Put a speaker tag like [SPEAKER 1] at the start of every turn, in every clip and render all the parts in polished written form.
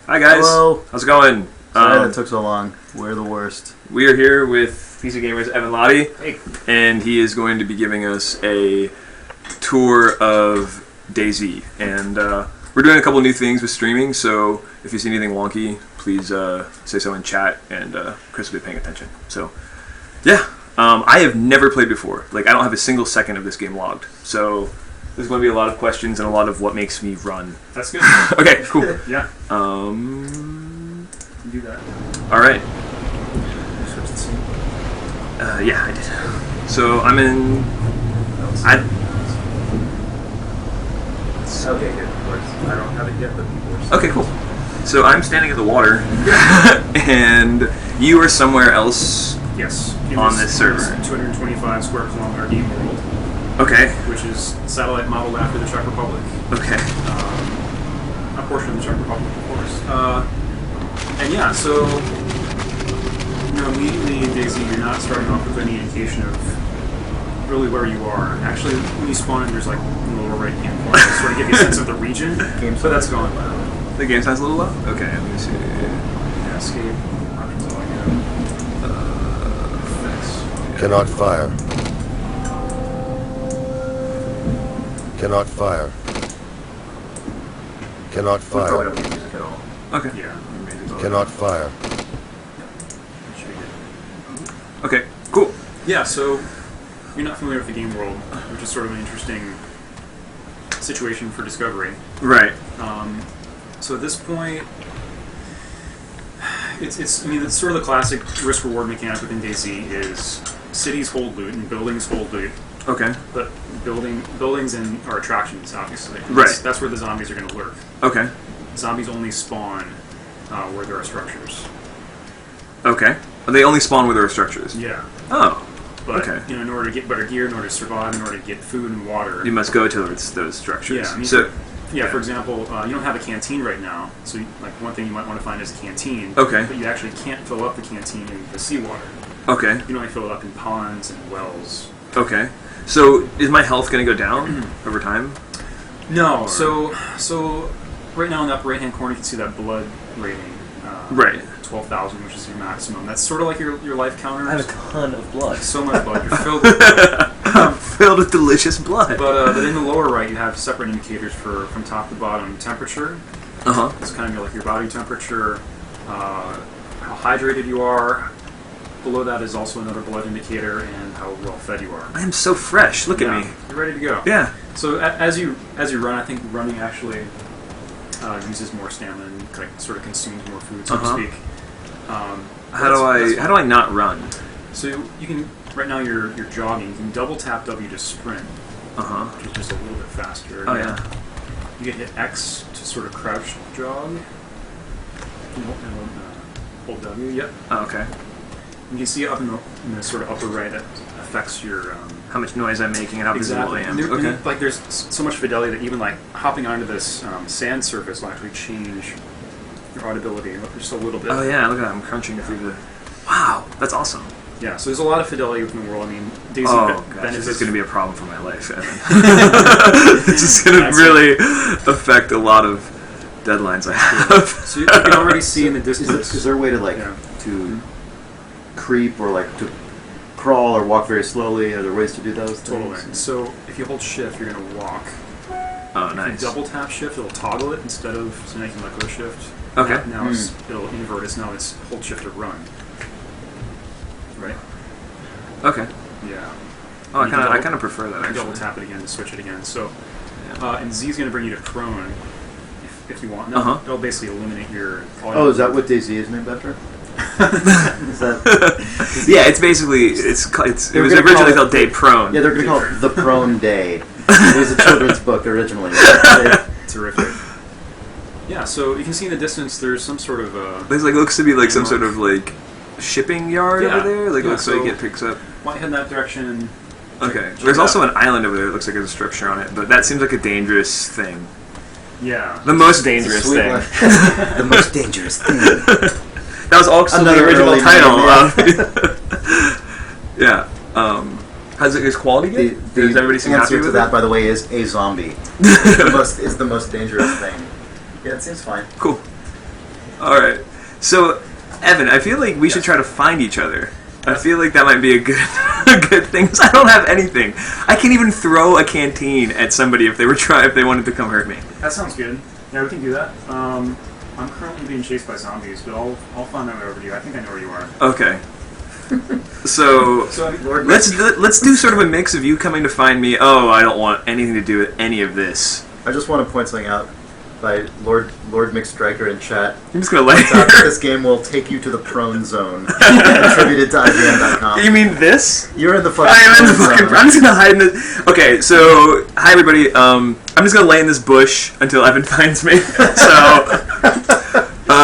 [SPEAKER 1] Hi guys.
[SPEAKER 2] Hello.
[SPEAKER 1] How's it going?
[SPEAKER 2] Sorry that took so long. We're the worst.
[SPEAKER 1] We are here with PC Gamer's Evan Lahti,
[SPEAKER 3] Hey.
[SPEAKER 1] and he is going to be giving us a tour of DayZ. And we're doing a couple new things with streaming, so if you see anything wonky, please say so in chat, and Chris will be paying attention. So, yeah. I have never played before. Like, I don't have a single second of this game logged. So, there's going to be a lot of questions and a lot of what makes me run.
[SPEAKER 3] That's good.
[SPEAKER 1] Okay, cool.
[SPEAKER 3] Yeah.
[SPEAKER 1] Do that. All right. Yeah, I did. So I'm in.
[SPEAKER 3] Okay, good. Of course. I don't have it yet, but people are.
[SPEAKER 1] Okay, cool. So I'm standing at the water, and you are somewhere else.
[SPEAKER 3] Yes.
[SPEAKER 1] On this server.
[SPEAKER 3] 225 square kilometer game world.
[SPEAKER 1] Okay.
[SPEAKER 3] Which is satellite modeled after the Czech Republic.
[SPEAKER 1] Okay.
[SPEAKER 3] A portion of the Czech Republic, of course. And yeah, so immediately in DayZ, you're not starting off with any indication of really where you are. Actually, when you spawn in, there's like in the lower right hand corner to sort of give you a sense of the region. But that's gone loud.
[SPEAKER 1] The game sounds a little low? Okay, let me see.
[SPEAKER 3] Yeah, escape. Options all I got. Effects.
[SPEAKER 4] Cannot fire. Cannot fire. Cannot
[SPEAKER 3] Probably
[SPEAKER 4] fire.
[SPEAKER 3] don't use music at all.
[SPEAKER 1] Okay.
[SPEAKER 3] Yeah. music's all
[SPEAKER 4] Cannot
[SPEAKER 3] right.
[SPEAKER 4] fire.
[SPEAKER 3] Should be good.
[SPEAKER 1] Okay, cool.
[SPEAKER 3] Yeah, so you're not familiar with the game world, which is sort of an interesting situation for discovery.
[SPEAKER 1] Right.
[SPEAKER 3] So at this point, it's sort of the classic risk-reward mechanic within DayZ is cities hold loot and buildings hold loot,
[SPEAKER 1] Okay.
[SPEAKER 3] but buildings are attractions, obviously.
[SPEAKER 1] Right.
[SPEAKER 3] That's where the zombies are going to lurk.
[SPEAKER 1] Okay.
[SPEAKER 3] Zombies only spawn where there are structures.
[SPEAKER 1] Okay. They only spawn where there are structures.
[SPEAKER 3] Yeah.
[SPEAKER 1] Oh.
[SPEAKER 3] But
[SPEAKER 1] Okay.
[SPEAKER 3] in order to get better gear, in order to survive, in order to get food and water,
[SPEAKER 1] You must go towards those structures.
[SPEAKER 3] Yeah, I mean,
[SPEAKER 1] so.
[SPEAKER 3] for example, you don't have a canteen right now, so one thing you might want to find is a canteen.
[SPEAKER 1] Okay.
[SPEAKER 3] But you actually can't fill up the canteen in the seawater.
[SPEAKER 1] Okay.
[SPEAKER 3] You can only fill it up in ponds and wells.
[SPEAKER 1] Okay. So is my health going to go down over time?
[SPEAKER 3] No.
[SPEAKER 1] Or-
[SPEAKER 3] So right now in the upper right hand corner, you can see that blood rating.
[SPEAKER 1] Right.
[SPEAKER 3] 12,000, which is your maximum. That's sort of like your life counter.
[SPEAKER 2] I have a ton of blood.
[SPEAKER 3] So much blood. You're filled with blood.
[SPEAKER 1] Filled with delicious blood.
[SPEAKER 3] But in the lower right, you have separate indicators from top to bottom temperature.
[SPEAKER 1] Uh-huh.
[SPEAKER 3] It's kind of like your body temperature, how hydrated you are. Below that is also another blood indicator and how well fed you are.
[SPEAKER 1] I am so fresh. Look at me.
[SPEAKER 3] You're ready to go.
[SPEAKER 1] Yeah.
[SPEAKER 3] So as you run, I think running actually uses more stamina and sort of consumes more food, so to speak.
[SPEAKER 1] How do I not run?
[SPEAKER 3] So you can right now you're jogging. You can double tap W to sprint, which is just a little bit faster.
[SPEAKER 1] Oh yeah.
[SPEAKER 3] You can hit X to sort of crouch jog. Hold W. Yep.
[SPEAKER 1] Oh, okay.
[SPEAKER 3] You can see up in the sort of upper right that affects your
[SPEAKER 1] How much noise I'm making and how visible I am.
[SPEAKER 3] And
[SPEAKER 1] Okay.
[SPEAKER 3] like there's so much fidelity that even like hopping onto this sand surface will actually change your audibility just a little bit.
[SPEAKER 1] Oh yeah, look at that. I'm crunching through the... Wow, that's awesome.
[SPEAKER 3] Yeah, so there's a lot of fidelity within the world. I mean, DayZ
[SPEAKER 1] Oh gosh,
[SPEAKER 3] benefits.
[SPEAKER 1] this is going to be a problem for my life, Evan. This is going to really affect a lot of deadlines I have.
[SPEAKER 3] So you can already see in the distance.
[SPEAKER 2] Is there a way to to creep or to crawl or walk very slowly? Are there ways to do those
[SPEAKER 3] Totally.
[SPEAKER 2] things?
[SPEAKER 3] So if you hold shift, you're going to walk.
[SPEAKER 1] Oh,
[SPEAKER 3] If
[SPEAKER 1] nice.
[SPEAKER 3] you double tap shift, it'll toggle it instead of so now you can let go shift.
[SPEAKER 1] Okay.
[SPEAKER 3] Now it'll invert it. Now it's hold shift to run. Right.
[SPEAKER 1] Okay.
[SPEAKER 3] Yeah.
[SPEAKER 1] Oh, I
[SPEAKER 3] You can
[SPEAKER 1] kind of prefer that
[SPEAKER 3] You double
[SPEAKER 1] actually.
[SPEAKER 3] tap it again to switch it again. So,
[SPEAKER 1] Yeah.
[SPEAKER 3] and Z is going to bring you to prone if you want. No, it'll basically eliminate your.
[SPEAKER 2] Oh, is that what DayZ is named after? Is that?
[SPEAKER 1] Yeah, it's basically it was originally called Day Prone.
[SPEAKER 2] Yeah, they're going to call it The Prone Day. It was a children's book originally.
[SPEAKER 3] Terrific. Yeah, so you can see in the distance there's some sort of
[SPEAKER 1] There's looks to be some sort of shipping yard
[SPEAKER 3] Yeah.
[SPEAKER 1] over there. Looks
[SPEAKER 3] so
[SPEAKER 1] like it picks up.
[SPEAKER 3] might head in that direction.
[SPEAKER 1] Okay.
[SPEAKER 3] Check
[SPEAKER 1] There's
[SPEAKER 3] it
[SPEAKER 1] also
[SPEAKER 3] out.
[SPEAKER 1] an island over there that looks like there's a structure on it, but that seems like a dangerous thing.
[SPEAKER 3] Yeah.
[SPEAKER 1] The most dangerous
[SPEAKER 2] Sweet
[SPEAKER 1] thing.
[SPEAKER 2] life. The most dangerous thing.
[SPEAKER 1] That was also
[SPEAKER 2] Another
[SPEAKER 1] the original
[SPEAKER 2] early
[SPEAKER 1] title.
[SPEAKER 2] name,
[SPEAKER 1] Yeah. Is quality good? Does everybody seem happy
[SPEAKER 2] answer
[SPEAKER 1] with
[SPEAKER 2] to that,
[SPEAKER 1] it?
[SPEAKER 2] by the way, is a zombie. Is the most dangerous thing. Yeah, it seems fine.
[SPEAKER 1] Cool. All right. So, Evan, I feel like we should try to find each other. I feel like that might be a good a good thing. 'Cause I don't have anything. I can't even throw a canteen at somebody if they wanted to come hurt me.
[SPEAKER 3] That sounds good. Yeah, we can do that. I'm currently being chased by zombies, but I'll find my way over to you. I think I know where you are.
[SPEAKER 1] Okay. So let's do sort of a mix of you coming to find me. Oh, I don't want anything to do with any of this.
[SPEAKER 2] I just want to point something out by Lord McStriker in chat.
[SPEAKER 1] I'm just gonna lay
[SPEAKER 2] Points out that this game will take you to the prone zone. Attributed to IGN.com.
[SPEAKER 1] You mean this?
[SPEAKER 2] You're in the fucking
[SPEAKER 1] I am in the
[SPEAKER 2] prone
[SPEAKER 1] fucking.
[SPEAKER 2] zone.
[SPEAKER 1] I'm just gonna hide in this. Okay, so hi everybody. I'm just gonna lay in this bush until Evan finds me. So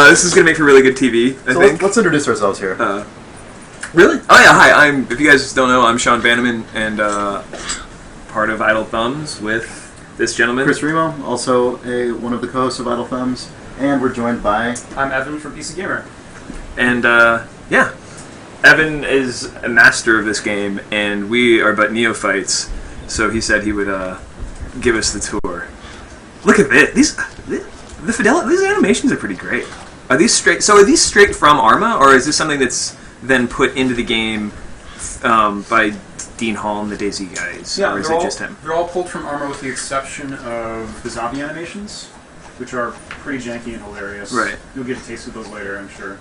[SPEAKER 1] this is gonna make for really good TV. I
[SPEAKER 2] So
[SPEAKER 1] think.
[SPEAKER 2] let's introduce ourselves here.
[SPEAKER 1] Really? Oh yeah, hi. If you guys don't know, I'm Sean Bannerman and part of Idle Thumbs with this gentleman.
[SPEAKER 2] Chris Remo, also one of the co-hosts of Idle Thumbs, and we're joined by...
[SPEAKER 3] I'm Evan from PC Gamer.
[SPEAKER 1] And yeah, Evan is a master of this game, and we are but neophytes. So he said he would give us the tour. Look at this. The fidelity. These animations are pretty great. Are these straight? So are these straight from Arma, or is this something that's then put into the game by Dean Hall and the DayZ guys?
[SPEAKER 3] Yeah,
[SPEAKER 1] or is it just him?
[SPEAKER 3] They're all pulled from Arma with the exception of the zombie animations, which are pretty janky and hilarious.
[SPEAKER 1] Right.
[SPEAKER 3] You'll get a taste of those later, I'm sure.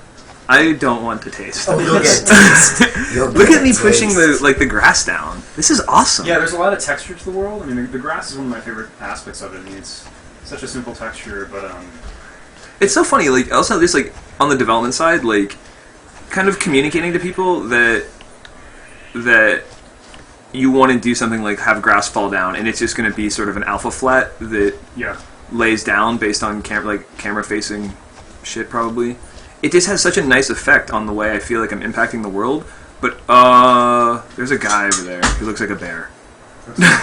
[SPEAKER 1] I don't want to taste.
[SPEAKER 2] Oh, you'll get taste.
[SPEAKER 1] Look at me pushing the grass down. This is awesome.
[SPEAKER 3] Yeah, there's a lot of texture to the world. I mean, the grass is one of my favorite aspects of it. I mean, it's such a simple texture, but
[SPEAKER 1] It's so funny. Like also, just like on the development side, like kind of communicating to people that you want to do something like have grass fall down, and it's just going to be sort of an alpha flat that lays down based on camera facing shit. Probably, it just has such a nice effect on the way I feel like I'm impacting the world. But there's a guy over there. He looks like a bear.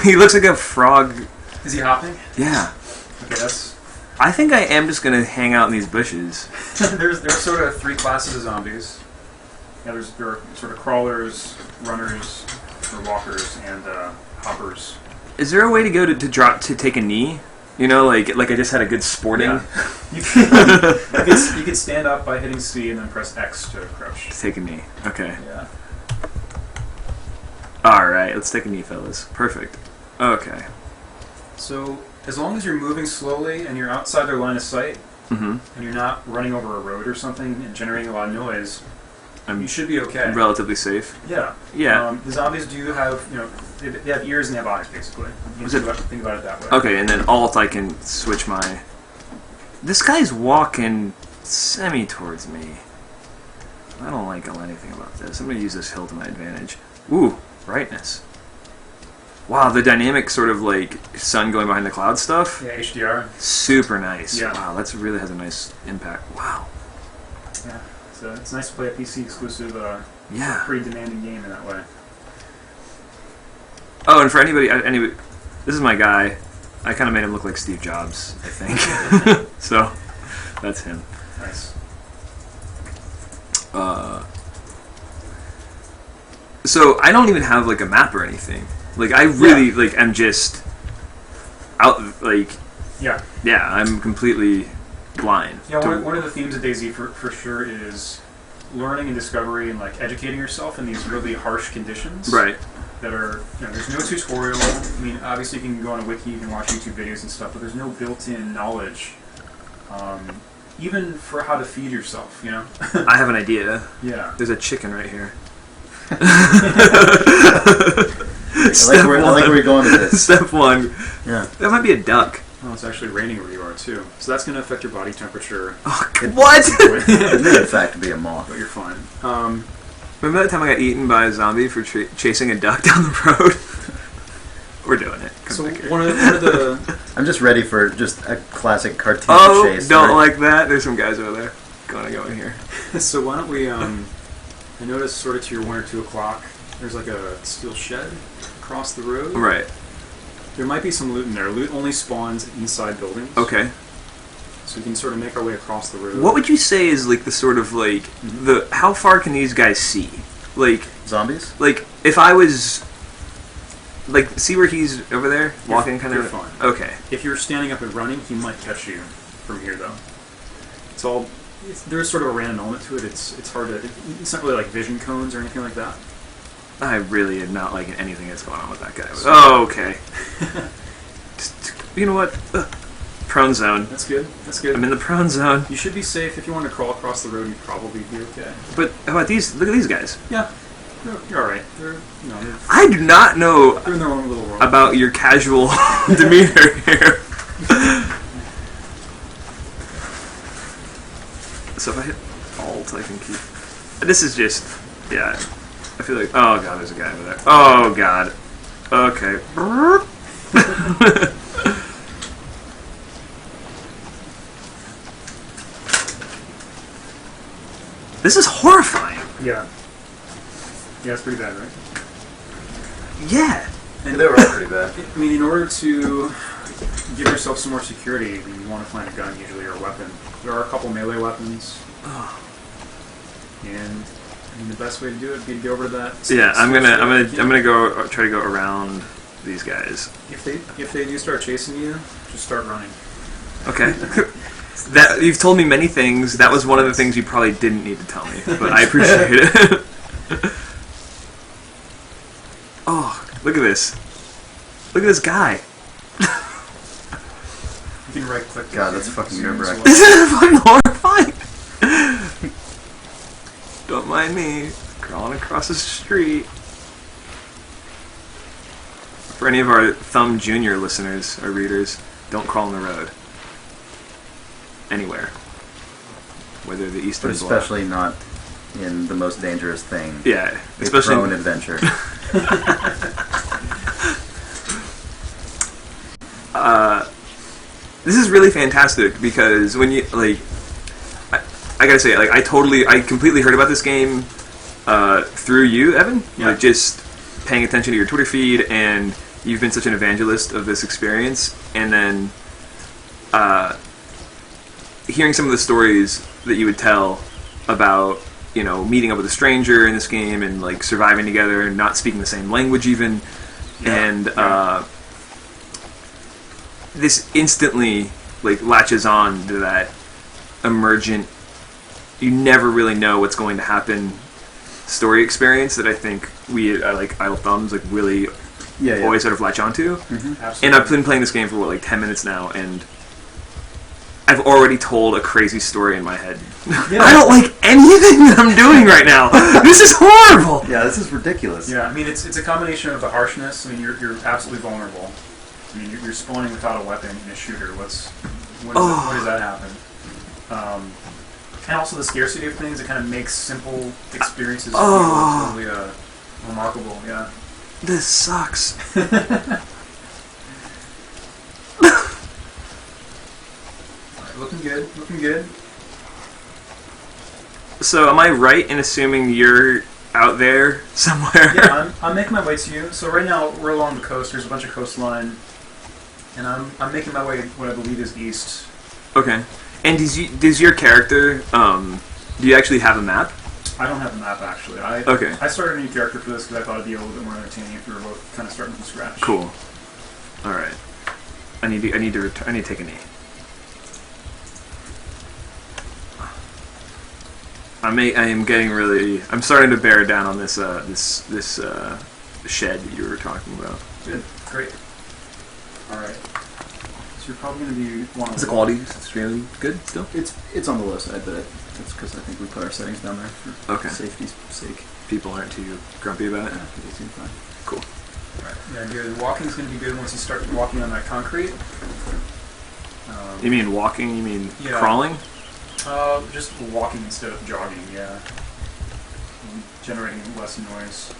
[SPEAKER 1] He looks like a frog.
[SPEAKER 3] Is he hopping?
[SPEAKER 1] Yeah.
[SPEAKER 3] Okay, that's...
[SPEAKER 1] I think I am just gonna hang out in these bushes.
[SPEAKER 3] There's sort of three classes of zombies. Yeah, there are sort of crawlers, runners, or walkers, and hoppers.
[SPEAKER 1] Is there a way to go to take a knee? You know, like I just had a good sporting.
[SPEAKER 3] Yeah. You can stand up by hitting C and then press X to crouch.
[SPEAKER 1] Take a knee. Okay.
[SPEAKER 3] Yeah.
[SPEAKER 1] All right, let's take a knee, fellas. Perfect. Okay.
[SPEAKER 3] So as long as you're moving slowly and you're outside their line of sight, and you're not running over a road or something and generating a lot of noise, you should be okay.
[SPEAKER 1] Relatively safe.
[SPEAKER 3] Yeah.
[SPEAKER 1] Yeah.
[SPEAKER 3] The zombies do have, they have ears and they have eyes, basically. You can think about it that way.
[SPEAKER 1] Okay, and then Alt, I can switch my... This guy's walking semi towards me. I don't like anything about this. I'm going to use this hill to my advantage. Ooh, brightness. Wow, the dynamic sort of like sun going behind the cloud stuff.
[SPEAKER 3] Yeah, HDR.
[SPEAKER 1] Super nice.
[SPEAKER 3] Yeah.
[SPEAKER 1] Wow, that really has a nice impact. Wow.
[SPEAKER 3] Yeah. So it's nice to play a PC exclusive,
[SPEAKER 1] Yeah.
[SPEAKER 3] pretty demanding game in that way.
[SPEAKER 1] Oh, and for anybody, this is my guy. I kind of made him look like Steve Jobs, I think. So, that's him.
[SPEAKER 3] Nice.
[SPEAKER 1] So I don't even have like a map or anything. Like I really I'm just out. Like
[SPEAKER 3] Yeah.
[SPEAKER 1] I'm completely blind.
[SPEAKER 3] Yeah. One of the themes of DayZ for sure is learning and discovery and like educating yourself in these really harsh conditions.
[SPEAKER 1] Right.
[SPEAKER 3] That are, there's no tutorial. I mean, obviously you can go on a wiki, you can watch YouTube videos and stuff, but there's no built-in knowledge, even for how to feed yourself,
[SPEAKER 1] I have an idea.
[SPEAKER 3] Yeah.
[SPEAKER 1] There's a chicken right here.
[SPEAKER 2] I like where you're going with this.
[SPEAKER 1] Step one.
[SPEAKER 2] Yeah.
[SPEAKER 1] That might be a duck.
[SPEAKER 3] Oh, it's actually raining where you are, too. So that's going to affect your body temperature.
[SPEAKER 1] Oh, what?
[SPEAKER 2] It may, in fact, be a moth.
[SPEAKER 3] But you're fine.
[SPEAKER 1] Remember that time I got eaten by a zombie for chasing a duck down the road? We're doing it. Come
[SPEAKER 3] So
[SPEAKER 1] back here.
[SPEAKER 3] one of the...
[SPEAKER 2] I'm just ready for just a classic cartoon chase.
[SPEAKER 1] Don't like that. There's some guys over there. Gonna go in here.
[SPEAKER 3] So why don't we, I noticed sort of to your 1 or 2 o'clock, there's like a steel shed across the road.
[SPEAKER 1] Right.
[SPEAKER 3] There might be some loot in there. Loot only spawns inside buildings.
[SPEAKER 1] Okay.
[SPEAKER 3] So we can sort of make our way across the road.
[SPEAKER 1] What would you say is like the sort of like how far can these guys see? Like
[SPEAKER 2] Zombies?
[SPEAKER 1] like if I was like see where he's over there walking kind
[SPEAKER 3] you're
[SPEAKER 1] of
[SPEAKER 3] fine.
[SPEAKER 1] Okay.
[SPEAKER 3] If you're standing up and running, he might catch you from here, though. It's all there's sort of a random element to it. It's hard to. It's not really like vision cones or anything like that.
[SPEAKER 1] I really am not liking anything that's going on with that guy. Oh, okay. You know what? Prone zone.
[SPEAKER 3] That's good. That's good.
[SPEAKER 1] I'm in the prone zone.
[SPEAKER 3] You should be safe. If you want to crawl across the road, you'd probably be okay.
[SPEAKER 1] But how about these? Look at these guys.
[SPEAKER 3] Yeah, you're all right.
[SPEAKER 1] I do not know
[SPEAKER 3] they're in their own little world.
[SPEAKER 1] about your casual demeanor here. So if I hit Alt, I can keep. This is just, yeah. I feel like, oh god, there's a guy over there. Oh god. Okay. This is horrifying.
[SPEAKER 3] Yeah. Yeah, it's pretty bad, right?
[SPEAKER 1] Yeah.
[SPEAKER 2] And they were all pretty bad.
[SPEAKER 3] I mean, in order to give yourself some more security, you want to find a gun usually or a weapon. There are a couple melee weapons. And I mean, the best way to do it would be to go over to that.
[SPEAKER 1] Yeah, I'm gonna go try to go around these guys.
[SPEAKER 3] If they do start chasing you, just start running.
[SPEAKER 1] Okay. That you've told me many things. That was one of the things you probably didn't need to tell me, but I appreciate it. Oh, look at this! Look at this guy.
[SPEAKER 3] You can right click.
[SPEAKER 2] God, that's fucking nerve-wracking.
[SPEAKER 1] This is fucking horrifying. Don't mind me crawling across the street. For any of our Thumb Junior listeners or readers, don't crawl on the road. Anywhere. Whether the Eastern
[SPEAKER 2] But especially not in the most dangerous thing.
[SPEAKER 1] Yeah,
[SPEAKER 2] especially prone adventure.
[SPEAKER 1] This is really fantastic because when you like, I gotta say, like, I completely heard about this game through you, Evan.
[SPEAKER 3] Yeah.
[SPEAKER 1] Like, just paying attention to your Twitter feed, and you've been such an evangelist of this experience, and then hearing some of the stories that you would tell about, you know, meeting up with a stranger in this game and like surviving together and not speaking the same language even, and this instantly like latches on to that emergent, you never really know what's going to happen story experience that I think we like Idle Thumbs like really always sort of latch onto.
[SPEAKER 3] Absolutely.
[SPEAKER 1] And I've been playing this game for what, like 10 minutes now, and I've already told a crazy story in my head.
[SPEAKER 3] Yeah.
[SPEAKER 1] I don't like anything that I'm doing right now. This is horrible.
[SPEAKER 2] Yeah, this is ridiculous.
[SPEAKER 3] Yeah, I mean, it's a combination of the harshness. I mean, you're absolutely vulnerable. I mean, you're spawning without a weapon in a shooter. When does that happen? And also the scarcity of things. It kind of makes simple experiences feel totally remarkable. Yeah.
[SPEAKER 1] This sucks.
[SPEAKER 3] Looking good. Looking good.
[SPEAKER 1] So, am I right in assuming you're out there somewhere?
[SPEAKER 3] Yeah, I'm making my way to you. So right now we're along the coast. There's a bunch of coastline, and I'm making my way what I believe is east.
[SPEAKER 1] Okay. And does your character do you actually have a map?
[SPEAKER 3] I don't have a map actually. I started a new character for this because I thought it'd be a little bit more entertaining if we were both kind of starting from scratch.
[SPEAKER 1] Cool. All right. I need to take a knee. I'm starting to bear down on this shed that you were talking about.
[SPEAKER 3] Good. Great. All right. So you're probably going to be one of
[SPEAKER 1] Is the quality extremely good still?
[SPEAKER 2] It's on the low side, but it's because I think we put our settings down there for safety's sake.
[SPEAKER 1] People aren't too grumpy about it?
[SPEAKER 2] Yeah, they seem fine.
[SPEAKER 1] Cool.
[SPEAKER 3] All right. Yeah, good. Walking's going to be good once you start walking on that concrete.
[SPEAKER 1] You mean walking? You mean
[SPEAKER 3] yeah.
[SPEAKER 1] crawling?
[SPEAKER 3] Just walking instead of jogging, yeah. Generating less noise.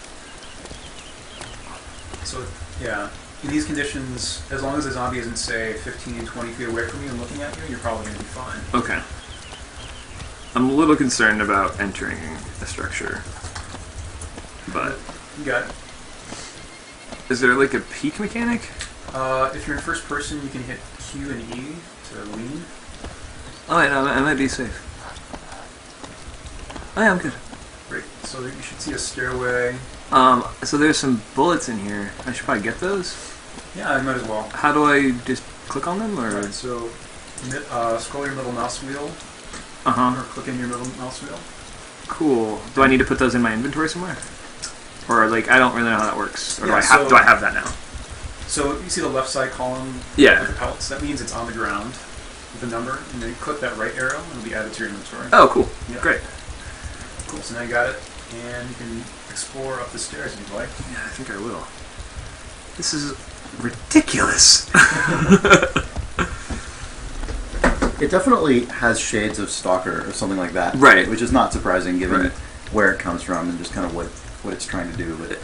[SPEAKER 3] So, yeah. In these conditions, as long as the zombie isn't, say, 15, 20 feet away from you and looking at you, you're probably going to be fine.
[SPEAKER 1] Okay. I'm a little concerned about entering a structure. But...
[SPEAKER 3] You got it.
[SPEAKER 1] Is there like a peek mechanic?
[SPEAKER 3] If you're in first person, you can hit Q and E to lean.
[SPEAKER 1] Oh, I might be safe. Oh, yeah, I'm good.
[SPEAKER 3] Great. So you should see a stairway.
[SPEAKER 1] So there's some bullets in here. I should probably get those.
[SPEAKER 3] Yeah, I might as well.
[SPEAKER 1] How do I just click on them, or?
[SPEAKER 3] Right, so scroll your middle mouse wheel. or click in your middle mouse wheel.
[SPEAKER 1] Cool. Do I need to put those in my inventory somewhere? Or like I don't really know how that works. Or
[SPEAKER 3] Yeah,
[SPEAKER 1] do I have that now?
[SPEAKER 3] So you see the left side column
[SPEAKER 1] Yeah.
[SPEAKER 3] with the pellets? That means it's on the ground with a number, and then you click that right arrow and it'll be added to your inventory.
[SPEAKER 1] Oh, cool.
[SPEAKER 3] Yeah.
[SPEAKER 1] Great.
[SPEAKER 3] Cool, so now you got it, and you can explore up the stairs if you'd like.
[SPEAKER 1] Yeah, I think I will. This is ridiculous.
[SPEAKER 2] It definitely has shades of Stalker or something like that.
[SPEAKER 1] Right.
[SPEAKER 2] Which is not surprising given
[SPEAKER 1] Right.
[SPEAKER 2] where it comes from and just kind of what it's trying to do. But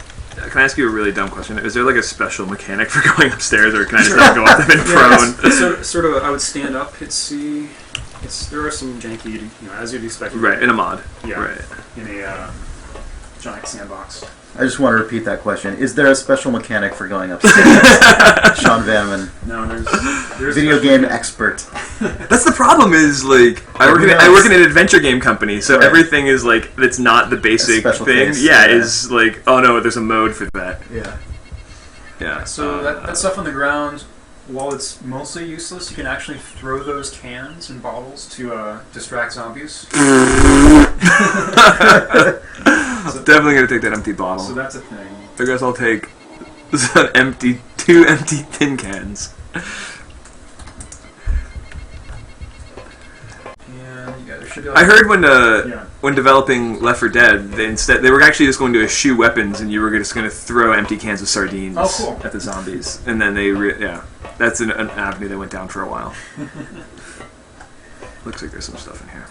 [SPEAKER 1] Can I ask you a really dumb question? Is there like a special mechanic for going upstairs, or can I just not go up them in prone?
[SPEAKER 3] It's sort of, I would stand up, hit C. There are some janky, as you'd expect.
[SPEAKER 1] Right, in a mod.
[SPEAKER 3] Yeah.
[SPEAKER 1] Right.
[SPEAKER 3] In a giant sandbox.
[SPEAKER 2] I just want to repeat that question. Is there a special mechanic for going upstairs? Sean Vanman,
[SPEAKER 3] No, there's
[SPEAKER 2] video game expert.
[SPEAKER 1] That's the problem. Is like I work in an adventure game company, so
[SPEAKER 2] Right.
[SPEAKER 1] everything is like that's not the basic
[SPEAKER 2] special
[SPEAKER 1] thing.
[SPEAKER 2] case,
[SPEAKER 1] Yeah,
[SPEAKER 2] yeah.
[SPEAKER 1] is like oh no, there's a mode for that.
[SPEAKER 2] Yeah.
[SPEAKER 1] Yeah.
[SPEAKER 3] So that stuff on the ground, while it's mostly useless, you can actually throw those cans and bottles to distract zombies.
[SPEAKER 1] Definitely gonna take that empty bottle.
[SPEAKER 3] So that's a thing.
[SPEAKER 1] I guess I'll take two empty tin cans.
[SPEAKER 3] And there should be
[SPEAKER 1] I heard when
[SPEAKER 3] Yeah.
[SPEAKER 1] when developing Left 4 Dead, they were actually just going to eschew weapons, and you were just going to throw empty cans of sardines
[SPEAKER 3] Oh, cool.
[SPEAKER 1] at the zombies, and then that's an avenue that went down for a while. Looks like there's some stuff in here.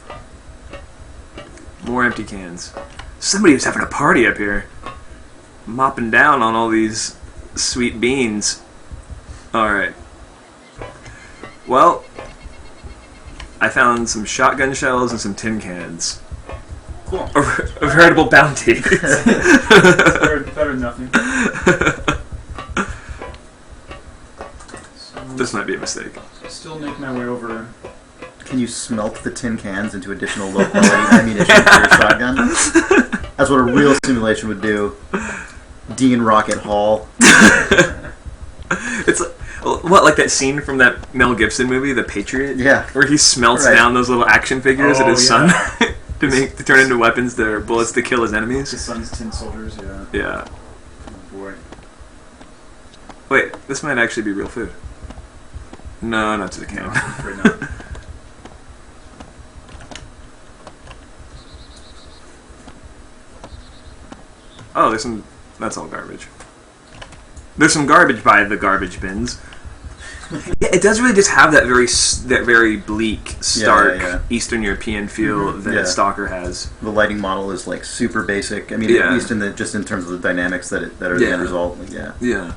[SPEAKER 1] More empty cans. Somebody was having a party up here, mopping down on all these sweet beans. All right. Well, I found some shotgun shells and some tin cans.
[SPEAKER 3] Cool.
[SPEAKER 1] A veritable bounty.
[SPEAKER 3] better than nothing.
[SPEAKER 1] This might be a mistake.
[SPEAKER 3] Still making my way over.
[SPEAKER 2] Can you smelt the tin cans into additional low quality ammunition for your shotgun? That's what a real simulation would do. Dean Rocket Hall.
[SPEAKER 1] It's like that scene from that Mel Gibson movie, The Patriot?
[SPEAKER 2] Yeah.
[SPEAKER 1] Where he smelts
[SPEAKER 2] Right.
[SPEAKER 1] down those little action figures at his
[SPEAKER 3] yeah.
[SPEAKER 1] son to turn into weapons that are bullets to kill his
[SPEAKER 3] His
[SPEAKER 1] enemies.
[SPEAKER 3] son's tin soldiers, yeah.
[SPEAKER 1] Yeah.
[SPEAKER 3] Oh boy.
[SPEAKER 1] Wait, this might actually be real food. No, not to the can.
[SPEAKER 3] Right now.
[SPEAKER 1] Oh, there's some. That's all garbage. There's some garbage by the garbage bins. Yeah, it does really just have that very bleak, stark
[SPEAKER 2] yeah.
[SPEAKER 1] Eastern European feel that
[SPEAKER 2] Yeah.
[SPEAKER 1] Stalker has.
[SPEAKER 2] The lighting model is like super basic. I mean,
[SPEAKER 1] Yeah.
[SPEAKER 2] at least in terms of the dynamics that are the
[SPEAKER 1] Yeah.
[SPEAKER 2] end result. Like, yeah.
[SPEAKER 1] Yeah.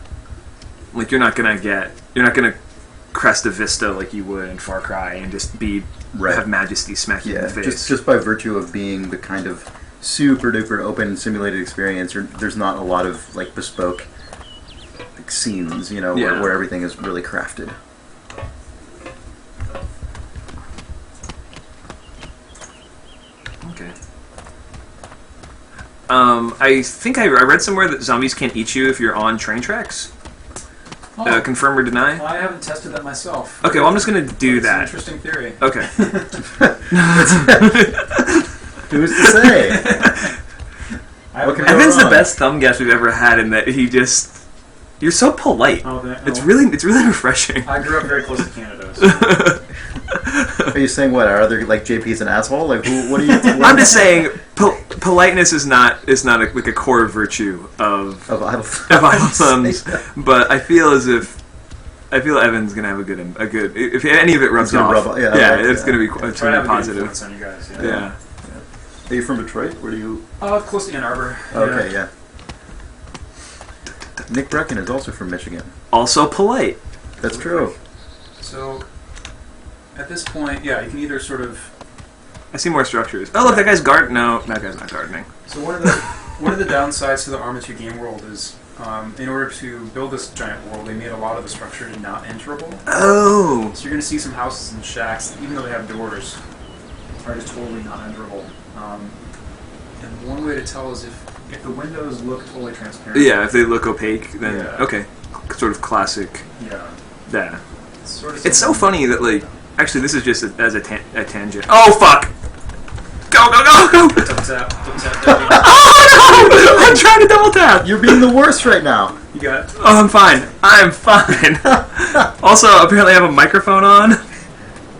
[SPEAKER 1] Like you're not gonna crest a vista like you would in Far Cry and just
[SPEAKER 2] Right.
[SPEAKER 1] have Majesty smack you in
[SPEAKER 2] Yeah.
[SPEAKER 1] the face.
[SPEAKER 2] Just by virtue of being the kind of super duper open simulated experience, there's not a lot of like bespoke like scenes,
[SPEAKER 1] Yeah.
[SPEAKER 2] where everything is really crafted.
[SPEAKER 1] Okay. I think I read somewhere that zombies can't eat you if you're on train tracks.
[SPEAKER 3] Oh,
[SPEAKER 1] Confirm or deny?
[SPEAKER 3] I haven't tested that myself.
[SPEAKER 1] Okay, well I'm just gonna do
[SPEAKER 3] It's an
[SPEAKER 1] that.
[SPEAKER 3] interesting theory.
[SPEAKER 1] Okay.
[SPEAKER 2] Who's to say?
[SPEAKER 3] What
[SPEAKER 2] can
[SPEAKER 3] can
[SPEAKER 2] go
[SPEAKER 1] Evan's the
[SPEAKER 2] wrong?
[SPEAKER 1] best thumb guest we've ever had in that you're so polite. It's really refreshing.
[SPEAKER 3] I grew up very close to Canada. So.
[SPEAKER 2] Are you saying what? Are other like JP's an asshole? Like what are you?
[SPEAKER 1] I'm just saying politeness is not a core virtue of
[SPEAKER 2] Idle
[SPEAKER 1] Idle Thumbs, but I feel Evan's gonna have a good if any of it rubs
[SPEAKER 2] It's gonna
[SPEAKER 1] off.
[SPEAKER 2] rub- yeah,
[SPEAKER 1] It's gonna be
[SPEAKER 3] Try to
[SPEAKER 1] it's
[SPEAKER 3] have
[SPEAKER 1] gonna
[SPEAKER 3] a
[SPEAKER 1] be
[SPEAKER 3] good
[SPEAKER 1] positive.
[SPEAKER 3] influence on you guys. Yeah.
[SPEAKER 1] Yeah.
[SPEAKER 2] Are you from Detroit? Where do you?
[SPEAKER 3] Close to Ann Arbor.
[SPEAKER 2] Okay, yeah. Nick Brecken is also from Michigan.
[SPEAKER 1] Also polite.
[SPEAKER 2] That's true.
[SPEAKER 3] So, at this point, yeah, you can either sort of.
[SPEAKER 1] I see more structures. Oh look, that guy's No, that guy's not gardening.
[SPEAKER 3] So one of the downsides to the Arma 2 game world is, in order to build this giant world, they made a lot of the structure not enterable.
[SPEAKER 1] Oh.
[SPEAKER 3] So you're going to see some houses and shacks, even though they have doors, are just totally not enterable. And one way to tell is if the windows look totally transparent.
[SPEAKER 1] Yeah, if they look opaque, then
[SPEAKER 3] Yeah.
[SPEAKER 1] okay, sort of classic.
[SPEAKER 3] Yeah.
[SPEAKER 1] Yeah.
[SPEAKER 3] Sort of
[SPEAKER 1] It's so
[SPEAKER 3] something-
[SPEAKER 1] funny that like actually this is just as a tangent. Oh fuck! Go, go, go, go!
[SPEAKER 3] Double tap.
[SPEAKER 1] Oh no! I'm trying to double tap!
[SPEAKER 2] You're being the worst right now.
[SPEAKER 3] You got it.
[SPEAKER 1] Oh, I'm fine. I'm fine. Also, apparently I have a microphone on.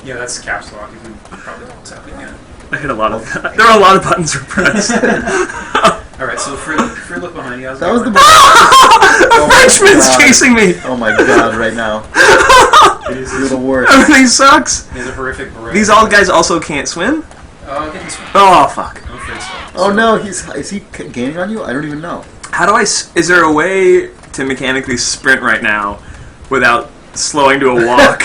[SPEAKER 3] Yeah, that's caps lock. You can probably double tap again.
[SPEAKER 1] I hit a lot of... There are a lot of buttons were pressed.
[SPEAKER 3] Alright, so free look behind you.
[SPEAKER 2] That was the
[SPEAKER 1] A Frenchman's
[SPEAKER 2] God.
[SPEAKER 1] chasing me!
[SPEAKER 2] Oh my god, right now. You're the worst.
[SPEAKER 1] Everything sucks.
[SPEAKER 3] He has a horrific beret.
[SPEAKER 1] These all guys also can't swim?
[SPEAKER 3] He can swim.
[SPEAKER 1] Oh, fuck.
[SPEAKER 3] I'm afraid so.
[SPEAKER 2] Oh no, is he gaining on you? I don't even know.
[SPEAKER 1] How do I... Is there a way to mechanically sprint right now without slowing to a walk?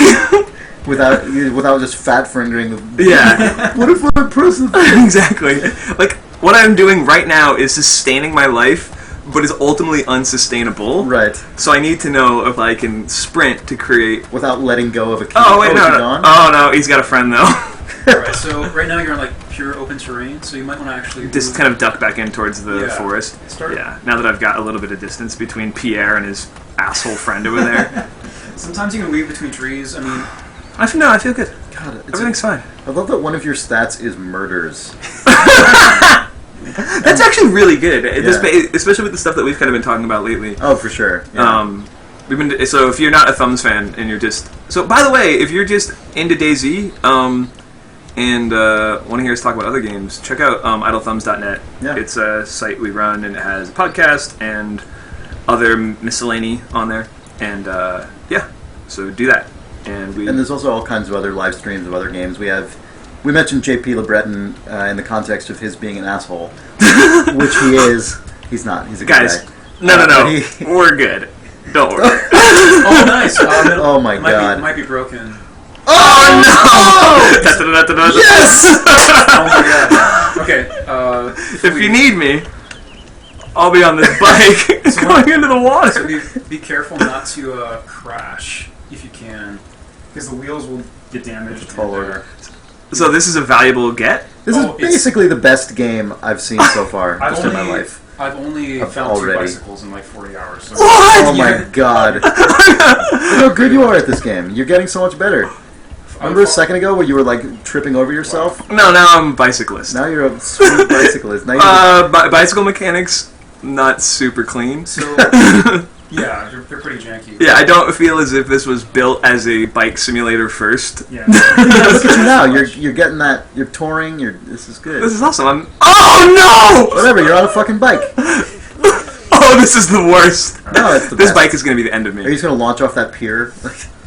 [SPEAKER 2] Without just fat fingering the...
[SPEAKER 1] Yeah.
[SPEAKER 2] What if I press the...
[SPEAKER 1] Exactly. Like, what I'm doing right now is sustaining my life, but is ultimately unsustainable.
[SPEAKER 2] Right.
[SPEAKER 1] So I need to know if I can sprint to create...
[SPEAKER 2] Without letting go of a key.
[SPEAKER 1] Oh, wait,
[SPEAKER 2] is
[SPEAKER 1] no,
[SPEAKER 2] he
[SPEAKER 1] no.
[SPEAKER 2] gone?
[SPEAKER 1] Oh, no, he's got a friend, though.
[SPEAKER 3] Alright, so right now you're on like pure open terrain, so you might want to actually
[SPEAKER 1] Just kind of duck back in towards the
[SPEAKER 3] Yeah.
[SPEAKER 1] forest.
[SPEAKER 3] Start-
[SPEAKER 1] Yeah, now that I've got a little bit of distance between Pierre and his asshole friend over there.
[SPEAKER 3] Sometimes you can weave between trees. I mean,
[SPEAKER 1] I feel good.
[SPEAKER 2] God,
[SPEAKER 1] Everything's fine.
[SPEAKER 2] I love that one of your stats is murders.
[SPEAKER 1] That's actually really good,
[SPEAKER 2] Yeah.
[SPEAKER 1] especially with the stuff that we've kind of been talking about lately.
[SPEAKER 2] Oh, for sure. Yeah.
[SPEAKER 1] So if you're not a Thumbs fan and you're just... So, by the way, if you're just into DayZ, and want to hear us talk about other games, check out idlethumbs.net.
[SPEAKER 2] Yeah.
[SPEAKER 1] It's a site we run, and it has a podcast and other miscellany on there. And, yeah, so do that. And
[SPEAKER 2] there's also all kinds of other live streams of other games. We mentioned JP LeBreton in the context of his being an asshole, which he is. He's not. He's a good
[SPEAKER 1] Guys,
[SPEAKER 2] guy.
[SPEAKER 1] no. We're good. Don't worry.
[SPEAKER 3] oh nice.
[SPEAKER 2] Oh my
[SPEAKER 3] It
[SPEAKER 2] god.
[SPEAKER 3] might be broken.
[SPEAKER 1] Oh no!
[SPEAKER 2] Yes!
[SPEAKER 3] Oh my god. Okay.
[SPEAKER 1] If you need me, I'll be on this bike going into the water.
[SPEAKER 3] So be careful not to crash if you can, because the wheels will get damaged.
[SPEAKER 2] Tall order.
[SPEAKER 1] So this is a valuable get?
[SPEAKER 2] This is basically the best game I've seen so far just in my life.
[SPEAKER 3] I've only
[SPEAKER 2] I've
[SPEAKER 3] found
[SPEAKER 2] already.
[SPEAKER 3] 2 bicycles in like 40 hours. So
[SPEAKER 1] What?
[SPEAKER 2] Oh my god. Look how good you are at this game. You're getting so much better. Remember a second ago where you were like tripping over yourself?
[SPEAKER 1] No, now I'm a bicyclist.
[SPEAKER 2] Now you're a sweet bicyclist. Now you're
[SPEAKER 1] Bicycle mechanics, not super clean.
[SPEAKER 3] So yeah, they're pretty janky.
[SPEAKER 1] Yeah, I don't feel as if this was built as a bike simulator first.
[SPEAKER 3] Yeah.
[SPEAKER 2] look at you now. You're getting that. You're touring. This is good.
[SPEAKER 1] This is awesome. Oh no!
[SPEAKER 2] Whatever. You're on a fucking bike.
[SPEAKER 1] Oh, this is the worst.
[SPEAKER 2] No, it's the
[SPEAKER 1] This
[SPEAKER 2] best.
[SPEAKER 1] bike is going to be the end of
[SPEAKER 2] Are you
[SPEAKER 1] me.
[SPEAKER 2] just gonna launch off that pier?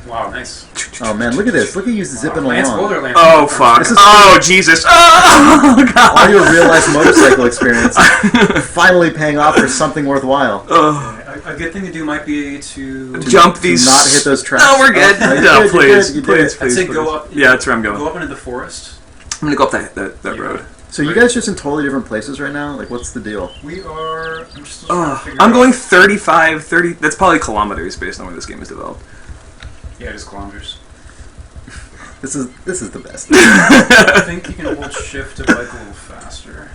[SPEAKER 3] Wow, nice.
[SPEAKER 2] Oh man, look at this. Look at you zipping
[SPEAKER 3] Lance
[SPEAKER 2] along.
[SPEAKER 3] Boulder, Lance
[SPEAKER 1] Oh
[SPEAKER 3] Boulder.
[SPEAKER 1] fuck!
[SPEAKER 2] This is-
[SPEAKER 1] Oh Jesus! Oh
[SPEAKER 2] All
[SPEAKER 1] god!
[SPEAKER 2] your real life motorcycle experience finally paying off for something worthwhile.
[SPEAKER 3] A good thing to do might be to
[SPEAKER 1] Jump
[SPEAKER 2] To
[SPEAKER 1] these.
[SPEAKER 2] not hit those tracks.
[SPEAKER 1] No, we're good.
[SPEAKER 2] Oh, no, you're
[SPEAKER 1] No,
[SPEAKER 2] good, you're
[SPEAKER 1] please,
[SPEAKER 2] good, you did
[SPEAKER 1] please,
[SPEAKER 2] it.
[SPEAKER 3] I'd
[SPEAKER 1] please.
[SPEAKER 3] say
[SPEAKER 1] please.
[SPEAKER 3] go up.
[SPEAKER 1] Yeah, that's where I'm going.
[SPEAKER 3] Go up into the forest.
[SPEAKER 1] I'm gonna go up that road.
[SPEAKER 2] So you guys just in totally different places right now? Like, what's the deal?
[SPEAKER 3] We are. I'm just still trying to figure
[SPEAKER 1] I'm
[SPEAKER 3] out.
[SPEAKER 1] going 30. That's probably kilometers based on where this game is developed.
[SPEAKER 3] Yeah, it is kilometers.
[SPEAKER 2] This is the best.
[SPEAKER 3] I think you can hold shift to bike a little faster.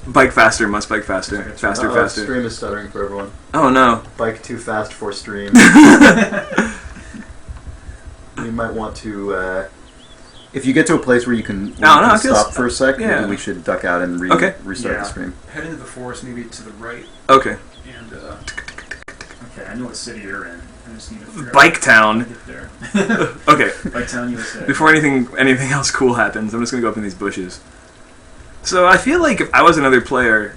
[SPEAKER 1] Bike faster, must bike faster. Faster,
[SPEAKER 2] Uh-oh,
[SPEAKER 1] faster.
[SPEAKER 2] Stream is stuttering for everyone.
[SPEAKER 1] Oh no.
[SPEAKER 2] Bike too fast for stream. You might want to. If you get to a place where you can,
[SPEAKER 1] I feel
[SPEAKER 2] stop for a sec,
[SPEAKER 1] yeah.
[SPEAKER 2] maybe we should duck out and
[SPEAKER 1] Okay.
[SPEAKER 2] restart
[SPEAKER 3] Yeah.
[SPEAKER 2] the stream.
[SPEAKER 3] Head into the forest, maybe to the right,
[SPEAKER 1] Okay.
[SPEAKER 3] and okay, I know what city you're in. I just need to figure
[SPEAKER 1] Bike
[SPEAKER 3] out
[SPEAKER 1] town.
[SPEAKER 3] how to get there.
[SPEAKER 1] Okay.
[SPEAKER 3] Bike Town, USA.
[SPEAKER 1] Before anything else cool happens, I'm just gonna go up in these bushes. So I feel like if I was another player,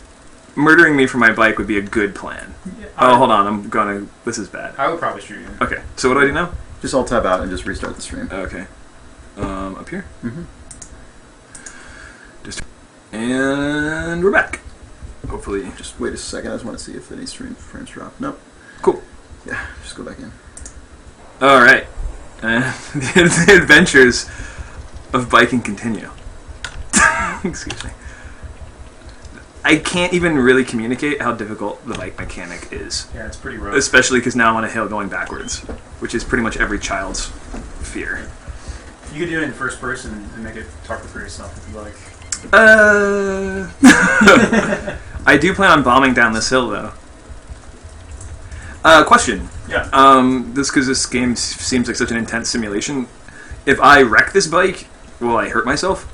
[SPEAKER 1] murdering me for my bike would be a good plan.
[SPEAKER 3] Yeah,
[SPEAKER 1] Oh, hold on. This is bad.
[SPEAKER 3] I would probably shoot you.
[SPEAKER 1] Okay. So what do I do now?
[SPEAKER 2] Just alt tab out and just restart the stream.
[SPEAKER 1] Okay. Up here.
[SPEAKER 2] Mm-hmm.
[SPEAKER 1] And we're back. Hopefully.
[SPEAKER 2] Just wait a second. I just want to see if any stream frames drop. Nope.
[SPEAKER 1] Cool.
[SPEAKER 2] Yeah, just go back in.
[SPEAKER 1] All right. The adventures of biking continue. Excuse me. I can't even really communicate how difficult the bike mechanic is.
[SPEAKER 3] Yeah, it's pretty rough.
[SPEAKER 1] Especially because now I'm on a hill going backwards, which is pretty much every child's fear.
[SPEAKER 3] You could do it in first person and make it talk for yourself if you like.
[SPEAKER 1] I do plan on bombing down this hill, though. Question.
[SPEAKER 3] Yeah.
[SPEAKER 1] This because this game seems like such an intense simulation. If I wreck this bike, will I hurt myself?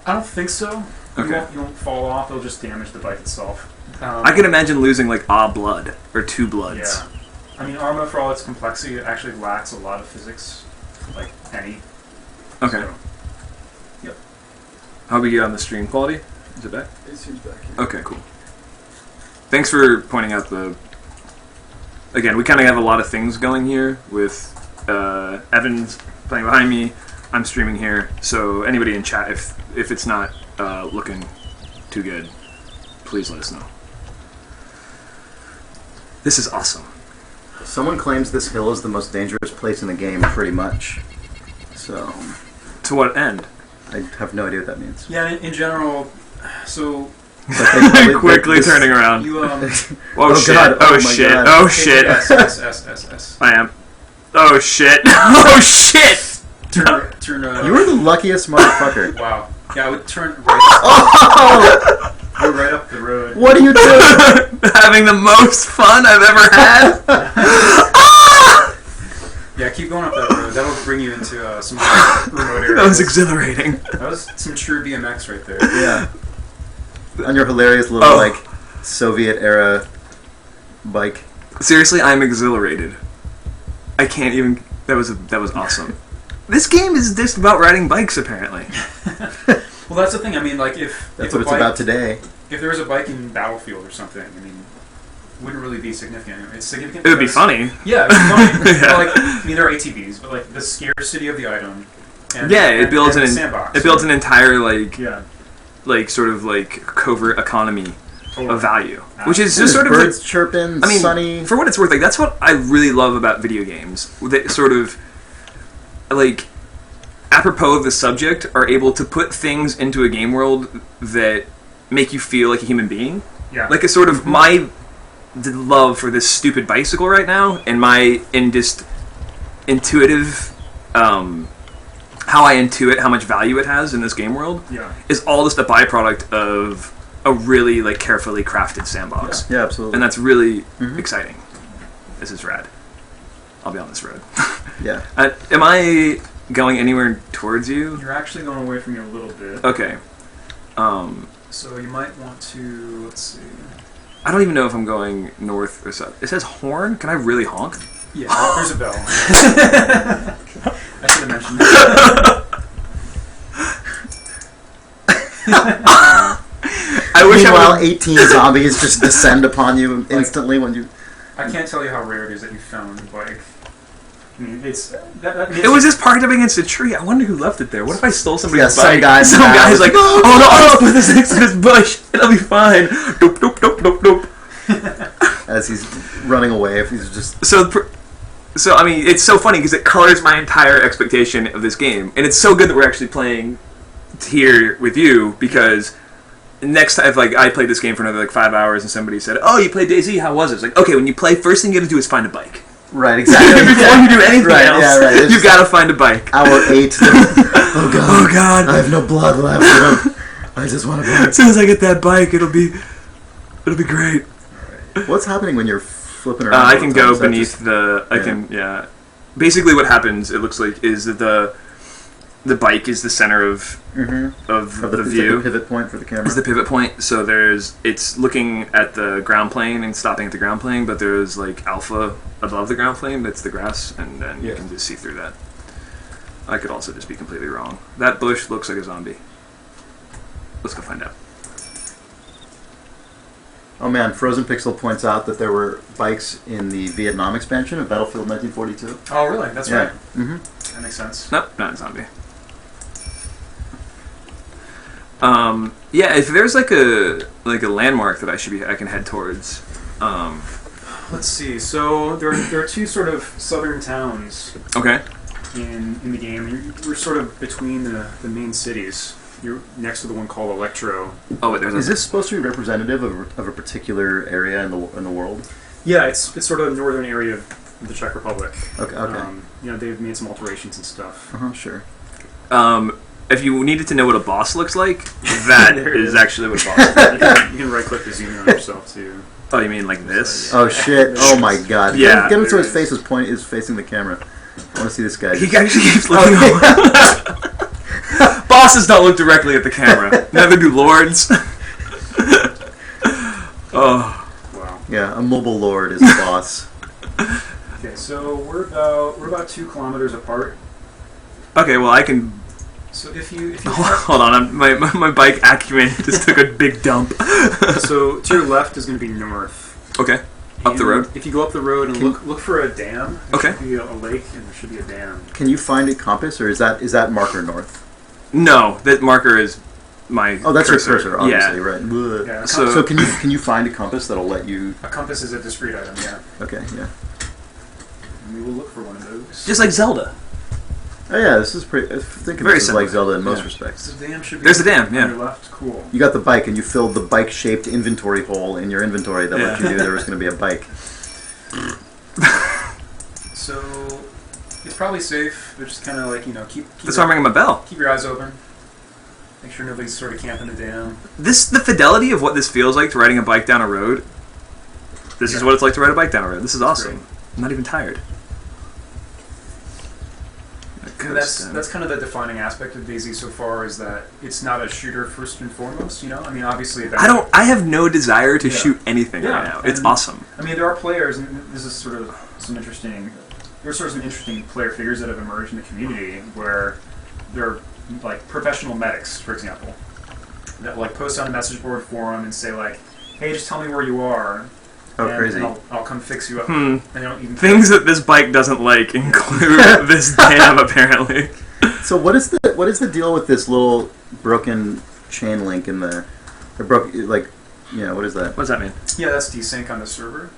[SPEAKER 3] I don't think so.
[SPEAKER 1] Okay.
[SPEAKER 3] You won't fall off. It'll just damage the bike itself.
[SPEAKER 1] I can imagine losing like blood or 2 bloods.
[SPEAKER 3] Yeah. I mean, Arma, for all its complexity, it actually lacks a lot of physics, like any.
[SPEAKER 1] Okay.
[SPEAKER 3] So, yep.
[SPEAKER 1] How we get on the stream quality? Is it back?
[SPEAKER 5] It seems back here.
[SPEAKER 1] Okay, cool. Thanks for pointing out the... Again, we kind of have a lot of things going here with Evan's playing behind me. I'm streaming here. So anybody in chat, if it's not looking too good, please let us know. This is awesome.
[SPEAKER 2] Someone claims this hill is the most dangerous place in the game, pretty much. So...
[SPEAKER 1] To what end?
[SPEAKER 2] I have no idea what that means.
[SPEAKER 3] Yeah, in general, so...
[SPEAKER 1] Quickly turning around.
[SPEAKER 3] You,
[SPEAKER 1] Oh,
[SPEAKER 2] Oh,
[SPEAKER 1] shit.
[SPEAKER 2] God.
[SPEAKER 1] Oh,
[SPEAKER 2] Oh, my
[SPEAKER 1] shit.
[SPEAKER 2] God.
[SPEAKER 1] Oh shit.
[SPEAKER 3] S.
[SPEAKER 1] I am. Oh shit. Oh shit.
[SPEAKER 3] Turn,
[SPEAKER 2] You were the luckiest motherfucker.
[SPEAKER 3] Wow. Yeah, I would turn right,
[SPEAKER 2] Oh!
[SPEAKER 3] go right up the road.
[SPEAKER 2] What are you doing?
[SPEAKER 1] Having the most fun I've ever had.
[SPEAKER 3] Yeah, keep going up that road. That'll bring you into some remote areas.
[SPEAKER 1] That was exhilarating.
[SPEAKER 3] That was some true BMX right there.
[SPEAKER 2] Yeah. On your hilarious little, like, Soviet-era bike.
[SPEAKER 1] Seriously, I'm exhilarated. I can't even... That was awesome. This game is just about riding bikes, apparently.
[SPEAKER 3] Well, that's the thing. I mean, like, if
[SPEAKER 2] That's
[SPEAKER 3] a
[SPEAKER 2] what it's
[SPEAKER 3] bike,
[SPEAKER 2] about today.
[SPEAKER 3] If there was a bike in Battlefield or something, I mean, it wouldn't really be significant. It's significant.
[SPEAKER 1] It would be
[SPEAKER 3] because-
[SPEAKER 1] funny.
[SPEAKER 3] Yeah, it'd be funny.
[SPEAKER 1] Yeah.
[SPEAKER 3] But, like, I mean, there are ATVs, but like the scarcity of the item. And,
[SPEAKER 1] Yeah, it builds
[SPEAKER 3] and
[SPEAKER 1] an
[SPEAKER 3] the sandbox.
[SPEAKER 1] it builds an entire like
[SPEAKER 3] Yeah.
[SPEAKER 1] sort of like covert economy
[SPEAKER 3] Totally.
[SPEAKER 1] of value, which is just sort of
[SPEAKER 2] birds
[SPEAKER 1] like,
[SPEAKER 2] chirping,
[SPEAKER 1] I mean,
[SPEAKER 2] sunny.
[SPEAKER 1] for what it's worth, like that's what I really love about video games. That sort of like apropos of the subject are able to put things into a game world that make you feel like a human being.
[SPEAKER 3] Yeah.
[SPEAKER 1] Like a sort of my love for this stupid bicycle right now, and my just intuitive, how I intuit how much value it has in this game world,
[SPEAKER 3] Yeah.
[SPEAKER 1] is all just a byproduct of a really like carefully crafted sandbox,
[SPEAKER 2] Yeah, absolutely.
[SPEAKER 1] and that's really
[SPEAKER 2] Mhm.
[SPEAKER 1] exciting. This is rad. I'll be on this road.
[SPEAKER 2] Yeah.
[SPEAKER 1] Am I going anywhere towards you?
[SPEAKER 3] You're actually going away from me a little bit.
[SPEAKER 1] Okay.
[SPEAKER 3] So you might want to, let's see.
[SPEAKER 1] I don't even know if I'm going north or south. It says horn. Can I really honk?
[SPEAKER 3] Yeah, there's a bell. I should have mentioned that.
[SPEAKER 1] I wish
[SPEAKER 2] Meanwhile,
[SPEAKER 1] I would.
[SPEAKER 2] 18 zombies just descend upon you instantly when you...
[SPEAKER 3] I can't tell you how rare it is that you found a bike. I mean, it's...
[SPEAKER 1] It was just parked up against a tree. I wonder who left it there. What if I stole somebody's
[SPEAKER 2] Yeah, some
[SPEAKER 1] bike?
[SPEAKER 2] guy in the
[SPEAKER 1] Some
[SPEAKER 2] house.
[SPEAKER 1] guy's like, oh no, I'll put this next to this bush. It'll be fine. Doop, doop, doop, doop, doop.
[SPEAKER 2] As he's running away, if he's just...
[SPEAKER 1] So I mean, it's so funny because it colors my entire expectation of this game, and it's so good that we're actually playing here with you because next time, if like I played this game for another like 5 hours and somebody said, "Oh, you played DayZ? How was it?" It's like, okay, when you play, first thing you got to do is find a bike.
[SPEAKER 2] Right, exactly.
[SPEAKER 1] Before you do anything
[SPEAKER 2] Right,
[SPEAKER 1] else,
[SPEAKER 2] yeah, right.
[SPEAKER 1] you got to find a bike.
[SPEAKER 2] Hour 8. Oh god.
[SPEAKER 1] Oh God!
[SPEAKER 2] I have no blood left. I just want a bike.
[SPEAKER 1] As soon as I get that bike, it'll be great.
[SPEAKER 2] What's happening when you're flipping around?
[SPEAKER 1] I
[SPEAKER 2] all
[SPEAKER 1] can
[SPEAKER 2] the time?
[SPEAKER 1] go
[SPEAKER 2] Is that
[SPEAKER 1] beneath
[SPEAKER 2] just-
[SPEAKER 1] the. I can yeah. Basically, what happens, it looks like, is that the bike is the center of
[SPEAKER 2] Mhm.
[SPEAKER 1] of
[SPEAKER 2] Of
[SPEAKER 1] the
[SPEAKER 2] it's like
[SPEAKER 1] view.
[SPEAKER 2] a pivot point for the camera.
[SPEAKER 1] Is the pivot point. So it's looking at the ground plane and stopping at the ground plane, but there's like alpha above the ground plane. That's the grass, and then you
[SPEAKER 2] Yeah.
[SPEAKER 1] can just see through that. I could also just be completely wrong. That bush looks like a zombie. Let's go find out.
[SPEAKER 2] Oh man, Frozen Pixel points out that there were bikes in the Vietnam expansion of Battlefield 1942.
[SPEAKER 3] Oh, really? That's
[SPEAKER 2] Yeah.
[SPEAKER 3] right.
[SPEAKER 2] Mm-hmm.
[SPEAKER 3] That makes sense.
[SPEAKER 1] Nope, not a zombie. Yeah, if there's like a landmark that I can head towards.
[SPEAKER 3] Let's see. So there are two sort of southern towns
[SPEAKER 1] Okay.
[SPEAKER 3] in the game. We're sort of between the main cities. You're next to the one called Electro.
[SPEAKER 1] Oh, wait, there's
[SPEAKER 2] Is
[SPEAKER 1] a.
[SPEAKER 2] this supposed to be representative of a particular area in the world?
[SPEAKER 3] Yeah, it's sort of the northern area of the Czech Republic.
[SPEAKER 2] Okay.
[SPEAKER 3] You know, they've made some alterations and stuff.
[SPEAKER 2] Sure.
[SPEAKER 1] If you needed to know what a boss looks like, that
[SPEAKER 3] There it
[SPEAKER 1] is
[SPEAKER 3] is.
[SPEAKER 1] actually what a boss looks like.
[SPEAKER 3] You can right click to zoom in on yourself too.
[SPEAKER 1] Oh, you mean like this?
[SPEAKER 2] Oh shit! Oh my god!
[SPEAKER 1] Yeah.
[SPEAKER 2] Get him so
[SPEAKER 3] There
[SPEAKER 2] his face is facing the camera. I want to see this guy.
[SPEAKER 1] He actually keeps
[SPEAKER 2] Oh,
[SPEAKER 1] looking over. Boss bosses don't look directly at the camera. Neither do lords. Oh.
[SPEAKER 3] Wow.
[SPEAKER 2] Yeah, a mobile lord is the boss.
[SPEAKER 3] Okay, so we're about 2 kilometers apart.
[SPEAKER 1] Okay, well I can.
[SPEAKER 3] So if you
[SPEAKER 1] Hold on, my bike acumen just took a big dump.
[SPEAKER 3] so to your left is going to be north.
[SPEAKER 1] Okay, up the
[SPEAKER 3] And
[SPEAKER 1] road.
[SPEAKER 3] If you go up the road and look for a dam, there
[SPEAKER 1] Okay.
[SPEAKER 3] should be a lake and there should be a dam.
[SPEAKER 2] Can you find a compass, or is that marker north?
[SPEAKER 1] No, that marker is my.
[SPEAKER 2] Oh, that's
[SPEAKER 1] cursor.
[SPEAKER 2] your cursor, obviously,
[SPEAKER 1] Yeah.
[SPEAKER 2] right? Ugh.
[SPEAKER 3] Yeah,
[SPEAKER 1] So-
[SPEAKER 2] So can you find a compass that'll let you?
[SPEAKER 3] a compass is a discrete item, yeah.
[SPEAKER 2] Okay, yeah.
[SPEAKER 3] And we will look for one of those.
[SPEAKER 1] Just like Zelda.
[SPEAKER 2] Oh yeah, this is pretty. I think of
[SPEAKER 1] Very
[SPEAKER 2] this as like
[SPEAKER 1] similar.
[SPEAKER 2] Zelda in most
[SPEAKER 3] Yeah.
[SPEAKER 2] respects.
[SPEAKER 3] So the dam should be
[SPEAKER 1] There's a dam,
[SPEAKER 3] on
[SPEAKER 1] yeah.
[SPEAKER 3] your left. Cool.
[SPEAKER 2] You got the bike, and you filled the bike-shaped inventory hole in your inventory that let
[SPEAKER 1] Yeah.
[SPEAKER 2] you knew there was going to be a bike.
[SPEAKER 3] So it's probably safe, but just kind of like keep
[SPEAKER 1] That's why I'm ringing my bell.
[SPEAKER 3] keep your eyes open. Make sure nobody's sort of camping the dam.
[SPEAKER 1] The fidelity of what this feels like to riding a bike down a road. This is
[SPEAKER 3] Yeah.
[SPEAKER 1] what it's like to ride a bike down a road. This is awesome.
[SPEAKER 3] great.
[SPEAKER 1] I'm not even tired.
[SPEAKER 3] And that's kind of the defining aspect of DayZ so far is that it's not a shooter first and foremost. I mean, obviously.
[SPEAKER 1] I have no desire to
[SPEAKER 3] Yeah.
[SPEAKER 1] shoot anything
[SPEAKER 3] Yeah,
[SPEAKER 1] right now. It's
[SPEAKER 3] and-
[SPEAKER 1] awesome.
[SPEAKER 3] I mean, there are players, and this is sort of some interesting. There are sort of some interesting player figures that have emerged in the community where they're like professional medics, for example, that like post on a message board forum and say like, "Hey, just tell me where you are."
[SPEAKER 2] Oh,
[SPEAKER 3] and,
[SPEAKER 2] crazy.
[SPEAKER 3] And I'll come fix you up.
[SPEAKER 1] Hmm.
[SPEAKER 3] And they don't even
[SPEAKER 1] Things that this bike doesn't like include this dam, apparently.
[SPEAKER 2] So what is the deal with this little broken chain link in the, or broke like, what is that?
[SPEAKER 1] What does that mean?
[SPEAKER 3] Yeah, that's desync on the server.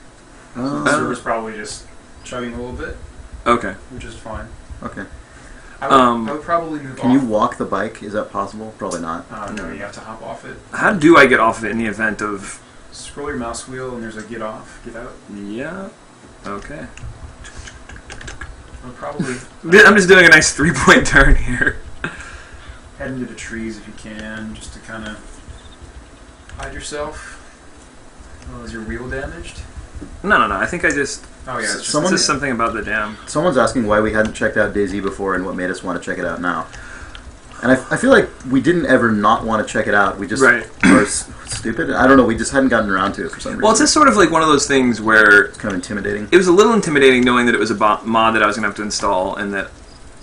[SPEAKER 2] Oh,
[SPEAKER 3] The server's probably just chugging a little bit,
[SPEAKER 1] Okay.
[SPEAKER 3] which is fine.
[SPEAKER 2] okay.
[SPEAKER 3] I would probably move
[SPEAKER 2] Can
[SPEAKER 3] off.
[SPEAKER 2] you walk the bike? Is that possible? Probably not.
[SPEAKER 3] No, you have to hop off it.
[SPEAKER 1] How do I get off of it in the event of...
[SPEAKER 3] Scroll your mouse wheel and there's a get off, get out.
[SPEAKER 1] Yeah. Okay.
[SPEAKER 3] I'll probably
[SPEAKER 1] I'm just doing a nice 3-point turn here.
[SPEAKER 3] head into the trees if you can, just to kind of hide yourself. Oh, is your wheel damaged?
[SPEAKER 1] No. I think I just...
[SPEAKER 3] Oh yeah, it's just
[SPEAKER 2] Someone-
[SPEAKER 1] It's just something about the dam.
[SPEAKER 2] Someone's asking why we hadn't checked out DayZ before and what made us want to check it out now. And I feel like we didn't ever not want to check it out. We just
[SPEAKER 1] Right.
[SPEAKER 2] are stupid. I don't know. We just hadn't gotten around to it for some reason.
[SPEAKER 1] Well, it's just sort of like one of those things where...
[SPEAKER 2] It's kind of intimidating.
[SPEAKER 1] It was a little intimidating knowing that it was a mod that I was going to have to install and that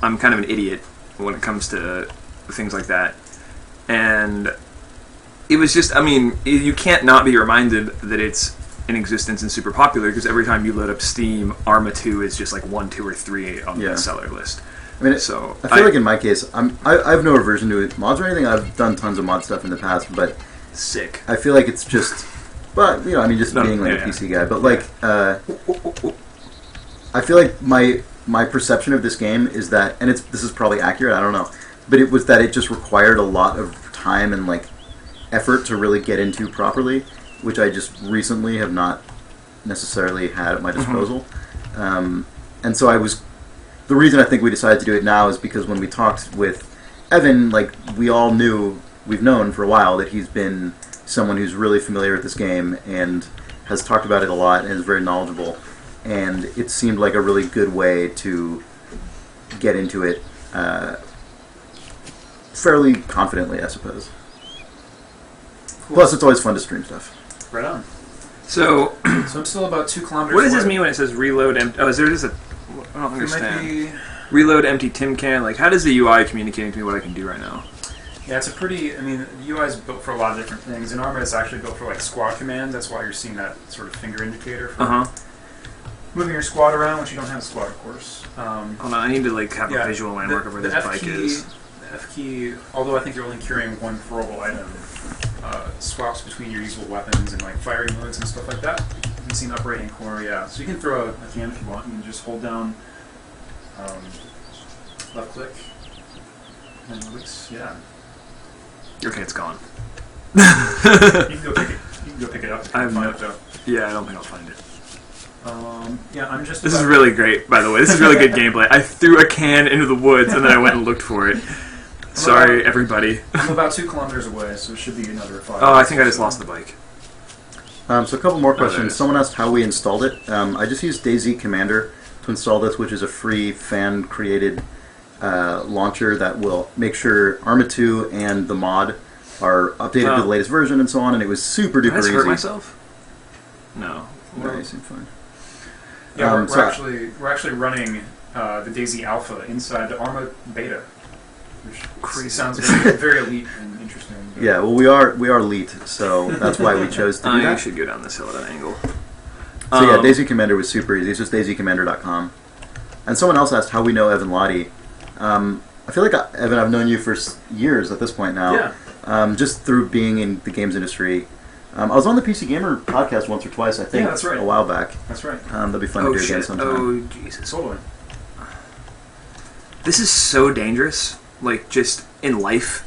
[SPEAKER 1] I'm kind of an idiot when it comes to things like that. And it was just, I mean, you can't not be reminded that it's in existence and super popular because every time you load up Steam, Arma 2 is just like 1, 2, or 3 on
[SPEAKER 2] Yeah.
[SPEAKER 1] the seller list.
[SPEAKER 2] I mean,
[SPEAKER 1] So
[SPEAKER 2] I feel like in my case, I have no aversion to mods or anything. I've done tons of mod stuff in the past, but
[SPEAKER 1] sick.
[SPEAKER 2] I feel like it's just, but just
[SPEAKER 1] No,
[SPEAKER 2] being like
[SPEAKER 1] yeah,
[SPEAKER 2] a PC guy. But like, I feel like my perception of this game is that, and this is probably accurate. I don't know, but it was that it just required a lot of time and like effort to really get into properly, which I just recently have not necessarily had at my disposal. And so the reason I think we decided to do it now is because when we talked with Evan, like we've known for a while that he's been someone who's really familiar with this game and has talked about it a lot and is very knowledgeable. And it seemed like a really good way to get into it fairly confidently, I suppose.
[SPEAKER 3] cool.
[SPEAKER 2] Plus, it's always fun to stream stuff.
[SPEAKER 3] Right on.
[SPEAKER 1] So,
[SPEAKER 3] So I'm still about 2 kilometers
[SPEAKER 1] what does this
[SPEAKER 3] away.
[SPEAKER 1] mean when it says reload empty? Oh, is there just a... I don't
[SPEAKER 3] There might
[SPEAKER 1] understand.
[SPEAKER 3] be...
[SPEAKER 1] Reload empty tin can? Like, how does the UI communicating to me what I can do right now?
[SPEAKER 3] Yeah, it's a pretty... I mean, the UI is built for a lot of different things. In Arma, it's actually built for like squad commands. That's why you're seeing that sort of finger indicator for
[SPEAKER 1] Uh-huh.
[SPEAKER 3] moving your squad around, which you don't have a squad, of course.
[SPEAKER 1] Hold on, I need to, like, have a visual landmark of where this bike is.
[SPEAKER 3] The F key, although I think you're only carrying one throwable item, swaps between your usable weapons and like firing modes and stuff like that. You can see in the upper right-hand corner, yeah. So you can throw a can if you want. You can just hold down left click and release. Yeah.
[SPEAKER 1] Okay, it's gone.
[SPEAKER 3] You can go pick it. You can go pick it up.
[SPEAKER 1] I have
[SPEAKER 3] Find
[SPEAKER 1] no-
[SPEAKER 3] it, though.
[SPEAKER 1] Yeah, I don't think I'll find it.
[SPEAKER 3] Yeah, I'm just.
[SPEAKER 1] This is
[SPEAKER 3] about-
[SPEAKER 1] really great, by the way. This is really good gameplay. I threw a can into the woods and then I went and looked for it. Sorry, everybody.
[SPEAKER 3] I'm about 2 kilometers away, so it should be another 5.
[SPEAKER 1] Oh, I think I just lost the bike.
[SPEAKER 2] So a couple more
[SPEAKER 1] there it
[SPEAKER 2] questions.
[SPEAKER 1] is.
[SPEAKER 2] Someone asked how we installed it. I just used DayZ Commander to install this, which is a free fan-created launcher that will make sure Arma 2 and the mod are updated to the latest version and so on, and it was super duper easy.
[SPEAKER 1] Did I hurt myself? No.
[SPEAKER 2] No, you seem fine.
[SPEAKER 3] Yeah, we're actually running the DayZ Alpha inside the Arma Beta, which sounds very elite and interesting.
[SPEAKER 2] Yeah, well, we are elite, so that's why we chose to do that.
[SPEAKER 1] I should go down this hill at an angle.
[SPEAKER 2] So yeah, DayZ Commander was super easy. It's just DayZCommander.com. And someone else asked how we know Evan Lahti. I feel like, Evan, I've known you for years at this point now.
[SPEAKER 3] Yeah.
[SPEAKER 2] Just through being in the games industry. I was on the PC Gamer podcast once or twice, I think.
[SPEAKER 3] Yeah, that's right.
[SPEAKER 2] A while back.
[SPEAKER 3] That's right.
[SPEAKER 2] That'd be fun to do again sometime.
[SPEAKER 1] Oh, Jesus.
[SPEAKER 3] Totally.
[SPEAKER 1] This is so dangerous, like, just in life.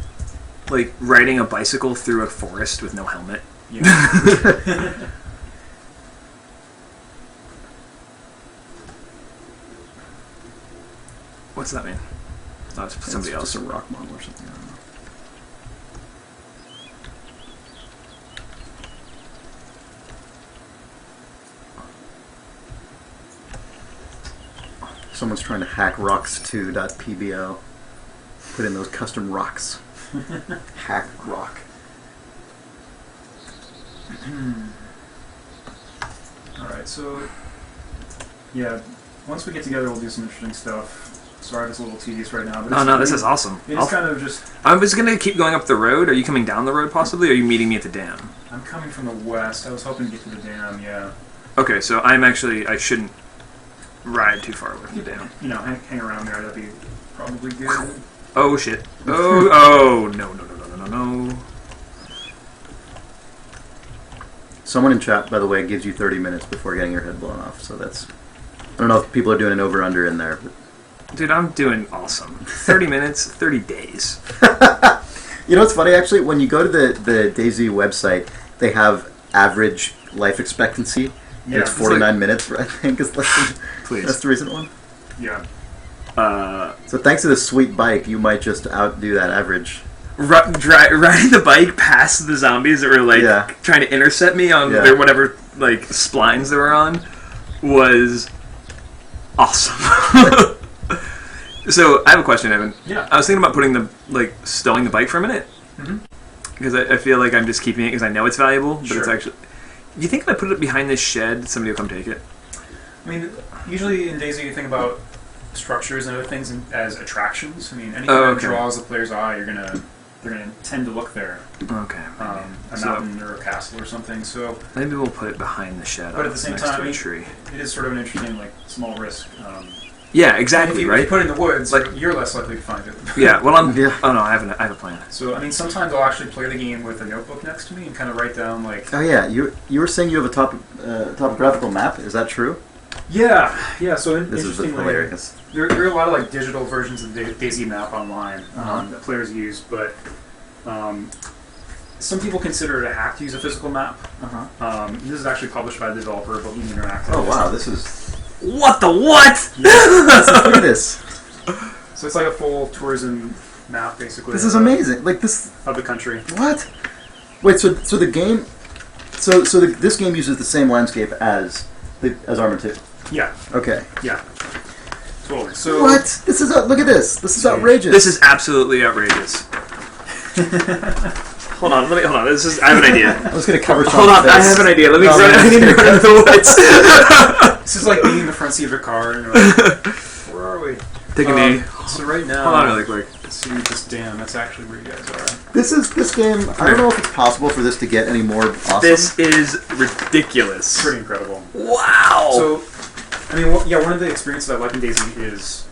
[SPEAKER 1] Like, riding a bicycle through a forest with no helmet.
[SPEAKER 3] Yeah.
[SPEAKER 1] What's that mean? Oh, it's somebody else.
[SPEAKER 2] Just a rock model or something. I don't know. Someone's trying to hack rocks2.pbo. Put in those custom rocks. Hack rock.
[SPEAKER 3] Alright, so yeah, once we get together we'll do some interesting stuff. Sorry if it's a little tedious right now, but
[SPEAKER 1] Oh no, this is awesome.
[SPEAKER 3] It's kind of just...
[SPEAKER 1] I was going to keep going up the road. Are you coming down the road possibly, or are you meeting me at the dam?
[SPEAKER 3] I'm coming from the west. I was hoping to get to the dam, yeah.
[SPEAKER 1] Okay, so I shouldn't ride too far away from the dam.
[SPEAKER 3] You know, hang around there, that'd be probably good.
[SPEAKER 1] Oh shit. Oh, no.
[SPEAKER 2] Someone in chat, by the way, gives you 30 minutes before getting your head blown off, so that's... I don't know if people are doing an over-under in there, but...
[SPEAKER 1] Dude, I'm doing awesome. 30 minutes, 30 days.
[SPEAKER 2] You know what's funny, actually? When you go to the DayZ website, they have average life expectancy.
[SPEAKER 3] Yeah,
[SPEAKER 2] it's 49 minutes, I think, is
[SPEAKER 1] Please.
[SPEAKER 2] That's the recent one.
[SPEAKER 3] Yeah.
[SPEAKER 2] So thanks to this sweet bike, you might just outdo that average.
[SPEAKER 1] Riding the bike past the zombies that were, like, trying to intercept me on their whatever, like, splines they were on was awesome. So, I have a question, Evan.
[SPEAKER 3] Yeah.
[SPEAKER 1] I was thinking about stowing the bike for a minute.
[SPEAKER 3] Mm-hmm.
[SPEAKER 1] Because I feel like I'm just keeping it because I know it's valuable, but
[SPEAKER 3] Sure.
[SPEAKER 1] it's actually... Do you think if I put it behind this shed, somebody will come take it?
[SPEAKER 3] I mean, usually in DayZ you think about structures and other things as attractions. I mean, anything that draws the player's eye, they're gonna tend to look there.
[SPEAKER 1] Okay.
[SPEAKER 3] A mountain or a castle or something. So
[SPEAKER 1] maybe we'll put it behind the shed.
[SPEAKER 3] But at the same
[SPEAKER 1] next
[SPEAKER 3] time,
[SPEAKER 1] to a tree.
[SPEAKER 3] It is sort of an interesting, like, small risk.
[SPEAKER 1] Yeah, exactly.
[SPEAKER 3] If you
[SPEAKER 1] right.
[SPEAKER 3] put it in the woods,
[SPEAKER 1] Like-
[SPEAKER 3] you're less likely to find it.
[SPEAKER 1] Yeah. Well, I'm.
[SPEAKER 2] Yeah.
[SPEAKER 1] Oh no, I have a plan.
[SPEAKER 3] So I mean, sometimes I'll actually play the game with a notebook next to me and kind of write down like.
[SPEAKER 2] Oh yeah, you were saying you have a topographical map. Is that true?
[SPEAKER 3] Yeah. So
[SPEAKER 2] This is
[SPEAKER 3] interestingly,
[SPEAKER 2] hilarious.
[SPEAKER 3] there are a lot of like digital versions of the DayZ map online that players use, but some people consider it a hack to use a physical map. This is actually published by the developer, but we Interactive.
[SPEAKER 2] Oh wow, this is...
[SPEAKER 1] What the what?
[SPEAKER 2] Look at this.
[SPEAKER 3] So it's like a full tourism map, basically.
[SPEAKER 2] This is amazing. Like this...
[SPEAKER 3] Of the country.
[SPEAKER 2] What? Wait, so the game... this game uses the same landscape as Arma 2?
[SPEAKER 3] Yeah.
[SPEAKER 2] Okay.
[SPEAKER 3] Yeah. Totally. So
[SPEAKER 2] What? This is... look at this. This is outrageous.
[SPEAKER 1] This is absolutely outrageous. Hold on. I have an idea.
[SPEAKER 2] I was going to cover
[SPEAKER 1] Hold on, I have an idea. Let me
[SPEAKER 2] No,
[SPEAKER 1] I need to go to the woods.
[SPEAKER 3] this is like being in the front seat of a car and you're like, where are we?
[SPEAKER 1] Take a knee.
[SPEAKER 3] So right now,
[SPEAKER 1] Hold on really quick.
[SPEAKER 3] see this dam. That's actually where you guys are.
[SPEAKER 2] This game... I don't know if it's possible for this to get any more awesome.
[SPEAKER 1] This is ridiculous.
[SPEAKER 3] Pretty incredible.
[SPEAKER 1] Wow.
[SPEAKER 3] So, I mean, one of the experiences I like in DayZ is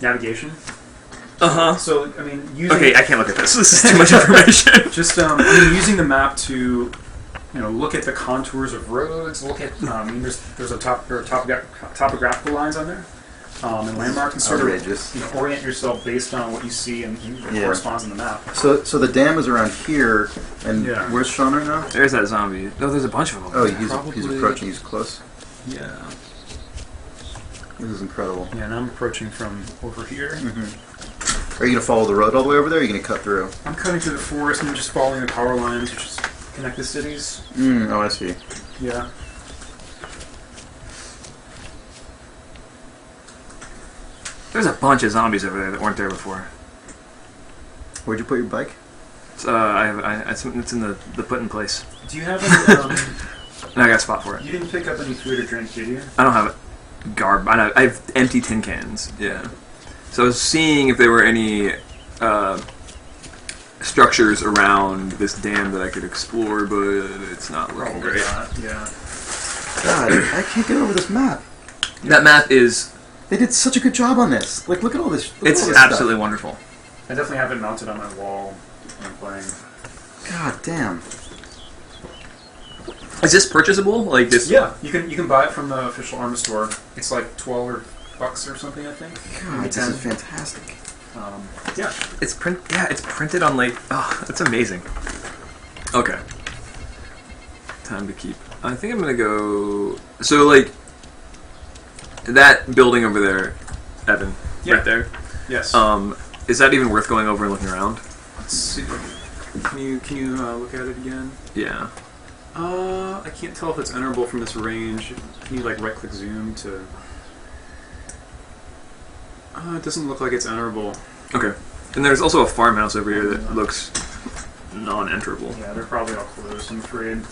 [SPEAKER 3] navigation. So, I mean, using...
[SPEAKER 1] Okay, I can't look at this. This is too much information.
[SPEAKER 3] Just, using the map to, look at the contours of roads, look at, there's topographical lines on there, and landmarks, and sort of, orient yourself based on what you see and what corresponds in the map.
[SPEAKER 2] So the dam is around here, and where's Sean right now?
[SPEAKER 1] There's that zombie. No, there's a bunch of them.
[SPEAKER 2] Oh, he's approaching. He's close.
[SPEAKER 3] Yeah.
[SPEAKER 2] This is incredible.
[SPEAKER 3] Yeah, and I'm approaching from over here.
[SPEAKER 2] Are you going to follow the road all the way over there, or are you going to cut through?
[SPEAKER 3] I'm cutting through the forest and just following the power lines, which just connect the cities.
[SPEAKER 2] Oh, I see.
[SPEAKER 1] There's a bunch of zombies over there that weren't there before.
[SPEAKER 2] Where'd you put your bike?
[SPEAKER 1] It's in the put in place.
[SPEAKER 3] Do you have any?
[SPEAKER 1] And I got a spot for it.
[SPEAKER 3] You didn't pick up any food or drink, did you?
[SPEAKER 1] I don't have it. I have empty tin cans. Yeah. So I was seeing if there were any structures around this dam that I could explore, but it's not looking great.
[SPEAKER 3] Not, yeah.
[SPEAKER 2] God, I can't get over this map.
[SPEAKER 1] That map is...
[SPEAKER 2] They did such a good job on this. Like, look at all this.
[SPEAKER 1] It's absolutely wonderful.
[SPEAKER 3] I definitely have it mounted on my wall when I'm playing.
[SPEAKER 2] God damn.
[SPEAKER 1] Is this purchasable? Like this?
[SPEAKER 3] Yeah, you can buy it from the official armor store. It's like $12 or something, I think.
[SPEAKER 2] God, this is fantastic.
[SPEAKER 3] Yeah,
[SPEAKER 1] It's printed on like... Oh, that's amazing. Okay. Time to keep... I think I'm gonna go... So, like... That building over there, Evan,
[SPEAKER 3] Yeah.
[SPEAKER 1] right there.
[SPEAKER 3] yes.
[SPEAKER 1] Is that even worth going over and looking around?
[SPEAKER 3] Let's see. Can you look at it again?
[SPEAKER 1] Yeah.
[SPEAKER 3] I can't tell if it's enterable from this range. Can you like right-click zoom to? It doesn't look like it's enterable.
[SPEAKER 1] Okay. And there's also a farmhouse over here that looks non-enterable.
[SPEAKER 3] Yeah, they're probably all closed, I'm afraid.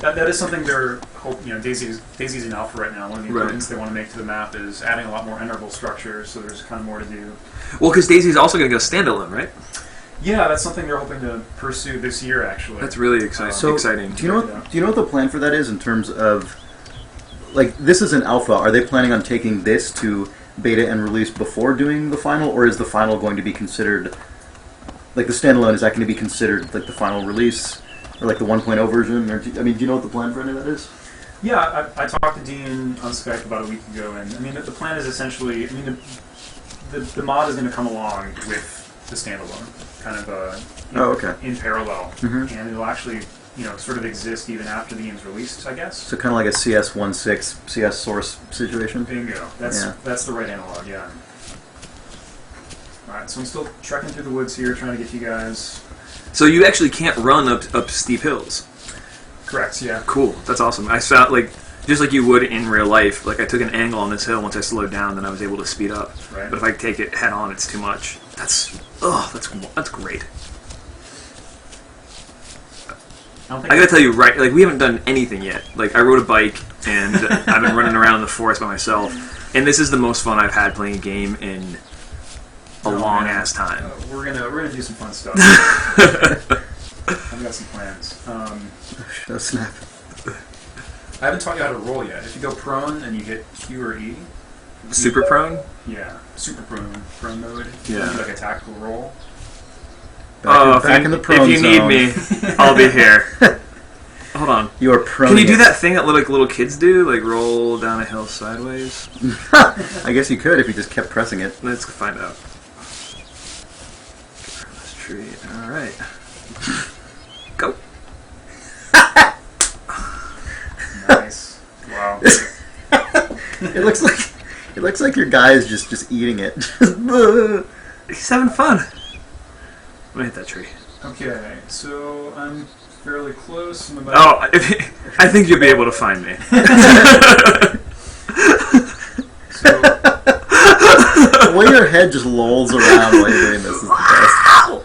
[SPEAKER 3] That is something they're DayZ's in alpha right now. One of the improvements they want to make to the map is adding a lot more enterable structures, so there's kind of more to do.
[SPEAKER 1] Well, because DayZ's also going to go standalone, right?
[SPEAKER 3] Yeah, that's something they're hoping to pursue this year, actually.
[SPEAKER 1] That's really exciting. Exciting.
[SPEAKER 2] Do you know what the plan for that is in terms of, like, this is an alpha. Are they planning on taking this to beta and release before doing the final, or is the final going to be considered, like the standalone, is that going to be considered like the final release, or like the 1.0 version? Or do you know what the plan for any of that is?
[SPEAKER 3] Yeah, I talked to Dean on Skype about a week ago, and I mean the plan is essentially, the mod is going to come along with the standalone, kind of in parallel, and it'll actually sort of exist even after the game's released, I guess.
[SPEAKER 2] So kind of like a CS16 CS source situation.
[SPEAKER 3] Bingo. That's the right analog. Yeah. All right, so I'm still trekking through the woods here, trying to get you guys.
[SPEAKER 1] So you actually can't run up steep hills.
[SPEAKER 3] Correct. Yeah.
[SPEAKER 1] Cool. That's awesome. I found just like you would in real life. Like I took an angle on this hill. Once I slowed down, then I was able to speed up.
[SPEAKER 3] Right.
[SPEAKER 1] But if I take it head on, it's too much. That's great. I gotta tell you, right? Like we haven't done anything yet. Like I rode a bike and I've been running around in the forest by myself, and this is the most fun I've had playing a game in a long ass time.
[SPEAKER 3] We're gonna do some fun stuff. I've got some plans.
[SPEAKER 2] Oh snap!
[SPEAKER 3] I haven't taught you how to roll yet. If you go prone and you hit Q or E.
[SPEAKER 1] Super prone?
[SPEAKER 3] Yeah, super prone mode.
[SPEAKER 1] Yeah.
[SPEAKER 3] You do like a tactical roll.
[SPEAKER 2] Back in the prone
[SPEAKER 1] if you
[SPEAKER 2] zone.
[SPEAKER 1] need me, I'll be here. Hold on.
[SPEAKER 2] You are prone.
[SPEAKER 1] Can you do that thing that little kids do, like roll down a hill sideways?
[SPEAKER 2] I guess you could if you just kept pressing it.
[SPEAKER 1] Let's find out. This tree. All right. Go.
[SPEAKER 3] Nice. Wow.
[SPEAKER 2] It looks like your guy is just eating it.
[SPEAKER 1] He's having fun. I'm gonna hit that tree.
[SPEAKER 3] Okay, so I'm fairly close. I'm about
[SPEAKER 1] I think you'll be able to find me.
[SPEAKER 3] So,
[SPEAKER 2] The way your head just lolls around while you're doing this is the best.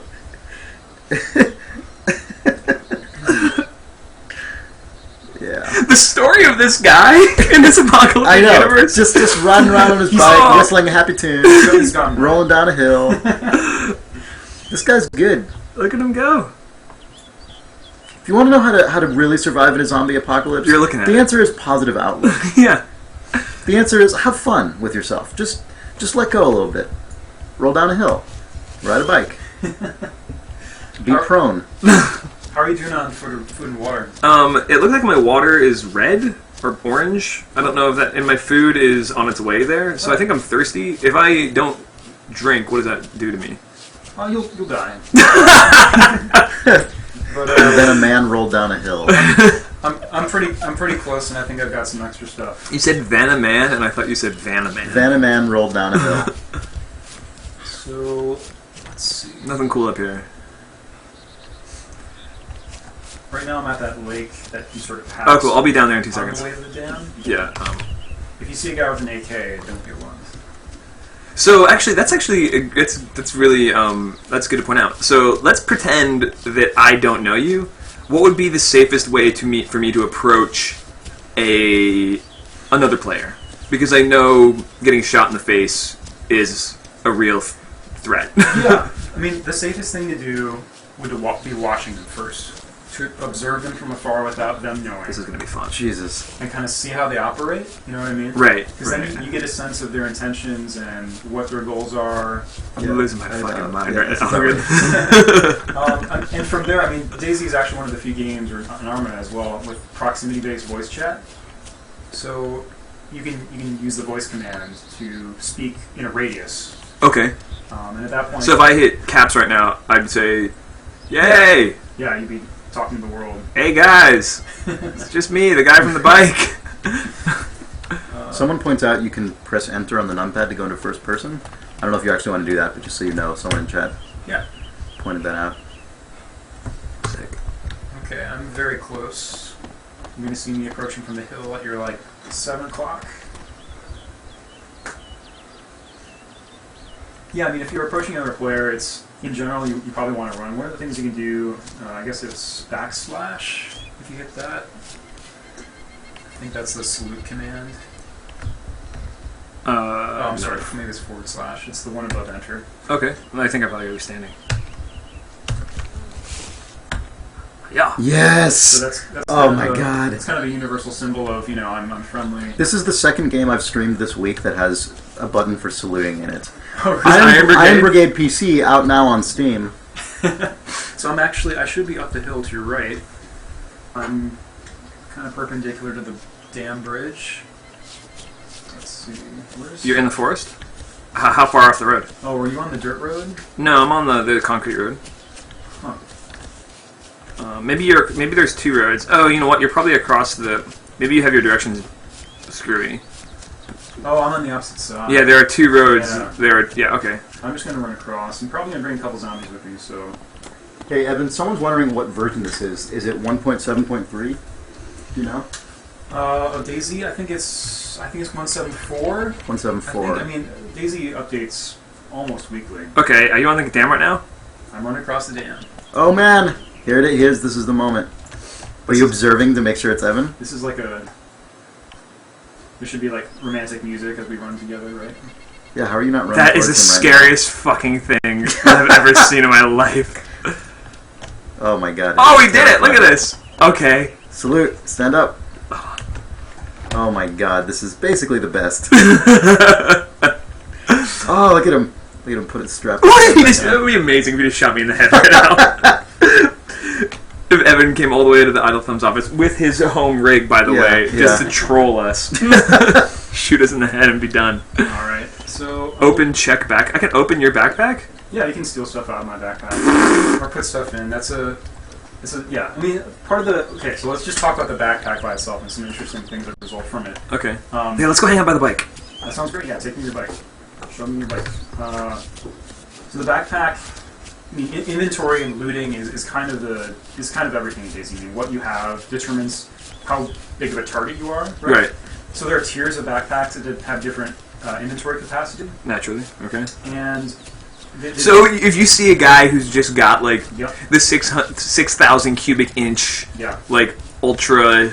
[SPEAKER 2] Yeah.
[SPEAKER 1] The story of this guy in this apocalyptic
[SPEAKER 2] I know.
[SPEAKER 1] universe.
[SPEAKER 2] Just riding around on his bike, whistling a happy tune,
[SPEAKER 3] he's gone.
[SPEAKER 2] rolling down a hill. This guy's good.
[SPEAKER 1] Look at him go.
[SPEAKER 2] If you want to know how to really survive in a zombie apocalypse,
[SPEAKER 1] You're looking at
[SPEAKER 2] the
[SPEAKER 1] it.
[SPEAKER 2] answer is positive outlook.
[SPEAKER 1] Yeah.
[SPEAKER 2] The answer is have fun with yourself. Just let go a little bit. Roll down a hill. Ride a bike. Be prone.
[SPEAKER 3] How are you doing on food and water?
[SPEAKER 1] It looked like my water is red or orange. I don't know if that. And my food is on its way there. So I think I'm thirsty. If I don't drink, what does that do to me?
[SPEAKER 3] Oh, you'll die. But
[SPEAKER 2] Then a man rolled down a hill.
[SPEAKER 3] I'm pretty close, and I think I've got some extra stuff.
[SPEAKER 1] You said Vanna Man, and I thought you said Vanna Man.
[SPEAKER 2] Then a man rolled down a hill.
[SPEAKER 3] So let's see.
[SPEAKER 1] Nothing cool up here.
[SPEAKER 3] Right now I'm at that lake that you sort of pass.
[SPEAKER 1] Oh, cool. I'll be down there in 2
[SPEAKER 3] on
[SPEAKER 1] seconds.
[SPEAKER 3] the way to the dam.
[SPEAKER 1] Yeah.
[SPEAKER 3] If you see a guy with an AK, don't get one.
[SPEAKER 1] So actually, that's really that's good to point out. So let's pretend that I don't know you. What would be the safest way for me to approach another player? Because I know getting shot in the face is a real threat.
[SPEAKER 3] Yeah, I mean, the safest thing to do would be watching them first. To observe them from afar without them knowing.
[SPEAKER 1] This is going to be fun.
[SPEAKER 2] Jesus.
[SPEAKER 3] And kind of see how they operate, you know what I mean?
[SPEAKER 1] Right.
[SPEAKER 3] Because then you get a sense of their intentions and what their goals are.
[SPEAKER 1] I'm losing my fucking mind right
[SPEAKER 3] now. And from there, I mean, DayZ is actually one of the few games, or an Arma as well, with proximity-based voice chat. So you can use the voice command to speak in a radius.
[SPEAKER 1] Okay.
[SPEAKER 3] And at that point...
[SPEAKER 1] So if I hit caps right now, I'd say, yay!
[SPEAKER 3] Yeah, you'd be talking to the world.
[SPEAKER 1] Hey guys! It's just me, the guy from the bike!
[SPEAKER 2] Someone points out you can press enter on the numpad to go into first person. I don't know if you actually want to do that, but just so you know, someone in chat pointed that out.
[SPEAKER 1] Sick.
[SPEAKER 3] Okay, I'm very close. You're going to see me approaching from the hill at your, 7 o'clock. Yeah, I mean, if you're approaching another player, it's... In general, you probably want to run. One of the things you can do, I guess it's backslash, if you hit that. I think that's the salute command. I'm sorry, maybe it's /. It's the one above enter.
[SPEAKER 1] Okay, well, I think I probably be standing. Yeah.
[SPEAKER 2] Yes!
[SPEAKER 3] So that's
[SPEAKER 2] oh my god.
[SPEAKER 3] It's kind of a universal symbol of, I'm friendly.
[SPEAKER 2] This is the second game I've streamed this week that has a button for saluting in it.
[SPEAKER 1] Iron
[SPEAKER 2] Brigade PC out now on Steam.
[SPEAKER 3] So I should be up the hill to your right. I'm kind of perpendicular to the dam bridge. Let's see.
[SPEAKER 1] You're in the forest? How far off the road?
[SPEAKER 3] Oh, were you on the dirt road?
[SPEAKER 1] No, I'm on the concrete road.
[SPEAKER 3] Huh.
[SPEAKER 1] Maybe there's two roads. Oh, you know what? You're probably across maybe you have your directions screwy.
[SPEAKER 3] Oh, I'm on the opposite side.
[SPEAKER 1] Yeah, there are two roads.
[SPEAKER 3] Yeah.
[SPEAKER 1] Okay.
[SPEAKER 3] I'm just going to run across. I'm probably going to bring a couple zombies with me, so...
[SPEAKER 2] Hey, Evan, someone's wondering what version this is. Is it 1.7.3? Do you know?
[SPEAKER 3] DayZ, I think it's 174.
[SPEAKER 2] 174.
[SPEAKER 3] I mean, DayZ updates almost weekly.
[SPEAKER 1] Okay, are you on the dam right now?
[SPEAKER 3] I'm running across the dam.
[SPEAKER 2] Oh man! Here it is. This is the moment. Are you observing to make sure it's Evan?
[SPEAKER 3] This is there should be romantic music as we run together, right?
[SPEAKER 2] Yeah, how are you not running?
[SPEAKER 1] That is the scariest fucking thing I've ever seen in my life.
[SPEAKER 2] Oh my god.
[SPEAKER 1] Oh, we did it! Look at this! Okay.
[SPEAKER 2] Salute. Stand up. Oh my god, this is basically the best. Oh, look at him. Look at him put it strapped.
[SPEAKER 1] It would be amazing if he just shot me in the head right now. If Evan came all the way to the Idle Thumbs office with his home rig, by the way, just to troll us. Shoot us in the head and be done.
[SPEAKER 3] Alright, so...
[SPEAKER 1] Open check back. I can open your backpack?
[SPEAKER 3] Yeah, you can steal stuff out of my backpack. Or put stuff in. Yeah, I mean, part of the... Okay, so let's just talk about the backpack by itself and some interesting things that result from it.
[SPEAKER 1] Okay. Yeah, let's go hang out by the bike.
[SPEAKER 3] That sounds great. Yeah, take me your bike. Show me your bike. So the backpack... I mean, inventory and looting is kind of everything in DayZ. I mean, what you have determines how big of a target you are. Right. So there are tiers of backpacks that have different inventory capacity. Naturally.
[SPEAKER 1] Okay.
[SPEAKER 3] And
[SPEAKER 1] so if you see a guy who's just got the 6,000 cubic inch, ultra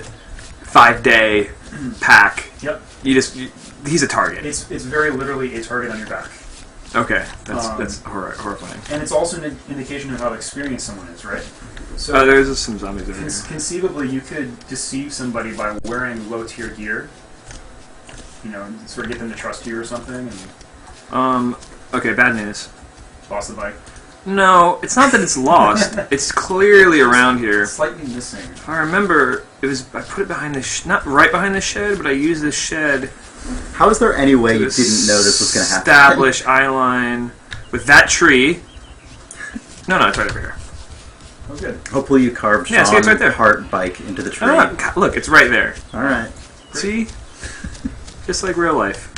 [SPEAKER 1] 5-day pack.
[SPEAKER 3] Yep.
[SPEAKER 1] He's a target.
[SPEAKER 3] It's very literally a target on your back.
[SPEAKER 1] Okay, that's horrifying.
[SPEAKER 3] And it's also an indication of how experienced someone is, right? So
[SPEAKER 1] there's some zombies over here.
[SPEAKER 3] Conceivably, you could deceive somebody by wearing low-tier gear. Sort of get them to trust you or something. And
[SPEAKER 1] okay, bad news.
[SPEAKER 3] Lost the bike.
[SPEAKER 1] No, it's not that it's lost. It's clearly around here.
[SPEAKER 3] It's slightly missing.
[SPEAKER 1] If I remember, I put it behind not right behind the shed, but I used this shed.
[SPEAKER 2] How is there any way you didn't know this was going to happen?
[SPEAKER 1] Establish eyeline with that tree. No, it's right over here.
[SPEAKER 3] Oh, good.
[SPEAKER 2] Hopefully you carved Sean's
[SPEAKER 1] right
[SPEAKER 2] heart bike into the tree.
[SPEAKER 1] Look, it's right there.
[SPEAKER 2] All right.
[SPEAKER 1] See? Just like real life.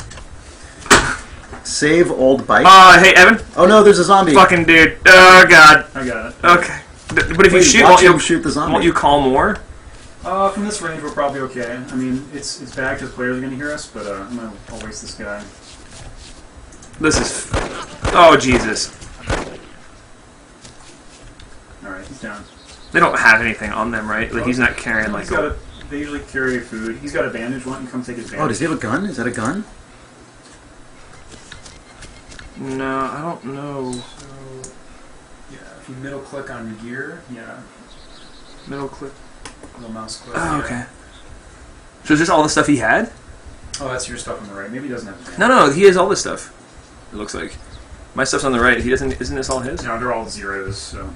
[SPEAKER 2] Save old bike.
[SPEAKER 1] Hey, Evan.
[SPEAKER 2] Oh no, there's a zombie.
[SPEAKER 1] Fucking dude. Oh, God.
[SPEAKER 3] I got it.
[SPEAKER 1] Okay. But if you shoot,
[SPEAKER 2] shoot the zombie.
[SPEAKER 1] Won't you call more?
[SPEAKER 3] From this range, we're probably okay. I mean, it's bad because players are going to hear us, but I'll waste this guy.
[SPEAKER 1] This is... Oh, Jesus.
[SPEAKER 3] Alright, he's down.
[SPEAKER 1] They don't have anything on them, right? Like, he's not carrying, like...
[SPEAKER 3] They usually carry food. He's got a bandage. Why don't you come take his bandage?
[SPEAKER 2] Oh, does he have a gun? Is that a gun?
[SPEAKER 1] No, I don't know.
[SPEAKER 3] So, yeah, if you middle click on gear, yeah.
[SPEAKER 1] Middle click.
[SPEAKER 3] Little mouse click.
[SPEAKER 1] Oh,
[SPEAKER 3] yeah.
[SPEAKER 1] okay. So is this all the stuff he had?
[SPEAKER 3] Oh, that's your stuff on the right. Maybe he doesn't have the bandage.
[SPEAKER 1] No, he has all this stuff. It looks like. My stuff's on the right. He doesn't... Isn't this all his?
[SPEAKER 3] No, they're all zeros, so...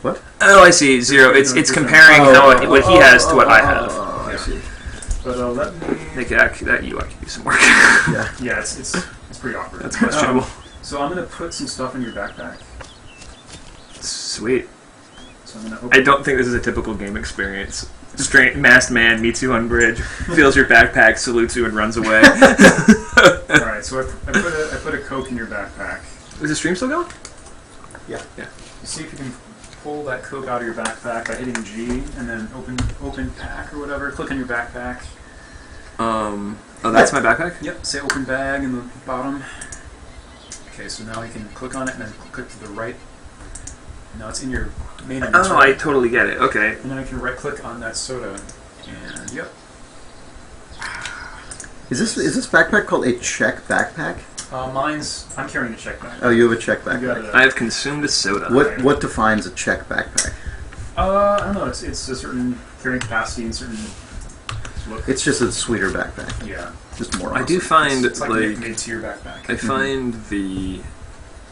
[SPEAKER 2] What?
[SPEAKER 1] Oh, I see. 0. It's comparing what he has to what I have.
[SPEAKER 2] Oh, I see.
[SPEAKER 3] But let me...
[SPEAKER 1] Make that UI could do some work.
[SPEAKER 2] Yeah.
[SPEAKER 3] Yeah, it's pretty awkward.
[SPEAKER 1] That's questionable.
[SPEAKER 3] So I'm going to put some stuff in your backpack.
[SPEAKER 1] Sweet.
[SPEAKER 3] So I'm going to
[SPEAKER 1] I
[SPEAKER 3] open...
[SPEAKER 1] don't think this is a typical game experience. Straight masked man meets you on bridge, feels your backpack, salutes you, and runs away.
[SPEAKER 3] Alright, so I put a Coke in your backpack.
[SPEAKER 1] Is the stream still going?
[SPEAKER 2] Yeah.
[SPEAKER 1] Yeah.
[SPEAKER 3] See if you can pull that Coke out of your backpack by hitting G, and then open pack or whatever. Click on your backpack.
[SPEAKER 1] Oh, that's my backpack?
[SPEAKER 3] Yep, say open bag in the bottom. Okay, so now you can click on it and then click to the right. Now it's in your main inventory.
[SPEAKER 1] Oh, I totally get it. Okay.
[SPEAKER 3] And then you can right click on that soda. And yep.
[SPEAKER 2] Is this backpack called a check backpack?
[SPEAKER 3] I'm carrying a check bag.
[SPEAKER 2] Oh, you have a check
[SPEAKER 3] You got
[SPEAKER 2] backpack.
[SPEAKER 3] it.
[SPEAKER 1] I have consumed a soda.
[SPEAKER 2] What defines a check backpack?
[SPEAKER 3] I don't know. It's a certain carrying capacity and certain look.
[SPEAKER 2] It's just a sweeter backpack.
[SPEAKER 3] Yeah.
[SPEAKER 2] Just more
[SPEAKER 1] I
[SPEAKER 2] awesome.
[SPEAKER 1] do find,
[SPEAKER 3] It's like made to your backpack.
[SPEAKER 1] I find the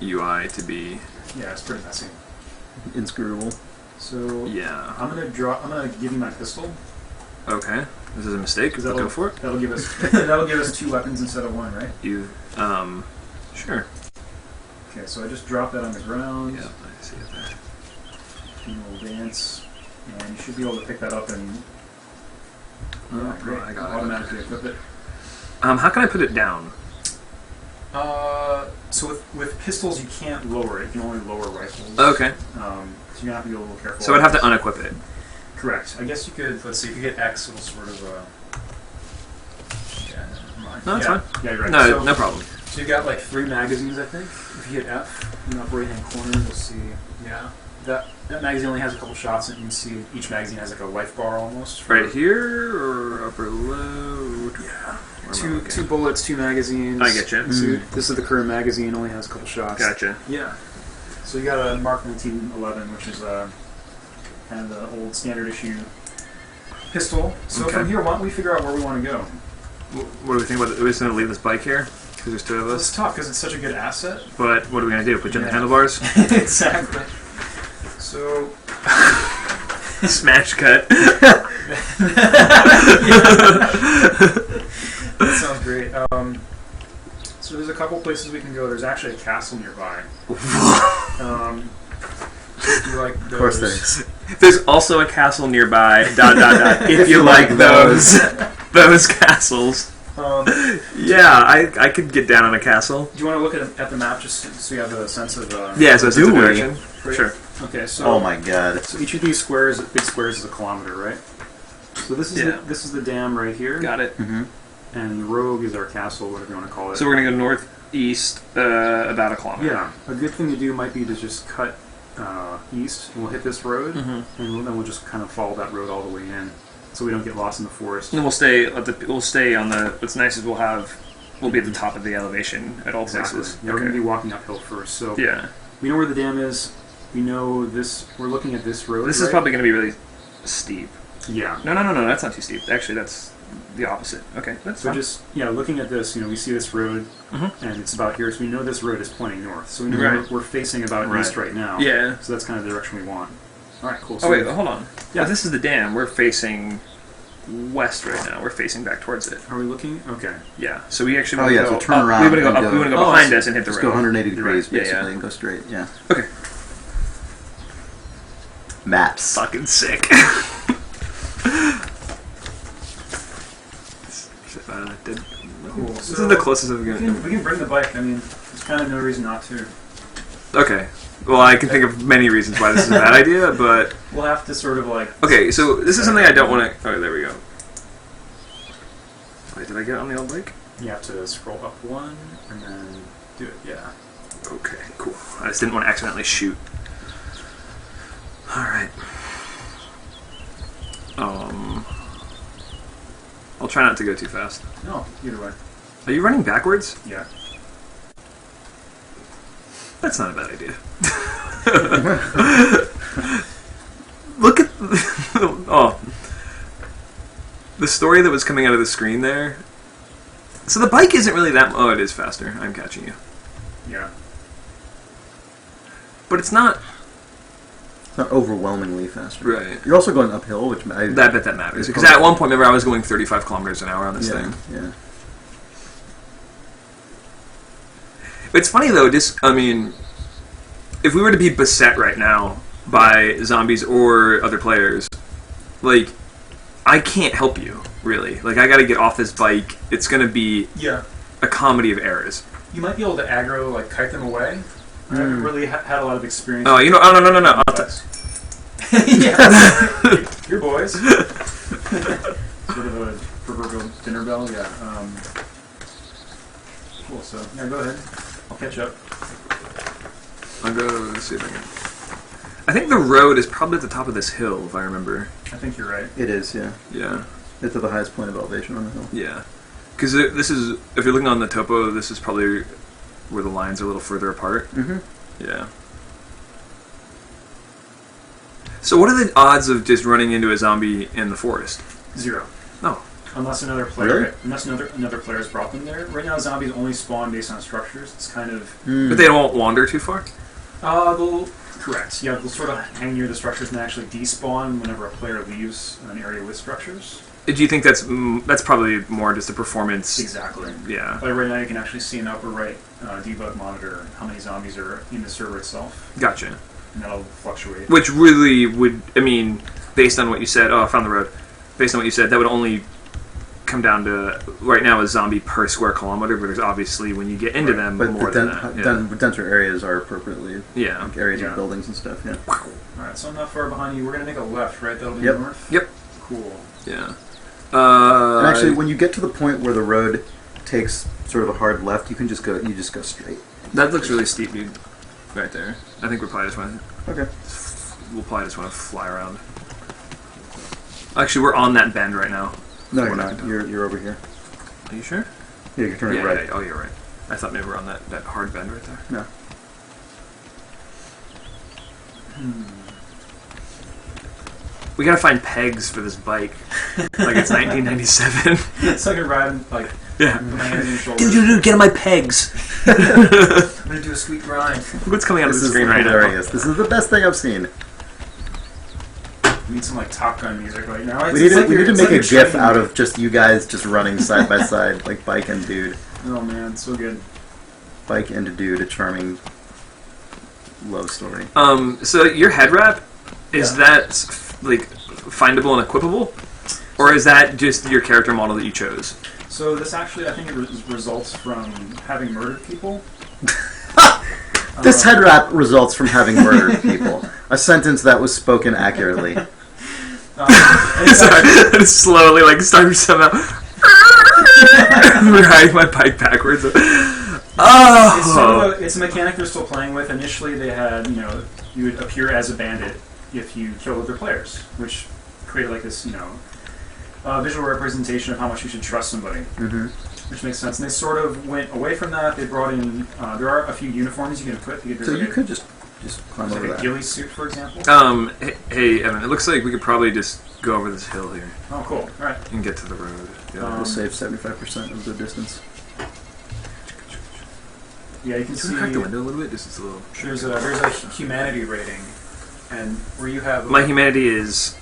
[SPEAKER 1] UI to be...
[SPEAKER 3] Yeah, it's pretty messy.
[SPEAKER 2] inscrutable.
[SPEAKER 3] So
[SPEAKER 1] Yeah.
[SPEAKER 3] I'm gonna give you my pistol.
[SPEAKER 1] Okay. This is a mistake.
[SPEAKER 3] Because
[SPEAKER 1] Go for it.
[SPEAKER 3] That'll give us that'll give us 2 weapons instead of 1, right?
[SPEAKER 1] Sure.
[SPEAKER 3] Okay, so I just dropped that on the ground.
[SPEAKER 1] Yeah, I see it there.
[SPEAKER 3] And we'll dance, and you should be able to pick that up and
[SPEAKER 1] Oh,
[SPEAKER 3] great.
[SPEAKER 1] I got it.
[SPEAKER 3] Automatically equip it.
[SPEAKER 1] How can I put it down?
[SPEAKER 3] So with pistols you can't lower it. You can only lower rifles.
[SPEAKER 1] Okay.
[SPEAKER 3] So you're gonna have to be a little careful.
[SPEAKER 1] So I'd have to unequip it.
[SPEAKER 3] Correct. I guess you could. Let's see. If you hit X, it'll sort of. Yeah. Never mind.
[SPEAKER 1] No, that's
[SPEAKER 3] yeah.
[SPEAKER 1] fine.
[SPEAKER 3] Yeah, you're right.
[SPEAKER 1] No,
[SPEAKER 3] so,
[SPEAKER 1] no problem.
[SPEAKER 3] So you've got like 3 magazines, I think. If you hit F in the upper right-hand corner, you'll see. Yeah. That magazine only has a couple shots, and you can see each magazine has like a life bar almost.
[SPEAKER 1] Right here or upper load?
[SPEAKER 3] Yeah.
[SPEAKER 1] Where am I looking?
[SPEAKER 3] 2 bullets, 2 magazines.
[SPEAKER 1] I get you.
[SPEAKER 3] So this is the current magazine, only has a couple shots.
[SPEAKER 1] Gotcha.
[SPEAKER 3] Yeah. So you got a Mark 1911, which is kind of the old standard issue pistol. So
[SPEAKER 1] Okay.
[SPEAKER 3] from here, why don't we figure out where we want to go?
[SPEAKER 1] What do we think about it? Are we just going to leave this bike here? Because there's 2 of
[SPEAKER 3] Well, it's
[SPEAKER 1] us.
[SPEAKER 3] tough because it's such a good asset.
[SPEAKER 1] But what are we going to do? Put you on the
[SPEAKER 3] Yeah.
[SPEAKER 1] handlebars?
[SPEAKER 3] Exactly. So
[SPEAKER 1] Smash cut.
[SPEAKER 3] that sounds great. So there's a couple places we can go. There's actually a castle nearby. If you like those.
[SPEAKER 2] Of course there is.
[SPEAKER 1] There's also a castle nearby. ... If you like those castles. Yeah, I could get down on a castle.
[SPEAKER 3] Do you want to look at the map just so you have a sense of...
[SPEAKER 1] Yeah, so it's a
[SPEAKER 2] Do we?
[SPEAKER 1] direction.
[SPEAKER 3] Great.
[SPEAKER 1] Sure.
[SPEAKER 3] Okay, so...
[SPEAKER 2] Oh my god.
[SPEAKER 3] So each of these squares, big squares, is a kilometer, right? So this is
[SPEAKER 1] Yeah.
[SPEAKER 3] this is the dam right here.
[SPEAKER 1] Got it.
[SPEAKER 2] Mm-hmm.
[SPEAKER 3] And the rogue is our castle, whatever you want to call it.
[SPEAKER 1] So we're going to go northeast about a kilometer.
[SPEAKER 3] Yeah, a good thing to do might be to just cut east, and we'll hit this road, and then we'll just kind of follow that road all the way in, so we don't get lost in the forest.
[SPEAKER 1] And then we'll stay on the... What's nice is we'll be at the top of the elevation at all places.
[SPEAKER 3] Yeah, we're going to be walking uphill first, so
[SPEAKER 1] Yeah.
[SPEAKER 3] we know where the dam is. We know this. We're looking at this road.
[SPEAKER 1] This is
[SPEAKER 3] right?
[SPEAKER 1] probably going to be really steep.
[SPEAKER 3] Yeah.
[SPEAKER 1] No, that's not too steep. Actually, that's the opposite. Okay, that's
[SPEAKER 3] So
[SPEAKER 1] fine.
[SPEAKER 3] just looking at this, we see this road, and it's about here. So we know this road is pointing north. So we know
[SPEAKER 1] Right.
[SPEAKER 3] we're facing about
[SPEAKER 1] Right.
[SPEAKER 3] east right now.
[SPEAKER 1] Yeah.
[SPEAKER 3] So that's kind of the direction we want. All right, cool. So
[SPEAKER 1] Oh wait, hold on.
[SPEAKER 3] Yeah.
[SPEAKER 1] Yeah, this is the dam. We're facing west right now. We're facing back towards it.
[SPEAKER 3] are we looking? Okay.
[SPEAKER 1] Yeah. So we actually
[SPEAKER 2] Oh
[SPEAKER 1] want
[SPEAKER 2] yeah,
[SPEAKER 1] to go
[SPEAKER 2] so turn
[SPEAKER 1] up.
[SPEAKER 2] around.
[SPEAKER 1] We want to go
[SPEAKER 2] and
[SPEAKER 1] up. We want to go
[SPEAKER 3] Oh,
[SPEAKER 1] behind
[SPEAKER 3] so
[SPEAKER 1] us and hit the
[SPEAKER 2] Just
[SPEAKER 1] road.
[SPEAKER 2] go 180
[SPEAKER 1] You're
[SPEAKER 2] degrees
[SPEAKER 1] right. Yeah,
[SPEAKER 2] basically
[SPEAKER 1] yeah.
[SPEAKER 2] and go straight. Yeah.
[SPEAKER 1] Okay.
[SPEAKER 2] Maps.
[SPEAKER 1] Fucking sick.
[SPEAKER 3] Cool.
[SPEAKER 1] This is the closest I've
[SPEAKER 3] We
[SPEAKER 1] gotten.
[SPEAKER 3] can bring the bike. I mean, there's kind of no reason not to.
[SPEAKER 1] Okay. Well, I can think of many reasons why this is a bad idea, but
[SPEAKER 3] We'll have to sort of like.
[SPEAKER 1] okay. So this is something I don't want to. Oh, there we go. Wait, did I get on the old bike?
[SPEAKER 3] You have to scroll up one, and then Do it, yeah.
[SPEAKER 1] Okay, cool. I just didn't want to accidentally shoot. Alright. I'll try not to go too fast.
[SPEAKER 3] No, either way.
[SPEAKER 1] Are you running backwards?
[SPEAKER 3] Yeah.
[SPEAKER 1] That's not a bad idea. Look at the story that was coming out of the screen there. So the bike isn't really that. Oh, it is faster. I'm catching you.
[SPEAKER 3] Yeah.
[SPEAKER 1] But it's not.
[SPEAKER 2] It's not overwhelmingly faster.
[SPEAKER 1] Right.
[SPEAKER 2] You're also going uphill, which
[SPEAKER 1] I bet that matters. Because at one point, remember, I was going 35 kilometers an hour on this thing.
[SPEAKER 2] Yeah.
[SPEAKER 1] It's funny though. If we were to be beset right now by zombies or other players, like, I can't help you really. Like, I got to get off this bike. It's gonna be a comedy of errors.
[SPEAKER 3] You might be able to aggro, like, kite them away. I haven't really had a lot of experience.
[SPEAKER 1] Oh, no.
[SPEAKER 3] Yeah. Your boys. Sort of a proverbial dinner bell, yeah. Cool, so, yeah, go ahead. I'll catch up.
[SPEAKER 1] I'll go see if I can. I think the road is probably at the top of this hill, if I remember.
[SPEAKER 3] I think you're right.
[SPEAKER 2] It is, yeah.
[SPEAKER 1] Yeah.
[SPEAKER 2] It's at the highest point of elevation on the hill.
[SPEAKER 1] Yeah. Because this is, if you're looking on the topo, this is probably where the lines are a little further apart.
[SPEAKER 2] Mm-hmm.
[SPEAKER 1] Yeah. So what are the odds of just running into a zombie in the forest?
[SPEAKER 3] 0.
[SPEAKER 1] No.
[SPEAKER 3] Unless another player,
[SPEAKER 2] Really?
[SPEAKER 3] unless another player's brought them there. Right now, zombies only spawn based on structures. It's kind of
[SPEAKER 1] But they won't wander too far?
[SPEAKER 3] correct. Yeah, they'll sort of hang near the structures and actually despawn whenever a player leaves an area with structures.
[SPEAKER 1] Do you think that's probably more just a performance?
[SPEAKER 3] Exactly.
[SPEAKER 1] Yeah.
[SPEAKER 3] But right now, you can actually see in the upper right debug monitor how many zombies are in the server itself,
[SPEAKER 1] Gotcha.
[SPEAKER 3] and that'll fluctuate.
[SPEAKER 1] Which really would, based on what you said, I found the road. Based on what you said, that would only come down to, right now, a zombie per square kilometer, but there's obviously, when you get into them,
[SPEAKER 2] But
[SPEAKER 1] more than that. Yeah.
[SPEAKER 2] denser areas are appropriately
[SPEAKER 1] Yeah.
[SPEAKER 2] like areas
[SPEAKER 3] Yeah.
[SPEAKER 2] of buildings and stuff. Yeah.
[SPEAKER 3] Alright, so I'm not far behind you. We're going to make a left, right? That'll be
[SPEAKER 2] Yep.
[SPEAKER 3] north?
[SPEAKER 1] Yep.
[SPEAKER 3] Cool.
[SPEAKER 1] Yeah.
[SPEAKER 2] And actually, when you get to the point where the road takes sort of a hard left, you just go straight.
[SPEAKER 1] that looks really steep, dude. Right there. I think we'll probably just want
[SPEAKER 2] Okay.
[SPEAKER 1] to fly around. Actually, we're on that bend right now.
[SPEAKER 2] No,
[SPEAKER 1] We're
[SPEAKER 2] you're
[SPEAKER 1] not
[SPEAKER 2] not. You're over here.
[SPEAKER 1] Are you sure?
[SPEAKER 2] Yeah, you're turning
[SPEAKER 1] Yeah,
[SPEAKER 2] right.
[SPEAKER 1] yeah. Oh, you're right. I thought maybe we're on that hard bend right there.
[SPEAKER 2] No.
[SPEAKER 1] We gotta find pegs for this bike. Like it's 1997.
[SPEAKER 3] It's like a ride, like,
[SPEAKER 1] Yeah.
[SPEAKER 3] with my hands on your shoulders.
[SPEAKER 1] Dude, get on my pegs.
[SPEAKER 3] I'm going to do a sweet grind.
[SPEAKER 1] What's coming out of
[SPEAKER 2] This
[SPEAKER 1] the
[SPEAKER 2] is
[SPEAKER 1] screen right
[SPEAKER 2] hilarious. This is the best thing I've seen.
[SPEAKER 3] We need some, like, Top Gun music right now.
[SPEAKER 2] We need to
[SPEAKER 3] it's
[SPEAKER 2] make
[SPEAKER 3] like
[SPEAKER 2] a
[SPEAKER 3] you're
[SPEAKER 2] GIF out of just you guys just running side by side, like bike and dude.
[SPEAKER 3] Oh, man, so good.
[SPEAKER 2] Bike and dude, a charming love story.
[SPEAKER 1] now? So your head wrap, is that like findable and equipable, or is that just your character model that you chose?
[SPEAKER 3] So this actually, I think it results from having murdered people.
[SPEAKER 2] This head wrap results from having murdered people. A sentence that was spoken accurately.
[SPEAKER 1] Sorry, slowly like start somehow. Riding my bike backwards. Oh,
[SPEAKER 3] It's a mechanic they're still playing with. Initially, they had, you would appear as a bandit if you killed other players, which created like this, visual representation of how much you should trust somebody, which makes sense. And they sort of went away from that. They brought in, there are a few uniforms you can equip.
[SPEAKER 2] So you could just climb
[SPEAKER 3] like
[SPEAKER 2] over
[SPEAKER 3] a
[SPEAKER 2] that.
[SPEAKER 3] ghillie suit, for example.
[SPEAKER 1] Hey Evan, it looks like we could probably just go over this hill here
[SPEAKER 3] Oh, cool. All right.
[SPEAKER 1] and get to the road.
[SPEAKER 2] We'll save 75% of the distance.
[SPEAKER 3] Yeah, you can
[SPEAKER 1] Can
[SPEAKER 3] see
[SPEAKER 1] we crack the window a little bit? Just a little.
[SPEAKER 3] there's a humanity rating, and where you have
[SPEAKER 1] My humanity is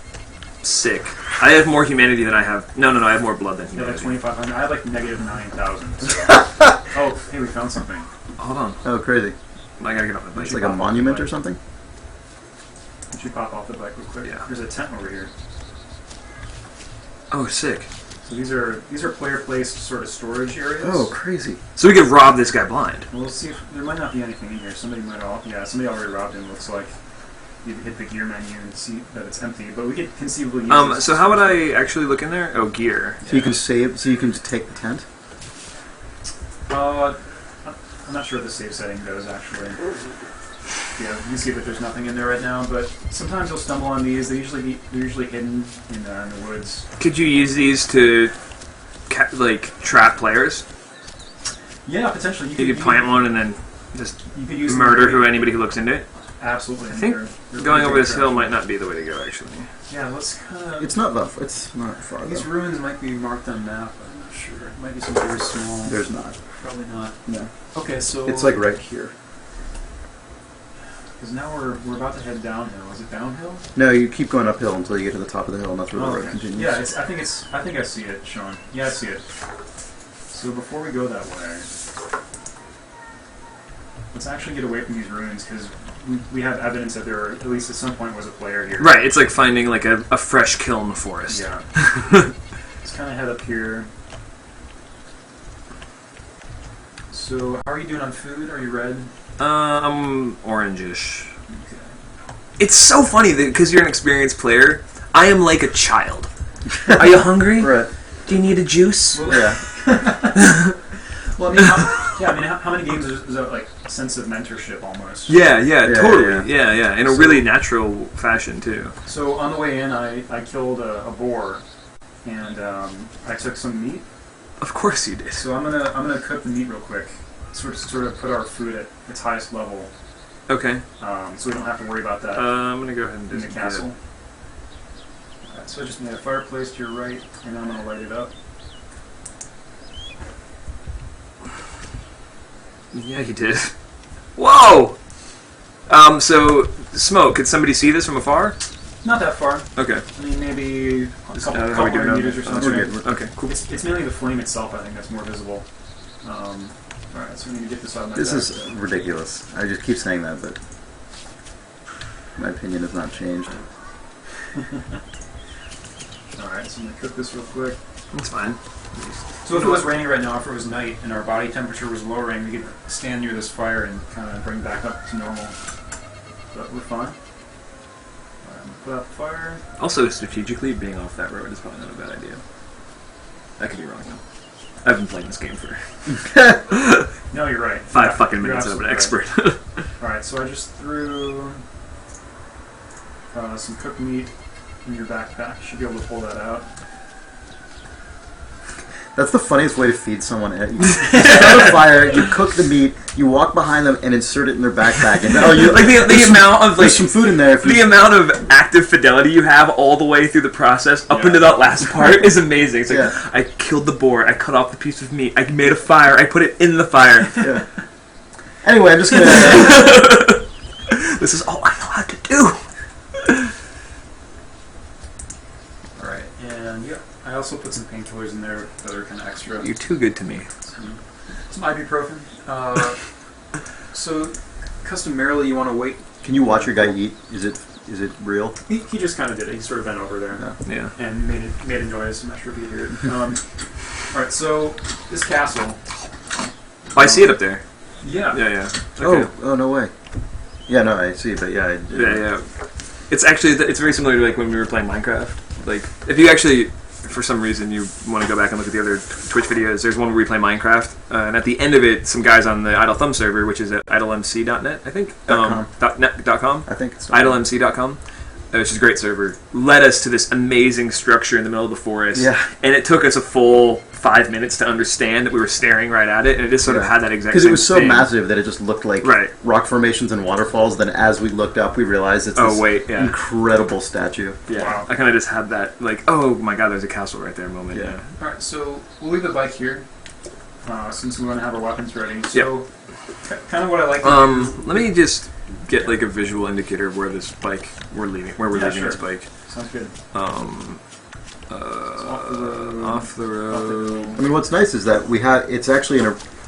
[SPEAKER 1] sick. I have more humanity than I have. No, I have more blood than
[SPEAKER 3] you have like
[SPEAKER 1] humanity.
[SPEAKER 3] 2,500. I have like negative 9,000. So. Oh, hey, we found something.
[SPEAKER 1] Hold on,
[SPEAKER 2] Oh, crazy.
[SPEAKER 1] I gotta get off the bike.
[SPEAKER 2] It's like a monument or something?
[SPEAKER 3] We should pop off the bike real quick.
[SPEAKER 1] Yeah.
[SPEAKER 3] There's a tent over here.
[SPEAKER 1] Oh, sick.
[SPEAKER 3] So these are player placed sort of storage areas.
[SPEAKER 2] Oh, crazy.
[SPEAKER 1] So we could rob this guy blind.
[SPEAKER 3] We'll see if there might not be anything in here. Somebody already robbed him. Looks like you hit the gear menu and see that it's empty. But we could conceivably use this
[SPEAKER 1] So how would I actually look in there? Oh, gear.
[SPEAKER 2] So you can save, so you can just take the tent?
[SPEAKER 3] I I'm not sure what the save setting goes actually. Yeah, you can see that there's nothing in there right now, but sometimes you'll stumble on these. They're usually hidden in the woods.
[SPEAKER 1] Could you use these to like trap players?
[SPEAKER 3] Yeah, potentially.
[SPEAKER 1] You could plant one and then just
[SPEAKER 3] you could use
[SPEAKER 1] murder anybody who looks into it.
[SPEAKER 3] Absolutely.
[SPEAKER 1] I think going over this hill might not be the way to go, actually.
[SPEAKER 3] Yeah, let's kind of.
[SPEAKER 2] It's not far.
[SPEAKER 3] These
[SPEAKER 2] Though.
[SPEAKER 3] ruins might be marked on map. But I'm not sure. It might be some very small.
[SPEAKER 2] There's not.
[SPEAKER 3] Probably not.
[SPEAKER 2] No.
[SPEAKER 3] Okay, so
[SPEAKER 2] It's like right here.
[SPEAKER 3] because now we're about to head downhill. Is it downhill?
[SPEAKER 2] No, you keep going uphill until you get to the top of the hill, and that's where the road
[SPEAKER 3] Okay.
[SPEAKER 2] continues.
[SPEAKER 3] Yeah, I think I see it, Sean. Yeah, I see it. So before we go that way, let's actually get away from these ruins because we have evidence that there, at least at some point, was a player here.
[SPEAKER 1] Right, it's like finding like a fresh kill in the forest.
[SPEAKER 3] Yeah. Let's kind of head up here. So, how are you doing on food? Are you red?
[SPEAKER 1] I'm orangish.
[SPEAKER 3] Okay.
[SPEAKER 1] It's so funny that because you're an experienced player, I am like a child. Are you hungry?
[SPEAKER 2] Right.
[SPEAKER 1] Do you need a juice?
[SPEAKER 3] Well,
[SPEAKER 2] Yeah.
[SPEAKER 3] well, how many games is that like sense of mentorship almost?
[SPEAKER 1] Yeah, totally.
[SPEAKER 2] yeah.
[SPEAKER 1] Yeah, in a really natural fashion too.
[SPEAKER 3] So on the way in, I killed a boar, and I took some meat.
[SPEAKER 1] Of course you did.
[SPEAKER 3] So I'm gonna cook the meat real quick, sort of put our food at its highest level,
[SPEAKER 1] Okay.
[SPEAKER 3] so we don't have to worry about that
[SPEAKER 1] I'm gonna go ahead and
[SPEAKER 3] in
[SPEAKER 1] just
[SPEAKER 3] the castle. Alright, so I just made a fireplace to your right, and I'm gonna light it up.
[SPEAKER 1] Yeah, he did. Whoa! So smoke. Could somebody see this from afar?
[SPEAKER 3] Not that far.
[SPEAKER 1] Okay.
[SPEAKER 3] I mean, maybe a couple
[SPEAKER 1] how we doing
[SPEAKER 3] hundred
[SPEAKER 1] now?
[SPEAKER 3] meters or
[SPEAKER 1] Oh,
[SPEAKER 3] something.
[SPEAKER 2] we're good.
[SPEAKER 1] Okay, cool.
[SPEAKER 3] It's mainly the flame itself, I think, that's more visible. Alright, so we need to get this out of my
[SPEAKER 2] This
[SPEAKER 3] back.
[SPEAKER 2] is ridiculous. I just keep saying that, but my opinion has not changed.
[SPEAKER 3] Alright, so I'm going to cook this real quick.
[SPEAKER 1] That's fine.
[SPEAKER 3] So if it was raining right now, if it was night and our body temperature was lowering, we could stand near this fire and kind of bring back up to normal. But we're fine. Alright, I'm going to put out the fire.
[SPEAKER 1] Also, strategically, being off that road is probably not a bad idea. I could be wrong though. I've been playing this game for
[SPEAKER 3] No, you're right.
[SPEAKER 1] five
[SPEAKER 3] Yeah,
[SPEAKER 1] fucking
[SPEAKER 3] you're
[SPEAKER 1] minutes and I'm an
[SPEAKER 3] absolutely
[SPEAKER 1] expert.
[SPEAKER 3] right. Alright, so I just threw some cooked meat in your backpack. You should be able to pull that out.
[SPEAKER 2] That's the funniest way to feed someone. You start a fire, you cook the meat, you walk behind them and insert it in their backpack. And you
[SPEAKER 1] Like the amount of like
[SPEAKER 2] there's some food in there. If you,
[SPEAKER 1] the amount of active fidelity you have all the way through the process up
[SPEAKER 3] Yeah.
[SPEAKER 1] into that last part is amazing. It's like
[SPEAKER 2] Yeah.
[SPEAKER 1] I killed the boar, I cut off the piece of meat, I made a fire, I put it in the fire.
[SPEAKER 2] yeah. Anyway, I'm just gonna.
[SPEAKER 1] This is all I know how to do.
[SPEAKER 3] Alright, and yeah, I also put some painkillers in there that are kind of extra.
[SPEAKER 1] You're too good to me.
[SPEAKER 3] Some ibuprofen. So, customarily, you want to wait.
[SPEAKER 2] Can you watch your guy eat? Is it real?
[SPEAKER 3] He just kind of did it. He sort of bent over there
[SPEAKER 2] Yeah.
[SPEAKER 1] Yeah.
[SPEAKER 3] and made a noise. I'm not sure if you hear it. All right, so this castle.
[SPEAKER 1] Oh, I see it up there.
[SPEAKER 3] Yeah.
[SPEAKER 1] Yeah. Okay.
[SPEAKER 2] Oh no way. Yeah, no, I see, but yeah.
[SPEAKER 1] Yeah. It's actually it's very similar to like when we were playing Minecraft. Like if you actually, for some reason, you want to go back and look at the other Twitch videos, there's one where we play Minecraft, and at the end of it, some guys on the Idle Thumb server, which is at idlemc.net, I think,
[SPEAKER 2] .com.
[SPEAKER 1] .com,
[SPEAKER 2] I think it's
[SPEAKER 1] idlemc.com, which is a great server, led us to this amazing structure in the middle of the forest,
[SPEAKER 2] Yeah.
[SPEAKER 1] and it took us a full 5 minutes to understand that we were staring right at it, and it just sort of had that exact
[SPEAKER 2] because
[SPEAKER 1] same
[SPEAKER 2] it was so
[SPEAKER 1] thing.
[SPEAKER 2] massive that it just looked like
[SPEAKER 1] Right.
[SPEAKER 2] rock formations and waterfalls. Then as we looked up, we realized it's this
[SPEAKER 1] Oh, wait, yeah.
[SPEAKER 2] incredible statue.
[SPEAKER 1] Yeah,
[SPEAKER 3] Wow.
[SPEAKER 1] I kind of just had that, like, oh my god, there's a castle right there moment.
[SPEAKER 2] Yeah.
[SPEAKER 1] Yeah.
[SPEAKER 3] All right, so we'll leave the bike here since we want to have our weapons ready. So, kind of what I like to do.
[SPEAKER 1] Let me just get like a visual indicator of where this bike we're leaving
[SPEAKER 3] Yeah,
[SPEAKER 1] this
[SPEAKER 3] sure.
[SPEAKER 1] bike.
[SPEAKER 3] Sounds good.
[SPEAKER 1] Off the road.
[SPEAKER 2] I mean, what's nice is that it's actually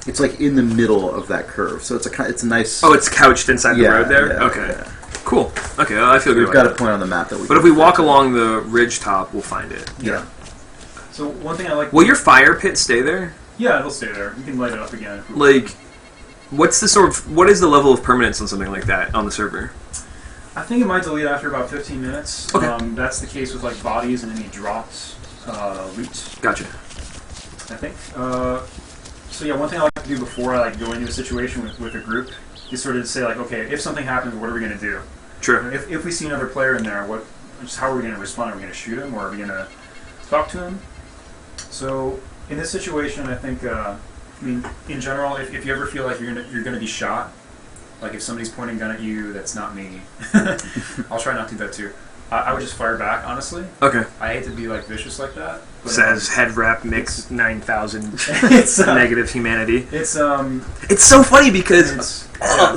[SPEAKER 2] it's like in the middle of that curve, so it's a nice.
[SPEAKER 1] Oh, it's couched inside the
[SPEAKER 2] Yeah,
[SPEAKER 1] road there.
[SPEAKER 2] yeah,
[SPEAKER 1] okay,
[SPEAKER 2] yeah.
[SPEAKER 1] cool. Okay, well, I feel good.
[SPEAKER 2] We've got a
[SPEAKER 1] about
[SPEAKER 2] point on the map that we.
[SPEAKER 1] that. But if we walk along the ridge top, we'll find it.
[SPEAKER 2] Yeah.
[SPEAKER 3] So one thing I like.
[SPEAKER 1] Will your fire pit stay there?
[SPEAKER 3] Yeah, it'll stay there. You can light it up again. If we
[SPEAKER 1] Like, what is the level of permanence on something like that on the server?
[SPEAKER 3] I think it might delete after about 15 minutes.
[SPEAKER 1] Okay.
[SPEAKER 3] That's the case with like bodies and any dropped loot.
[SPEAKER 1] Gotcha.
[SPEAKER 3] I think. So yeah, one thing I like to do before I like go into a situation with a group is sort of say like, okay, if something happens, what are we going to do?
[SPEAKER 1] Sure.
[SPEAKER 3] If we see another player in there, how are we going to respond? Are we going to shoot him, or are we going to talk to him? So in this situation, I think, I mean, in general, if you ever feel like you're going to be shot, like if somebody's pointing a gun at you, that's not me. I'll try not to do that too. I would just fire back, honestly.
[SPEAKER 1] Okay.
[SPEAKER 3] I hate to be like vicious like that. But,
[SPEAKER 1] Says head rep mix 9,000
[SPEAKER 3] it's
[SPEAKER 1] negative humanity.
[SPEAKER 3] It's
[SPEAKER 1] so funny because
[SPEAKER 3] It's-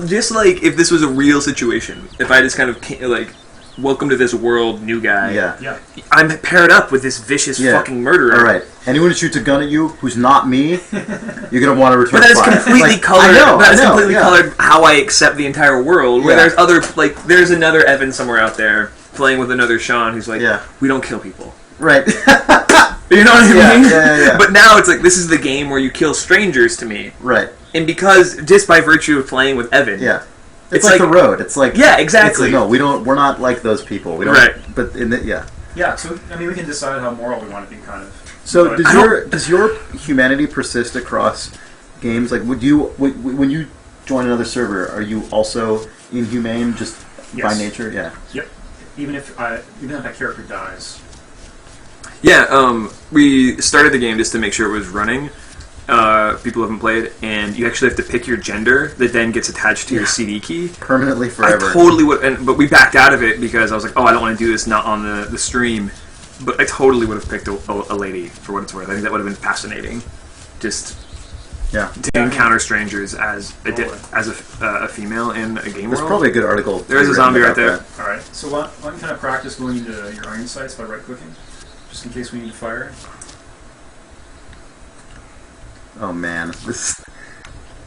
[SPEAKER 1] just like if this was a real situation, if I just kind of like welcome to this world, new guy.
[SPEAKER 2] Yeah.
[SPEAKER 3] yeah.
[SPEAKER 1] I'm paired up with this vicious
[SPEAKER 2] Yeah.
[SPEAKER 1] fucking murderer.
[SPEAKER 2] All right. Anyone who shoots a gun at you who's not me, you're gonna want to return
[SPEAKER 1] But that is
[SPEAKER 2] fire.
[SPEAKER 1] completely
[SPEAKER 2] Like,
[SPEAKER 1] colored.
[SPEAKER 2] I know,
[SPEAKER 1] that is
[SPEAKER 2] I know,
[SPEAKER 1] completely
[SPEAKER 2] yeah.
[SPEAKER 1] colored how I accept the entire world. Where
[SPEAKER 2] Yeah.
[SPEAKER 1] there's other there's another Evan somewhere out there playing with another Sean who's like,
[SPEAKER 2] Yeah.
[SPEAKER 1] we don't kill people.
[SPEAKER 2] Right.
[SPEAKER 1] You know what I
[SPEAKER 2] Yeah,
[SPEAKER 1] mean?
[SPEAKER 2] yeah.
[SPEAKER 1] But now it's like this is the game where you kill strangers to me,
[SPEAKER 2] Right.
[SPEAKER 1] and because just by virtue of playing with Evan,
[SPEAKER 2] Yeah.
[SPEAKER 1] It's
[SPEAKER 2] It's like
[SPEAKER 1] like-
[SPEAKER 2] the road. It's like
[SPEAKER 1] Yeah, exactly.
[SPEAKER 2] It's like, no, we don't. We're not like those people. We don't.
[SPEAKER 1] Right.
[SPEAKER 2] But yeah.
[SPEAKER 3] Yeah, so I mean, we can decide how moral we want to be, kind of.
[SPEAKER 2] So
[SPEAKER 3] But-
[SPEAKER 2] does your humanity persist across games? Like, when you join another server, are you also inhumane just by
[SPEAKER 3] Yes.
[SPEAKER 2] nature? Yeah.
[SPEAKER 3] Yep. Even if that character dies.
[SPEAKER 1] Yeah, we started the game just to make sure it was running. People haven't played, and you actually have to pick your gender that then gets attached to your CD key.
[SPEAKER 2] Permanently forever.
[SPEAKER 1] I totally would, but we backed out of it because I was like, oh, I don't want to do this not on the stream. But I totally would have picked a lady for what it's worth. I think that would have been fascinating, just
[SPEAKER 2] Yeah.
[SPEAKER 1] to encounter strangers as
[SPEAKER 3] Totally.
[SPEAKER 1] a female in a game
[SPEAKER 2] There's
[SPEAKER 1] world.
[SPEAKER 2] probably a good article.
[SPEAKER 1] There is a
[SPEAKER 2] written
[SPEAKER 1] zombie right
[SPEAKER 2] about
[SPEAKER 1] there.
[SPEAKER 2] that.
[SPEAKER 3] All right. So why don't you kind of practice going into your iron sights by right-clicking, just in case we need to fire.
[SPEAKER 2] Oh man, this.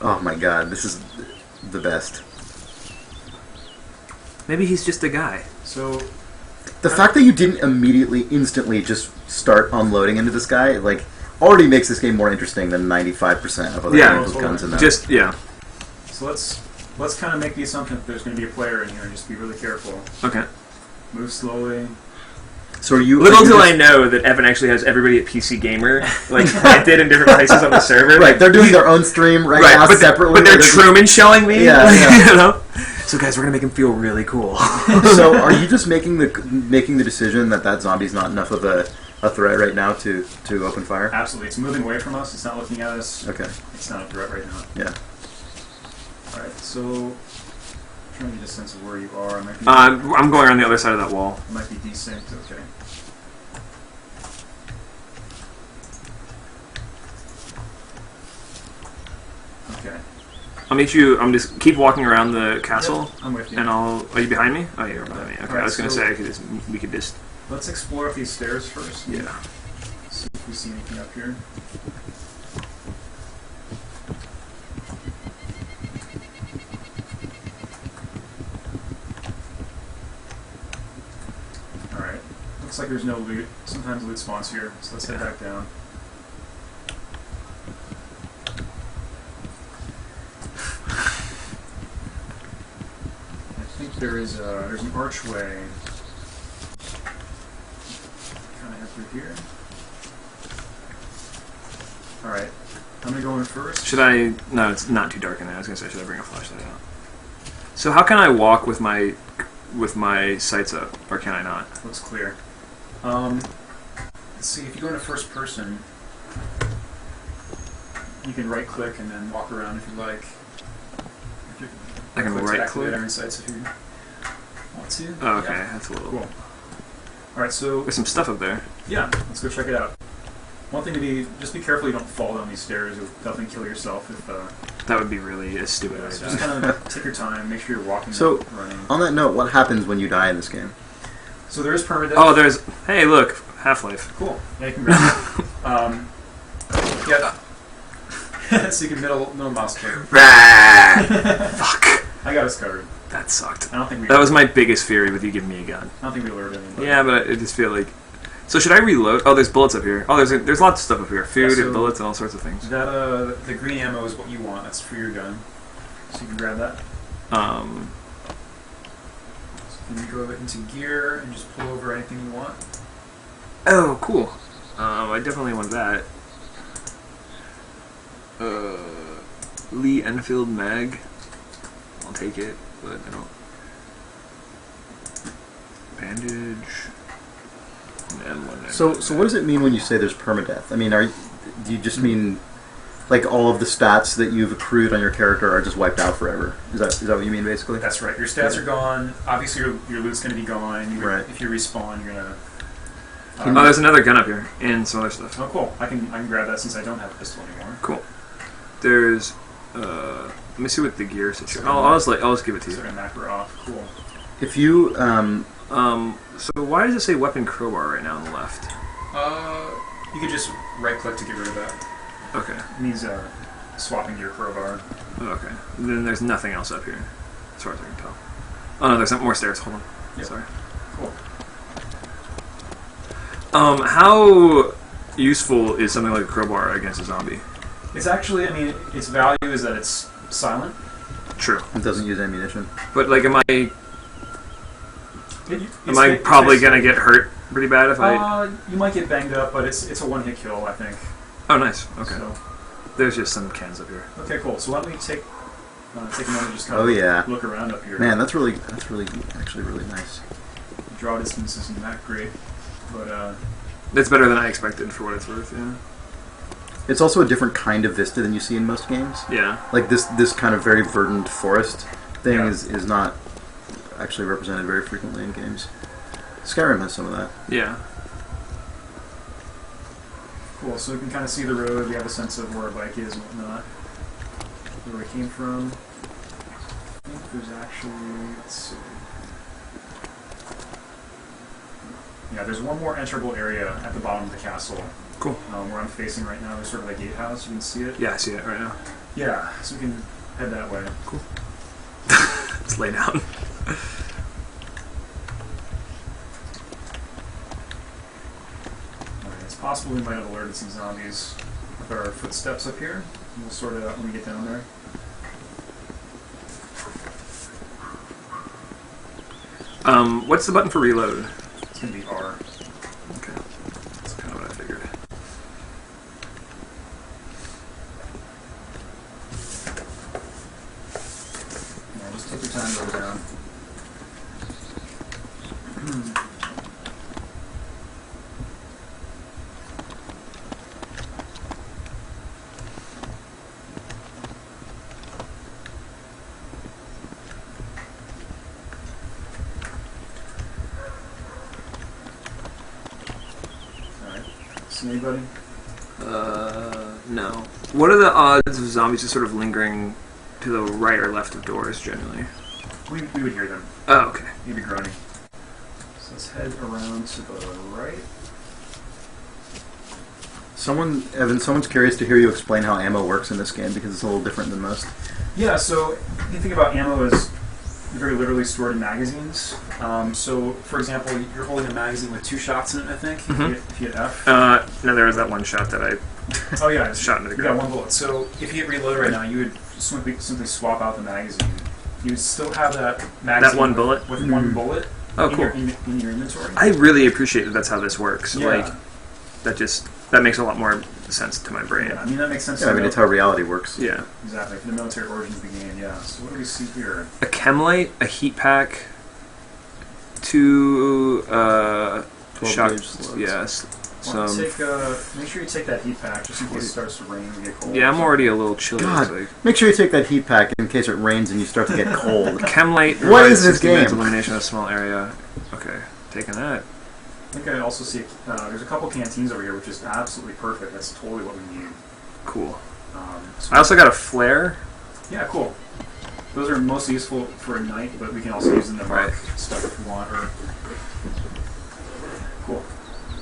[SPEAKER 2] Oh my god, this is the best.
[SPEAKER 1] Maybe he's just a guy.
[SPEAKER 3] So
[SPEAKER 2] The fact that you didn't immediately, instantly just start unloading into this guy, like, already makes this game more interesting than 95% of other
[SPEAKER 1] Yeah.
[SPEAKER 2] games with guns in them.
[SPEAKER 1] Just yeah.
[SPEAKER 3] So let's kind of make the assumption that there's going to be a player in here, and just be really careful.
[SPEAKER 1] Okay.
[SPEAKER 3] Move slowly.
[SPEAKER 2] So are you?
[SPEAKER 1] Little
[SPEAKER 2] are you
[SPEAKER 1] do
[SPEAKER 2] just-
[SPEAKER 1] I know that Evan actually has everybody at PC Gamer like planted in different places on the server.
[SPEAKER 2] Right, they're doing their own stream right now
[SPEAKER 1] but,
[SPEAKER 2] separately.
[SPEAKER 1] but they're
[SPEAKER 2] just-
[SPEAKER 1] Truman showing me.
[SPEAKER 2] Yeah,
[SPEAKER 1] like,
[SPEAKER 2] yeah.
[SPEAKER 1] You know. So guys, we're gonna make him feel really cool.
[SPEAKER 2] So are you just making the decision that zombie's not enough of a threat right now to open fire?
[SPEAKER 3] Absolutely. It's moving away from us. It's not looking at us.
[SPEAKER 2] Okay.
[SPEAKER 3] It's not a threat right now.
[SPEAKER 2] Yeah.
[SPEAKER 3] All right. So I'm trying to get a sense of where you are.
[SPEAKER 1] I'm going around the other side of that wall.
[SPEAKER 3] It might be desynced. Okay. Okay.
[SPEAKER 1] I'll meet you. I'm just keep walking around the castle,
[SPEAKER 3] Yep, I'm with you.
[SPEAKER 1] and Are you behind me? Oh, you're behind me. Okay,
[SPEAKER 3] Alright,
[SPEAKER 1] I was gonna
[SPEAKER 3] so-
[SPEAKER 1] say we could just.
[SPEAKER 3] Let's explore up these stairs first.
[SPEAKER 1] Yeah.
[SPEAKER 3] See if we see anything up here. Alright. Looks like there's no loot. Sometimes loot spawns here, so let's head back down. I think there's an archway kind of head through here. Alright, I'm gonna go in first.
[SPEAKER 1] Should I? No, it's not too dark in there. I was gonna say, should I bring a flashlight out? So how can I walk with my sights up, or can I not?
[SPEAKER 3] Looks clear. Let's see, if you go into first person, you can right click and then walk around if you like.
[SPEAKER 1] I can
[SPEAKER 3] Click to
[SPEAKER 1] right
[SPEAKER 3] activate
[SPEAKER 1] click.
[SPEAKER 3] Iron Sights if you want to.
[SPEAKER 1] Oh, okay,
[SPEAKER 3] Yeah.
[SPEAKER 1] that's a little.
[SPEAKER 3] Cool. Alright, so
[SPEAKER 1] There's some stuff up there.
[SPEAKER 3] yeah, let's go check it out. One thing to be, just be careful you don't fall down these stairs. You'll definitely kill yourself if,
[SPEAKER 1] That would be really a stupid
[SPEAKER 3] so
[SPEAKER 1] idea.
[SPEAKER 3] just kind of take your time, make sure you're walking,
[SPEAKER 2] So-
[SPEAKER 3] not running.
[SPEAKER 2] On that note, what happens when you die in this game?
[SPEAKER 3] So there is permadeath.
[SPEAKER 1] Oh, there's. Hey, look, Half-Life.
[SPEAKER 3] Cool. Yeah, you can grab it. Yeah. So you can middle mouse click.
[SPEAKER 1] Fuck.
[SPEAKER 3] I got us covered.
[SPEAKER 1] That sucked.
[SPEAKER 3] I don't think we.
[SPEAKER 1] That was my biggest fear with you giving me a gun.
[SPEAKER 3] I don't think we alerted anybody.
[SPEAKER 1] Yeah, but I just feel like. So should I reload? Oh, there's bullets up here. Oh, there's lots of stuff up here. Food
[SPEAKER 3] Yeah, so-
[SPEAKER 1] and bullets and all sorts of things.
[SPEAKER 3] That the green ammo is what you want. That's for your gun. So you can grab that. So you can go into gear and just pull over anything you want.
[SPEAKER 1] Oh, cool. I definitely want that. Lee Enfield mag. I'll take it, but I don't. Bandage. And M1.
[SPEAKER 2] So what does it mean when you say there's permadeath? I mean, do you just mean like all of the stats that you've accrued on your character are just wiped out forever? Is that what you mean, basically?
[SPEAKER 3] That's right. Your stats are gone. Obviously, your loot's going to be gone.
[SPEAKER 2] Right.
[SPEAKER 3] If you respawn, you're going to...
[SPEAKER 1] Oh, there's another gun up here and some other stuff.
[SPEAKER 3] Oh, cool. I can grab that since I don't have a pistol anymore.
[SPEAKER 1] Cool. There's let me see what the gear situation. I'll just give it to you.
[SPEAKER 3] So I'm gonna macro off. Cool.
[SPEAKER 2] If you
[SPEAKER 1] So why does it say weapon crowbar right now on the left?
[SPEAKER 3] You could just right click to get rid of that.
[SPEAKER 1] Okay.
[SPEAKER 3] It means swapping your crowbar.
[SPEAKER 1] Okay. Then there's nothing else up here, as far as I can tell. Oh no, there's more stairs. Hold on.
[SPEAKER 3] Yep.
[SPEAKER 1] Sorry.
[SPEAKER 3] Cool.
[SPEAKER 1] How useful is something like a crowbar against a zombie?
[SPEAKER 3] It's actually, I mean, its value is that it's silent.
[SPEAKER 1] True.
[SPEAKER 2] it doesn't use ammunition.
[SPEAKER 1] But like, am I
[SPEAKER 3] It's
[SPEAKER 1] probably gonna get hurt pretty bad if I?
[SPEAKER 3] You might get banged up, but it's a one-hit kill, I think.
[SPEAKER 1] Oh, nice. Okay.
[SPEAKER 3] So,
[SPEAKER 1] There's just some cans up here.
[SPEAKER 3] okay, cool. So why don't we take a moment and just kind
[SPEAKER 2] Oh,
[SPEAKER 3] of
[SPEAKER 2] yeah.
[SPEAKER 3] look around up here.
[SPEAKER 2] Man, that's really actually really nice.
[SPEAKER 3] Draw distance isn't that great, but
[SPEAKER 1] It's better than I expected for what it's worth. Yeah.
[SPEAKER 2] It's also a different kind of vista than you see in most games.
[SPEAKER 1] Yeah.
[SPEAKER 2] Like this kind of very verdant forest thing
[SPEAKER 3] Yeah.
[SPEAKER 2] is not actually represented very frequently in games. Skyrim has some of that.
[SPEAKER 1] Yeah.
[SPEAKER 3] cool. So we can kind of see the road. We have a sense of where our bike is and whatnot. Where we came from. I think there's actually, let's see. Yeah, there's one more enterable area at the bottom of the castle.
[SPEAKER 1] Cool.
[SPEAKER 3] Where I'm facing right now. There's sort of a gatehouse. You can see it.
[SPEAKER 1] Yeah, I see it right now.
[SPEAKER 3] Yeah, so we can head that way.
[SPEAKER 1] Cool. Let's lay down.
[SPEAKER 3] Alright, it's possible we might have alerted some zombies with our footsteps up here. We'll sort it out when we get down there.
[SPEAKER 1] What's the button for reload?
[SPEAKER 3] It's going to be R.
[SPEAKER 1] Okay. That's kind of what I figured.
[SPEAKER 3] Yeah, just take your time to go down. Alright. See anybody?
[SPEAKER 1] No. What are the odds of zombies just sort of lingering to the right or left of doors, generally?
[SPEAKER 3] We would hear them.
[SPEAKER 1] Oh, okay.
[SPEAKER 3] Maybe groaning. So let's head around to the right.
[SPEAKER 2] Someone's curious to hear you explain how ammo works in this game because it's a little different than most.
[SPEAKER 3] Yeah, so you think about ammo as very literally stored in magazines. So, for example, you're holding a magazine with 2 shots in it, I think, if you hit F.
[SPEAKER 1] No, there was that one shot that I
[SPEAKER 3] Oh yeah,
[SPEAKER 1] shot into the
[SPEAKER 3] you got
[SPEAKER 1] ground.
[SPEAKER 3] 1 bullet. So if you hit reload right now, you would simply swap out the magazine. You would still have that magazine.
[SPEAKER 1] That one bullet?
[SPEAKER 3] With 1 bullet.
[SPEAKER 1] Oh,
[SPEAKER 3] in
[SPEAKER 1] cool.
[SPEAKER 3] Your, in your inventory.
[SPEAKER 1] I really appreciate that that's how this works.
[SPEAKER 3] Yeah.
[SPEAKER 1] Like, that makes a lot more sense to my brain.
[SPEAKER 3] Yeah, I mean that makes sense.
[SPEAKER 2] Yeah, I mean it's how reality works.
[SPEAKER 1] Yeah.
[SPEAKER 3] Exactly, for the military origins of the game. Yeah. So what do we see here?
[SPEAKER 1] A chem-light, a heat pack, 2 shock.
[SPEAKER 2] gauge slugs.
[SPEAKER 1] Yes.
[SPEAKER 3] Why don't
[SPEAKER 1] Some.
[SPEAKER 3] you take, make sure you take that heat pack just in case it starts to rain and get cold.
[SPEAKER 1] Yeah, I'm already a little chilly.
[SPEAKER 2] God,
[SPEAKER 1] Like,
[SPEAKER 2] make sure you take that heat pack in case it rains and you start to get cold.
[SPEAKER 1] chem-light.
[SPEAKER 2] What is this
[SPEAKER 1] 60 minutes
[SPEAKER 2] game?
[SPEAKER 1] Illumination of a small area. Okay, taking that.
[SPEAKER 3] I think I also see there's a couple canteens over here, which is absolutely perfect. That's totally what we need.
[SPEAKER 1] Cool.
[SPEAKER 3] So
[SPEAKER 1] I also got a flare.
[SPEAKER 3] yeah, cool. Those are mostly useful for a night, but we can also use them to mark
[SPEAKER 1] Right.
[SPEAKER 3] stuff if we want. Or cool,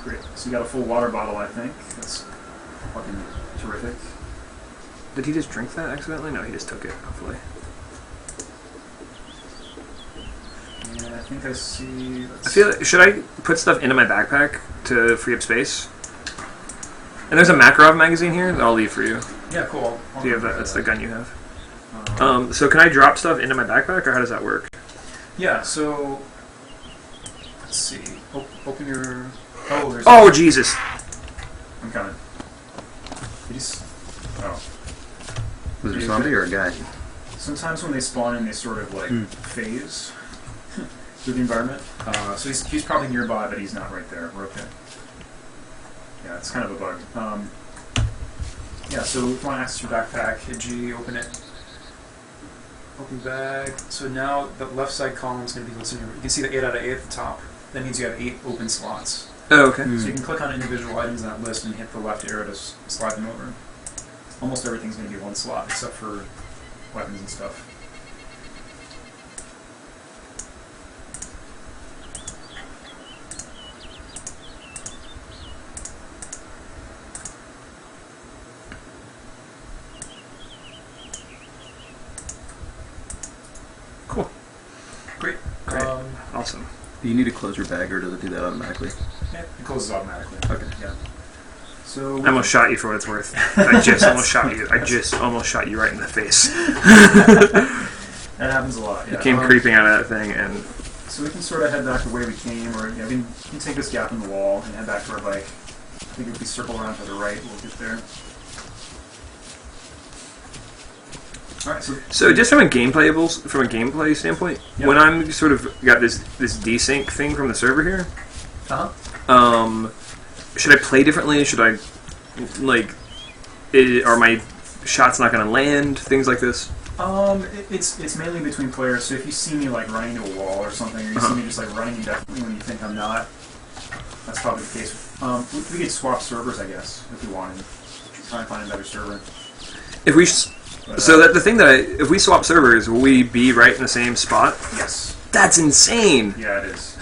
[SPEAKER 3] great. So you got a full water bottle, I think. That's fucking terrific.
[SPEAKER 1] Did he just drink that accidentally? No, he just took it, hopefully.
[SPEAKER 3] And I think I see.
[SPEAKER 1] I feel like, should I put stuff into my backpack to free up space? And there's a Makarov magazine here that I'll leave for you.
[SPEAKER 3] Yeah, cool.
[SPEAKER 1] Do you have that? That's the gun you have.
[SPEAKER 3] Um,
[SPEAKER 1] So can I drop stuff into my backpack, or how does that work?
[SPEAKER 3] yeah. So let's see. Open your. Oh, there's.
[SPEAKER 1] Oh, Jesus!
[SPEAKER 3] I'm coming. Did you oh.
[SPEAKER 2] Was it a zombie or a guy?
[SPEAKER 3] Sometimes when they spawn in, they sort of like phase through the environment. So he's probably nearby, but he's not right there. We're okay. Yeah, it's kind of a bug. Yeah, so if you want to access your backpack, hit G, open it. Open bag. So now the left side column is going to be what's in your... You can see the 8 out of 8 at the top. That means you have 8 open slots.
[SPEAKER 1] Oh, okay.
[SPEAKER 3] So you can click on individual items in that list and hit the left arrow to slide them over. Almost everything's going to be one slot, except for weapons and stuff.
[SPEAKER 1] Cool.
[SPEAKER 3] Great.
[SPEAKER 1] Awesome.
[SPEAKER 2] Do you need to close your bag, or does it do that automatically?
[SPEAKER 3] Yeah, it closes automatically.
[SPEAKER 2] Okay.
[SPEAKER 3] Yeah. So
[SPEAKER 1] I almost shot you for what it's worth. I just almost shot you. I just almost shot you right in the face.
[SPEAKER 3] that happens a lot. Yeah.
[SPEAKER 1] You came creeping out of that thing, and
[SPEAKER 3] So we can sort of head back the way we came, or we can take this gap in the wall and head back to our bike. I think if we circle around to the right, we'll get there. All right.
[SPEAKER 1] so just from a gameplay standpoint,
[SPEAKER 3] Yeah.
[SPEAKER 1] when I'm sort of got this desync thing from the server here, should I play differently? Should I are my shots not going to land? Things like this.
[SPEAKER 3] It's mainly between players. So if you see me like running to a wall or something, or you see me just like running indefinitely when you think I'm not, that's probably the case. We could swap servers, I guess, if we wanted. Try and find a better server.
[SPEAKER 1] If we if we swap servers, will we be right in the same spot?
[SPEAKER 3] Yes.
[SPEAKER 1] That's insane.
[SPEAKER 3] Yeah, it is.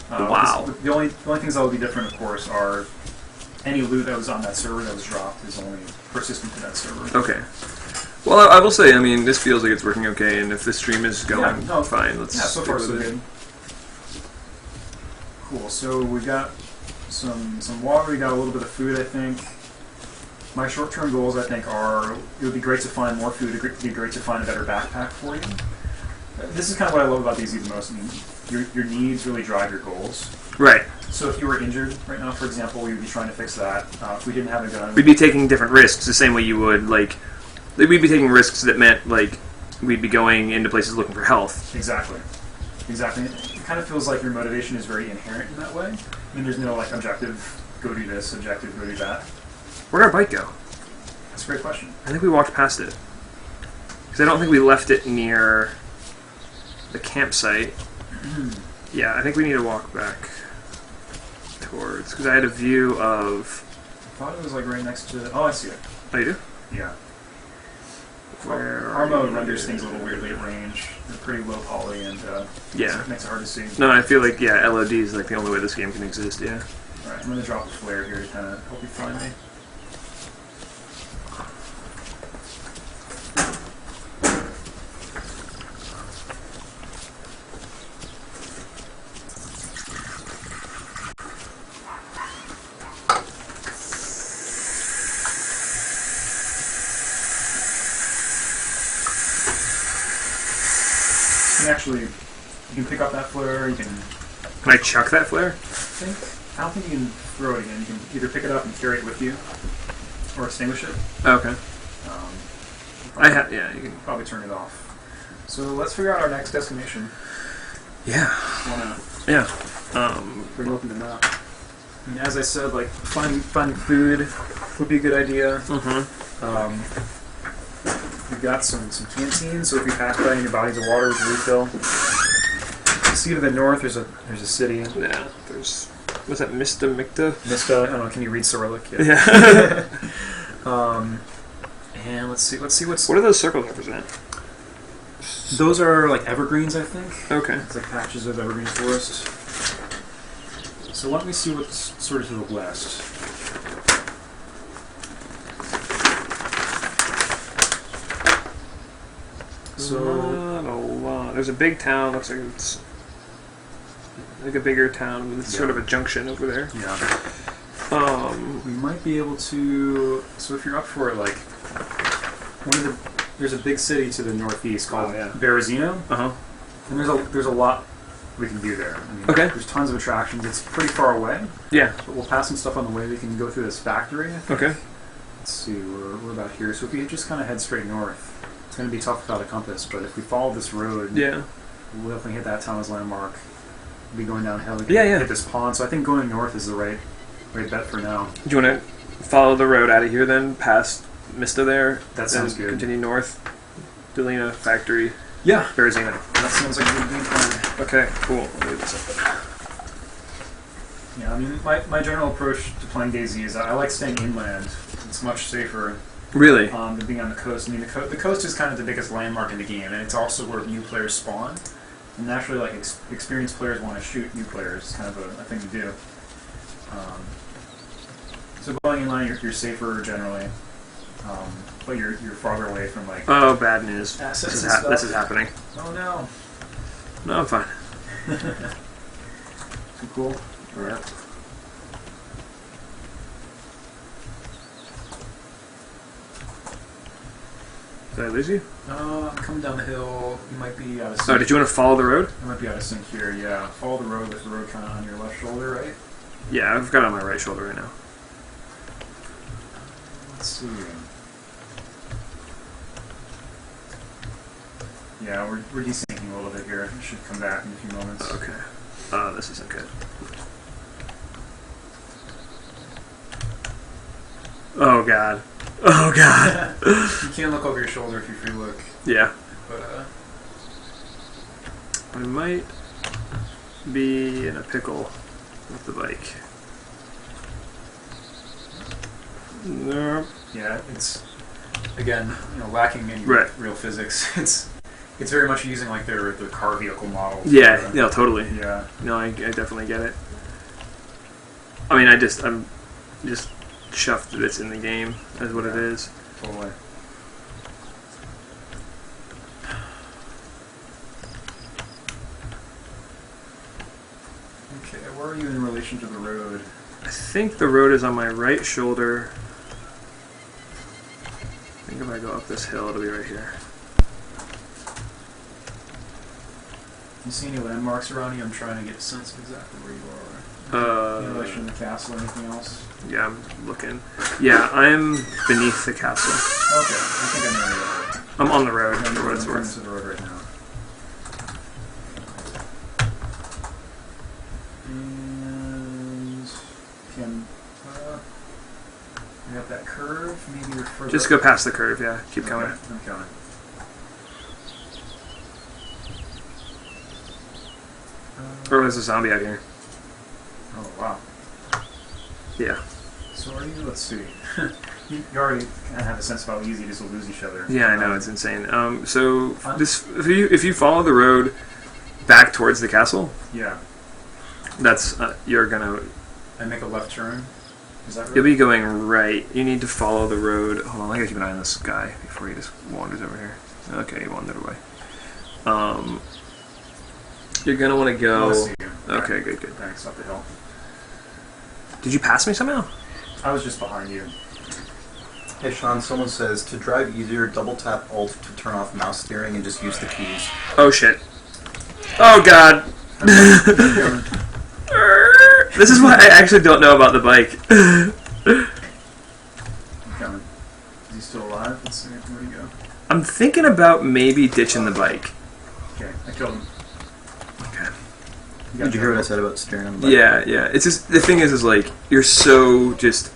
[SPEAKER 1] Wow.
[SPEAKER 3] The only things that will be different, of course, are any loot that was on that server that was dropped is only persistent to that server.
[SPEAKER 1] Okay. Well, I will say, I mean, this feels like it's working okay, and if the stream is going fine, let's
[SPEAKER 3] so far so good. Cool. So we've got some water. We got a little bit of food, I think. My short-term goals, I think, are it would be great to find more food. It would be great to find a better backpack for you. This is kind of what I love about DayZ the most. I mean, your needs really drive your goals.
[SPEAKER 1] Right.
[SPEAKER 3] So if you were injured right now, for example, we would be trying to fix that. If we didn't have a gun,
[SPEAKER 1] We'd be taking different risks the same way you would, like, we'd be taking risks that meant, like, we'd be going into places looking for health.
[SPEAKER 3] Exactly. It kind of feels like your motivation is very inherent in that way. I mean, there's no, like, objective, go do this, objective, go do that.
[SPEAKER 1] Where'd our bike go?
[SPEAKER 3] That's a great question.
[SPEAKER 1] I think we walked past it. Because I don't think we left it near the campsite. Yeah, I think we need to walk back towards... Because I had a view of...
[SPEAKER 3] I thought it was, like, right next to... Oh, I see it.
[SPEAKER 1] Oh, you do?
[SPEAKER 3] Yeah.
[SPEAKER 1] Where
[SPEAKER 3] Our mode renders things a little weirdly at range. They're pretty low poly and
[SPEAKER 1] yeah,
[SPEAKER 3] makes it hard to see.
[SPEAKER 1] No, I feel like, yeah, LOD is like the only way this game can exist, yeah.
[SPEAKER 3] Alright, I'm going to drop a flare here to kind of help you find me. Actually, you can pick up that flare, you can...
[SPEAKER 1] Can I chuck that flare?
[SPEAKER 3] I don't think you can throw it again. You can either pick it up and carry it with you, or extinguish it.
[SPEAKER 1] Okay. Yeah, you can...
[SPEAKER 3] Probably turn it off. So let's figure out our next destination.
[SPEAKER 1] Yeah.
[SPEAKER 3] Yeah. We're open to map. And as I said, like, finding food would be a good idea.
[SPEAKER 1] Mm-hmm.
[SPEAKER 3] We've got some canteens, so if you pass by any bodies of water, we can refill. You see to the north, there's a city.
[SPEAKER 1] Yeah, there's... What's that, Mista?
[SPEAKER 3] Mista, I don't know, can you read Cyrillic?
[SPEAKER 1] Yeah.
[SPEAKER 3] And let's see what's...
[SPEAKER 1] What do those circles represent?
[SPEAKER 3] Those are, like, evergreens, I think.
[SPEAKER 1] Okay.
[SPEAKER 3] It's like patches of evergreen forest. So why don't we see what's sort of to the west. So
[SPEAKER 1] Not a lot. There's a big town. Looks like it's like a bigger town with sort of a junction over there.
[SPEAKER 3] Yeah. We might be able to. So if you're up for it, like there's a big city to the northeast called Berezino. And there's a lot we can do there. I mean, there's tons of attractions. It's pretty far away.
[SPEAKER 1] Yeah.
[SPEAKER 3] But we'll pass some stuff on the way. We can go through this factory, I think.
[SPEAKER 1] Okay.
[SPEAKER 3] Let's see, we're about here. So if we just kind of head straight north, it's going to be tough without a compass, but if we follow this road,
[SPEAKER 1] Yeah.
[SPEAKER 3] we'll definitely hit that town as landmark. We'll be going downhill. We can
[SPEAKER 1] Yeah, yeah.
[SPEAKER 3] hit this pond. So I think going north is the right bet for now.
[SPEAKER 1] Do you want to follow the road out of here then, past Mista there?
[SPEAKER 3] That sounds
[SPEAKER 1] and
[SPEAKER 3] good.
[SPEAKER 1] Continue north. Delina Factory.
[SPEAKER 3] Yeah,
[SPEAKER 1] Berzina.
[SPEAKER 3] that sounds like a good game plan.
[SPEAKER 1] Okay, cool. I'll leave this up.
[SPEAKER 3] Yeah, I mean, my general approach to playing DayZ is I like staying inland. It's much safer
[SPEAKER 1] Really?
[SPEAKER 3] than being on the coast. I mean, the coast is kind of the biggest landmark in the game, and it's also where new players spawn. And naturally, like experienced players want to shoot new players. It's kind of a thing to do. So going inland, you're safer generally, but you're farther away from like
[SPEAKER 1] Oh, bad news.
[SPEAKER 3] assets
[SPEAKER 1] This
[SPEAKER 3] and
[SPEAKER 1] is,
[SPEAKER 3] stuff.
[SPEAKER 1] this is happening.
[SPEAKER 3] Oh no!
[SPEAKER 1] No, I'm fine.
[SPEAKER 3] Too cool.
[SPEAKER 1] Yeah. Did I lose you?
[SPEAKER 3] I'm coming down the hill. You might be out of sync.
[SPEAKER 1] Oh, did you want to follow the road?
[SPEAKER 3] You might be out of sync here. Yeah, follow the road with the road kind of on your left shoulder, right?
[SPEAKER 1] Yeah, I've got it on my right shoulder right now.
[SPEAKER 3] Let's see. Yeah, we're desyncing a little bit here. It should come back in a few moments.
[SPEAKER 1] Okay. This isn't good. Oh god. Oh god.
[SPEAKER 3] You can't look over your shoulder if you free look,
[SPEAKER 1] Yeah.
[SPEAKER 3] but
[SPEAKER 1] I might be in a pickle with the bike. No.
[SPEAKER 3] yeah, it's again, lacking in
[SPEAKER 1] Right.
[SPEAKER 3] real physics. It's very much using like their car vehicle model.
[SPEAKER 1] Yeah, no, totally.
[SPEAKER 3] Yeah.
[SPEAKER 1] No, I definitely get it. I mean, I'm just chuffed that it's in the game, is what it is.
[SPEAKER 3] Totally. Okay, where are you in relation to the road?
[SPEAKER 1] I think the road is on my right shoulder. I think if I go up this hill, it'll be right here.
[SPEAKER 3] You see any landmarks around you? I'm trying to get a sense of exactly where you are. In relation to the castle or anything else?
[SPEAKER 1] Yeah, I'm looking. Yeah, I'm beneath the castle.
[SPEAKER 3] Okay, I think I know where you are.
[SPEAKER 1] I'm on the road,
[SPEAKER 3] I'm
[SPEAKER 1] for what it's
[SPEAKER 3] going
[SPEAKER 1] worth.
[SPEAKER 3] to the road right now. And can you got that curve? Maybe you're further.
[SPEAKER 1] Just go past the curve, yeah. Keep
[SPEAKER 3] Okay,
[SPEAKER 1] coming.
[SPEAKER 3] I'm coming.
[SPEAKER 1] Or there's a zombie out here.
[SPEAKER 3] Oh wow.
[SPEAKER 1] Yeah.
[SPEAKER 3] So are you? Let's see. you already kind of have a sense of how easy it is to lose each other.
[SPEAKER 1] Yeah, I know, it's insane. So this, if you follow the road back towards the castle,
[SPEAKER 3] Yeah.
[SPEAKER 1] that's you're gonna.
[SPEAKER 3] And make a left turn. Is that right?
[SPEAKER 1] You'll be going right. You need to follow the road. Hold on, I gotta keep an eye on this guy before he just wanders over here. Okay, he wandered away. You're gonna want to
[SPEAKER 3] Oh, I
[SPEAKER 1] go.
[SPEAKER 3] see you.
[SPEAKER 1] Okay, good.
[SPEAKER 3] Thanks. Up the hill.
[SPEAKER 1] Did you pass me somehow?
[SPEAKER 3] I was just behind you.
[SPEAKER 2] Hey Sean, someone says to drive easier, double tap Alt to turn off mouse steering and just use the keys.
[SPEAKER 1] Oh shit. Oh god. This is why I actually don't know about the bike.
[SPEAKER 3] I'm coming. Is he still alive? Let's see. Where'd he go?
[SPEAKER 1] I'm thinking about maybe ditching the bike.
[SPEAKER 3] Okay, I killed him.
[SPEAKER 1] Okay.
[SPEAKER 2] Did you hear what I said about steering on the bike?
[SPEAKER 1] Yeah. It's just the thing is like you're so just.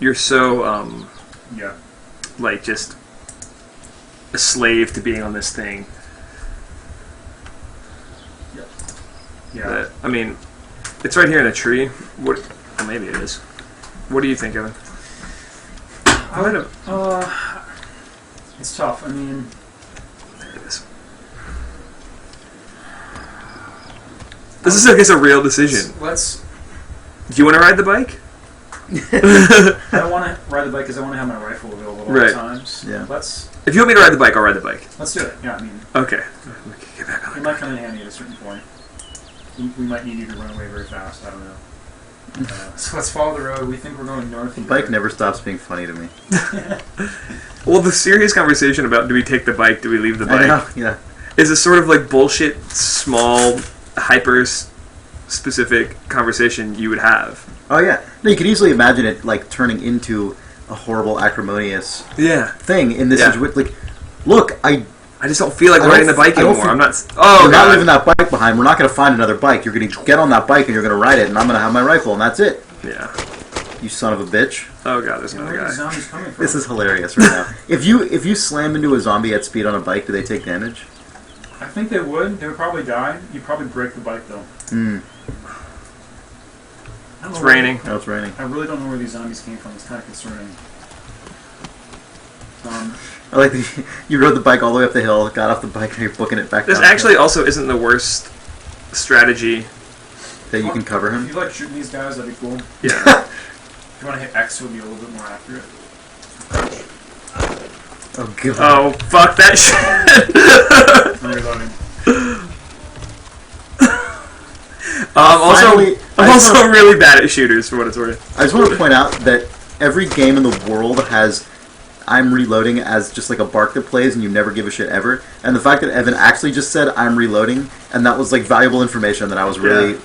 [SPEAKER 1] You're so
[SPEAKER 3] Yeah.
[SPEAKER 1] like just a slave to being on this thing.
[SPEAKER 3] Yeah.
[SPEAKER 1] That, I mean, it's right here in a tree. What? Well, maybe it is. What do you think, Evan?
[SPEAKER 3] I would have. It's tough. I mean,
[SPEAKER 1] There it is. This is, I guess, a real decision.
[SPEAKER 3] let's.
[SPEAKER 1] Do you want to ride the bike?
[SPEAKER 3] I don't want to ride the bike because I want to have my rifle available at all
[SPEAKER 1] Right.
[SPEAKER 3] times.
[SPEAKER 2] Yeah.
[SPEAKER 3] Let's
[SPEAKER 1] If you want me to ride the bike, I'll ride the bike.
[SPEAKER 3] do it. Yeah. I mean,
[SPEAKER 1] Okay. Get back on
[SPEAKER 3] it
[SPEAKER 1] the
[SPEAKER 3] might
[SPEAKER 1] bike.
[SPEAKER 3] come in handy at a certain point. We might need you to run away very fast. I don't know. So let's follow the road. We think we're going north.
[SPEAKER 2] The bike never stops being funny to me.
[SPEAKER 1] Well, the serious conversation about do we take the bike, do we leave the
[SPEAKER 2] I know,
[SPEAKER 1] bike?
[SPEAKER 2] yeah.
[SPEAKER 1] is a sort of like bullshit, small, hyper-specific conversation you would have.
[SPEAKER 2] Oh yeah, no, you could easily imagine it like turning into a horrible, acrimonious thing in this situation. Like, look, I
[SPEAKER 1] just don't feel like riding the bike anymore. I'm not.
[SPEAKER 2] You're not leaving that bike behind. We're not going to find another bike. You're going to get on that bike and you're going to ride it, and I'm going to have my rifle, and that's it.
[SPEAKER 1] Yeah.
[SPEAKER 2] You son of a bitch.
[SPEAKER 1] Oh god, there's another guy.
[SPEAKER 3] Zombies coming from?
[SPEAKER 2] This is hilarious right now. If you slam into a zombie at speed on a bike, do they take damage?
[SPEAKER 3] I think they would. They would probably die. You'd probably break the bike though.
[SPEAKER 1] It's raining.
[SPEAKER 2] Oh, it's raining.
[SPEAKER 3] I really don't know where these zombies came from. It's kind of concerning.
[SPEAKER 2] I like that you rode the bike all the way up the hill, got off the bike, and you're booking it back
[SPEAKER 1] This
[SPEAKER 2] down.
[SPEAKER 1] actually also isn't the worst strategy.
[SPEAKER 2] That you can cover him?
[SPEAKER 3] If you like shooting these guys, that'd be cool.
[SPEAKER 1] Yeah.
[SPEAKER 3] If you want to hit X, it would be a little bit more accurate.
[SPEAKER 2] Oh, God.
[SPEAKER 1] Oh, fuck that shit.
[SPEAKER 3] I'm reloading.
[SPEAKER 1] I'm
[SPEAKER 2] Finally,
[SPEAKER 1] also really bad at shooters, for what it's worth.
[SPEAKER 2] I just want to point out that every game in the world has I'm reloading as just like a bark that plays and you never give a shit ever. And the fact that Evan actually just said I'm reloading, and that was like valuable information that I was really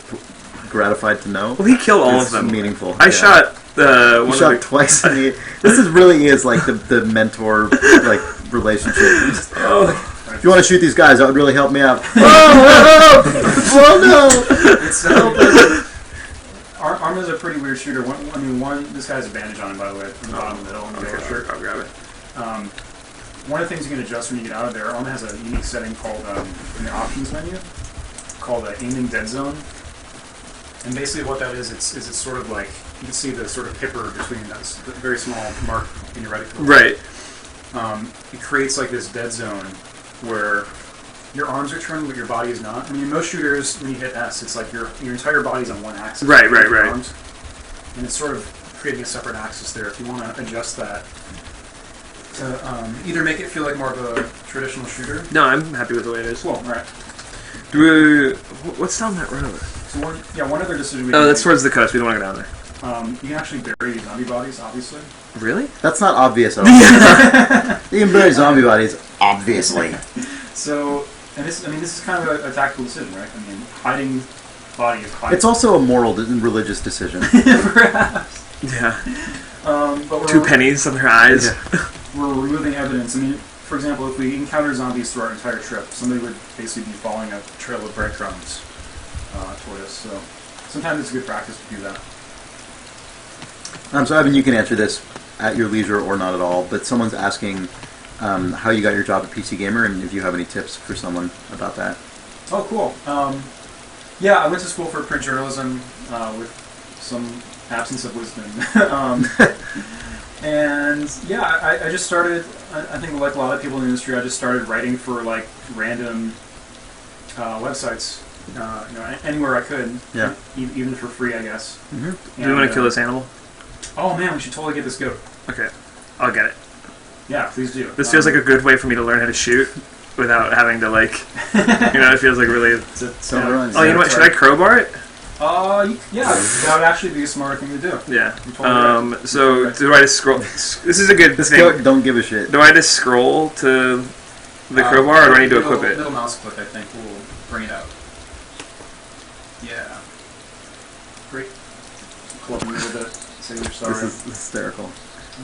[SPEAKER 2] gratified to know.
[SPEAKER 1] Well, he killed all of them.
[SPEAKER 2] Meaningful.
[SPEAKER 1] I shot the
[SPEAKER 2] You shot twice. And this really is like the mentor like relationship. If you want to shoot these guys, that would really help me out. Oh no!
[SPEAKER 3] It's Arm is a pretty weird shooter. This guy has a bandage on him, by the way, from the bottom of the hill.
[SPEAKER 1] I'll grab it.
[SPEAKER 3] One of the things you can adjust when you get out of there, Arm has a unique setting called, in the options menu, called aiming dead zone. And basically what that is, it's sort of like, you can see the sort of pipper between those, the very small mark in your reticle.
[SPEAKER 1] Right.
[SPEAKER 3] It creates like this dead zone where your arms are turned, but your body is not. I mean, in most shooters, when you hit S, it's like your entire body's on one axis.
[SPEAKER 1] Right.
[SPEAKER 3] Arms, and it's sort of creating a separate axis there. If you want to adjust that to either make it feel like more of a traditional shooter.
[SPEAKER 1] No, I'm happy with the way it is.
[SPEAKER 3] Cool, alright.
[SPEAKER 1] What's down that road?
[SPEAKER 3] So one other decision we
[SPEAKER 1] Oh,
[SPEAKER 3] can
[SPEAKER 1] that's
[SPEAKER 3] make,
[SPEAKER 1] towards the coast. We don't want to go down there.
[SPEAKER 3] you can actually bury zombie bodies, obviously.
[SPEAKER 1] Really?
[SPEAKER 2] That's not obvious at all. You can bury zombie bodies, obviously.
[SPEAKER 3] So, and this is kind of a tactical decision, right? I mean, hiding body is hiding.
[SPEAKER 2] It's also a moral and religious decision.
[SPEAKER 3] Perhaps.
[SPEAKER 1] Yeah.
[SPEAKER 3] But
[SPEAKER 1] 2 pennies on her eyes.
[SPEAKER 2] Yeah.
[SPEAKER 3] We're removing evidence. I mean, for example, if we encounter zombies through our entire trip, somebody would basically be following a trail of breadcrumbs toward us. So sometimes it's good practice to do that.
[SPEAKER 2] So Evan, you can answer this at your leisure or not at all, but someone's asking how you got your job at PC Gamer and if you have any tips for someone about that.
[SPEAKER 3] Oh, cool. Yeah, I went to school for print journalism with some absence of wisdom. And yeah, I just started, I think like a lot of people in the industry, I just started writing for like random websites, anywhere I could.
[SPEAKER 2] Yeah.
[SPEAKER 3] Even for free, I guess.
[SPEAKER 2] Mm-hmm.
[SPEAKER 1] Do we want to kill this animal?
[SPEAKER 3] Oh man, we should totally get this goat.
[SPEAKER 1] Okay. I'll get it.
[SPEAKER 3] Yeah, please do.
[SPEAKER 1] This feels like a good way for me to learn how to shoot without having to like, it feels like really... Oh, you know what? Should I crowbar it?
[SPEAKER 3] Yeah, that would actually be a smarter thing to do.
[SPEAKER 1] Yeah.
[SPEAKER 3] Totally right.
[SPEAKER 1] So do I just scroll? This is a good
[SPEAKER 2] This
[SPEAKER 1] thing.
[SPEAKER 2] goat don't give a shit.
[SPEAKER 1] Do I just scroll to the crowbar, or do I need to equip it?
[SPEAKER 3] Middle mouse click, I think, will bring it out. Yeah. Great. Club me a little bit. Say you're sorry.
[SPEAKER 2] This is hysterical.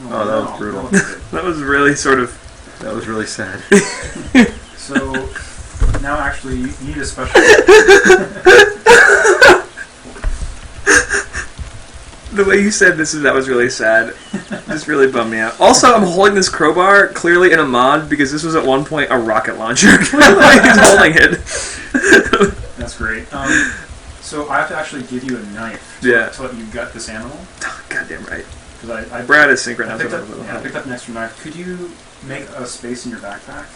[SPEAKER 3] Oh,
[SPEAKER 2] that was brutal.
[SPEAKER 1] That was really sort of...
[SPEAKER 2] That was really sad.
[SPEAKER 3] So, now actually, you need a special...
[SPEAKER 1] The way you said that was really sad. Just really bummed me out. Also, I'm holding this crowbar clearly in a mod because this was at one point a rocket launcher. He's holding it.
[SPEAKER 3] That's great. So I have to actually give you a knife to let you gut this animal.
[SPEAKER 1] Goddamn right.
[SPEAKER 3] I
[SPEAKER 1] Brad is synchronized.
[SPEAKER 3] I picked up an extra knife. Could you make a space in your backpack?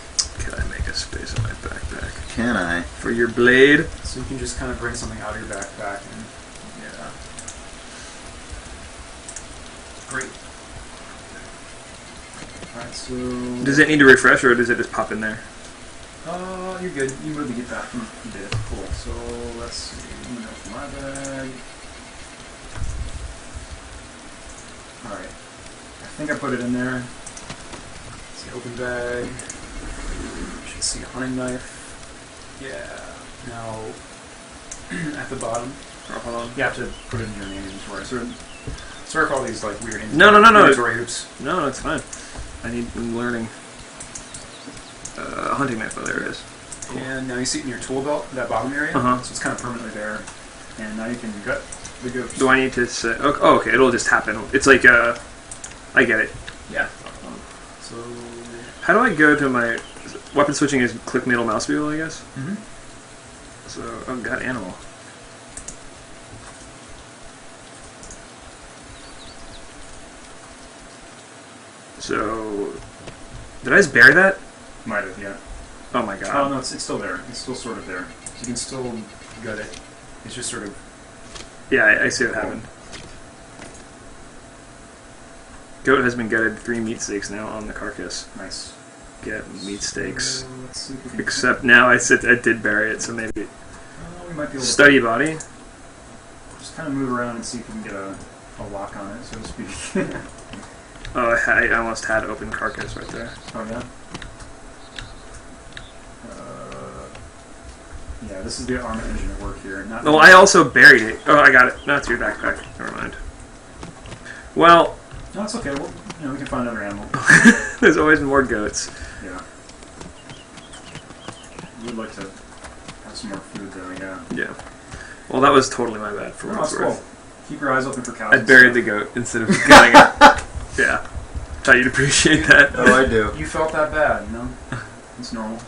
[SPEAKER 1] Could I make a space in my backpack?
[SPEAKER 2] Can I?
[SPEAKER 1] For your blade?
[SPEAKER 3] So you can just kind of bring something out of your backpack and... Yeah. Great. Alright, so...
[SPEAKER 1] Does it need to refresh, or does it just pop in there?
[SPEAKER 3] You're good. You moved the get back. You did it. Cool. So let's see. I'm gonna open my bag. Alright. I think I put it in there. It's the open bag. You should see a hunting knife. Yeah. Now, at the bottom,
[SPEAKER 1] Hold on.
[SPEAKER 3] you have to put it in your main inventory. Sorry for all these like weird
[SPEAKER 1] No.
[SPEAKER 3] inventory hoops.
[SPEAKER 1] No, it's fine. I'm learning. Hunting knife. Oh, there it is. Cool.
[SPEAKER 3] And now you see it in your tool belt, that bottom area.
[SPEAKER 1] Uh-huh.
[SPEAKER 3] So it's kind of permanently there. And now you can gut the goats.
[SPEAKER 1] Do I need to say? Oh, okay. It'll just happen. It's like I get it.
[SPEAKER 3] Yeah. So.
[SPEAKER 1] How do I go to my weapon switching? Is click middle mouse wheel, I guess.
[SPEAKER 3] Mm-hmm.
[SPEAKER 1] So, oh, got animal. So, did I just bury that?
[SPEAKER 3] Might have, yeah.
[SPEAKER 1] Oh my god.
[SPEAKER 3] Oh no, it's still there. It's still sort of there. You can still gut it. It's just sort of.
[SPEAKER 1] Yeah, I see what happened. Goat has been gutted. 3 meat steaks now on the carcass.
[SPEAKER 3] Nice.
[SPEAKER 1] Get meat steaks.
[SPEAKER 3] Let's see if we can.
[SPEAKER 1] Except now I did bury it, so maybe
[SPEAKER 3] We might be able to
[SPEAKER 1] study body.
[SPEAKER 3] just kind of move around and see if we can get a lock on it, so to speak.
[SPEAKER 1] Oh, I almost had open carcass right there.
[SPEAKER 3] Oh yeah. Yeah, this is the armor engine at work here. Not
[SPEAKER 1] Oh, I also buried it. Oh, I got it. No, it's your backpack. Never mind. Well,
[SPEAKER 3] No, it's okay. We can find another animal.
[SPEAKER 1] there's always more goats.
[SPEAKER 3] Yeah. We'd like to have some more food though. Yeah.
[SPEAKER 1] Yeah. Well, that was totally my bad for
[SPEAKER 3] No,
[SPEAKER 1] what it's
[SPEAKER 3] it's cool.
[SPEAKER 1] worth.
[SPEAKER 3] Keep your eyes open for cows.
[SPEAKER 1] I
[SPEAKER 3] and
[SPEAKER 1] buried the
[SPEAKER 3] stuff.
[SPEAKER 1] goat instead of gutting it. Yeah. Thought you'd appreciate that.
[SPEAKER 2] Oh, I do.
[SPEAKER 3] You felt that bad, you know? It's normal.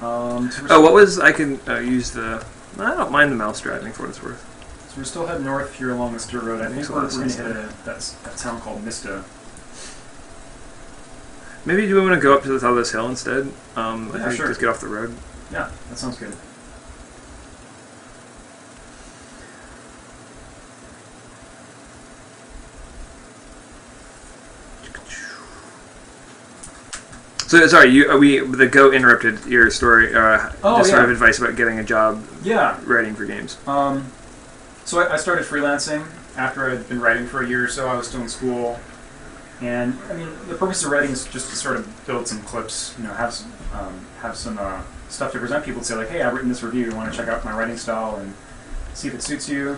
[SPEAKER 1] Oh, what was... I can use the... I don't mind the mouse driving for what it's worth.
[SPEAKER 3] So we're still heading north here along this dirt road. I think
[SPEAKER 1] Makes a
[SPEAKER 3] we're
[SPEAKER 1] lot of
[SPEAKER 3] going to
[SPEAKER 1] sense,
[SPEAKER 3] hit that town called Mista.
[SPEAKER 1] Maybe do we want to go up to the top of this hill instead? I
[SPEAKER 3] Yeah,
[SPEAKER 1] think
[SPEAKER 3] sure.
[SPEAKER 1] just get off the road.
[SPEAKER 3] Yeah, that sounds good.
[SPEAKER 1] So, sorry, the goat interrupted your story, just sort of
[SPEAKER 3] yeah.
[SPEAKER 1] advice about getting a job
[SPEAKER 3] Yeah.
[SPEAKER 1] writing for games.
[SPEAKER 3] So I started freelancing after I'd been writing for a year or so. I was still in school. And, I mean, the purpose of writing is just to sort of build some clips, you know, have some stuff to present people to say, like, hey, I've written this review. You want to check out my writing style and see if it suits you.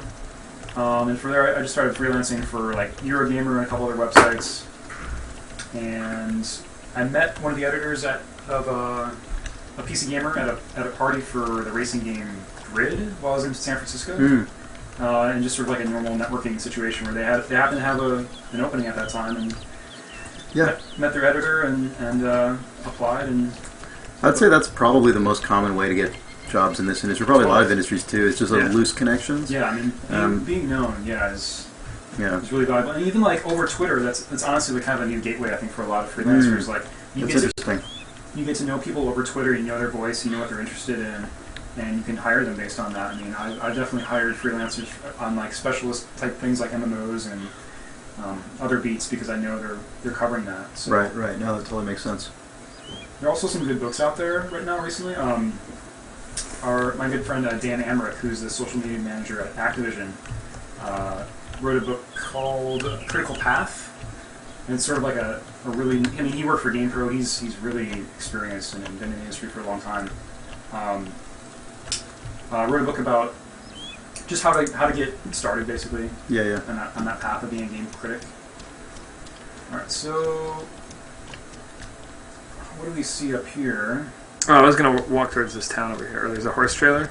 [SPEAKER 3] And from there, I just started freelancing for, like, Eurogamer and a couple other websites. And I met one of the editors of a PC Gamer at a party for the racing game Grid while I was in San Francisco.
[SPEAKER 2] Mm.
[SPEAKER 3] And just sort of like a normal networking situation where they happened to have an opening at that time, and
[SPEAKER 2] Yeah.
[SPEAKER 3] met their editor and applied. And
[SPEAKER 2] I'd say that's probably the most common way to get jobs in this industry. Probably a lot of industries too. It's just
[SPEAKER 1] Yeah.
[SPEAKER 2] loose connections.
[SPEAKER 3] yeah, I mean, being known, is
[SPEAKER 2] Yeah.
[SPEAKER 3] really valuable. And even like over Twitter, that's honestly kind of a new gateway I think for a lot of freelancers. Like you
[SPEAKER 2] That's
[SPEAKER 3] get
[SPEAKER 2] interesting.
[SPEAKER 3] you get to know people over Twitter. You know their voice. You know what they're interested in. And you can hire them based on that. I mean, I definitely hired freelancers on like specialist type things like MMOs and other beats because I know they're covering that. So
[SPEAKER 2] Right. No, that totally makes sense.
[SPEAKER 3] there are also some good books out there right now recently. My good friend Dan Amrich, who's the social media manager at Activision, wrote a book called Critical Path. And it's sort of like a really... I mean, he worked for GamePro. He's really experienced and been in the industry for a long time. Wrote a book about just how to get started, basically,
[SPEAKER 2] Yeah.
[SPEAKER 3] on that path of being a game critic. All right, so what do we see up here?
[SPEAKER 1] Oh, I was going to walk towards this town over here. There's a horse trailer.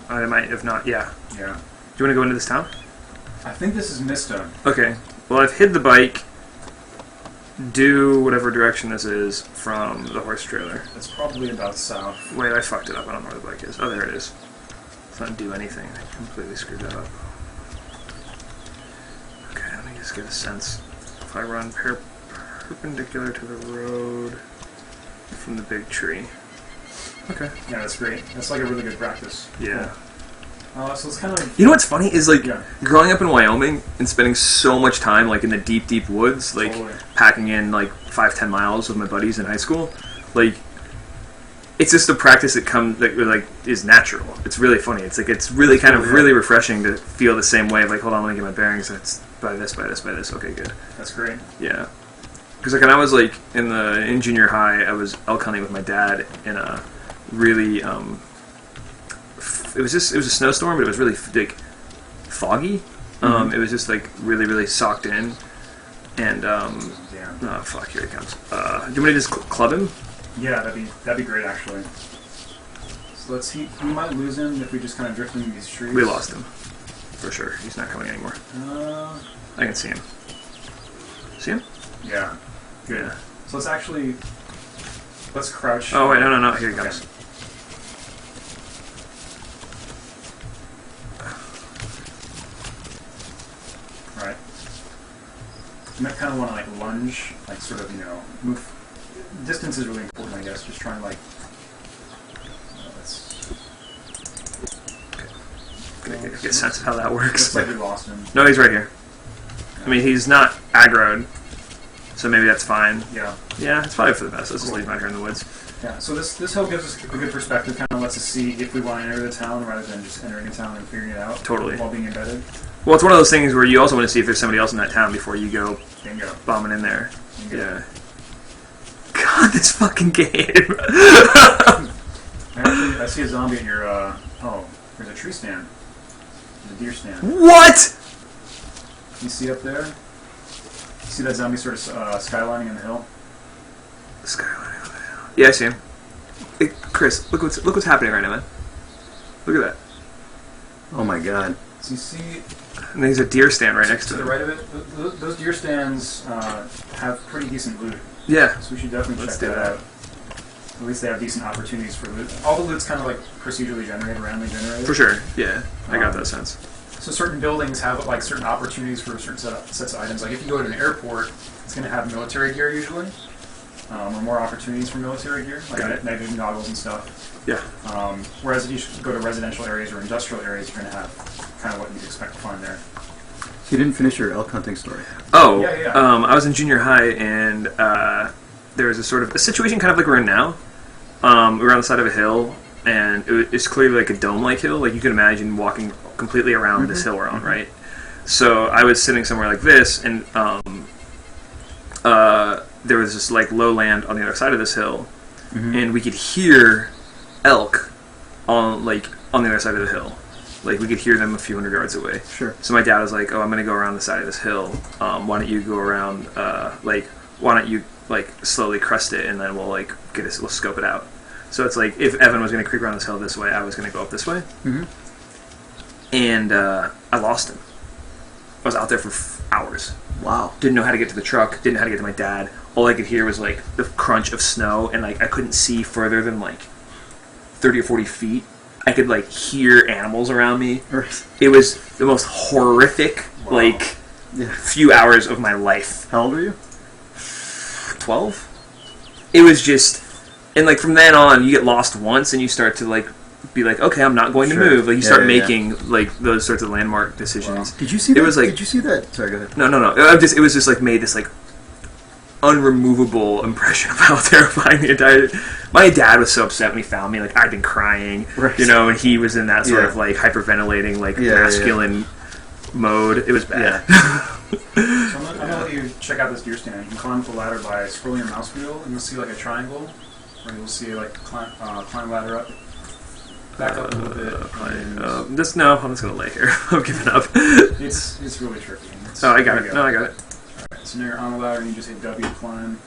[SPEAKER 1] I might, if not, yeah.
[SPEAKER 3] Yeah,
[SPEAKER 1] Do you want to go into this town?
[SPEAKER 3] I think this is Mista.
[SPEAKER 1] Okay. Well, I've hid the bike. Do whatever direction this is from the horse trailer.
[SPEAKER 3] It's probably about south.
[SPEAKER 1] Wait, I fucked it up. I don't know where the bike is. Oh, there it is. It's not do anything. I completely screwed that up. Okay, let me just get a sense. If I run perpendicular to the road from the big tree. Okay.
[SPEAKER 3] Yeah, that's great. That's like a really good practice.
[SPEAKER 1] Yeah.
[SPEAKER 3] So it's kind of...
[SPEAKER 1] You know what's funny is like
[SPEAKER 3] Yeah.
[SPEAKER 1] growing up in Wyoming and spending so much time like in the deep woods, like
[SPEAKER 3] Totally.
[SPEAKER 1] packing in like 5-10 miles with my buddies in high school. Like it's just a practice that like is natural. It's really funny. It's like it's really kind of really refreshing to feel the same way. Of like, hold on, let me get my bearings. It's by this. Okay, good.
[SPEAKER 3] That's great.
[SPEAKER 1] Yeah. Because like when I was like in junior high, I was elk hunting with my dad in a really it was a snowstorm, but it was really like foggy. It was just like really socked in, and oh fuck, here he comes. Do you want me to just club him?
[SPEAKER 3] Yeah, that'd be great actually. So let's see. We might lose him if we just kind of drift into these trees.
[SPEAKER 1] We lost him for sure. He's not coming anymore. I can see him. See him?
[SPEAKER 3] Yeah. Good.
[SPEAKER 1] Yeah.
[SPEAKER 3] So let's crouch.
[SPEAKER 1] Oh wait, no, here he comes.
[SPEAKER 3] Okay. Right. You might kind of want to like lunge, like sort of, move. Distance is really important, I guess. Just trying to like.
[SPEAKER 1] Get a sense of how that works.
[SPEAKER 3] Looks like we lost him.
[SPEAKER 1] No, he's right here. I mean, he's not aggroed, so maybe that's fine.
[SPEAKER 3] Yeah.
[SPEAKER 1] Yeah, it's probably for the best. Let's just leave him out here in the woods.
[SPEAKER 3] Yeah, so this hill gives us a good perspective, kind of lets us see if we want to enter the town rather than just entering the town and figuring it out.
[SPEAKER 1] Totally.
[SPEAKER 3] While being embedded.
[SPEAKER 1] Well, it's one of those things where you also want to see if there's somebody else in that town before you go
[SPEAKER 3] Bingo.
[SPEAKER 1] bombing in there.
[SPEAKER 3] Bingo.
[SPEAKER 1] Yeah. God, this fucking game.
[SPEAKER 3] Actually, I see a zombie at your, there's a tree stand. There's a deer stand.
[SPEAKER 1] What?
[SPEAKER 3] You see up there? See that zombie sort of skylining in the hill?
[SPEAKER 1] Skylining on the hill. Yeah, I see him. Hey, Chris, look what's happening right now, man. Look at that.
[SPEAKER 2] Oh my god.
[SPEAKER 3] So you see...
[SPEAKER 1] And there's a deer stand right next to
[SPEAKER 3] the
[SPEAKER 1] him.
[SPEAKER 3] right of it, those deer stands have pretty decent loot.
[SPEAKER 1] Yeah.
[SPEAKER 3] So we should definitely
[SPEAKER 1] Let's
[SPEAKER 3] check
[SPEAKER 1] do
[SPEAKER 3] that out. At least they have decent opportunities for loot. All the loot's kind of like procedurally generated, randomly generated.
[SPEAKER 1] For sure. Yeah, I got that sense.
[SPEAKER 3] So certain buildings have like certain opportunities for certain sets of items. Like if you go to an airport, it's going to have military gear usually, or more opportunities for military gear, like night vision goggles and stuff.
[SPEAKER 1] Yeah.
[SPEAKER 3] Whereas if you go to residential areas or industrial areas, you're going to have kind of what you'd expect to find there.
[SPEAKER 2] So you didn't finish your elk hunting story.
[SPEAKER 1] Oh,
[SPEAKER 3] Yeah.
[SPEAKER 1] I was in junior high, and there was a sort of a situation kind of like we're in now. We were on the side of a hill, and it's clearly like a dome-like hill. Like you could imagine walking completely around this hill we're on, right? So I was sitting somewhere like this, and there was this like low land on the other side of this hill, and we could hear elk on the other side of the hill. Like we could hear them a few hundred yards away.
[SPEAKER 2] Sure.
[SPEAKER 1] So my dad was like, "Oh, I'm going to go around the side of this hill. Why don't you go around? Why don't you slowly crest it, and then we'll we'll scope it out." So it's like if Evan was going to creep around this hill this way, I was going to go up this way. And I lost him. I was out there for hours.
[SPEAKER 2] Wow.
[SPEAKER 1] Didn't know how to get to the truck. Didn't know how to get to my dad. All I could hear was like the crunch of snow, and like I couldn't see further than like 30 or 40 feet. I could like hear animals around me. It was the most horrific few hours of my life.
[SPEAKER 2] How old were you?
[SPEAKER 1] 12. It was just, and like from then on, you get lost once, and you start to like be like, okay, I'm not going to move. Like you start making like those sorts of landmark decisions.
[SPEAKER 2] Wow. Did you see that? Did you see that? Sorry, go ahead.
[SPEAKER 1] No. It was just like made this like unremovable impression of how terrifying the entire. My dad was so upset when he found me. Like I'd been crying, and he was in that sort of like hyperventilating, like masculine mode. It was bad.
[SPEAKER 3] So I'm gonna let you check out this deer stand. You can climb the ladder by scrolling your mouse wheel, and you'll see like a triangle, where you'll see like climb ladder up. Back up a little bit.
[SPEAKER 1] I'm just gonna lay here. I'm giving up.
[SPEAKER 3] It's really tricky.
[SPEAKER 1] I got it. No, I got it.
[SPEAKER 3] Alright, so now you're on the ladder and you just hit W to climb.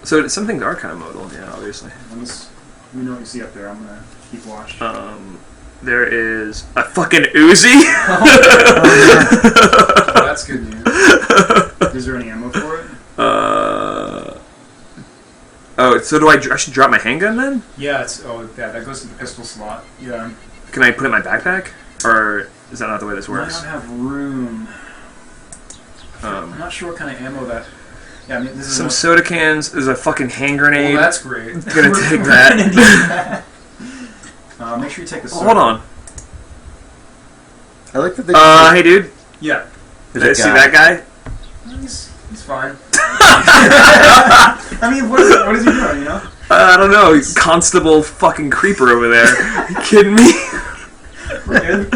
[SPEAKER 1] So some things are kind of modal, yeah, obviously.
[SPEAKER 3] Let me know what you see up there. I'm gonna keep watch.
[SPEAKER 1] There is a fucking Uzi.
[SPEAKER 3] Oh, that's good news. Is there any ammo for it?
[SPEAKER 1] So I should drop my handgun then?
[SPEAKER 3] Yeah, that goes to the pistol slot. Yeah.
[SPEAKER 1] Can I put it in my backpack? Or is that not the way this works?
[SPEAKER 3] Might not have room. I'm not sure what kind of ammo that... Yeah, I mean, this is
[SPEAKER 1] some soda cans. There's a fucking hand grenade.
[SPEAKER 3] Oh, that's great.
[SPEAKER 1] I'm gonna take that.
[SPEAKER 3] Make sure you take the soda.
[SPEAKER 1] Hold on.
[SPEAKER 2] I like that they...
[SPEAKER 1] Hey dude.
[SPEAKER 3] Yeah.
[SPEAKER 1] Did I see that guy?
[SPEAKER 3] He's fine. I mean, what is he doing, you know?
[SPEAKER 1] I don't know. He's constable fucking creeper over there. Are you kidding me?
[SPEAKER 3] We're good.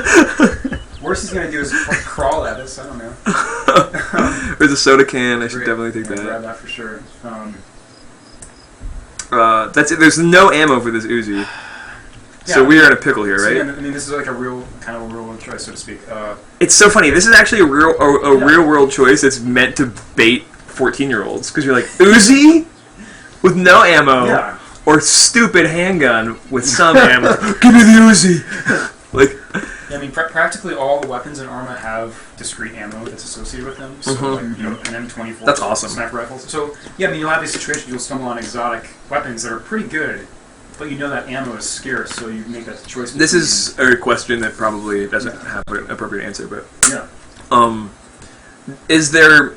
[SPEAKER 3] Worst he's gonna do is crawl at us. I don't know.
[SPEAKER 1] There's a soda can. I should
[SPEAKER 3] Great.
[SPEAKER 1] definitely take that.
[SPEAKER 3] Grab that for sure.
[SPEAKER 1] That's it. There's no ammo for this Uzi. So we are in a pickle here, right?
[SPEAKER 3] So, yeah, I mean, this is like a real world choice, so to speak.
[SPEAKER 1] It's so funny. This is actually a real world choice that's meant to bait 14-year-olds because you're like Uzi with no ammo, or stupid handgun with some ammo. Give me the Uzi. Like,
[SPEAKER 3] yeah, I mean, practically all the weapons in Arma have discrete ammo that's associated with them. So, like, you know, an M24.
[SPEAKER 1] That's awesome.
[SPEAKER 3] Sniper rifles. So, yeah, I mean, you'll have these situations. You'll stumble on exotic weapons that are pretty good. But you know that ammo is scarce, so you make that choice.
[SPEAKER 1] This is a question that probably doesn't have an appropriate answer, but is there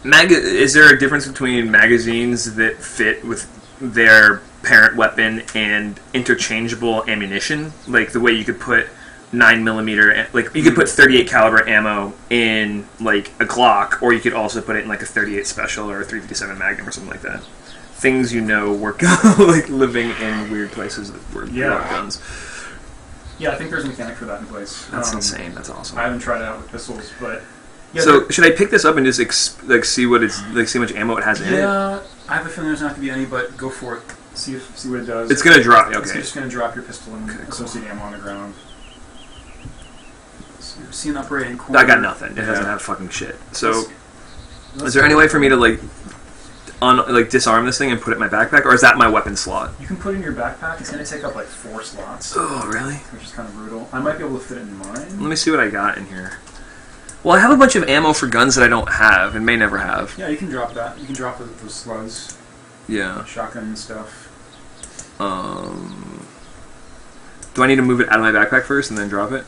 [SPEAKER 1] a difference between magazines that fit with their parent weapon and interchangeable ammunition, like the way you could put 9mm, like you could put 38 caliber ammo in like a Glock, or you could also put it in like a 38 Special or a 357 Magnum or something like that. Things work like living in weird places that work guns.
[SPEAKER 3] Yeah, I think there's a mechanic for that in place.
[SPEAKER 1] That's insane. That's awesome.
[SPEAKER 3] I haven't tried it out with pistols, but yeah.
[SPEAKER 1] So should I pick this up and just see what it's like, see how much ammo it has in it?
[SPEAKER 3] Yeah, I have a feeling there's not going to be any, but go for it. See what it does.
[SPEAKER 1] It's gonna drop. Okay.
[SPEAKER 3] It's just going to drop your pistol and associate ammo on the ground. So you see an upper right hand corner.
[SPEAKER 1] I got nothing. It doesn't have fucking shit. So, is there any way for me to disarm this thing and put it in my backpack, or is that my weapon slot?
[SPEAKER 3] You can put it in your backpack. It's going to take up like 4 slots.
[SPEAKER 1] Oh, really?
[SPEAKER 3] Which is kind of brutal. I might be able to fit it in mine.
[SPEAKER 1] Let me see what I got in here. Well, I have a bunch of ammo for guns that I don't have and may never have.
[SPEAKER 3] Yeah, you can drop that. You can drop those slugs.
[SPEAKER 1] Yeah.
[SPEAKER 3] Shotgun and stuff.
[SPEAKER 1] Do I need to move it out of my backpack first and then drop it?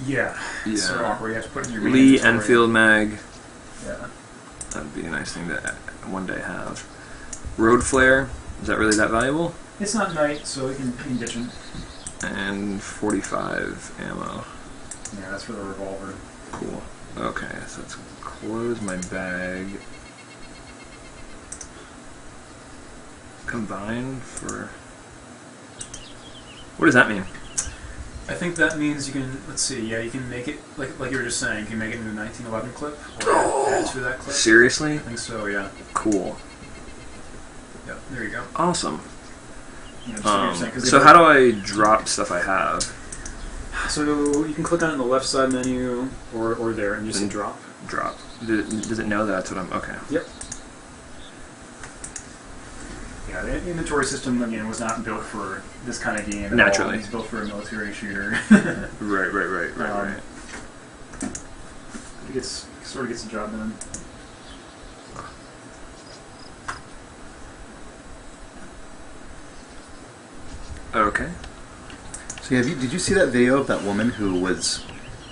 [SPEAKER 3] Yeah. It's so awkward. You have to put it in your main
[SPEAKER 1] Lee
[SPEAKER 3] inventory.
[SPEAKER 1] Enfield mag.
[SPEAKER 3] Yeah.
[SPEAKER 1] That'd be a nice thing to one day have. Road flare. Is that really that valuable?
[SPEAKER 3] It's not night, so you can ditch it.
[SPEAKER 1] And 45 ammo.
[SPEAKER 3] Yeah, that's for the revolver.
[SPEAKER 1] Cool. Okay, so let's close my bag. Combine for... What does that mean?
[SPEAKER 3] I think that means you can, let's see, yeah, you can make it, like you were just saying, you can make it into a 1911 clip, or add to that clip.
[SPEAKER 1] Seriously?
[SPEAKER 3] I think so, yeah.
[SPEAKER 1] Cool.
[SPEAKER 3] Yeah, there you go.
[SPEAKER 1] Awesome.
[SPEAKER 3] Yeah,
[SPEAKER 1] so how do I drop stuff I have?
[SPEAKER 3] So you can click on it in the left side menu, or there, and just hit drop.
[SPEAKER 1] Drop. Does it know that's what I'm... Okay.
[SPEAKER 3] Yep. Yeah, the inventory system, again, was not built for this kind of game.
[SPEAKER 1] Naturally.
[SPEAKER 3] It's built for a military shooter.
[SPEAKER 1] Right.
[SPEAKER 3] It sort of gets the job done.
[SPEAKER 1] Okay.
[SPEAKER 2] So did you see that video of that woman who was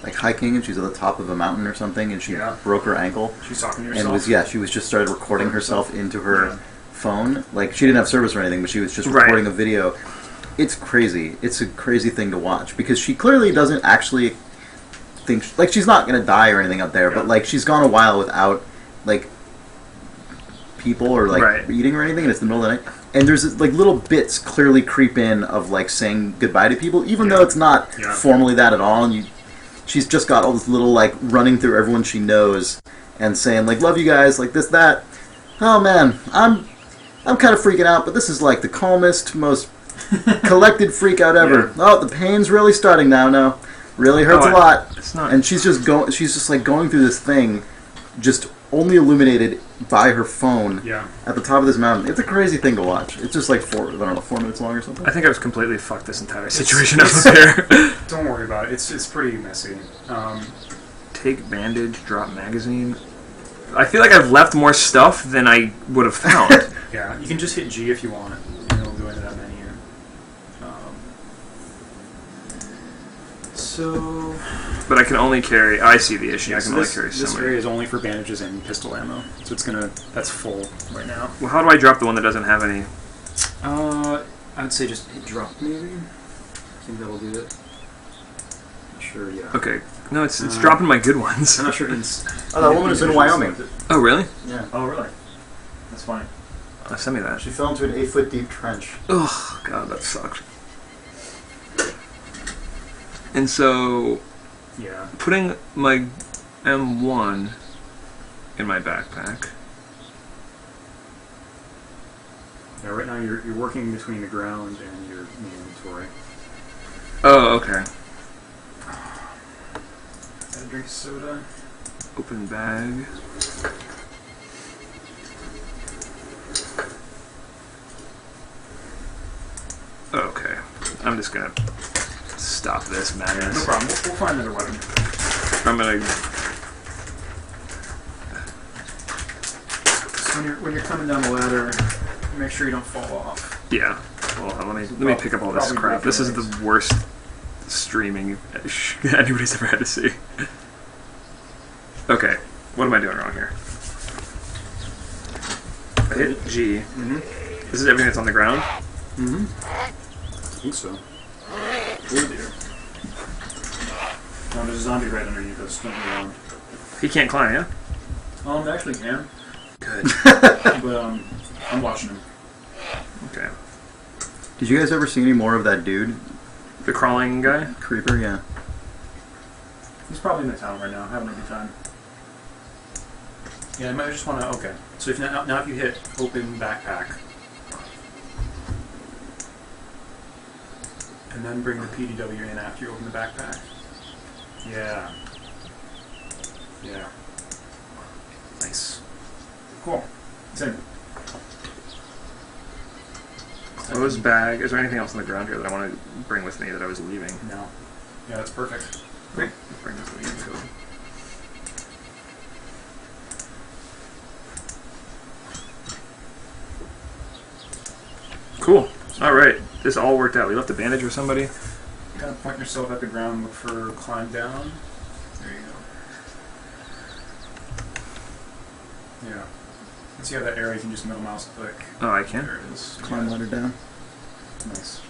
[SPEAKER 2] like hiking and she's at the top of a mountain or something and she broke her ankle?
[SPEAKER 3] She's talking to herself.
[SPEAKER 2] And she was just started recording herself into her phone. Like she didn't have service or anything, but she was just recording a video. It's crazy. It's a crazy thing to watch because she clearly doesn't actually think she's not gonna die or anything up there, but like she's gone a while without like people or like eating or anything, and it's the middle of the night. And there's like little bits clearly creep in of like saying goodbye to people, even though it's not formally that at all. And she's just got all this little like running through everyone she knows and saying like love you guys, like this, that. Oh man, I'm kind of freaking out, but this is like the calmest, most collected freak out ever. Oh, the pain's really starting now. No, really hurts a lot.
[SPEAKER 1] It's not.
[SPEAKER 2] And she's just like going through this thing, just only illuminated by her phone at the top of this mountain. It's a crazy thing to watch. It's just like 4 minutes long or something.
[SPEAKER 1] I think I was completely fucked this entire situation up there.
[SPEAKER 3] Don't worry about it. It's pretty messy.
[SPEAKER 1] Take bandage, drop magazine. I feel like I've left more stuff than I would have found.
[SPEAKER 3] Yeah, you can just hit G if you want, and it'll go into that menu.
[SPEAKER 1] But I can only carry... I see the issue. I can only carry so
[SPEAKER 3] This
[SPEAKER 1] many.
[SPEAKER 3] area is only for bandages and pistol ammo, so that's full right now.
[SPEAKER 1] Well, how do I drop the one that doesn't have any?
[SPEAKER 3] I would say just hit drop maybe. I think that'll do it. Sure, yeah.
[SPEAKER 1] Okay. No, it's dropping my good ones.
[SPEAKER 3] I'm not sure.
[SPEAKER 2] That woman is in Wyoming.
[SPEAKER 1] Oh, really?
[SPEAKER 2] Yeah.
[SPEAKER 3] Oh, really? That's funny.
[SPEAKER 1] Send me that.
[SPEAKER 2] She fell into an 8-foot deep trench.
[SPEAKER 1] Oh, God, that sucks. And so, putting my M1 in my backpack.
[SPEAKER 3] Yeah, right now you're working between the ground and your inventory.
[SPEAKER 1] Oh, okay.
[SPEAKER 3] Gotta drink soda.
[SPEAKER 1] Open bag. Okay. I'm just gonna stop this madness.
[SPEAKER 3] No problem. We'll find another weapon.
[SPEAKER 1] I'm gonna.
[SPEAKER 3] So when you're coming down the ladder, make sure you don't fall off.
[SPEAKER 1] Yeah. Well, let me pick up all this
[SPEAKER 3] Probably
[SPEAKER 1] crap. This is
[SPEAKER 3] break
[SPEAKER 1] the worst streaming anybody's ever had to see. Okay. What am I doing wrong here? I hit G.
[SPEAKER 3] Mm-hmm.
[SPEAKER 1] This is everything that's on the ground?
[SPEAKER 3] Mm-hmm. I think so. Oh dear. No, there's a zombie right underneath us. Don't be alarmed.
[SPEAKER 1] He can't climb, yeah?
[SPEAKER 3] They actually can.
[SPEAKER 1] Good.
[SPEAKER 3] But I'm watching him.
[SPEAKER 1] Okay.
[SPEAKER 2] Did you guys ever see any more of that dude?
[SPEAKER 1] The crawling guy?
[SPEAKER 2] Creeper, yeah.
[SPEAKER 3] He's probably in the town right now, having a good time. Yeah, I might just want to. Okay. So if now if you hit open backpack, and then bring the PDW in after you open the backpack. Yeah. Yeah. Nice. Cool. It's in.
[SPEAKER 1] Close bag. Is there anything else on the ground here that I want to bring with me that I was leaving?
[SPEAKER 3] No. Yeah, that's perfect.
[SPEAKER 1] Great. Bring this with me. Cool. Cool. All right. This all worked out. We left a bandage for somebody.
[SPEAKER 3] Kind of point yourself at the ground, look for climb down. There you go. Yeah. Once you have that area, you can just middle mouse click.
[SPEAKER 1] Oh, I can?
[SPEAKER 3] There it is.
[SPEAKER 2] Climb ladder down.
[SPEAKER 3] Nice.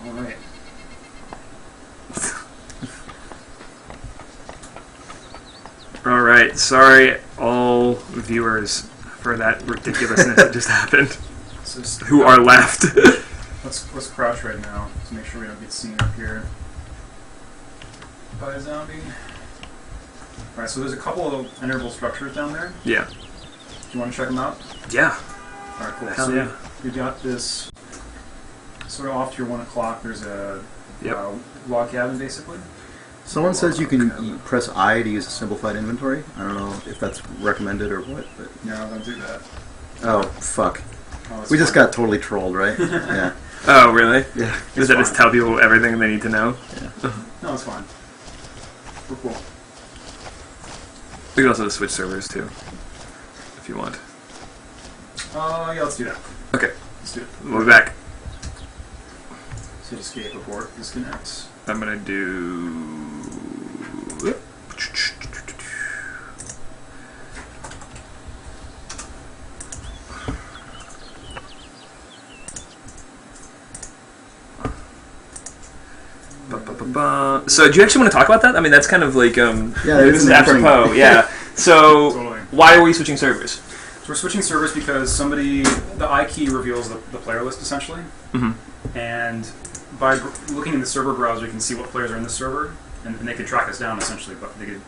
[SPEAKER 3] Alright.
[SPEAKER 1] All right. Sorry, all viewers, for that ridiculousness that just happened.
[SPEAKER 3] So
[SPEAKER 1] Who are left?
[SPEAKER 3] let's crouch right now to make sure we don't get seen up here by a zombie. Alright, so there's a couple of interval structures down there.
[SPEAKER 1] Yeah.
[SPEAKER 3] Do you want to check them out?
[SPEAKER 1] Yeah.
[SPEAKER 3] Alright, cool.
[SPEAKER 1] Hell
[SPEAKER 3] so
[SPEAKER 1] yeah.
[SPEAKER 3] we got this sort of off to your 1 o'clock. There's a
[SPEAKER 1] Yep.
[SPEAKER 3] log cabin, basically.
[SPEAKER 2] Someone says you can press I to use a simplified inventory. I don't know if that's recommended or what, but...
[SPEAKER 3] No, don't do that.
[SPEAKER 2] Oh, fuck.
[SPEAKER 3] Oh, that's
[SPEAKER 2] We just
[SPEAKER 3] fine.
[SPEAKER 2] got totally trolled, right? Yeah.
[SPEAKER 1] Oh, really?
[SPEAKER 2] Yeah.
[SPEAKER 1] Does that just
[SPEAKER 3] fine.
[SPEAKER 1] tell people everything they need to know?
[SPEAKER 2] Yeah.
[SPEAKER 3] No, it's fine. We're cool.
[SPEAKER 1] We can also switch servers too, if you want.
[SPEAKER 3] Yeah, let's do that.
[SPEAKER 1] Okay.
[SPEAKER 3] Let's do it.
[SPEAKER 1] We'll be back.
[SPEAKER 3] So escape report disconnects.
[SPEAKER 1] I'm gonna do. So, do you actually want to talk about that? I mean, that's kind of like
[SPEAKER 2] Yeah,
[SPEAKER 1] this is apropos. Yeah. So,
[SPEAKER 3] Totally.
[SPEAKER 1] why are we switching servers?
[SPEAKER 3] So we're switching servers because the I key reveals the player list essentially, and by looking in the server browser, you can see what players are in the server, and they can track us down essentially. But they could,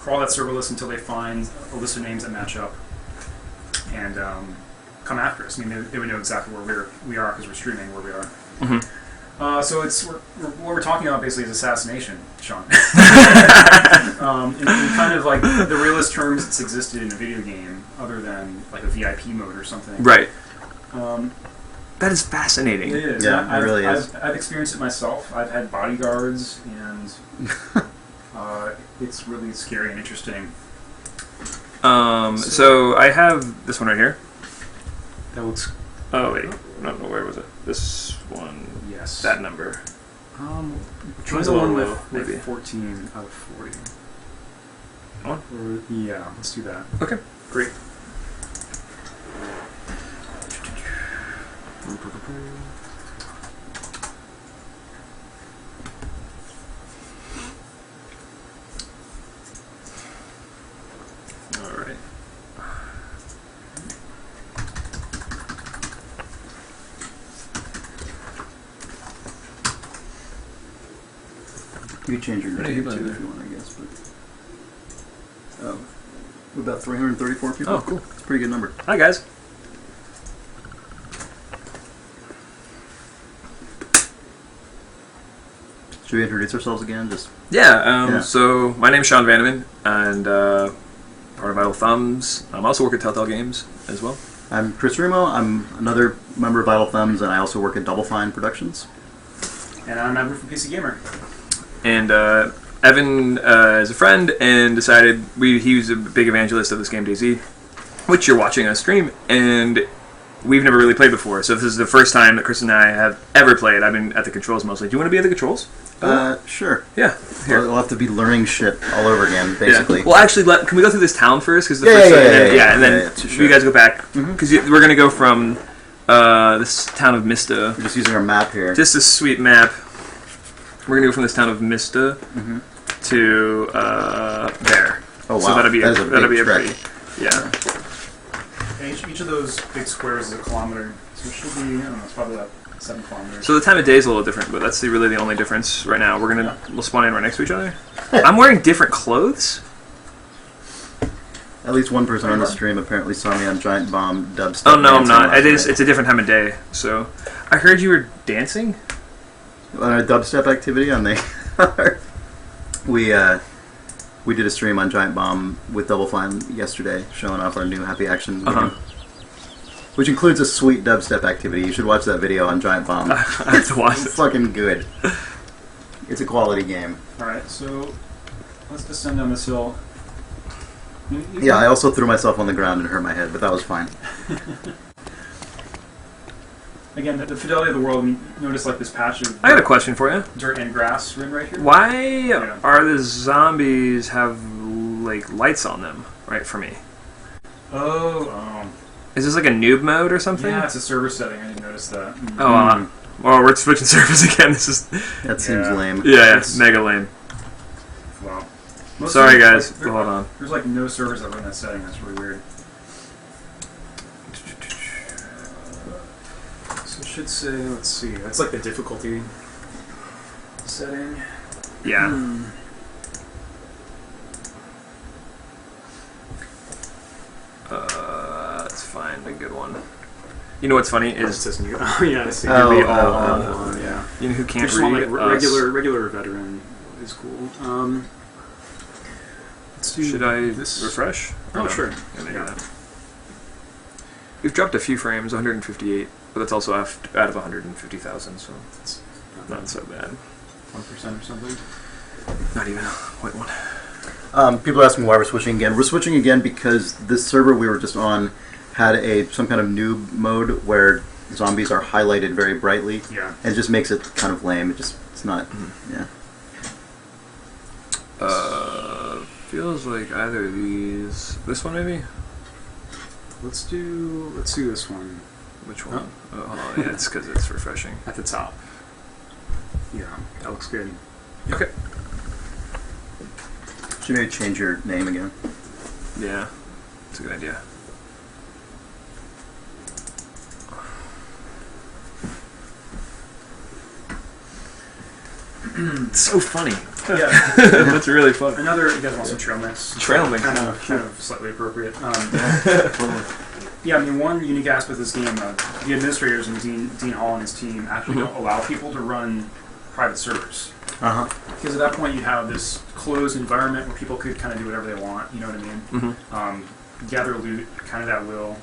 [SPEAKER 3] crawl that server list until they find a list of names that match up, and come after us. I mean, they would know exactly where we are because we're streaming where we are. So what we're talking about basically is assassination, Sean. in kind of like the realest terms it's existed in a video game, other than like a VIP mode or something.
[SPEAKER 1] Right. That is fascinating.
[SPEAKER 3] It is.
[SPEAKER 2] Yeah, it really is.
[SPEAKER 3] I've experienced it myself. I've had bodyguards, and it's really scary and interesting.
[SPEAKER 1] So I have this one right here.
[SPEAKER 3] That looks.
[SPEAKER 1] Oh wait, no, where was it? This one.
[SPEAKER 3] Yes.
[SPEAKER 1] That number.
[SPEAKER 3] Try
[SPEAKER 1] One's
[SPEAKER 3] the
[SPEAKER 1] a
[SPEAKER 3] one
[SPEAKER 1] little
[SPEAKER 3] with,
[SPEAKER 1] low, maybe.
[SPEAKER 3] 14 out of 40.
[SPEAKER 1] One?
[SPEAKER 3] Yeah, let's do that.
[SPEAKER 1] Okay.
[SPEAKER 3] Great.
[SPEAKER 1] All right.
[SPEAKER 2] You can change your
[SPEAKER 1] How many
[SPEAKER 2] name
[SPEAKER 1] people
[SPEAKER 2] too
[SPEAKER 1] are
[SPEAKER 2] if you want, I guess. But about 334 people.
[SPEAKER 1] Oh, cool.
[SPEAKER 2] It's a pretty good number.
[SPEAKER 1] Hi guys.
[SPEAKER 2] Should we introduce ourselves again? Just
[SPEAKER 1] Yeah. So my name is Sean Vandeman, and part of Idle Thumbs. I also work at Telltale Games as well.
[SPEAKER 2] I'm Chris Remo. I'm another member of Idle Thumbs, and I also work at Double Fine Productions.
[SPEAKER 3] And I'm Evan from PC Gamer.
[SPEAKER 1] And Evan is a friend and decided he was a big evangelist of this game DayZ, which you're watching us stream, and we've never really played before. So this is the first time that Chris and I have ever played. I've been at the controls mostly. Do you want to be at the controls?
[SPEAKER 2] Sure.
[SPEAKER 1] Yeah. Here.
[SPEAKER 2] We'll have to be learning shit all over again, basically.
[SPEAKER 1] Yeah. Well, actually, can we go through this town first? Because
[SPEAKER 2] Yeah,
[SPEAKER 1] and then
[SPEAKER 2] sure.
[SPEAKER 1] you guys go back because we're gonna go from this town of Mista.
[SPEAKER 2] We're just using our map here.
[SPEAKER 1] Just a sweet map. We're gonna go from this town of Mista to there.
[SPEAKER 2] Oh wow,
[SPEAKER 1] So that'll be
[SPEAKER 2] that is a big
[SPEAKER 1] a
[SPEAKER 2] trek.
[SPEAKER 1] pretty, yeah.
[SPEAKER 3] Each of those big squares is a kilometer, so it should be, I don't know, it's probably about 7 kilometers.
[SPEAKER 1] So the time of day is a little different, but that's really the only difference right now. We'll spawn in right next to each other. I'm wearing different clothes.
[SPEAKER 2] At least one person on the stream apparently saw me on Giant Bomb dubstep.
[SPEAKER 1] Oh no, I'm
[SPEAKER 2] dancing
[SPEAKER 1] not.
[SPEAKER 2] last
[SPEAKER 1] It's
[SPEAKER 2] night.
[SPEAKER 1] a different time of day. So I heard you were dancing.
[SPEAKER 2] On a dubstep activity on the we did a stream on Giant Bomb with Double Fine yesterday, showing off our new Happy Action game, which includes a sweet dubstep activity. You should watch that video on Giant Bomb.
[SPEAKER 1] I have to watch
[SPEAKER 2] It's
[SPEAKER 1] it.
[SPEAKER 2] fucking good. It's a quality game.
[SPEAKER 3] Alright, so let's descend down this hill.
[SPEAKER 2] Yeah, I also threw myself on the ground and hurt my head, but that was fine.
[SPEAKER 3] Again, the fidelity of the world, I mean, notice like this patch of
[SPEAKER 1] I got a question for you.
[SPEAKER 3] dirt and grass right here.
[SPEAKER 1] Why are the zombies have like lights on them? Right for me.
[SPEAKER 3] Oh,
[SPEAKER 1] Is this like a noob mode or something?
[SPEAKER 3] yeah, it's a server setting. I didn't notice that.
[SPEAKER 1] Oh, well, we're switching servers again. This is
[SPEAKER 2] That seems
[SPEAKER 3] Yeah.
[SPEAKER 2] lame.
[SPEAKER 1] yeah, mega lame.
[SPEAKER 3] Wow. Most
[SPEAKER 1] Sorry,
[SPEAKER 3] servers,
[SPEAKER 1] guys.
[SPEAKER 3] like,
[SPEAKER 1] Hold on.
[SPEAKER 3] There's like no servers that run that setting. That's really weird. So it should say, let's see, that's like the difficulty setting.
[SPEAKER 1] Yeah. Let's find a good one. You know what's funny
[SPEAKER 3] It
[SPEAKER 1] is
[SPEAKER 3] says new. Oh yeah, I see.
[SPEAKER 2] Oh,
[SPEAKER 3] You'd be
[SPEAKER 2] oh,
[SPEAKER 3] all
[SPEAKER 2] oh,
[SPEAKER 3] on, yeah.
[SPEAKER 1] you know who
[SPEAKER 3] You
[SPEAKER 1] can't
[SPEAKER 3] just want
[SPEAKER 1] read
[SPEAKER 3] like
[SPEAKER 1] us.
[SPEAKER 3] regular veteran is cool. Let's do
[SPEAKER 1] Should I
[SPEAKER 3] this?
[SPEAKER 1] refresh?
[SPEAKER 3] Oh,
[SPEAKER 1] Or no?
[SPEAKER 3] sure.
[SPEAKER 1] Yeah, maybe
[SPEAKER 3] Yeah.
[SPEAKER 1] not. We've dropped a few frames, 158, but that's also out of 150,000, so it's not so bad.
[SPEAKER 3] 1% or something.
[SPEAKER 1] Not even quite one.
[SPEAKER 2] People are asking why we're switching again. We're switching again because this server we were just on had some kind of noob mode where zombies are highlighted very brightly.
[SPEAKER 3] Yeah.
[SPEAKER 2] And it just makes it kind of lame. It's not. Yeah.
[SPEAKER 1] Feels like either of these. This one maybe?
[SPEAKER 3] Let's do this one
[SPEAKER 1] Which one? Oh, yeah, it's because it's refreshing.
[SPEAKER 3] at the top. Yeah, that looks good.
[SPEAKER 1] Okay.
[SPEAKER 2] Should maybe change your name again.
[SPEAKER 1] Yeah, it's a good idea. It's so funny.
[SPEAKER 3] Yeah.
[SPEAKER 1] That's really fun.
[SPEAKER 3] Another, you guys want some trail mix?
[SPEAKER 1] Trail mix.
[SPEAKER 3] Kind of slightly appropriate. Yeah, I mean, one unique aspect of this game, the administrators and Dean Hall and his team actually don't allow people to run private servers.
[SPEAKER 2] Uh huh.
[SPEAKER 3] Because at that point you have this closed environment where people could kind of do whatever they want, you know what I mean? Gather loot, kind of at will.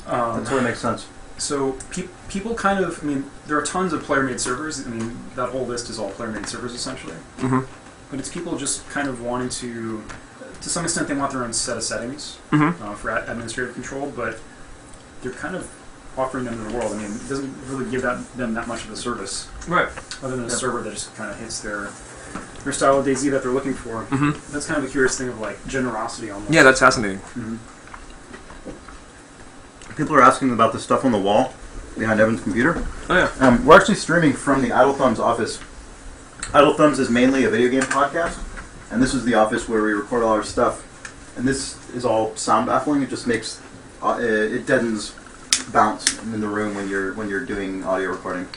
[SPEAKER 2] That totally makes sense.
[SPEAKER 3] So people kind of, I mean, there are tons of player-made servers. I mean, that whole list is all player-made servers essentially. But it's people just kind of wanting to some extent, they want their own set of settings for administrative control, but they're kind of offering them to the world. I mean, it doesn't really give them that much of a service,
[SPEAKER 1] Right.
[SPEAKER 3] other than a server that just kind of hits their style of DayZ that they're looking for. That's kind of a curious thing of like generosity almost.
[SPEAKER 1] Yeah, that's fascinating.
[SPEAKER 2] People are asking about the stuff on the wall behind Evan's computer.
[SPEAKER 1] Oh yeah.
[SPEAKER 2] We're actually streaming from the Idle Thumbs office. Idle Thumbs is mainly a video game podcast, and this is the office where we record all our stuff. And this is all sound baffling. It just makes it deadens bounce in the room when you're doing audio recording.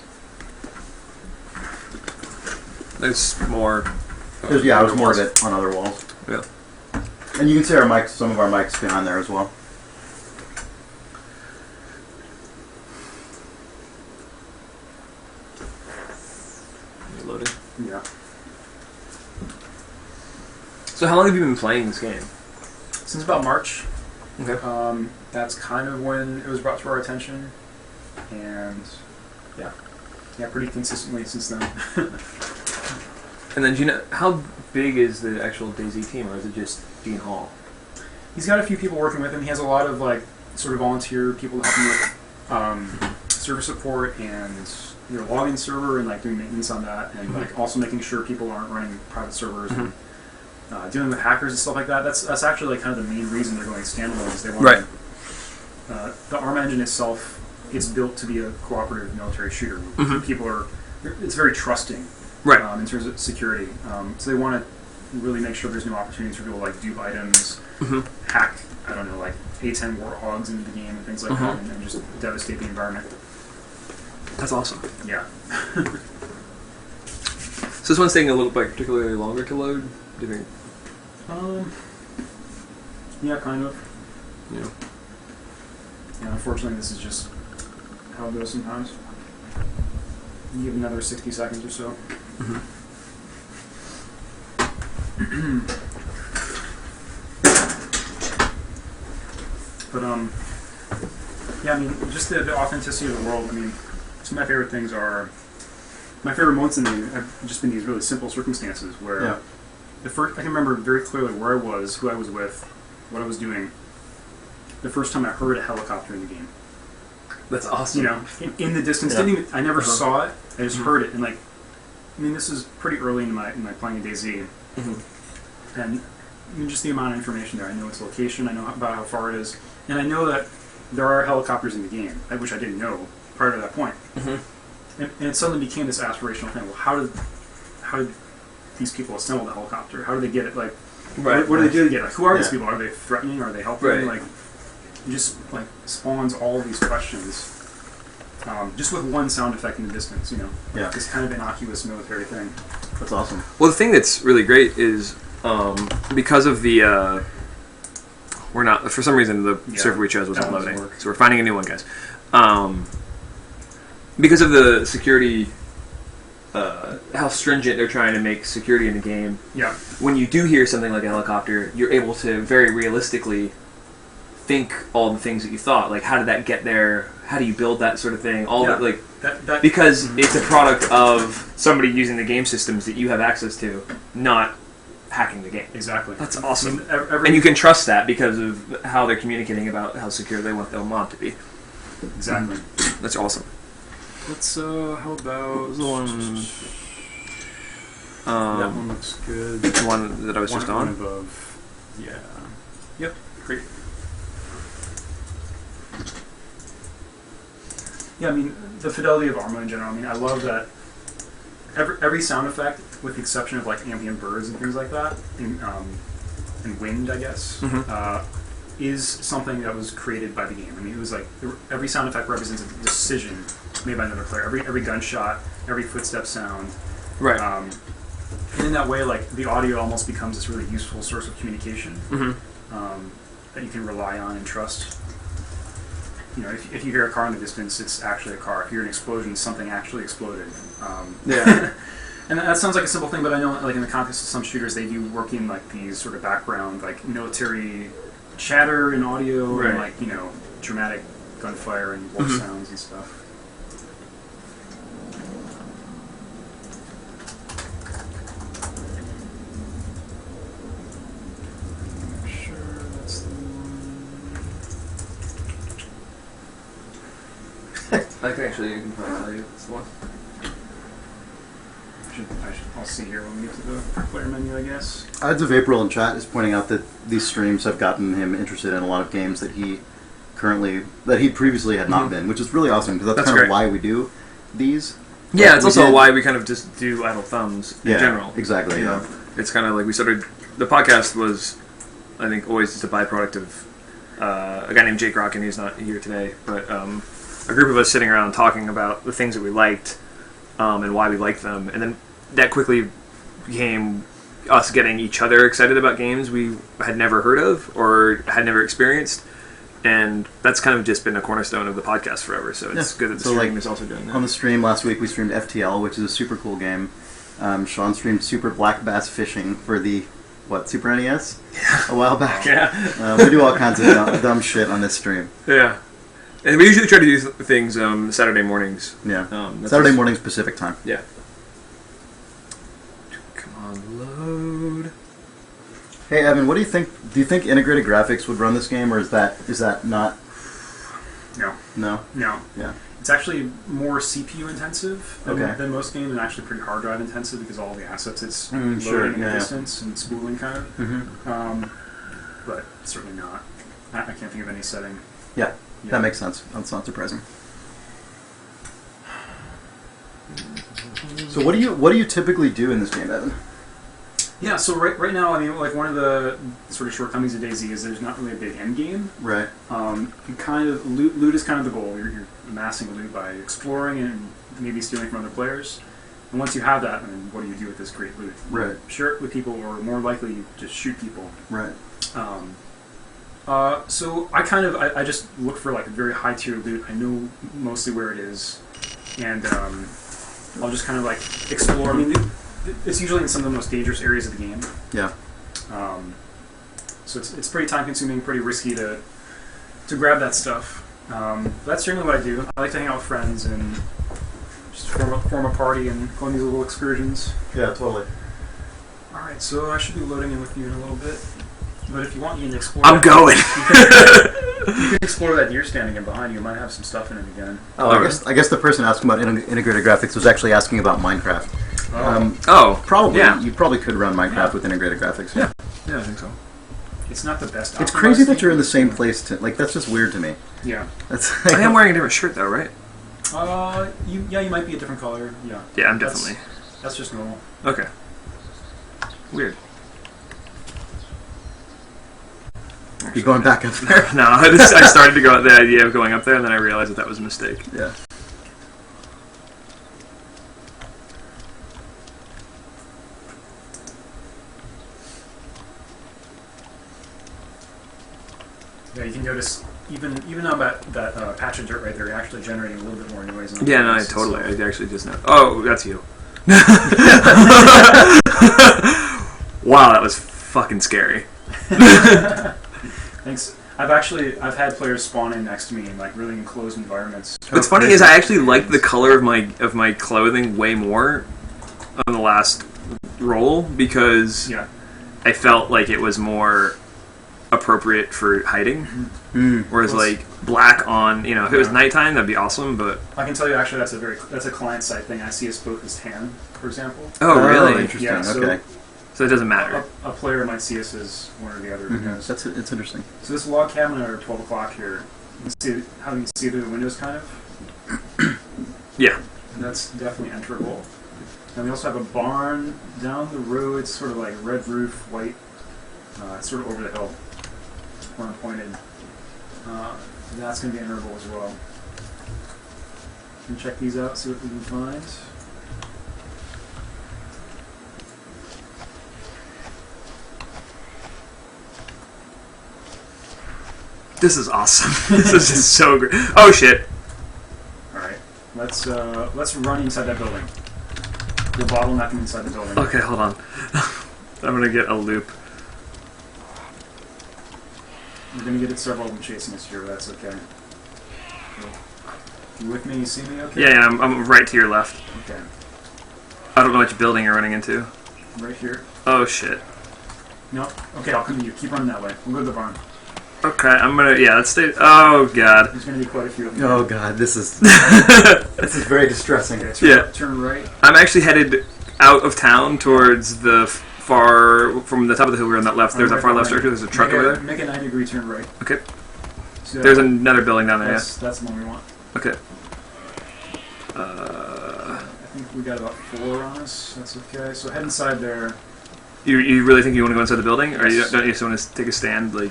[SPEAKER 1] There's more.
[SPEAKER 2] There's more of it on other walls.
[SPEAKER 1] Yeah.
[SPEAKER 2] And you can see our mics, some of our mics behind there as well.
[SPEAKER 1] Loaded. So how long have you been playing this game?
[SPEAKER 3] Since about March.
[SPEAKER 1] Okay.
[SPEAKER 3] That's kind of when it was brought to our attention, and yeah, pretty consistently since then.
[SPEAKER 1] And then do you know how big is the actual DayZ team, or is it just Dean Hall?
[SPEAKER 3] He's got a few people working with him. He has a lot of like sort of volunteer people to help him with server support and login server and like doing maintenance on that, and like also making sure people aren't running private servers and dealing with hackers and stuff like that. That's actually like kind of the main reason they're going standalone. Is they want the ARM engine itself. It's built to be a cooperative military shooter. People are it's very trusting.
[SPEAKER 1] Right.
[SPEAKER 3] In terms of security. So they want to really make sure there's no opportunities for people to like dupe items, hack, I don't know, like A10 warthogs into the game and things like that, and just devastate the environment.
[SPEAKER 1] That's awesome.
[SPEAKER 3] Yeah.
[SPEAKER 1] So this one's taking a little bit particularly longer to load, do you think?
[SPEAKER 3] Yeah, kind of.
[SPEAKER 1] Yeah.
[SPEAKER 3] Yeah, unfortunately this is just how it goes sometimes. You give another 60 seconds or so. But yeah, I mean, just the authenticity of the world. I mean, some of my favorite things are my favorite moments in the game have just been these really simple circumstances where the first I can remember very clearly where I was, who I was with, what I was doing. The first time I heard a helicopter in the game.
[SPEAKER 1] That's awesome.
[SPEAKER 3] In the distance. I never saw it. I just heard it, and like, I mean, this is pretty early in my playing of DayZ, and I mean, just the amount of information there. I know its location. I know about how far it is, and I know that there are helicopters in the game, which I didn't know prior to that point. And it suddenly became this aspirational thing. Well, how did these people assemble the helicopter? How do they get it? Like, what do they do to get it? Like, who are these people? Are they threatening? Are they helping? Like, it just like spawns all these questions. Just with one sound effect in the distance, this kind of innocuous military thing.
[SPEAKER 2] That's awesome.
[SPEAKER 1] Well, the thing that's really great is because of the we're not for some reason the server we chose wasn't loading, so we're finding a new one, guys. Because of the security, how stringent they're trying to make security in the game.
[SPEAKER 3] Yeah.
[SPEAKER 1] When you do hear something like a helicopter, you're able to very realistically think all the things that you thought. Like, how did that get there? How do you build that sort of thing? All that, like, because it's a product of somebody using the game systems that you have access to, not hacking the game.
[SPEAKER 3] Exactly.
[SPEAKER 1] That's awesome.
[SPEAKER 3] I mean,
[SPEAKER 1] and you can trust that because of how they're communicating about how secure they want their mod to be.
[SPEAKER 3] Exactly.
[SPEAKER 1] That's awesome.
[SPEAKER 3] Let's, how about
[SPEAKER 1] the one...
[SPEAKER 3] that one looks good.
[SPEAKER 1] The one that I was just on?
[SPEAKER 3] One above. Yeah. Yep. Great. Yeah, I mean, the fidelity of Arma in general, I mean, I love that every sound effect, with the exception of, like, ambient birds and things like that, and wind, I guess, is something that was created by the game. I mean, it was like, every sound effect represents a decision made by another player. Every gunshot, every footstep sound.
[SPEAKER 1] Right.
[SPEAKER 3] And in that way, like, the audio almost becomes this really useful source of communication that you can rely on and trust. If you hear a car in the distance, it's actually a car. If you hear an explosion, something actually exploded. And that sounds like a simple thing, but I know, like, in the context of some shooters, they do work in, like, these sort of background, like, military chatter and audio, and, like, dramatic gunfire and war sounds and stuff.
[SPEAKER 1] I can actually probably tell you it's the one.
[SPEAKER 3] I'll see here when we get to the player menu, I guess.
[SPEAKER 2] Odds of April in chat is pointing out that these streams have gotten him interested in a lot of games that he previously had not been, which is really awesome because that's kind
[SPEAKER 1] great.
[SPEAKER 2] of why we do these.
[SPEAKER 1] Yeah, it's also why we kind of just do idle thumbs in general.
[SPEAKER 2] Exactly.
[SPEAKER 1] You know? It's kind of like we started. The podcast was, I think, always just a byproduct of a guy named Jake Rockin, who's not here today, but a group of us sitting around talking about the things that we liked and why we liked them, and then that quickly became us getting each other excited about games we had never heard of or had never experienced, and that's kind of just been a cornerstone of the podcast forever, so it's good that the stream is also doing that.
[SPEAKER 2] On the stream last week we streamed FTL, which is a super cool game. Sean streamed Super Black Bass Fishing for the what, Super NES? A while back.
[SPEAKER 1] Yeah.
[SPEAKER 2] We do all kinds of dumb shit on this stream.
[SPEAKER 1] Yeah. And we usually try to do things Saturday mornings.
[SPEAKER 2] Yeah.
[SPEAKER 1] That's
[SPEAKER 2] Saturday
[SPEAKER 1] just-
[SPEAKER 2] mornings Pacific time.
[SPEAKER 1] Yeah. Come on, load.
[SPEAKER 2] Hey Evan, what do you think? Do you think integrated graphics would run this game, or is that not?
[SPEAKER 3] No.
[SPEAKER 2] No.
[SPEAKER 3] No.
[SPEAKER 2] Yeah.
[SPEAKER 3] It's actually more CPU intensive
[SPEAKER 2] Okay.
[SPEAKER 3] than most games, and actually pretty hard drive intensive because all the assets it's
[SPEAKER 2] Sure,
[SPEAKER 3] loading in
[SPEAKER 2] yeah.
[SPEAKER 3] a distance and spooling kind of.
[SPEAKER 2] Mm-hmm.
[SPEAKER 3] But certainly not. I can't think of any setting.
[SPEAKER 2] Yeah,
[SPEAKER 3] Yeah.
[SPEAKER 2] that makes sense. That's not surprising. So what do you typically do in this game, Evan?
[SPEAKER 3] Yeah, so right now, I mean, like one of the sort of shortcomings of DayZ is there's not really a big end game.
[SPEAKER 2] Right.
[SPEAKER 3] You kind of loot is kind of the goal. You're amassing loot by exploring and maybe stealing from other players. And once you have that, I mean, what do you do with this great loot?
[SPEAKER 2] Right.
[SPEAKER 3] Share it with people, or more likely, you just shoot people.
[SPEAKER 2] Right.
[SPEAKER 3] So I just look for like a very high tier loot. I know mostly where it is, and I'll just kind of like explore. I mean, it's usually in some of the most dangerous areas of the game.
[SPEAKER 2] Yeah.
[SPEAKER 3] So it's pretty time consuming, pretty risky to grab that stuff. That's generally what I do. I like to hang out with friends and just form a party and go on these little excursions.
[SPEAKER 2] Yeah, totally.
[SPEAKER 3] All right, so I should be loading in with you in a little bit. But if you want, you can explore.
[SPEAKER 1] I'm going.
[SPEAKER 3] You can explore that deer stand again behind you. It might have some stuff in it again.
[SPEAKER 2] Oh, I guess the person asking about integrated graphics was actually asking about Minecraft. Probably.
[SPEAKER 1] Yeah.
[SPEAKER 2] You probably could run Minecraft with integrated graphics. Yeah.
[SPEAKER 1] Yeah, I think so.
[SPEAKER 3] It's not the best.
[SPEAKER 2] It's crazy that
[SPEAKER 3] optimized
[SPEAKER 2] you're in the
[SPEAKER 3] game.
[SPEAKER 2] same place. That's just weird to me.
[SPEAKER 3] Yeah.
[SPEAKER 2] That's.
[SPEAKER 1] I am wearing a different shirt though, right?
[SPEAKER 3] You might be a different color. Yeah.
[SPEAKER 1] Yeah, I'm definitely.
[SPEAKER 3] That's just normal.
[SPEAKER 1] Okay. Weird.
[SPEAKER 2] You going back up there?
[SPEAKER 1] No, I started to go at the idea of going up there, and then I realized that was a mistake.
[SPEAKER 2] Yeah.
[SPEAKER 3] Yeah, you can notice even on that patch of dirt right there, you're actually generating a little bit more noise. On
[SPEAKER 1] Yeah, no,
[SPEAKER 3] the
[SPEAKER 1] totally.
[SPEAKER 3] so-
[SPEAKER 1] I actually just know. Oh, that's you. Wow, that was fucking scary.
[SPEAKER 3] Thanks. I've had players spawn in next to me in like really enclosed environments.
[SPEAKER 1] What's funny is I actually liked the color of my clothing way more on the last roll because
[SPEAKER 3] Yeah.
[SPEAKER 1] I felt like it was more appropriate for hiding. Whereas like black on, if it was nighttime, that'd be awesome. But
[SPEAKER 3] I can tell you actually that's a client side thing. I see us both as tan, for example.
[SPEAKER 1] oh really?
[SPEAKER 2] Interesting.
[SPEAKER 3] Yeah, so-
[SPEAKER 2] okay.
[SPEAKER 1] So it doesn't matter.
[SPEAKER 3] A player might see us as one or the other. Because,
[SPEAKER 2] It's interesting.
[SPEAKER 3] so this log cabin at 12 o'clock here, you can see how you can see through the windows kind of.
[SPEAKER 1] Yeah.
[SPEAKER 3] And that's definitely enterable. And we also have a barn down the road. It's sort of like red roof, white. It's sort of over the hill, where I'm pointed. That's going to be enterable as well. And check these out, see what we can find.
[SPEAKER 1] This is awesome. This is just so great. Oh shit.
[SPEAKER 3] All right, let's run inside that building. We'll bottleneck them inside the building.
[SPEAKER 1] Okay, hold on. I'm gonna get a loop.
[SPEAKER 3] We're gonna get several of them chasing us here, but that's okay. You with me? You see me? Okay.
[SPEAKER 1] Yeah, I'm right to your left.
[SPEAKER 3] Okay.
[SPEAKER 1] I don't know which building you're running into.
[SPEAKER 3] Right here.
[SPEAKER 1] Oh shit.
[SPEAKER 3] No. Okay, I'll come to you. Keep running that way. We'll go to the barn.
[SPEAKER 1] Okay, let's stay. Oh god.
[SPEAKER 3] There's gonna be quite a few of them.
[SPEAKER 2] Oh god, this is very distressing.
[SPEAKER 3] Okay, turn right.
[SPEAKER 1] I'm actually headed out of town towards the from the top of the hill we're on that left. There's that far left structure. There's a truck over there.
[SPEAKER 3] Make a 90-degree turn right.
[SPEAKER 1] Okay.
[SPEAKER 3] So
[SPEAKER 1] There's another building down there.
[SPEAKER 3] that's the one we want.
[SPEAKER 1] Okay.
[SPEAKER 3] I think we got about 4 on us. That's okay. So head inside there.
[SPEAKER 1] You really think you want to go inside the building, or
[SPEAKER 3] Yes.
[SPEAKER 1] don't you just want to take a stand like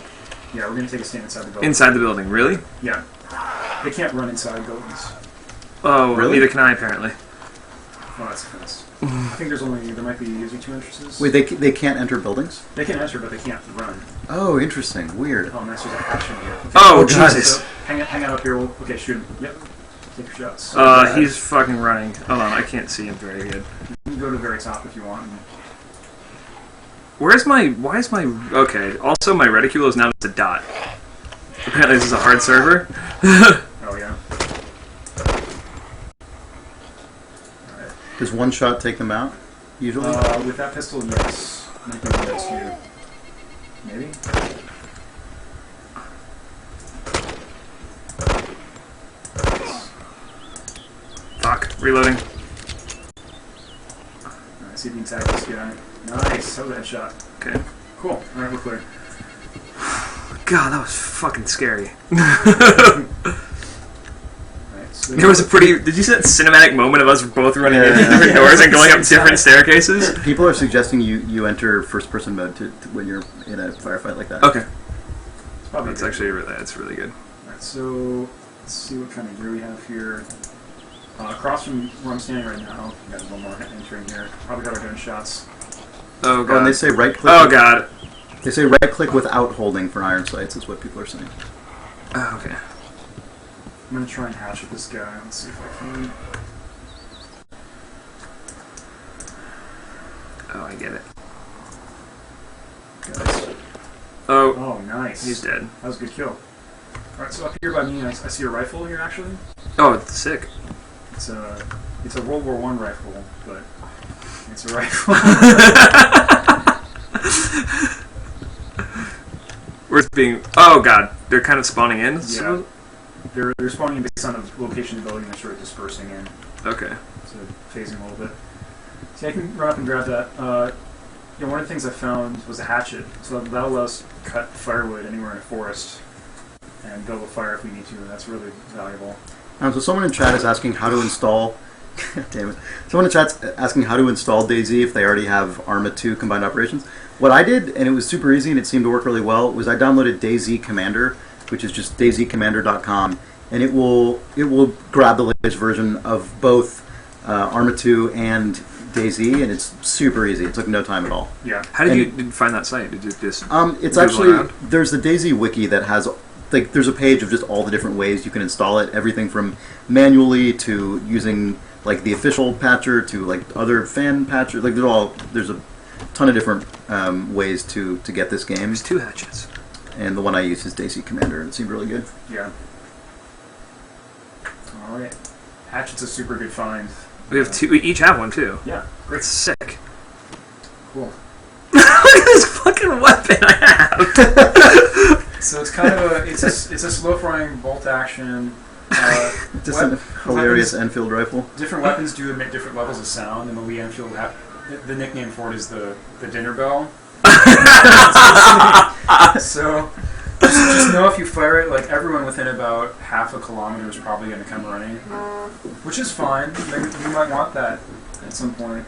[SPEAKER 3] Yeah, we're gonna take a stand inside the building.
[SPEAKER 1] inside the building? Really?
[SPEAKER 3] Yeah. They can't run inside buildings.
[SPEAKER 1] Oh,
[SPEAKER 2] Really?
[SPEAKER 1] neither can I apparently.
[SPEAKER 3] Oh, that's a fence. I think there might be 2 entrances.
[SPEAKER 2] Wait, they can't enter buildings?
[SPEAKER 3] They can enter, but they can't run.
[SPEAKER 2] Oh, interesting. Weird.
[SPEAKER 3] Oh, and that's just a hatch in here. Okay.
[SPEAKER 1] Oh,
[SPEAKER 2] God.
[SPEAKER 1] Jesus.
[SPEAKER 3] So hang out up here. Okay, shoot him. Yep. Take your shots.
[SPEAKER 1] He's fucking running. Hold on, I can't see him very good.
[SPEAKER 3] You can go to the very top if you want.
[SPEAKER 1] Where's my... Why is my... Okay, also my reticule is now just a dot. Apparently this is a hard server.
[SPEAKER 3] Oh, yeah. Alright.
[SPEAKER 2] Does one shot take them out, usually?
[SPEAKER 3] With that pistol, yes. Maybe that's you. Maybe?
[SPEAKER 1] Fuck. Reloading.
[SPEAKER 3] Alright, see if you can tag this guy. Nice, that was a headshot.
[SPEAKER 1] Okay.
[SPEAKER 3] Cool. Alright, we're clear.
[SPEAKER 1] God, that was fucking scary.
[SPEAKER 3] Alright, so
[SPEAKER 1] There was a pretty... Did you see that cinematic moment of us both running in different doors and going up different staircases?
[SPEAKER 2] People are suggesting you enter first-person mode to when you're in a firefight like that.
[SPEAKER 1] Okay.
[SPEAKER 3] it's probably
[SPEAKER 1] That's
[SPEAKER 3] good.
[SPEAKER 1] actually really... That's really good.
[SPEAKER 3] Alright, so let's see what kind of gear we have here. Across from where I'm standing right now, we got one more entering here. Probably got our gunshots.
[SPEAKER 1] Oh,
[SPEAKER 2] Oh,
[SPEAKER 1] God.
[SPEAKER 2] and they say right-click.
[SPEAKER 1] Oh, God.
[SPEAKER 2] They say right-click without holding for iron sights is what people are saying.
[SPEAKER 1] Oh, okay.
[SPEAKER 3] I'm gonna try and hatchet this guy. Let's see if I can.
[SPEAKER 1] Oh, I get it.
[SPEAKER 3] Guys.
[SPEAKER 1] Oh,
[SPEAKER 3] Oh, nice.
[SPEAKER 1] he's dead.
[SPEAKER 3] That was a good kill. Alright, so up here by me, I see a rifle here actually.
[SPEAKER 1] Oh, it's sick.
[SPEAKER 3] It's a World War I rifle, but it's a rifle.
[SPEAKER 1] We're being... Oh, God. They're kind of spawning in?
[SPEAKER 3] Yeah. They're spawning in based on the location of the building. They're sort of dispersing in,
[SPEAKER 1] Okay.
[SPEAKER 3] so phasing a little bit. See, I can run up and grab that. One of the things I found was a hatchet, so that allows us to cut firewood anywhere in a forest and build a fire if we need to, and that's really valuable.
[SPEAKER 2] So someone in chat is asking how to install... Damn it. Someone in chat's asking how to install DayZ if they already have Arma 2 combined operations. What I did, and it was super easy and it seemed to work really well, was I downloaded DayZ Commander, which is just dayzcommander.com, and it will grab the latest version of both Arma 2 and DayZ, and it's super easy. It took no time at all.
[SPEAKER 3] Yeah.
[SPEAKER 1] How did
[SPEAKER 2] And
[SPEAKER 1] you find that site? Did you just...
[SPEAKER 2] It's
[SPEAKER 1] Google
[SPEAKER 2] actually
[SPEAKER 1] around?
[SPEAKER 2] there's the DayZ wiki that has there's a page of just all the different ways you can install it. Everything from manually to using like the official patcher to like other fan patchers. Like there's a ton of different ways to get this game.
[SPEAKER 1] There's 2 hatchets.
[SPEAKER 2] And the one I use is DayZ Commander, and it seemed really good.
[SPEAKER 3] Yeah. Alright. Hatchet's a super good find.
[SPEAKER 1] We have 2. We each have one, too.
[SPEAKER 3] Yeah, great.
[SPEAKER 1] That's sick.
[SPEAKER 3] Cool.
[SPEAKER 1] Look at this fucking weapon I have!
[SPEAKER 3] So it's kind of it's a slow frying bolt action.
[SPEAKER 2] Just a hilarious Enfield rifle.
[SPEAKER 3] Different weapons do emit different levels of sound, and we Enfield have the nickname for it is the dinner bell. So just know if you fire it, like everyone within about half a kilometer is probably going to come running, which is fine. You might want that at some point.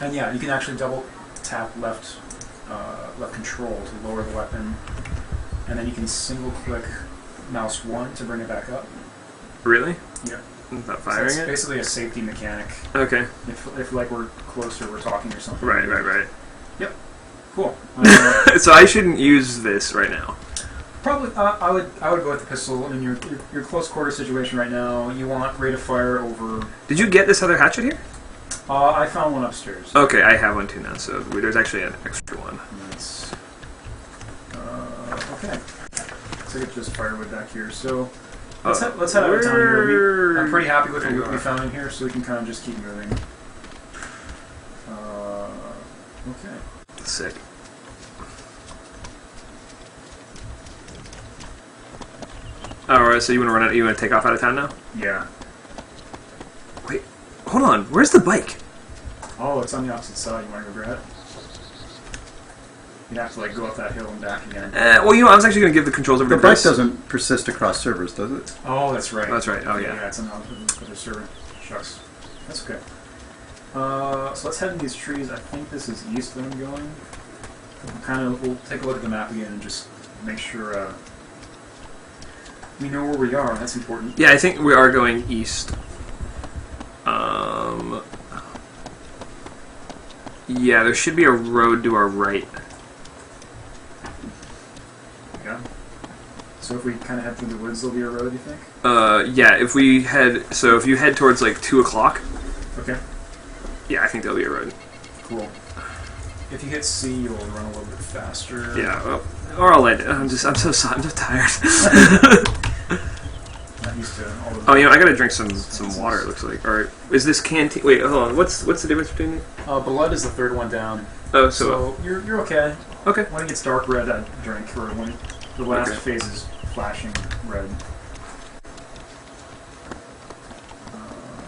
[SPEAKER 3] And yeah, you can actually double tap left control to lower the weapon, and then you can single click mouse 1 to bring it back up.
[SPEAKER 1] Really?
[SPEAKER 3] Yeah.
[SPEAKER 1] Without
[SPEAKER 3] So
[SPEAKER 1] firing
[SPEAKER 3] it's
[SPEAKER 1] it?
[SPEAKER 3] basically a safety mechanic.
[SPEAKER 1] Okay.
[SPEAKER 3] If like we're closer, we're talking or something.
[SPEAKER 1] Right.
[SPEAKER 3] Yep. Cool.
[SPEAKER 1] So I shouldn't use this right now.
[SPEAKER 3] Probably, I would go with the pistol. I mean, your close quarter situation right now. You want rate of fire over.
[SPEAKER 1] Did you get this other hatchet here?
[SPEAKER 3] I found one upstairs.
[SPEAKER 1] Okay, I have one too now, so there's actually an extra one.
[SPEAKER 3] Nice. Okay. So it's just firewood back here. So let's head out of town here. I'm pretty happy with what we found in here, so we can kind of just keep moving. Okay.
[SPEAKER 1] Sick. Alright, so you want to run out? You want to take off out of town now?
[SPEAKER 3] Yeah.
[SPEAKER 1] Wait, hold on. Where's the bike?
[SPEAKER 3] Oh, it's on the opposite side. You want to go grab it? You'd have to like go up that hill and back again.
[SPEAKER 1] Well, I was actually going to give the controls over
[SPEAKER 2] The
[SPEAKER 1] to
[SPEAKER 2] bike
[SPEAKER 1] Chris.
[SPEAKER 2] doesn't persist across servers, does it?
[SPEAKER 3] Oh, that's right.
[SPEAKER 1] That's right. Oh, yeah.
[SPEAKER 3] Yeah, it's on the other server. Shucks. That's okay. So let's head in these trees. I think this is east that I'm going. We'll take a look at the map again and just make sure we know where we are. That's important.
[SPEAKER 1] Yeah, I think we are going east. Yeah, there should be a road to our right.
[SPEAKER 3] Yeah. So if we kind of head through the woods, there'll be a road, you think?
[SPEAKER 1] Yeah, if you head towards like 2 o'clock,
[SPEAKER 3] Okay.
[SPEAKER 1] yeah, I think there'll be a road.
[SPEAKER 3] Cool. If you hit C, you'll run a little bit faster.
[SPEAKER 1] Yeah, well, or I'll let it. I'm so tired.
[SPEAKER 3] Not used to all of
[SPEAKER 1] Oh, you know, I gotta drink some water. It looks like. Or is this canteen? Wait, hold on. What's the difference between it?
[SPEAKER 3] blood is the third one down.
[SPEAKER 1] Oh,
[SPEAKER 3] So you're okay.
[SPEAKER 1] okay.
[SPEAKER 3] When it gets dark red, I drink. Or when the last
[SPEAKER 1] Okay.
[SPEAKER 3] phase is flashing red.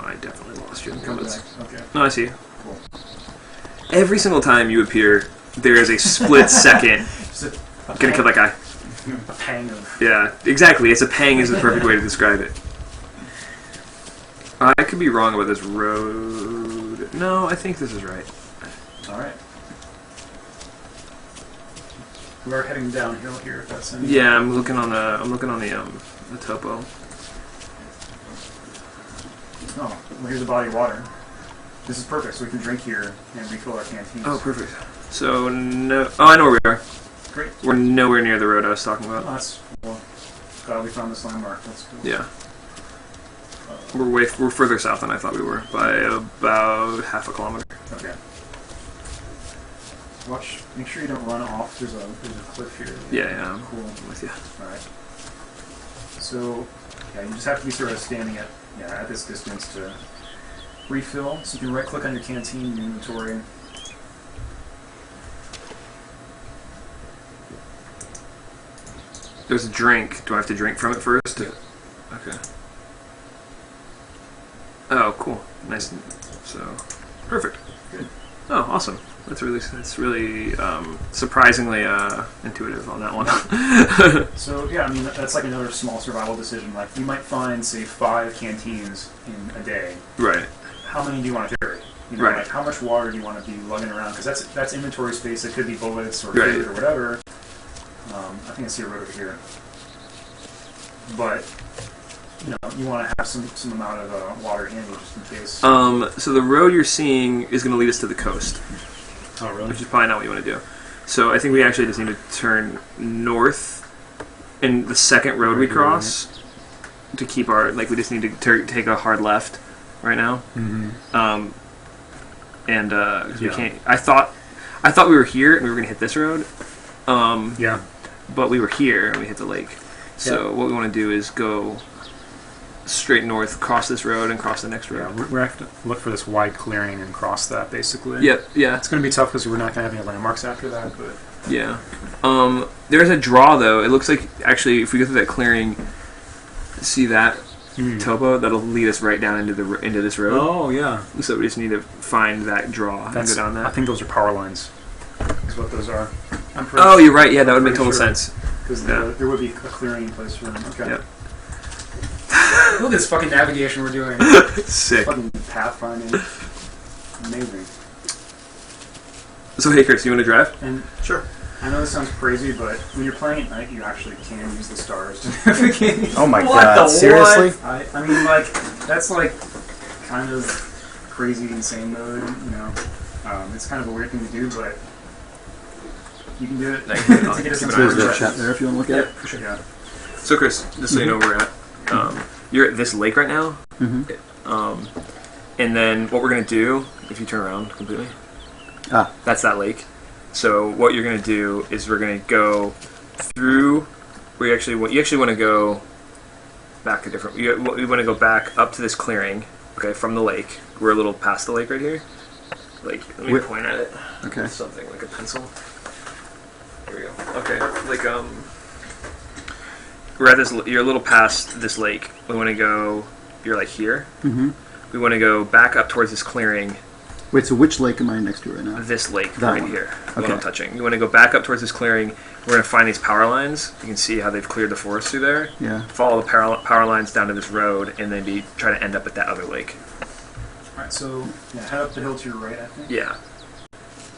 [SPEAKER 1] I definitely lost you.
[SPEAKER 3] Come back. Okay.
[SPEAKER 1] No, I see you.
[SPEAKER 3] Cool.
[SPEAKER 1] Every single time you appear, there is a split second.
[SPEAKER 3] Just a
[SPEAKER 1] Gonna kill that guy.
[SPEAKER 3] A pang of.
[SPEAKER 1] Yeah, exactly. It's a pang is the perfect way to describe it. I could be wrong about this road. No, I think this is right.
[SPEAKER 3] All right. We are heading downhill here. If that's any.
[SPEAKER 1] Yeah, I'm looking on the topo.
[SPEAKER 3] Oh, well, here's a body of water. This is perfect, so we can drink here and refill our canteens.
[SPEAKER 1] Oh, perfect. So no. Oh, I know where we are.
[SPEAKER 3] Great.
[SPEAKER 1] We're nowhere near the road I was talking
[SPEAKER 3] Oh,
[SPEAKER 1] about.
[SPEAKER 3] that's well. Glad we found this landmark. That's cool.
[SPEAKER 1] Yeah. We're further south than I thought we were by about half a kilometer.
[SPEAKER 3] Okay. Watch. Make sure you don't run off. There's a cliff here.
[SPEAKER 1] Yeah, I'm
[SPEAKER 3] Cool.
[SPEAKER 1] with you.
[SPEAKER 3] All right. So, yeah, you just have to be sort of standing at this distance to refill. So you can right-click on your canteen in inventory.
[SPEAKER 1] There's a drink. Do I have to drink from it first?
[SPEAKER 3] Yeah.
[SPEAKER 1] Okay. Oh, cool. Nice. So, perfect.
[SPEAKER 3] Good.
[SPEAKER 1] Oh, awesome. That's really surprisingly intuitive on that one.
[SPEAKER 3] So yeah, I mean that's like another small survival decision. Like you might find, say, 5 canteens in a day.
[SPEAKER 1] Right.
[SPEAKER 3] How many do you want to carry? You know,
[SPEAKER 1] Right.
[SPEAKER 3] like how much water do you want to be lugging around? Because that's inventory space. It could be bullets or
[SPEAKER 1] Right.
[SPEAKER 3] food or whatever. I think I see a road over here. But you know, you want to have some amount of water handy just in case.
[SPEAKER 1] So the road you're seeing is going to lead us to the coast,
[SPEAKER 3] Oh really?
[SPEAKER 1] which is probably not what you want to do. So I think we actually just need to turn north, and the second road we cross to keep our we just need to take a hard left right now.
[SPEAKER 3] Mm-hmm.
[SPEAKER 1] And 'cause we
[SPEAKER 3] Yeah.
[SPEAKER 1] can't. I thought we were here and we were going to hit this road.
[SPEAKER 3] Yeah.
[SPEAKER 1] But we were here and we hit the lake. So what we want to do is go straight north, cross this road, and cross the next road.
[SPEAKER 3] Yeah, we're going to have to look for this wide clearing and cross that, basically.
[SPEAKER 1] Yep. Yeah.
[SPEAKER 3] It's going to be tough because we're not going to have any landmarks after that, but...
[SPEAKER 1] Yeah. There's a draw, though. It looks like, actually, if we go through that clearing, see that topo? That'll lead us right down into this road.
[SPEAKER 3] Oh, yeah.
[SPEAKER 1] So we just need to find that draw and go down that.
[SPEAKER 3] I think those are power lines, is what those are.
[SPEAKER 1] Oh, you're right. Yeah, that would make total sense.
[SPEAKER 3] Because there would be a clearing place for them. Okay.
[SPEAKER 1] Yep.
[SPEAKER 3] Look at this fucking navigation we're doing.
[SPEAKER 1] Sick.
[SPEAKER 3] Fucking pathfinding. Amazing.
[SPEAKER 1] So, hey, Chris, you want to drive?
[SPEAKER 3] And sure. I know this sounds crazy, but when you're playing at night, you actually can use the stars to navigate.
[SPEAKER 2] Oh my
[SPEAKER 1] What
[SPEAKER 2] god,
[SPEAKER 1] the
[SPEAKER 2] seriously?
[SPEAKER 3] I mean, like, that's like kind of crazy, insane mode, you know. It's kind of a weird thing to do, but you can do it.
[SPEAKER 1] Like,
[SPEAKER 3] to get us
[SPEAKER 1] keep
[SPEAKER 3] into
[SPEAKER 1] an eye
[SPEAKER 2] There's
[SPEAKER 1] on
[SPEAKER 2] the
[SPEAKER 1] that.
[SPEAKER 2] chat there if you want to look at it.
[SPEAKER 3] For sure. Yeah.
[SPEAKER 1] So, Chris, just so you know where we're at, you're at this lake right now.
[SPEAKER 2] Mm-hmm.
[SPEAKER 1] And then what we're going to do, if you turn around completely, that's that lake. So what you're going to do is we're going to go through, you actually want to go back a different, we want to go back up to this clearing, okay, from the lake. We're a little past the lake right here. Like, let me point at it.
[SPEAKER 2] Okay.
[SPEAKER 1] Something like a pencil. Here we go. Okay, like, we're at this, you're a little past this lake. We want to go, you're like here.
[SPEAKER 2] Mm-hmm.
[SPEAKER 1] We want to go back up towards this clearing.
[SPEAKER 2] Wait, so which lake am I next to right now?
[SPEAKER 1] This lake
[SPEAKER 2] That
[SPEAKER 1] right
[SPEAKER 2] one.
[SPEAKER 1] here, the
[SPEAKER 2] Okay.
[SPEAKER 1] one I'm touching. You want to go back up towards this clearing. We're going to find these power lines. You can see how they've cleared the forest through there.
[SPEAKER 2] Yeah.
[SPEAKER 1] Follow the power lines down to this road, and then try to end up at that other lake.
[SPEAKER 3] Alright, so head up the hill to your right, I think.
[SPEAKER 1] Yeah.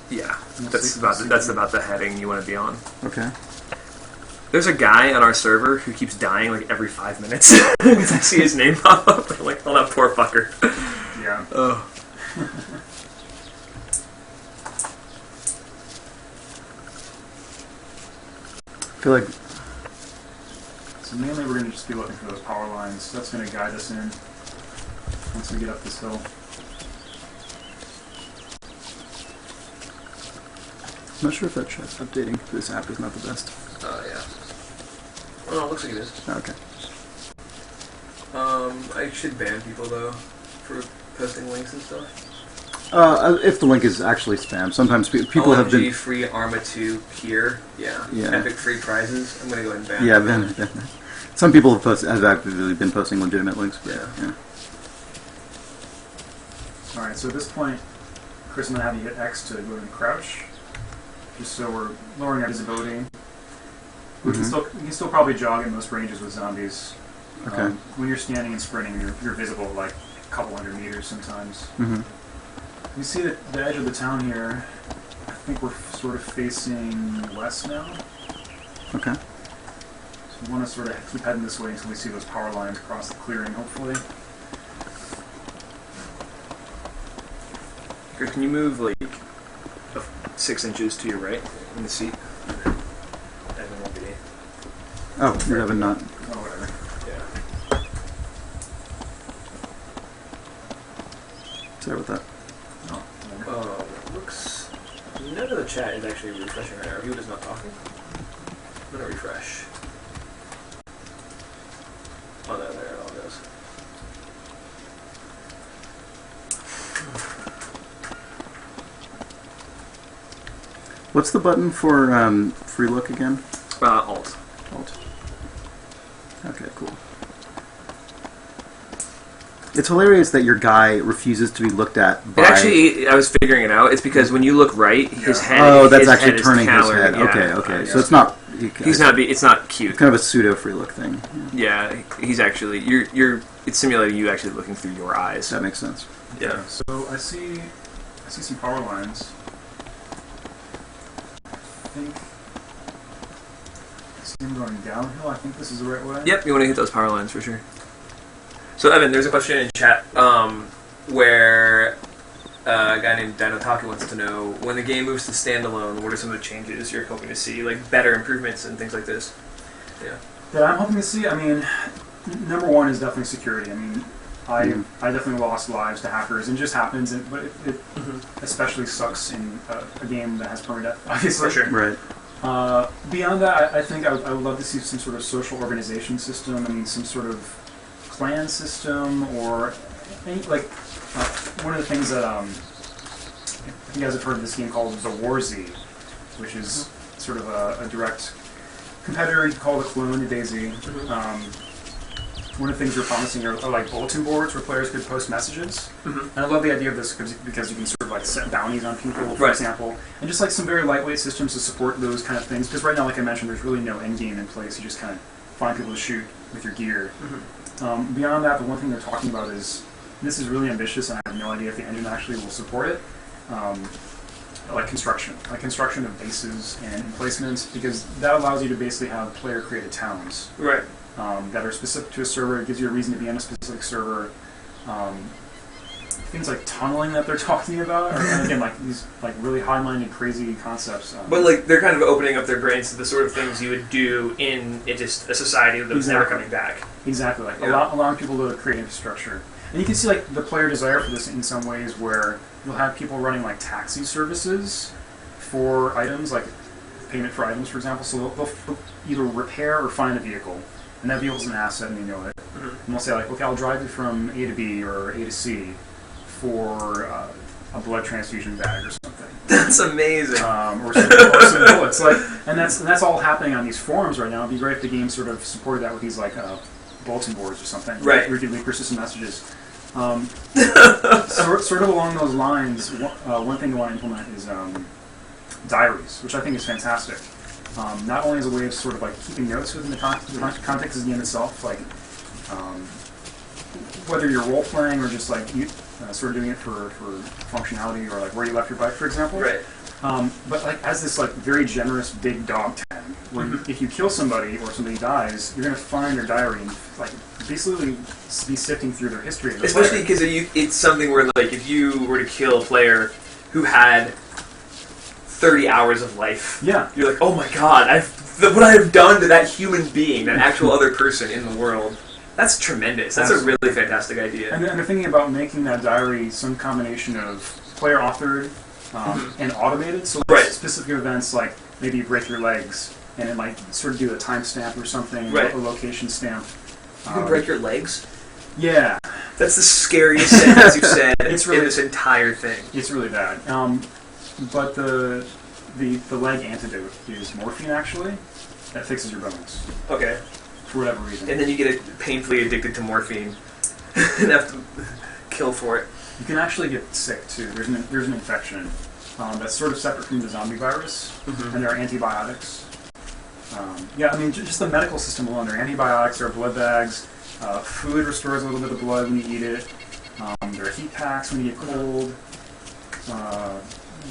[SPEAKER 1] Yeah.
[SPEAKER 3] We'll
[SPEAKER 1] That's
[SPEAKER 3] see.
[SPEAKER 1] about the heading you want to be on.
[SPEAKER 2] Okay.
[SPEAKER 1] There's a guy on our server who keeps dying like every 5 minutes. Because I see his name pop up. I'm like, oh, that poor fucker.
[SPEAKER 3] Yeah.
[SPEAKER 1] Oh.
[SPEAKER 2] I feel like
[SPEAKER 3] So mainly we're going to just be looking for those power lines. That's going to guide us in once we get up this hill.
[SPEAKER 2] I'm not sure if that chat's updating. This app is not the best.
[SPEAKER 1] Yeah. Oh, no, it looks like it is.
[SPEAKER 2] Okay.
[SPEAKER 1] I should ban people, though, for posting links and stuff.
[SPEAKER 2] If the link is actually spam. Sometimes people have been...
[SPEAKER 1] free Arma 2 here. Yeah. Epic free prizes. I'm going to go ahead and ban
[SPEAKER 2] Yeah, ban. Some people have actively been posting legitimate links. But yeah.
[SPEAKER 3] Alright, so at this point, Chris and I have to hit X to go ahead and crouch, just so we're lowering our visibility. We can still probably jog in most ranges with zombies.
[SPEAKER 2] Okay.
[SPEAKER 3] When you're standing and sprinting, you're visible like a couple hundred meters sometimes.
[SPEAKER 2] Mm-hmm.
[SPEAKER 3] You see the edge of the town here. I think we're sort of facing west now.
[SPEAKER 2] Okay.
[SPEAKER 3] So we want to sort of keep heading this way until we see those power lines across the clearing, hopefully.
[SPEAKER 1] Chris, can you move, like, 6 inches to your right in the seat? Evan won't be.
[SPEAKER 2] Oh, you're having not...
[SPEAKER 3] Oh, whatever.
[SPEAKER 1] Yeah.
[SPEAKER 2] Sorry about that.
[SPEAKER 1] Looks... None of the chat is actually refreshing right now. Are you just not talking? I'm gonna refresh. Oh, no, there it all goes.
[SPEAKER 2] What's the button for free look again?
[SPEAKER 1] Alt.
[SPEAKER 2] Alt. Okay, cool. It's hilarious that your guy refuses to be looked at by...
[SPEAKER 1] Actually, I was figuring it out. It's because when you look right, his head...
[SPEAKER 2] Oh, that's
[SPEAKER 1] his
[SPEAKER 2] actually
[SPEAKER 1] head
[SPEAKER 2] turning his
[SPEAKER 1] countered.
[SPEAKER 2] head.
[SPEAKER 1] Yeah.
[SPEAKER 2] Okay. So it's not...
[SPEAKER 1] He's not. It's not cute.
[SPEAKER 2] It's kind of a pseudo free look thing.
[SPEAKER 1] Yeah, he's actually... You're. It's simulating you actually looking through your eyes.
[SPEAKER 2] That makes sense.
[SPEAKER 1] Yeah.
[SPEAKER 3] So I see some power lines. I see them going downhill. I think this is the right way.
[SPEAKER 1] Yep, you want to hit those power lines for sure. So Evan, there's a question in chat where a guy named Dinotaki wants to know, when the game moves to standalone, what are some of the changes you're hoping to see, like better improvements and things like this? Yeah.
[SPEAKER 3] That I'm hoping to see. I mean, number one is definitely security. I mean, I definitely lost lives to hackers, and it just happens. But it especially sucks in a game that has permadeath, obviously.
[SPEAKER 1] For sure.
[SPEAKER 2] Right.
[SPEAKER 3] Beyond that, I think I would love to see some sort of social organization system. I mean, some sort of clan system, or any, like one of the things that I think you guys have heard of this game called the DayZ, which is sort of a direct competitor. You could call it a clone to DayZ. One of the things we're promising are like bulletin boards where players could post messages. And I love the idea of this because you can sort of like set bounties on people, for example, and just like some very lightweight systems to support those kind of things. Because right now, like I mentioned, there's really no end game in place. You just kind of find people to shoot with your gear. Beyond that, the one thing they're talking about is, and this is really ambitious, and I have no idea if the engine actually will support it, like construction of bases and emplacements, because that allows you to basically have player-created towns.
[SPEAKER 1] Right.
[SPEAKER 3] That are specific to a server. It gives you a reason to be on a specific server. Things like tunneling that they're talking about are, again, like these like really high-minded, crazy concepts.
[SPEAKER 1] But like they're kind of opening up their brains to the sort of things you would do in just a society that was never coming back.
[SPEAKER 3] Exactly, like allowing people to create infrastructure. And you can see like the player desire for this in some ways, where you'll have people running like taxi services for items, like payment for items, for example. So they'll either repair or find a vehicle. And that vehicle's an asset, and you know it. And they'll say, like, okay, I'll drive you from A to B or A to C for a blood transfusion bag or something.
[SPEAKER 1] That's amazing.
[SPEAKER 3] Or some bullets. Like, and that's all happening on these forums right now. It'd be great if the game sort of supported that with these like bulletin boards or something.
[SPEAKER 1] Right.
[SPEAKER 3] Where you could leave persistent messages. Sort of along those lines, one thing I want to implement is diaries, which I think is fantastic. Not only as a way of sort of like keeping notes within the context of the game itself, like whether you're role playing or just like sort of doing it for functionality, or like where you left your bike, for example.
[SPEAKER 1] Right.
[SPEAKER 3] But like as this like very generous big dog tag, where if you kill somebody or somebody dies, you're going to find their diary and like basically be sifting through their history.
[SPEAKER 1] Especially because it's something where like if you were to kill a player who had 30 hours of life.
[SPEAKER 3] Yeah.
[SPEAKER 1] You're like, oh my god, what I have done to that human being, that actual other person in the world. That's tremendous. That's a really fantastic idea.
[SPEAKER 3] And they're thinking about making that diary some combination of player-authored and automated. So
[SPEAKER 5] Right.
[SPEAKER 3] specific events like maybe you break your legs, and it might sort of do a timestamp or something,
[SPEAKER 5] Right.
[SPEAKER 3] a location stamp.
[SPEAKER 5] You can break your legs.
[SPEAKER 3] Yeah,
[SPEAKER 5] That's the scariest sentence you've said
[SPEAKER 3] It's really-
[SPEAKER 5] in this entire thing.
[SPEAKER 3] it's really bad. But the leg antidote is morphine, actually. That fixes your bones
[SPEAKER 5] Okay.
[SPEAKER 3] for whatever reason.
[SPEAKER 5] And then you get painfully addicted to morphine and have to kill for it.
[SPEAKER 3] You can actually get sick too. There's an infection that's sort of separate from the zombie virus, and there are antibiotics. Yeah, I mean, just the medical system alone. There are antibiotics, there are blood bags, food restores a little bit of blood when you eat it, there are heat packs when you get cold.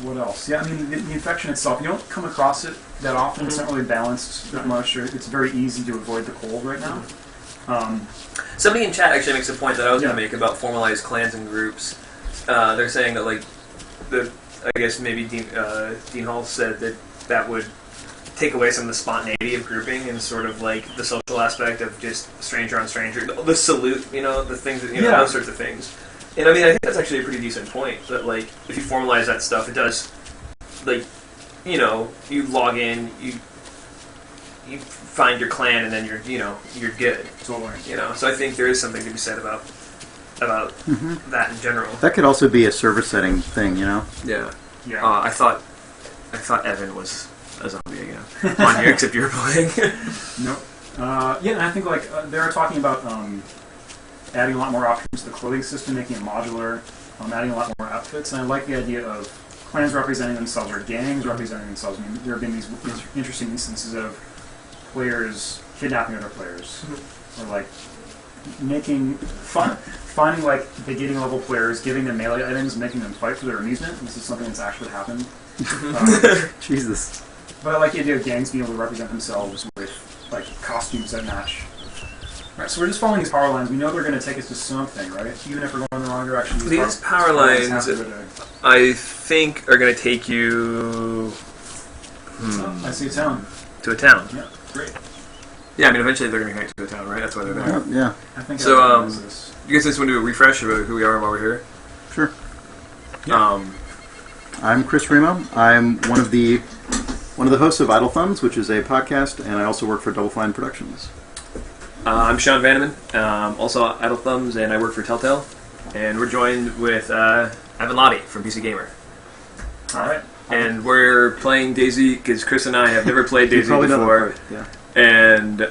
[SPEAKER 3] What else? Yeah, I mean, the infection itself, you don't come across it that often. It's not really balanced that much. It's very easy to avoid the cold right now.
[SPEAKER 5] Somebody in chat actually makes a point that I was going
[SPEAKER 3] Yeah.
[SPEAKER 5] to make about formalized clans and groups. They're saying that, like, I guess maybe Dean Hall said that would take away some of the spontaneity of grouping and sort of like the social aspect of just stranger on stranger, the salute, the things that,
[SPEAKER 3] Yeah.
[SPEAKER 5] those sorts of things. And I mean, I think that's actually a pretty decent point. That like, if you formalize that stuff, it does, like, you log in, you find your clan, and then you're good.
[SPEAKER 3] Totally.
[SPEAKER 5] So I think there is something to be said about that in general.
[SPEAKER 2] That could also be a server setting thing,
[SPEAKER 5] Yeah.
[SPEAKER 3] Yeah.
[SPEAKER 5] I thought Evan was a zombie again on here, except you were playing.
[SPEAKER 3] Nope. Yeah, and I think they're talking about adding a lot more options to the clothing system, making it modular, adding a lot more outfits, and I like the idea of clans representing themselves or gangs representing themselves. I mean, there have been these interesting instances of players kidnapping other players, or like finding like beginning level players, giving them melee items, making them fight for their amusement. This is something that's actually happened.
[SPEAKER 2] Jesus.
[SPEAKER 3] But I like the idea of gangs being able to represent themselves with like costumes that match. Right, so we're just following these power lines. We know they're going to take us to something, right? Even if we're going the wrong direction.
[SPEAKER 5] These power lines,
[SPEAKER 3] have to go to-
[SPEAKER 5] I think, are going to take you
[SPEAKER 3] Oh, I see a town.
[SPEAKER 5] to a town.
[SPEAKER 3] Yeah, great.
[SPEAKER 5] Yeah, I mean, eventually they're going to connect to a town, right? That's why they're there.
[SPEAKER 2] Yeah,
[SPEAKER 3] I think
[SPEAKER 5] So,
[SPEAKER 3] I recognize this.
[SPEAKER 5] You guys just want to do a refresh about who we are and why we're here?
[SPEAKER 2] sure.
[SPEAKER 3] Yeah.
[SPEAKER 2] I'm Chris Remo. I'm one of the hosts of Idle Thumbs, which is a podcast, and I also work for Double Fine Productions.
[SPEAKER 1] I'm Sean Vanneman, also Idle Thumbs, and I work for Telltale. And we're joined with Evan Lahti from PC Gamer.
[SPEAKER 3] All right.
[SPEAKER 1] And we're playing DayZ because Chris and I have never played
[SPEAKER 2] You've
[SPEAKER 1] DayZ
[SPEAKER 2] probably done that
[SPEAKER 1] before.
[SPEAKER 2] part, yeah.
[SPEAKER 1] And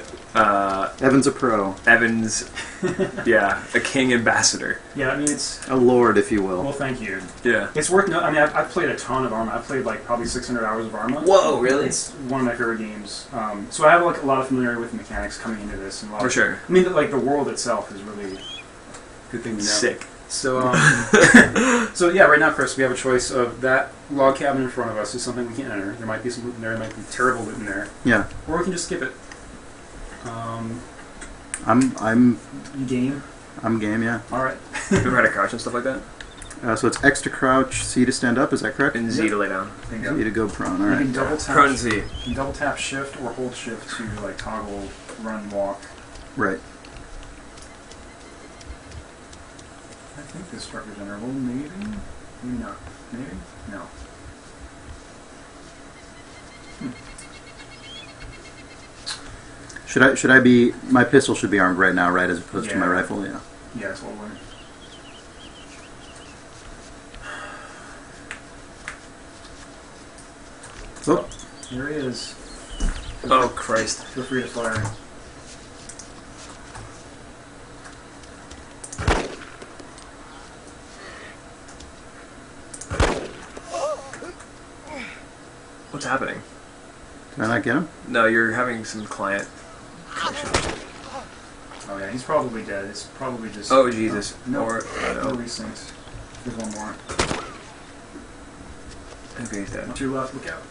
[SPEAKER 2] Evan's a pro,
[SPEAKER 1] Evan's, a king ambassador.
[SPEAKER 3] Yeah, I mean it's.
[SPEAKER 2] a lord, if you will.
[SPEAKER 3] Well, thank you.
[SPEAKER 1] Yeah.
[SPEAKER 3] It's worth. I mean, I've played a ton of Arma. I've played like probably 600 hours of Arma.
[SPEAKER 5] Whoa, really?
[SPEAKER 3] It's one of my favorite games. So I have like a lot of familiarity with the mechanics coming into this. And a lot
[SPEAKER 1] For
[SPEAKER 3] of,
[SPEAKER 1] sure.
[SPEAKER 3] I mean, like the world itself is really good thing to know.
[SPEAKER 1] Sick.
[SPEAKER 3] So, so yeah, right now, Chris, we have a choice of that log cabin in front of us is something we can't enter. There might be some loot in there. There might be terrible loot in there.
[SPEAKER 2] Yeah,
[SPEAKER 3] Or we can just skip it.
[SPEAKER 2] I'm
[SPEAKER 3] You game?
[SPEAKER 2] game. Yeah.
[SPEAKER 3] All right.
[SPEAKER 1] You ever had a crouch and stuff like that?
[SPEAKER 2] So it's X to crouch, C to stand up. Is that correct?
[SPEAKER 1] And Z to lay down.
[SPEAKER 3] Bingo.
[SPEAKER 2] C to go prone. All
[SPEAKER 3] You
[SPEAKER 2] right.
[SPEAKER 3] can double tap.
[SPEAKER 1] Prone Z.
[SPEAKER 3] You can double tap shift or hold shift to like toggle run walk.
[SPEAKER 2] Right.
[SPEAKER 3] I think this is representable. Maybe. Maybe not. Maybe. No.
[SPEAKER 2] Should I be? My pistol should be armed right now, right, as opposed to my
[SPEAKER 3] Yeah.
[SPEAKER 2] rifle. Yeah.
[SPEAKER 3] Yeah, that's what we're.
[SPEAKER 2] Oh,
[SPEAKER 3] Here he is.
[SPEAKER 1] Oh, Christ.
[SPEAKER 3] Feel free to fire.
[SPEAKER 1] What's happening?
[SPEAKER 2] did I not get him?
[SPEAKER 1] No, you're having some client connection.
[SPEAKER 3] Oh yeah, he's probably dead. It's probably just.
[SPEAKER 1] Oh, Jesus.
[SPEAKER 3] No.
[SPEAKER 1] Or,
[SPEAKER 3] No
[SPEAKER 1] no.
[SPEAKER 3] resynced. There's one more.
[SPEAKER 1] Okay, he's dead.
[SPEAKER 3] To your left, look out.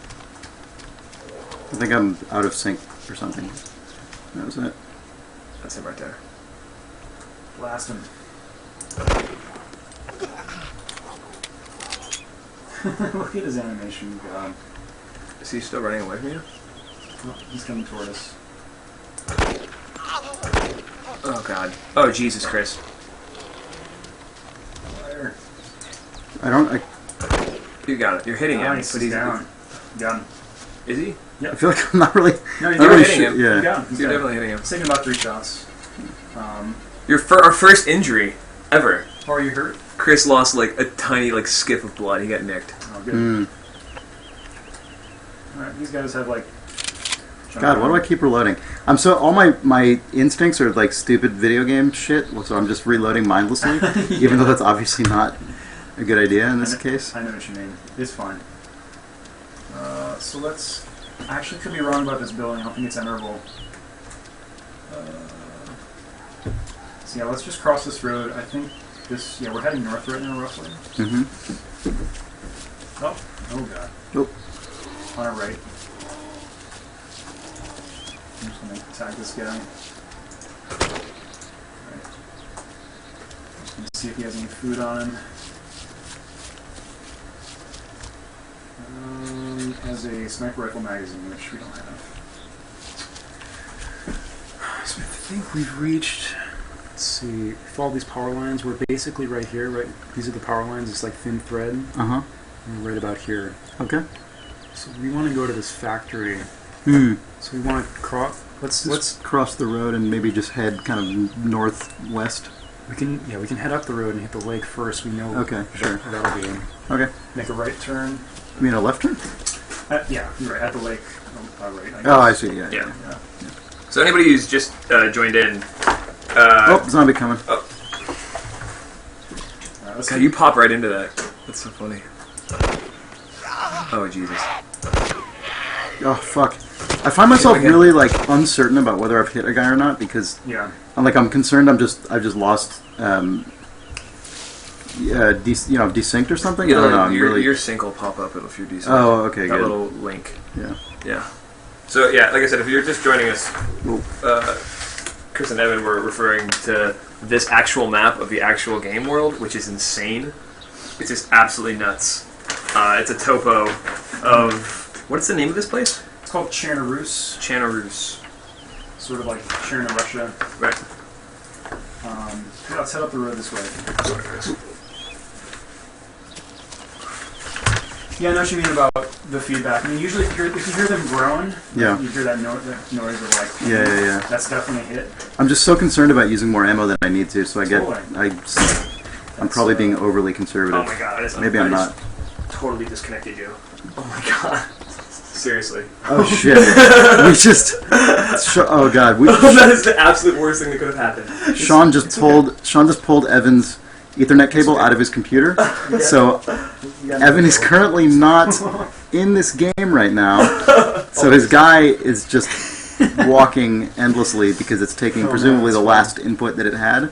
[SPEAKER 2] I think I'm out of sync or something. That was it.
[SPEAKER 1] That's him right there.
[SPEAKER 3] Blast him. Look at his animation. God.
[SPEAKER 1] Is he still running away from you?
[SPEAKER 3] Oh, he's coming toward us.
[SPEAKER 1] Oh, God. Oh, Jesus, Chris.
[SPEAKER 3] Fire.
[SPEAKER 2] I don't.
[SPEAKER 1] You got it. You're hitting him.
[SPEAKER 3] Nice,
[SPEAKER 1] But
[SPEAKER 3] he's down. Got him.
[SPEAKER 1] Is he?
[SPEAKER 2] I feel like I'm not really.
[SPEAKER 3] No,
[SPEAKER 2] not
[SPEAKER 3] you're
[SPEAKER 2] really
[SPEAKER 1] hitting him.
[SPEAKER 3] You
[SPEAKER 2] Yeah.
[SPEAKER 3] got him. He's
[SPEAKER 1] You're
[SPEAKER 3] dead.
[SPEAKER 1] definitely hitting him.
[SPEAKER 3] It's taking about 3 shots.
[SPEAKER 1] Our first injury ever.
[SPEAKER 3] Oh, are you hurt?
[SPEAKER 1] Chris lost like a tiny like skiff of blood. He got nicked.
[SPEAKER 3] Oh, good.
[SPEAKER 2] Mm.
[SPEAKER 3] Alright, these guys have like...
[SPEAKER 2] God, why do I keep reloading? I'm so all my instincts are like stupid video game shit, so I'm just reloading mindlessly, even though that's obviously not a good idea in this case.
[SPEAKER 3] I know what you mean. It's fine. So let's... I actually could be wrong about this building. I don't think it's enterable. So yeah, let's just cross this road. I think this... Yeah, we're heading north right now, roughly.
[SPEAKER 2] Mm-hmm.
[SPEAKER 3] Oh god.
[SPEAKER 2] Nope.
[SPEAKER 3] On our right. I'm just gonna attack this guy. Alright. Just gonna see if he has any food on him. He has a sniper rifle magazine, which we don't have. So I think we've reached... Let's see. Follow these power lines. We're basically right here, right? These are the power lines. It's like thin thread.
[SPEAKER 2] Uh-huh.
[SPEAKER 3] And we're right about here.
[SPEAKER 2] Okay.
[SPEAKER 3] So we want to go to this factory.
[SPEAKER 2] Hmm.
[SPEAKER 3] So we want to cross. Let's
[SPEAKER 2] cross the road and maybe just head kind of northwest.
[SPEAKER 3] we can head up the road and hit the lake first. We know.
[SPEAKER 2] Okay, sure.
[SPEAKER 3] That'll be.
[SPEAKER 2] Okay.
[SPEAKER 3] Make a right turn.
[SPEAKER 2] You mean a left turn?
[SPEAKER 3] Yeah, you're right at the lake. Right.
[SPEAKER 2] Oh, I see. Yeah.
[SPEAKER 1] Yeah.
[SPEAKER 3] Yeah.
[SPEAKER 1] So anybody who's just joined in,
[SPEAKER 2] Oh, zombie coming.
[SPEAKER 3] Let's
[SPEAKER 1] God, you pop right into that. That's so funny. Oh Jesus.
[SPEAKER 2] Oh fuck! I find myself really like uncertain about whether I've hit a guy or not because
[SPEAKER 3] Yeah.
[SPEAKER 2] I'm concerned. I've just lost desynced or something. I don't know. I'm really...
[SPEAKER 1] Your sync will pop up if you're decent.
[SPEAKER 2] Oh, okay,
[SPEAKER 1] that
[SPEAKER 2] good.
[SPEAKER 1] little link.
[SPEAKER 2] Yeah.
[SPEAKER 1] Yeah. So yeah, like I said, if you're just joining us, Chris and Evan were referring to this actual map of the actual game world, which is insane. It's just absolutely nuts. It's a topo of... What's the name of this place?
[SPEAKER 3] It's called Chernorus.
[SPEAKER 1] Chernorus.
[SPEAKER 3] Sort of like Cherno, Russia.
[SPEAKER 1] Right.
[SPEAKER 3] Yeah, let's head up the road this way. Yeah, I know what you mean about the feedback. I mean, usually if you hear them groan,
[SPEAKER 2] Yeah.
[SPEAKER 3] you hear that noise of like...
[SPEAKER 2] Yeah.
[SPEAKER 3] That's definitely a hit.
[SPEAKER 2] I'm just so concerned about using more ammo than I need to, so
[SPEAKER 3] Totally.
[SPEAKER 2] I'm probably being overly conservative.
[SPEAKER 1] Oh my god.
[SPEAKER 2] Maybe I'm not.
[SPEAKER 1] Totally disconnected you. Oh my god. Seriously.
[SPEAKER 2] Oh shit! We just. Oh god!
[SPEAKER 1] That is the absolute worst thing that could have happened.
[SPEAKER 2] Sean just pulled Evan's Ethernet cable out of his computer, so Evan is currently not in this game right now. So his guy is just walking endlessly because it's taking presumably the last input that it had.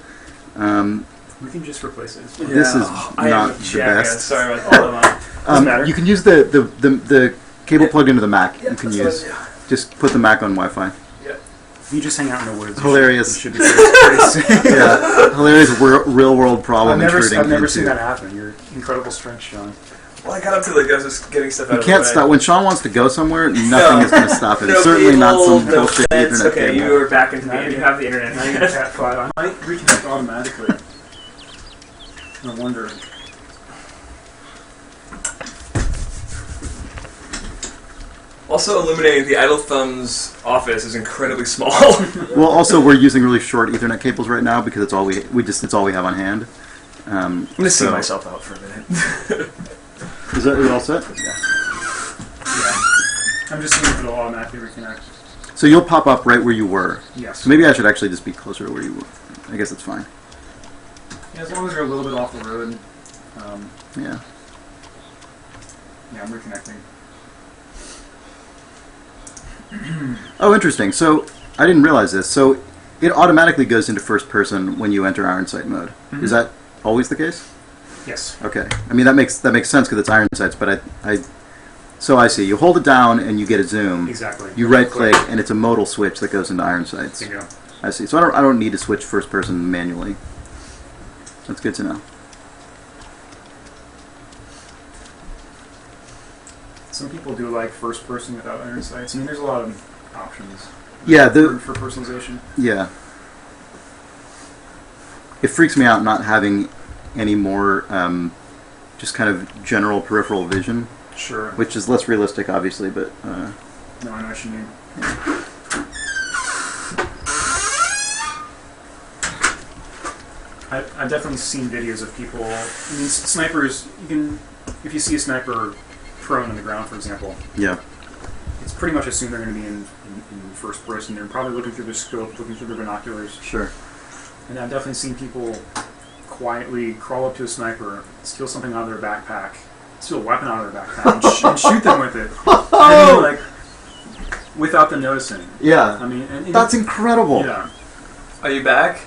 [SPEAKER 3] We can just replace it.
[SPEAKER 2] This is not the best.
[SPEAKER 1] Sorry about that.
[SPEAKER 3] Doesn't matter.
[SPEAKER 2] You can use the cable plugged into the Mac. You can use. Just put the Mac on Wi-Fi.
[SPEAKER 3] If you just hang out in the woods,
[SPEAKER 2] Hilarious.
[SPEAKER 3] You should be pretty safe.
[SPEAKER 2] Yeah, hilarious real world problem
[SPEAKER 3] I've
[SPEAKER 2] intruding
[SPEAKER 3] never
[SPEAKER 2] into.
[SPEAKER 3] seen that happen. Your incredible strength, Sean.
[SPEAKER 1] Well, I got up to I was just getting stuff out
[SPEAKER 2] You
[SPEAKER 1] of
[SPEAKER 2] can't
[SPEAKER 1] the way.
[SPEAKER 2] stop when Sean wants to go somewhere. Nothing is going to stop him.
[SPEAKER 1] No
[SPEAKER 2] Certainly
[SPEAKER 1] cable,
[SPEAKER 2] not some
[SPEAKER 1] no
[SPEAKER 2] bullshit
[SPEAKER 1] fence.
[SPEAKER 2] Ethernet
[SPEAKER 1] Okay,
[SPEAKER 2] cable.
[SPEAKER 1] you are back into the game. You have the internet.
[SPEAKER 3] Now you can Cat 5. I might reconnect automatically. No wonder.
[SPEAKER 1] Also illuminating, the Idle Thumb's office is incredibly small.
[SPEAKER 2] Well, also we're using really short Ethernet cables right now because it's all it's all we have on hand.
[SPEAKER 1] I'm gonna see myself out for a minute.
[SPEAKER 2] Is that all set?
[SPEAKER 3] Yeah. I'm just seeing if it'll automatically reconnect.
[SPEAKER 2] So you'll pop up right where you were.
[SPEAKER 3] Yes.
[SPEAKER 2] So maybe I should actually just be closer to where you were. I guess it's fine.
[SPEAKER 3] Yeah, as long as you're a little bit off the road.
[SPEAKER 2] Yeah.
[SPEAKER 3] Yeah, I'm reconnecting.
[SPEAKER 2] Oh, interesting. So I didn't realize this. So it automatically goes into first person when you enter Iron Sight mode.
[SPEAKER 3] Mm-hmm.
[SPEAKER 2] Is that always the case?
[SPEAKER 3] Yes.
[SPEAKER 2] Okay. I mean that makes sense because it's Iron Sights. But so I see. You hold it down and you get a zoom.
[SPEAKER 3] Exactly.
[SPEAKER 2] You right click and it's a modal switch that goes into Iron Sights.
[SPEAKER 3] There you go.
[SPEAKER 2] I see. So I don't need to switch first person manually. That's good to know.
[SPEAKER 3] Some people do like first person without iron sights. I mean, there's a lot of options.
[SPEAKER 2] Yeah.
[SPEAKER 3] For personalization.
[SPEAKER 2] Yeah. It freaks me out not having any more just kind of general peripheral vision,
[SPEAKER 3] Sure.
[SPEAKER 2] which is less realistic, obviously, but
[SPEAKER 3] No, I know what you mean. I've definitely seen videos of people. I mean, snipers. You can, if you see a sniper prone on the ground, for example,
[SPEAKER 2] yeah.
[SPEAKER 3] it's pretty much assumed they're going to be in first person. They're probably looking through their scope, looking through their binoculars.
[SPEAKER 2] Sure.
[SPEAKER 3] And I've definitely seen people quietly crawl up to a sniper, steal something out of their backpack, steal a weapon out of their backpack, and shoot them with it. I mean, like, without them noticing.
[SPEAKER 2] Yeah.
[SPEAKER 3] I mean, and
[SPEAKER 2] That's incredible.
[SPEAKER 3] Yeah.
[SPEAKER 5] Are you back?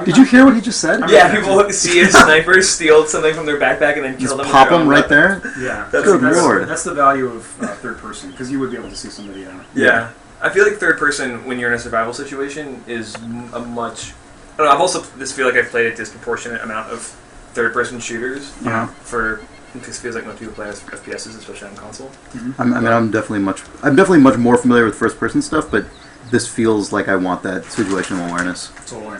[SPEAKER 2] Did you hear what he just said?
[SPEAKER 5] Yeah, people see a sniper steal something from their backpack and then kill
[SPEAKER 2] Just
[SPEAKER 5] them.
[SPEAKER 2] pop
[SPEAKER 5] with their
[SPEAKER 2] them
[SPEAKER 5] own
[SPEAKER 2] right
[SPEAKER 5] weapon.
[SPEAKER 2] there?
[SPEAKER 3] Yeah.
[SPEAKER 2] Good lord.
[SPEAKER 3] That's the value of third person, because you would be able to see somebody out.
[SPEAKER 5] Yeah. I feel like third person, when you're in a survival situation, is a much... I don't know, I've also just feel like I've played a disproportionate amount of third person shooters because it feels like most people play FPSs, especially on console.
[SPEAKER 3] Mm-hmm.
[SPEAKER 2] I'm definitely much more familiar with first person stuff, but this feels like I want that situational awareness.
[SPEAKER 3] Totally.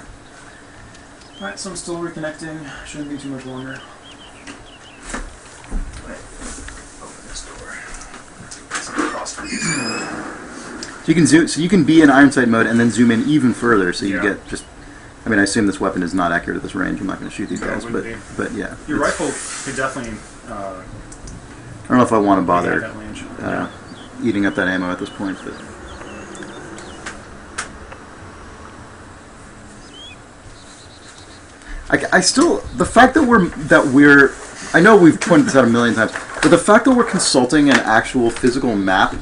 [SPEAKER 3] Alright, so I'm still reconnecting. Shouldn't be too much longer. Open this door.
[SPEAKER 2] So you can zoom. So you can be in iron sight mode and then zoom in even further. So you
[SPEAKER 3] Yeah.
[SPEAKER 2] get just. I mean, I assume this weapon is not accurate at this range. I'm not going to shoot these
[SPEAKER 3] No, it
[SPEAKER 2] guys,
[SPEAKER 3] wouldn't
[SPEAKER 2] but yeah.
[SPEAKER 3] Your
[SPEAKER 2] It's-
[SPEAKER 3] rifle could definitely
[SPEAKER 2] I don't know if I want to
[SPEAKER 3] at
[SPEAKER 2] bother
[SPEAKER 3] that range.
[SPEAKER 2] eating up that ammo at this point, but. I still, the fact that we're I know we've pointed this out a million times, but the fact that we're consulting an actual physical map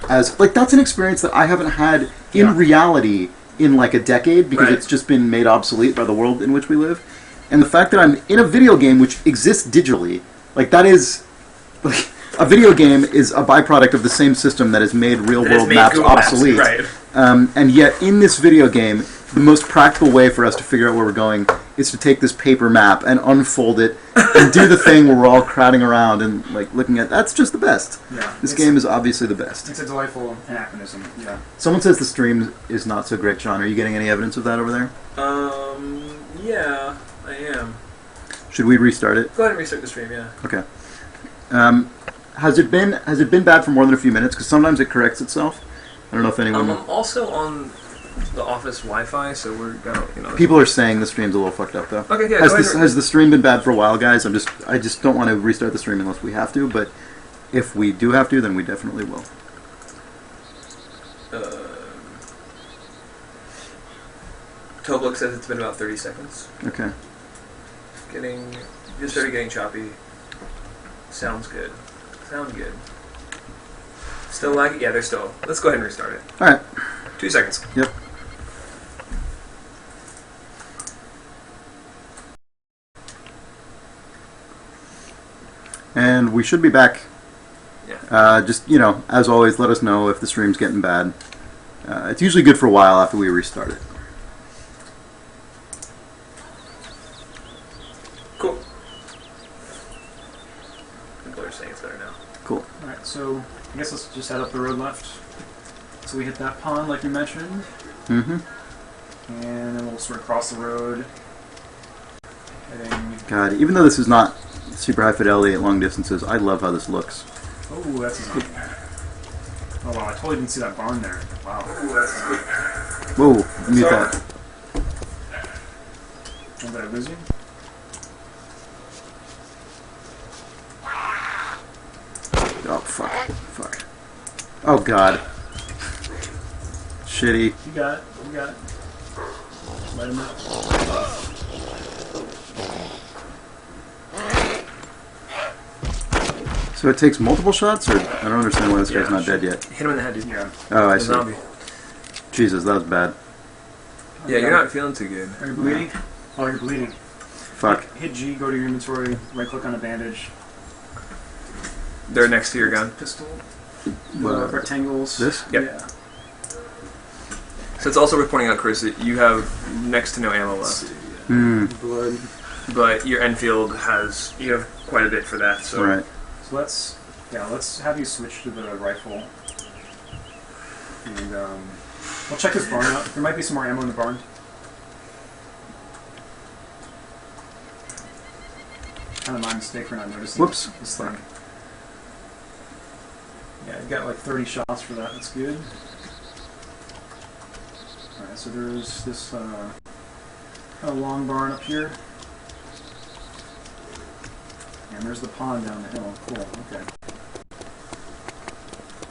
[SPEAKER 2] as like that's an experience that I haven't had in reality in like a decade because it's just been made obsolete by the world in which we live. And the fact that I'm in a video game which exists digitally, like that is like a video game is a byproduct of the same system that has made real world maps
[SPEAKER 5] Google Maps,
[SPEAKER 2] obsolete.
[SPEAKER 5] right.
[SPEAKER 2] And yet in this video game, the most practical way for us to figure out where we're going is to take this paper map and unfold it and do the thing where we're all crowding around and like looking at. That's just the best.
[SPEAKER 3] Yeah.
[SPEAKER 2] This game is obviously the best.
[SPEAKER 3] It's a delightful anachronism. Yeah.
[SPEAKER 2] Someone says the stream is not so great, Sean. Are you getting any evidence of that over there?
[SPEAKER 5] Yeah, I am.
[SPEAKER 2] Should we restart it?
[SPEAKER 5] Go ahead and restart the stream, yeah.
[SPEAKER 2] Okay. Has it been bad for more than a few minutes? Because sometimes it corrects itself. I don't know if anyone.
[SPEAKER 5] I'm also on the office Wi-Fi, so we're going.
[SPEAKER 2] People are saying the stream's a little fucked up, though.
[SPEAKER 5] Okay, yeah.
[SPEAKER 2] Has the stream been bad for a while, guys? I just don't want to restart the stream unless we have to. But if we do have to, then we definitely will.
[SPEAKER 5] Toblook says it's been about 30 seconds.
[SPEAKER 2] Okay.
[SPEAKER 5] Just started getting choppy. Sounds good. Sound good. Still lagging? Yeah, they're still. Let's go ahead and restart it.
[SPEAKER 2] All right.
[SPEAKER 5] 2 seconds.
[SPEAKER 2] Yep. And we should be back.
[SPEAKER 5] Yeah.
[SPEAKER 2] Just, as always, let us know if the stream's getting bad. It's usually good for a while after we restart it.
[SPEAKER 5] Cool. People are saying it's better now.
[SPEAKER 2] Cool.
[SPEAKER 3] Alright, so I guess let's just head up the road left. So we hit that pond like you mentioned.
[SPEAKER 2] Mm-hmm.
[SPEAKER 3] And then we'll sort of cross the road. Heading...
[SPEAKER 2] God, even though this is not super high fidelity at long distances, I love how this looks.
[SPEAKER 3] Oh, that's a... Oh wow, I totally didn't see that barn there. Wow.
[SPEAKER 2] Whoa, mute that.
[SPEAKER 3] Oh, did I lose you?
[SPEAKER 2] Oh, fuck. Oh, God. Shitty.
[SPEAKER 3] You got it. You got it. Let him out.
[SPEAKER 2] So it takes multiple shots, or I don't understand why this guy's not dead yet.
[SPEAKER 5] Hit him in the head, dude.
[SPEAKER 3] Yeah.
[SPEAKER 2] Oh, I
[SPEAKER 5] The
[SPEAKER 2] see.
[SPEAKER 5] zombie.
[SPEAKER 2] Jesus, that was bad.
[SPEAKER 5] Yeah, you're not feeling too good.
[SPEAKER 3] Are you bleeding? Oh, you're bleeding.
[SPEAKER 2] Fuck.
[SPEAKER 3] Hit G, go to your inventory, right click on a bandage.
[SPEAKER 5] They're next to your gun.
[SPEAKER 3] Pistol.
[SPEAKER 2] What?
[SPEAKER 3] Rectangles.
[SPEAKER 2] This?
[SPEAKER 5] Yep.
[SPEAKER 3] Yeah.
[SPEAKER 5] So it's also worth pointing out, Chris, that you have next to no ammo left.
[SPEAKER 2] Hmm.
[SPEAKER 3] Blood.
[SPEAKER 5] But your Enfield you have quite a bit for that, so...
[SPEAKER 2] Right.
[SPEAKER 3] So let's have you switch to the rifle. And we'll check this barn out. There might be some more ammo in the barn. kind of my mistake for not noticing.
[SPEAKER 2] Whoops.
[SPEAKER 3] This thing. Yeah, you've got like 30 shots for that. That's good. All right, so there's this kind of long barn up here, and there's the pond down the hill. Cool. Okay.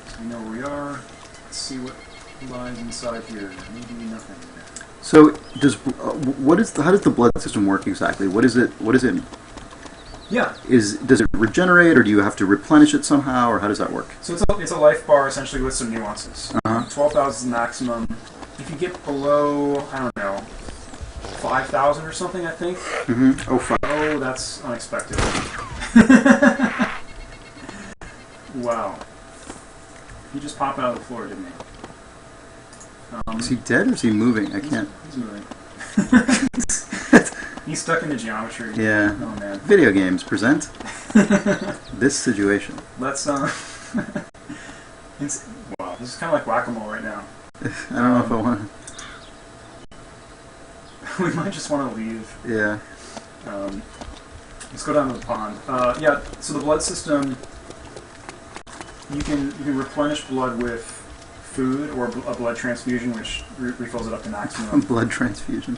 [SPEAKER 3] So we know where we are. Let's see what lies inside here. Maybe nothing.
[SPEAKER 2] So does how does the blood system work exactly? What is it?
[SPEAKER 3] Yeah.
[SPEAKER 2] Does it regenerate, or do you have to replenish it somehow, or how does that work?
[SPEAKER 3] So it's a life bar essentially with some nuances.
[SPEAKER 2] Uh-huh.
[SPEAKER 3] 12,000 is the maximum. If you get below, I don't know, 5,000 or something, I think.
[SPEAKER 2] Mm-hmm. Oh, fuck.
[SPEAKER 3] Oh, that's unexpected. Wow. He just popped out of the floor, didn't he?
[SPEAKER 2] Is he dead or is he moving? I can't.
[SPEAKER 3] He's moving. He's stuck in the geometry.
[SPEAKER 2] Yeah.
[SPEAKER 3] Oh man.
[SPEAKER 2] Video games present this situation.
[SPEAKER 3] Let's wow, this is kind of like whack-a-mole right now.
[SPEAKER 2] I don't know if I want.
[SPEAKER 3] We might just want to leave.
[SPEAKER 2] Yeah.
[SPEAKER 3] Let's go down to the pond. Yeah. So the blood system, you can replenish blood with food or a blood transfusion, which refills it up to maximum.
[SPEAKER 2] Blood transfusion.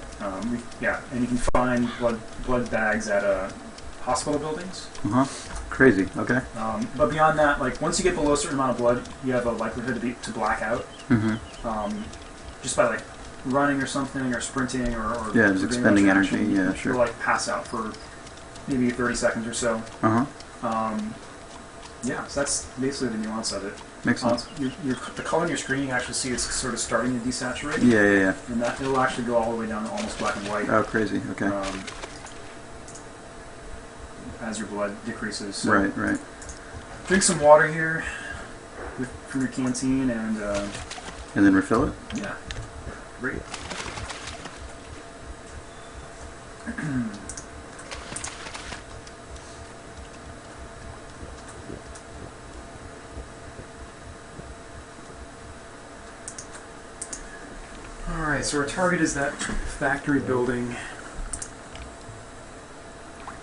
[SPEAKER 3] Yeah, and you can find blood bags at hospital buildings.
[SPEAKER 2] Crazy. Okay.
[SPEAKER 3] But beyond that, like once you get below a certain amount of blood, you have a likelihood to black out.
[SPEAKER 2] Mm-hmm.
[SPEAKER 3] Just by like running or something, or sprinting, or
[SPEAKER 2] yeah, just expending energy. Yeah, sure.
[SPEAKER 3] You'll like pass out for maybe 30 seconds or so. Yeah, so that's basically the nuance of it.
[SPEAKER 2] Makes sense.
[SPEAKER 3] The color on your screen, you actually see it's sort of starting to desaturate.
[SPEAKER 2] Yeah.
[SPEAKER 3] And that it'll actually go all the way down to almost black and white.
[SPEAKER 2] Oh, crazy. Okay.
[SPEAKER 3] As your blood decreases. So
[SPEAKER 2] Right.
[SPEAKER 3] drink some water here from your canteen, and
[SPEAKER 2] then refill it.
[SPEAKER 3] Yeah. Great. Alright, so our target is that factory building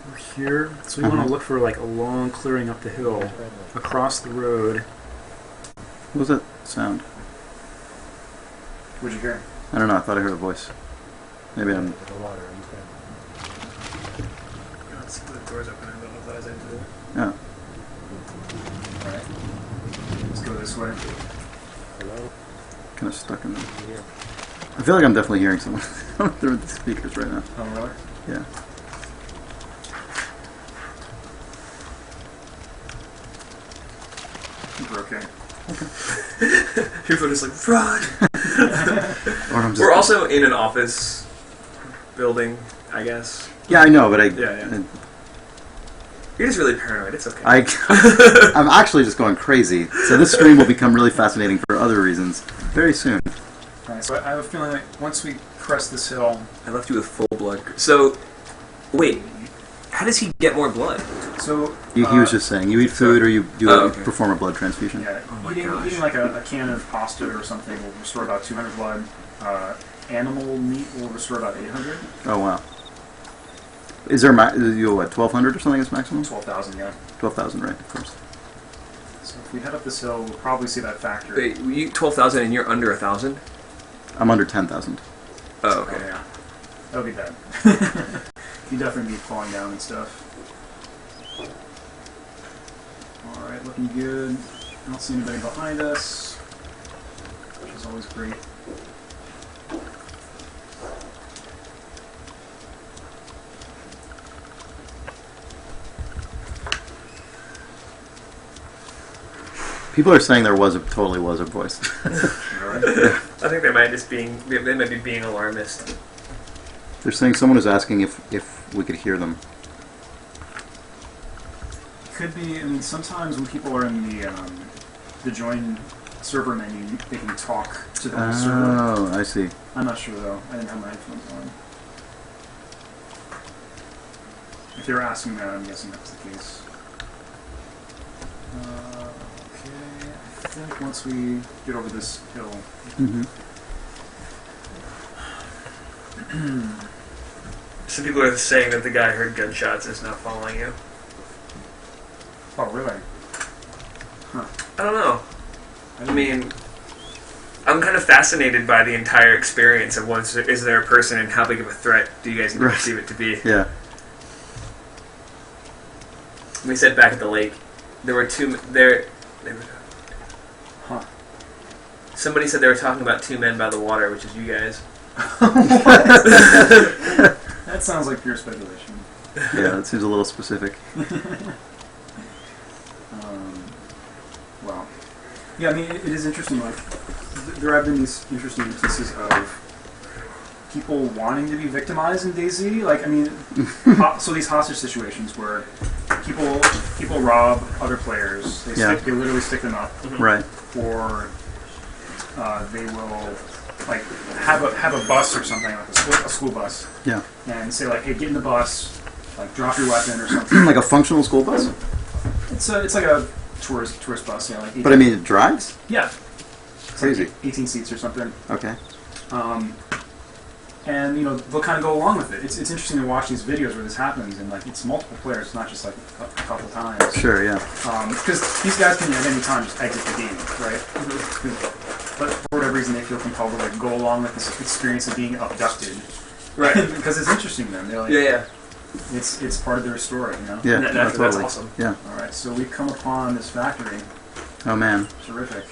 [SPEAKER 3] over here. So we want to look for like a long clearing up the hill, across the road.
[SPEAKER 2] What was that sound?
[SPEAKER 3] What'd you hear?
[SPEAKER 2] I don't know. I thought I heard a voice. Maybe I'm.
[SPEAKER 5] Let's see the door's open. I don't know if that was into it.
[SPEAKER 2] Oh.
[SPEAKER 3] Alright. Let's go this way.
[SPEAKER 2] Kind of stuck in there. I feel like I'm definitely hearing someone through the speakers right now.
[SPEAKER 3] Oh, really?
[SPEAKER 2] Yeah.
[SPEAKER 3] We're okay.
[SPEAKER 5] People are just like, fraud!
[SPEAKER 2] Or I'm just
[SPEAKER 5] We're also in an office building, I guess.
[SPEAKER 2] Yeah, I know, but
[SPEAKER 5] Yeah. You're just really paranoid. It's okay.
[SPEAKER 2] I'm actually just going crazy. So this stream will become really fascinating for other reasons very soon.
[SPEAKER 3] Alright, so I have a feeling that once we crest this hill...
[SPEAKER 5] I left you with full blood. So, wait. How does he get more blood?
[SPEAKER 3] So
[SPEAKER 2] He was just saying, you eat food or you do
[SPEAKER 5] okay.
[SPEAKER 2] perform a blood transfusion.
[SPEAKER 3] Yeah,
[SPEAKER 5] my
[SPEAKER 3] eating like a can of pasta or something will restore about 200 blood. Animal meat will restore about 800.
[SPEAKER 2] Oh, wow. Is there 1,200 or something is maximum?
[SPEAKER 3] 12,000, yeah.
[SPEAKER 2] 12,000, right, of course.
[SPEAKER 3] So if we head up this hill, we'll probably see that factory.
[SPEAKER 5] Wait, you 12,000 and you're under 1,000?
[SPEAKER 2] I'm under 10,000.
[SPEAKER 5] Oh, okay.
[SPEAKER 3] Oh, yeah. That would be bad. You'd definitely be falling down and stuff. Alright, looking good. I don't see anybody behind us, which is always great.
[SPEAKER 2] People are saying there totally was a voice.
[SPEAKER 5] I think they might be being alarmist.
[SPEAKER 2] They're saying someone was asking if we could hear them.
[SPEAKER 3] Could be. I mean, sometimes when people are in the join server menu, they can talk to the server.
[SPEAKER 2] Oh, I see.
[SPEAKER 3] I'm not sure though. I didn't have my headphones on. If you're asking that, I'm guessing that's the case. Okay. I think once we get over this hill.
[SPEAKER 2] Mm-hmm.
[SPEAKER 5] Some people are saying that the guy heard gunshots and is not following you.
[SPEAKER 3] Oh, really?
[SPEAKER 5] I don't know. I mean, I'm kind of fascinated by the entire experience of once is there a person and how big of a threat do you guys perceive it to be?
[SPEAKER 2] Yeah.
[SPEAKER 5] We said back at the lake, there were two.
[SPEAKER 3] Huh.
[SPEAKER 5] Somebody said they were talking about two men by the water, which is you guys.
[SPEAKER 3] That sounds like pure speculation.
[SPEAKER 2] Yeah, that seems a little specific.
[SPEAKER 3] Well, yeah, I mean, it is interesting. Like, there have been these interesting instances of people wanting to be victimized in DayZ. Like, I mean, so these hostage situations where people rob other players. They literally stick them up.
[SPEAKER 2] Right.
[SPEAKER 3] Or they will like have a bus or something, like a school bus.
[SPEAKER 2] Yeah.
[SPEAKER 3] And say like, hey, get in the bus, like drop your weapon or something.
[SPEAKER 2] Like a functional school bus?
[SPEAKER 3] It's like a tourist bus, yeah. Like
[SPEAKER 2] but I mean, it drives?
[SPEAKER 3] Yeah. It's
[SPEAKER 2] crazy.
[SPEAKER 3] Like 18 seats or something.
[SPEAKER 2] Okay.
[SPEAKER 3] And you know they'll kind of go along with it. It's interesting to watch these videos where this happens, and like it's multiple players, not just like a couple times.
[SPEAKER 2] Sure, yeah.
[SPEAKER 3] Because these guys can at any time just exit the game, right? But for whatever reason, they feel compelled to like go along with this experience of being abducted,
[SPEAKER 5] right?
[SPEAKER 3] Because it's interesting to them. They're like,
[SPEAKER 5] yeah.
[SPEAKER 3] It's part of their story, you know.
[SPEAKER 2] Yeah,
[SPEAKER 5] that's
[SPEAKER 2] totally.
[SPEAKER 5] awesome.
[SPEAKER 2] Yeah.
[SPEAKER 3] All right, so we've come upon this factory.
[SPEAKER 2] Oh man.
[SPEAKER 3] Terrific.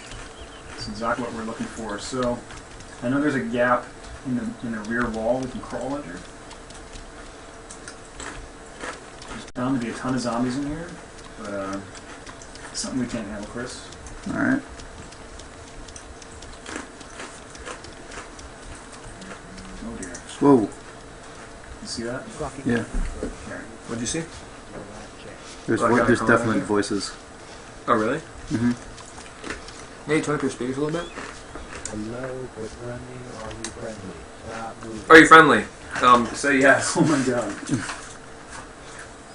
[SPEAKER 3] That's exactly what we're looking for. So I know there's a gap in the rear wall we can crawl under. There's bound to be a ton of zombies in here, but something we can't handle, Chris.
[SPEAKER 2] All right.
[SPEAKER 3] Oh dear.
[SPEAKER 2] Whoa.
[SPEAKER 3] You see that?
[SPEAKER 2] Yeah.
[SPEAKER 3] Okay.
[SPEAKER 1] What'd you see?
[SPEAKER 2] There's
[SPEAKER 1] Oh, I got a
[SPEAKER 2] there's
[SPEAKER 1] comment
[SPEAKER 2] definitely
[SPEAKER 1] there.
[SPEAKER 2] voices.
[SPEAKER 1] Oh, really?
[SPEAKER 2] Mm-hmm.
[SPEAKER 1] Hey, turn up your speakers a little bit.
[SPEAKER 6] Hello, quit running. Are you friendly? Stop moving.
[SPEAKER 1] Are you friendly? Say yes.
[SPEAKER 3] Oh my god.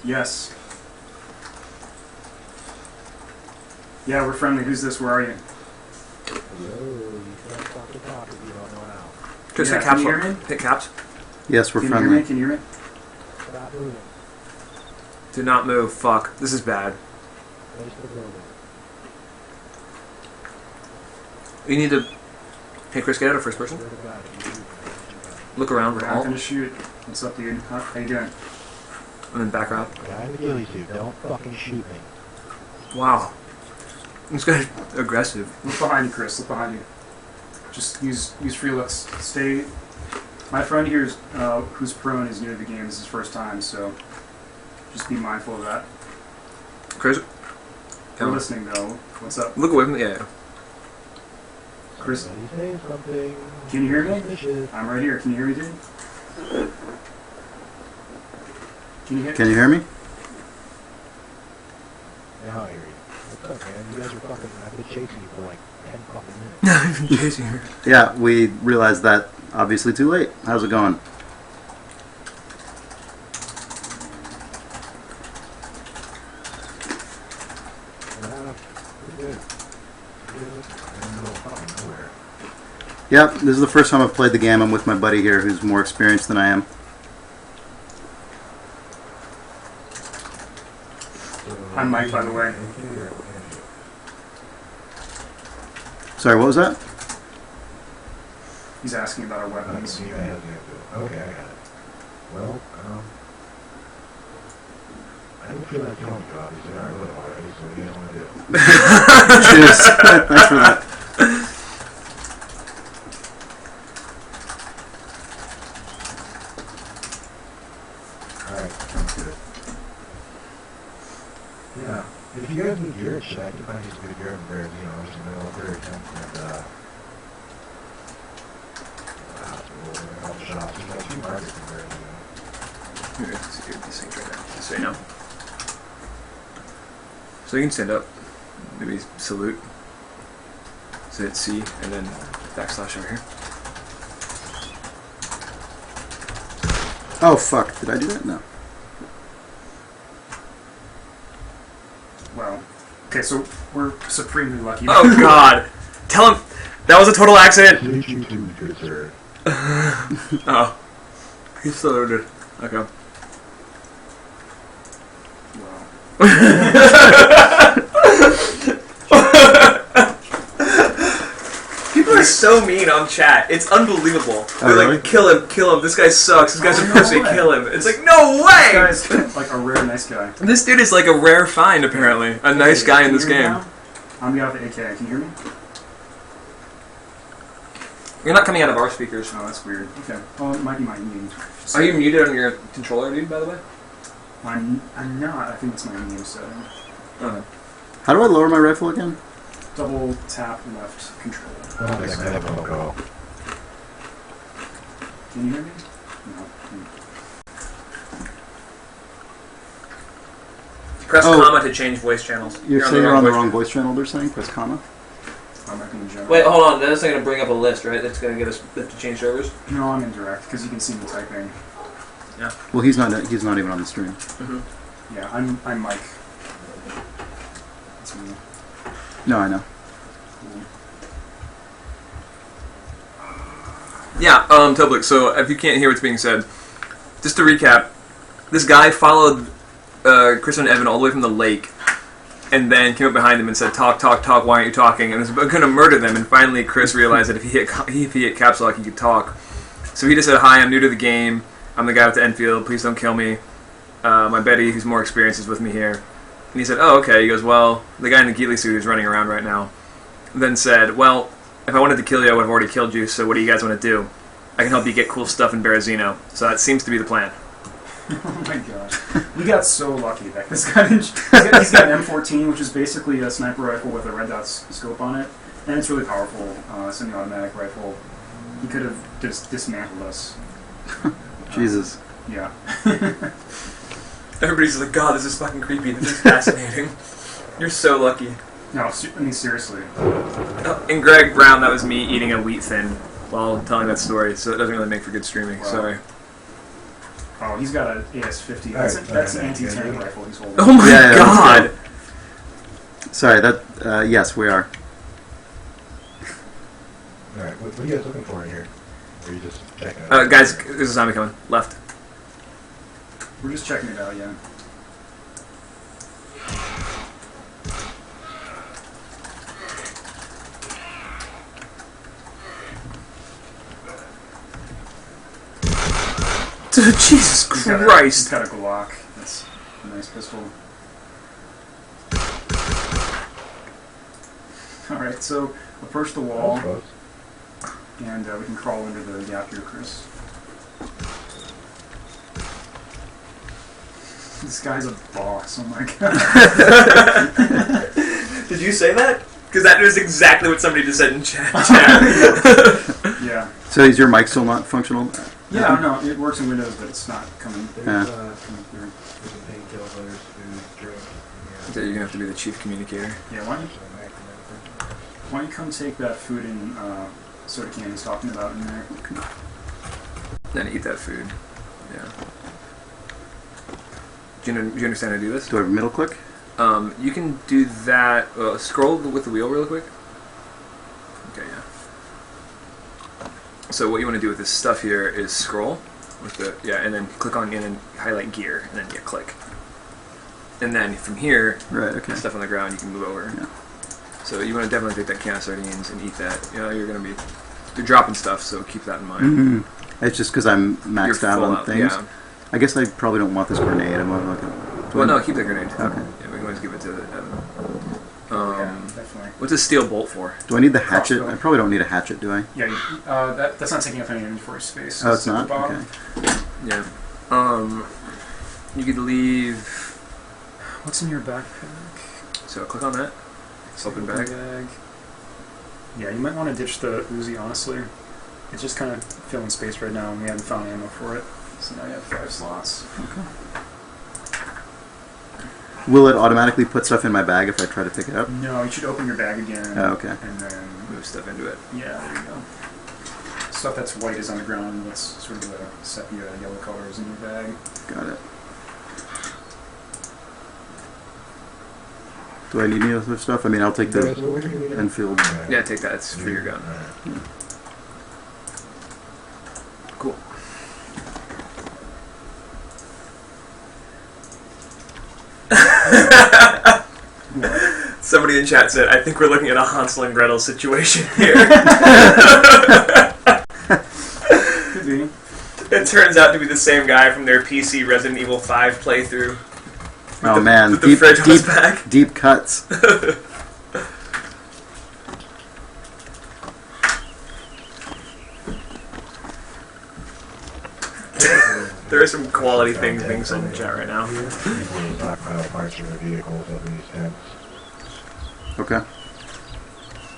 [SPEAKER 3] Yes. Yeah, we're friendly. Who's this? Where are you?
[SPEAKER 6] Hello, you can't talk to talk if you don't know how.
[SPEAKER 1] Just
[SPEAKER 3] Yeah,
[SPEAKER 1] hit caps.
[SPEAKER 3] can you hear me?
[SPEAKER 1] Hit caps.
[SPEAKER 2] Yes, we're
[SPEAKER 3] Can you hear
[SPEAKER 2] friendly.
[SPEAKER 3] me? Can you hear me?
[SPEAKER 6] Stop moving.
[SPEAKER 1] Do not move. Fuck. This is bad.
[SPEAKER 6] Face the building.
[SPEAKER 1] You need to. Hey, Chris, get out of first person.
[SPEAKER 6] Swear to God, if you do,
[SPEAKER 1] Look around
[SPEAKER 3] We're
[SPEAKER 1] for
[SPEAKER 3] not
[SPEAKER 1] all,
[SPEAKER 3] going to shoot. What's up, dude? How you doing?
[SPEAKER 1] and then back out.
[SPEAKER 6] guy in the ghillie suit, don't fucking shoot me.
[SPEAKER 1] Wow. This guy's aggressive.
[SPEAKER 3] Look behind you, Chris. Look behind you. Just use free looks. Stay. My friend here is, who's prone is new to the game. This is his first time, so just be mindful of that.
[SPEAKER 1] Chris,
[SPEAKER 3] We're listening though. What's up,
[SPEAKER 1] look away from the. Yeah.
[SPEAKER 3] Chris?
[SPEAKER 6] Somebody's saying something.
[SPEAKER 3] Can you hear me?
[SPEAKER 6] Suspicious.
[SPEAKER 3] I'm right here. Can you hear me, dude? Can you hear?
[SPEAKER 2] Can you hear me?
[SPEAKER 6] Now I hear you. What's up, man? You guys are fucking. I've been chasing you for like 10 fucking minutes.
[SPEAKER 1] Chasing her.
[SPEAKER 2] Yeah, we realized that obviously too late. How's it going?
[SPEAKER 6] Pretty good. I'm in the middle of fucking nowhere.
[SPEAKER 2] Yep, this is the first time I've played the game. I'm with my buddy here who's more experienced than I am.
[SPEAKER 3] I'm Mike, by the way.
[SPEAKER 2] Sorry, what was that?
[SPEAKER 3] He's asking about our weapons.
[SPEAKER 6] Okay, I got it. Well, I don't feel like telling you, obviously. I would already, so what do you guys want to do?
[SPEAKER 2] Cheers. Thanks for that.
[SPEAKER 6] Alright, sounds good. Yeah, if you guys need gear, shit, I can find you some good gear over there, you know, just in the middle of very temp and, hospital, shops, there's like 2 markets in there, you know.
[SPEAKER 1] Here, let's see these things right now. This right now. So you can stand up. Maybe salute. So hit C and then backslash over here.
[SPEAKER 2] Oh fuck! Did I do that? No.
[SPEAKER 3] Well, okay, so we're supremely lucky.
[SPEAKER 1] Oh God! Tell him that was a total accident.
[SPEAKER 6] Please you too, good sir.
[SPEAKER 1] Oh, he's so loaded. Okay.
[SPEAKER 5] People are so mean on chat. It's unbelievable. They're
[SPEAKER 2] really?
[SPEAKER 5] like, kill him, kill him. This guy sucks. This guy's a
[SPEAKER 3] no
[SPEAKER 5] pussy.
[SPEAKER 3] way.
[SPEAKER 5] Kill him. It's like, no way.
[SPEAKER 3] This guy's like a rare nice guy.
[SPEAKER 1] This dude is like a rare find, apparently. A nice guy in this
[SPEAKER 3] Can you hear
[SPEAKER 1] game.
[SPEAKER 3] me now? I'm gonna get off the AK. Can you hear me?
[SPEAKER 5] You're not coming out of our speakers.
[SPEAKER 3] Oh, that's weird. Okay. Well, it might be my mute.
[SPEAKER 5] Are you muted on your controller, dude, by the way?
[SPEAKER 3] I'm not. I think it's my mute setting.
[SPEAKER 5] Okay.
[SPEAKER 2] How do I lower my rifle again?
[SPEAKER 3] Double tap left control.
[SPEAKER 6] Oh, this guy won't go.
[SPEAKER 3] Can you hear me? No.
[SPEAKER 5] Press
[SPEAKER 2] Oh.
[SPEAKER 5] comma to change voice channels.
[SPEAKER 2] You're saying you're on the wrong voice channel, they're saying? Press comma?
[SPEAKER 3] I'm not going to jump.
[SPEAKER 5] Wait, hold on. That's not going to bring up a list, right? That's going to get us to change servers.
[SPEAKER 3] No, I'm indirect because you can see me typing.
[SPEAKER 2] Well, he's not even on the stream.
[SPEAKER 5] Mm-hmm.
[SPEAKER 3] Yeah, I'm Mike. That's me.
[SPEAKER 2] No, I know.
[SPEAKER 1] Yeah, Toblik, so if you can't hear what's being said, just to recap, this guy followed Chris and Evan all the way from the lake, and then came up behind them and said, talk, talk, talk, why aren't you talking? And was going to murder them, and finally Chris realized that if he hit caps lock, he could talk. So he just said, hi, I'm new to the game, I'm the guy with the Enfield, please don't kill me. My Betty, who's more experienced, is with me here. And he said, oh, okay. He goes, well, the guy in the ghillie suit is running around right now. And then said, well, if I wanted to kill you, I would have already killed you, so what do you guys want to do? I can help you get cool stuff in Berezino. So that seems to be the plan.
[SPEAKER 3] Oh my gosh. We got so lucky that this guy he's got an M14, which is basically a sniper rifle with a red dot scope on it. And it's really powerful, semi-automatic rifle. He could have just dismantled us.
[SPEAKER 2] Jesus.
[SPEAKER 3] Yeah.
[SPEAKER 5] Everybody's like, God, this is fucking creepy. This is fascinating. You're so lucky.
[SPEAKER 3] No, I mean, seriously.
[SPEAKER 1] And Greg Brown, that was me eating a wheat thin while telling that story, so it doesn't really make for good streaming.
[SPEAKER 3] Wow.
[SPEAKER 1] Sorry.
[SPEAKER 3] Oh, he's got an AS-50. That's an anti-tank rifle he's holding.
[SPEAKER 1] Oh my
[SPEAKER 2] Yeah,
[SPEAKER 1] god!
[SPEAKER 2] Sorry, that, yes, we are.
[SPEAKER 6] Alright, what are you guys looking for in here? Or are you just checking it out?
[SPEAKER 1] Guys, there's a zombie coming. Left.
[SPEAKER 3] We're just checking it out, yeah.
[SPEAKER 1] Jesus
[SPEAKER 3] He's
[SPEAKER 1] Christ!
[SPEAKER 3] got a Glock. That's a nice pistol. Alright, so approach the wall,
[SPEAKER 6] Close.
[SPEAKER 3] and we can crawl under the gap here, Chris. This guy's a boss, oh my god.
[SPEAKER 5] Did you say that? Because that was exactly what somebody just said in chat.
[SPEAKER 3] Yeah.
[SPEAKER 2] So is your mic still not functional?
[SPEAKER 3] Yeah, no, it works in Windows, but it's not coming
[SPEAKER 6] There's,
[SPEAKER 2] Yeah.
[SPEAKER 3] coming through.
[SPEAKER 6] there's a painkiller, there's food, drink.
[SPEAKER 1] So you're gonna have to be the chief communicator.
[SPEAKER 3] Yeah, why don't you come take that food and soda can he's talking about in there?
[SPEAKER 1] Then eat that food. Yeah. Do you understand how to do this?
[SPEAKER 2] Do I have middle click?
[SPEAKER 1] You can do that. Scroll with the wheel real quick. Okay, yeah. So what you want to do with this stuff here is scroll with the and then click on in and highlight gear, and then click. And then from here,
[SPEAKER 2] Right, okay.
[SPEAKER 1] stuff on the ground you can move over.
[SPEAKER 2] Yeah.
[SPEAKER 1] So you want to definitely take that can of sardines and eat that. You know, you're dropping stuff, so keep that in mind.
[SPEAKER 2] Mm-hmm. It's just because I'm maxed
[SPEAKER 1] You're
[SPEAKER 2] out
[SPEAKER 1] full
[SPEAKER 2] on things.
[SPEAKER 1] Yeah.
[SPEAKER 2] I guess I probably don't want this grenade. I'm like,
[SPEAKER 1] Well, no, keep that grenade.
[SPEAKER 2] Okay.
[SPEAKER 1] Yeah, we can always give it to Evan.
[SPEAKER 3] Yeah, definitely.
[SPEAKER 1] What's a steel bolt for?
[SPEAKER 2] Do I need the hatchet?
[SPEAKER 3] Crossbow.
[SPEAKER 2] I probably don't need a hatchet, do I?
[SPEAKER 3] Yeah, that's not taking up any inventory space.
[SPEAKER 2] Oh, it's
[SPEAKER 3] at the
[SPEAKER 2] not?
[SPEAKER 3] bottom.
[SPEAKER 2] Okay.
[SPEAKER 1] Yeah. You could leave.
[SPEAKER 3] What's in your backpack?
[SPEAKER 1] So click on that. Open bag.
[SPEAKER 3] Yeah, you might want to ditch the Uzi, honestly. It's just kind of filling space right now, and we haven't found ammo for it. So now you have 5 slots.
[SPEAKER 2] Will it automatically put stuff in my bag if I try to pick it up?
[SPEAKER 3] No, you should open your bag again.
[SPEAKER 2] Oh, okay.
[SPEAKER 3] And then,
[SPEAKER 1] Move stuff into it.
[SPEAKER 3] yeah, there you go. Stuff that's white is on the ground, that's sort of the sepia yellow colors in your bag.
[SPEAKER 2] Got it. Do I need any other stuff? I mean, I'll take the Enfield.
[SPEAKER 1] Yeah, take that. It's for your gun. Cool.
[SPEAKER 5] Somebody in chat said, "I think we're looking at a Hansel and Gretel situation here."
[SPEAKER 3] Could be.
[SPEAKER 5] It turns out to be the same guy from their PC Resident Evil 5 playthrough.
[SPEAKER 2] Oh man,
[SPEAKER 5] With the fridge on his back.
[SPEAKER 2] deep cuts.
[SPEAKER 5] There are some quality things being said in the chat right now.
[SPEAKER 6] Stockpile parts of the vehicles of these tents.
[SPEAKER 2] Okay.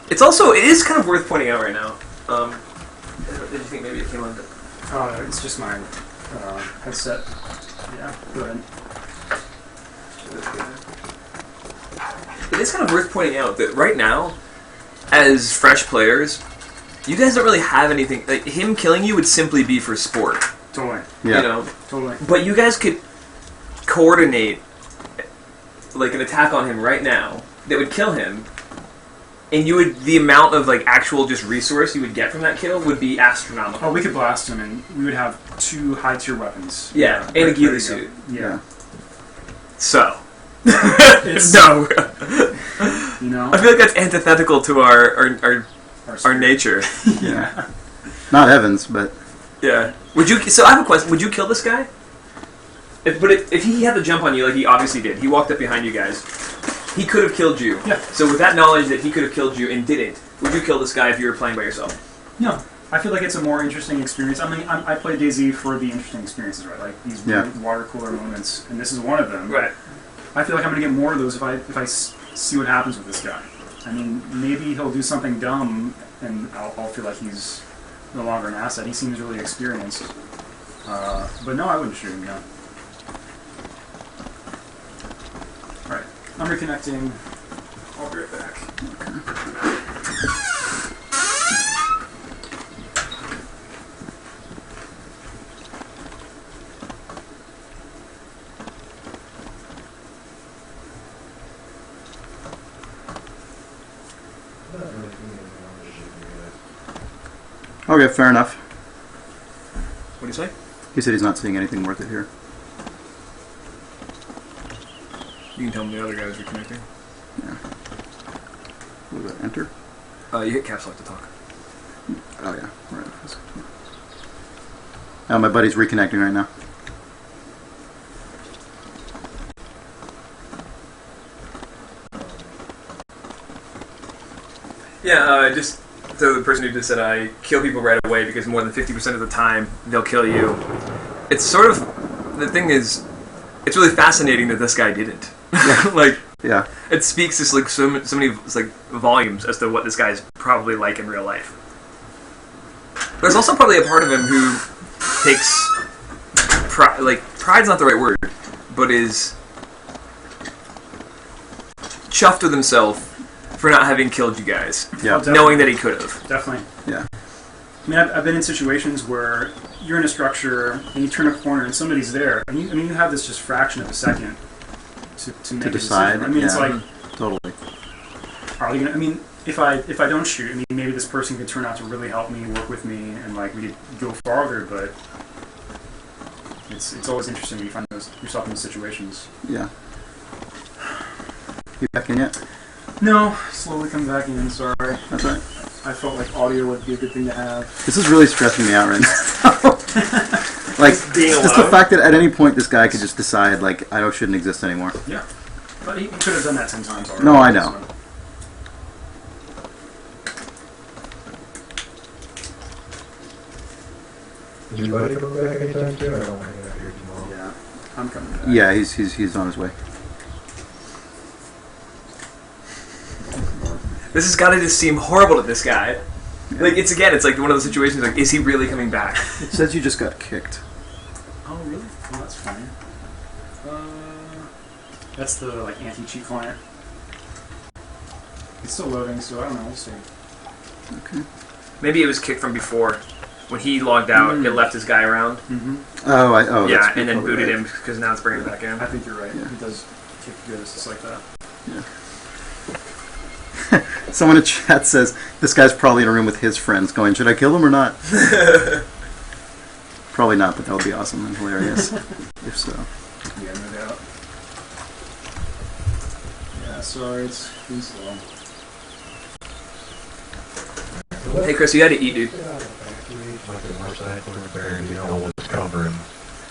[SPEAKER 5] It is kind of worth pointing out right now. Did you think maybe it came on?
[SPEAKER 3] Oh, it's just my headset. Yeah, go ahead.
[SPEAKER 5] It is kind of worth pointing out that right now, as fresh players, you guys don't really have anything. Like, him killing you would simply be for sport.
[SPEAKER 3] Totally.
[SPEAKER 2] Yeah.
[SPEAKER 5] You know?
[SPEAKER 3] Totally.
[SPEAKER 5] But you guys could coordinate, like, an attack on him right now that would kill him, and the amount of, like, actual just resource you would get from that kill would be astronomical.
[SPEAKER 3] Oh, we could blast him, and we would have 2 high-tier weapons.
[SPEAKER 5] Yeah, and a
[SPEAKER 3] ready to
[SPEAKER 5] ghillie
[SPEAKER 3] go.
[SPEAKER 5] suit.
[SPEAKER 3] Yeah.
[SPEAKER 5] So.
[SPEAKER 3] It's-
[SPEAKER 5] No.
[SPEAKER 3] You know?
[SPEAKER 5] I feel like that's antithetical to our
[SPEAKER 3] spirit.
[SPEAKER 5] nature.
[SPEAKER 2] Yeah. Not Evans, but
[SPEAKER 5] Yeah. So I have a question. Would you kill this guy? If he had to jump on you, like he obviously did, he walked up behind you guys, he could have killed you.
[SPEAKER 3] Yeah.
[SPEAKER 5] So with that knowledge that he could have killed you and didn't, would you kill this guy if you were playing by yourself?
[SPEAKER 3] No. I feel like it's a more interesting experience. I mean, I play DayZ for the interesting experiences, right? Like these weird water cooler moments, and this is one of them.
[SPEAKER 5] Right.
[SPEAKER 3] I feel like I'm going to get more of those if I see what happens with this guy. I mean, maybe he'll do something dumb, and I'll feel like he's no longer an asset. He seems really experienced. But no, I wouldn't shoot him, no. Alright, I'm reconnecting. I'll be right back.
[SPEAKER 2] okay, fair enough.
[SPEAKER 5] What do you say?
[SPEAKER 2] He said he's not seeing anything worth it here.
[SPEAKER 5] You can tell me the other guy's reconnecting.
[SPEAKER 2] Yeah. What was that? Enter?
[SPEAKER 5] You hit caps lock to talk.
[SPEAKER 2] Oh yeah, right. Oh, my buddy's reconnecting right now.
[SPEAKER 5] Yeah, just so the person who just said I kill people right away because more than 50% of the time they'll kill you. It's sort of, the thing is, it's really fascinating that this guy didn't. Like,
[SPEAKER 2] Yeah.
[SPEAKER 5] it speaks just like so many like volumes as to what this guy's probably like in real life. There's also probably a part of him who takes pride's not the right word, but is chuffed with himself for not having killed you guys,
[SPEAKER 2] Yeah.
[SPEAKER 5] knowing that he could have.
[SPEAKER 3] Definitely.
[SPEAKER 2] Yeah.
[SPEAKER 3] I mean, I've been in situations where you're in a structure and you turn a corner and somebody's there, and you have this just fraction of a second to make a
[SPEAKER 2] decide.
[SPEAKER 3] decision. I mean, it's
[SPEAKER 2] Yeah.
[SPEAKER 3] like,
[SPEAKER 2] Totally.
[SPEAKER 3] are they gonna? I mean, if I don't shoot, I mean, maybe this person could turn out to really help me, work with me, and like we could go farther. But it's always interesting when you find yourself in those situations.
[SPEAKER 2] Yeah. You back in yet?
[SPEAKER 3] No, slowly come back in. Sorry,
[SPEAKER 2] That's right.
[SPEAKER 3] I felt like audio would be a good thing to have.
[SPEAKER 2] This is really stressing me out right now. Like,
[SPEAKER 5] being
[SPEAKER 2] just the
[SPEAKER 5] alone.
[SPEAKER 2] fact that at any point this guy could just decide, like, I shouldn't exist anymore.
[SPEAKER 3] Yeah, but he could have done that 10 times already.
[SPEAKER 2] No, I know.
[SPEAKER 3] So.
[SPEAKER 6] Is your buddy coming back anytime soon? I don't want to get up here tomorrow.
[SPEAKER 3] Yeah, I'm coming back.
[SPEAKER 2] Yeah, he's on his way.
[SPEAKER 5] This has got to just seem horrible to this guy. Like, it's like one of those situations, like, is he really coming back?
[SPEAKER 2] It says you just got kicked.
[SPEAKER 3] Oh, really? Oh, that's funny. That's the like anti-cheat client. It's still loading, so I don't know. We'll see.
[SPEAKER 2] Okay.
[SPEAKER 5] Maybe it was kicked from before. When he logged out, it left his guy around.
[SPEAKER 3] Mm-hmm.
[SPEAKER 2] Oh,
[SPEAKER 5] yeah,
[SPEAKER 2] that's
[SPEAKER 5] and then
[SPEAKER 2] probably
[SPEAKER 5] booted
[SPEAKER 2] right.
[SPEAKER 5] him because now it's bringing it back in.
[SPEAKER 3] I think you're right.
[SPEAKER 2] Yeah.
[SPEAKER 3] He does kick ghosts like that.
[SPEAKER 2] Yeah. Someone in chat says this guy's probably in a room with his friends going, should I kill him or not? Probably not, but that would be awesome and hilarious if so.
[SPEAKER 3] Yeah, no doubt. Yeah. Yeah, sorry, it's been slow.
[SPEAKER 1] Hey, Chris, you had to eat, dude.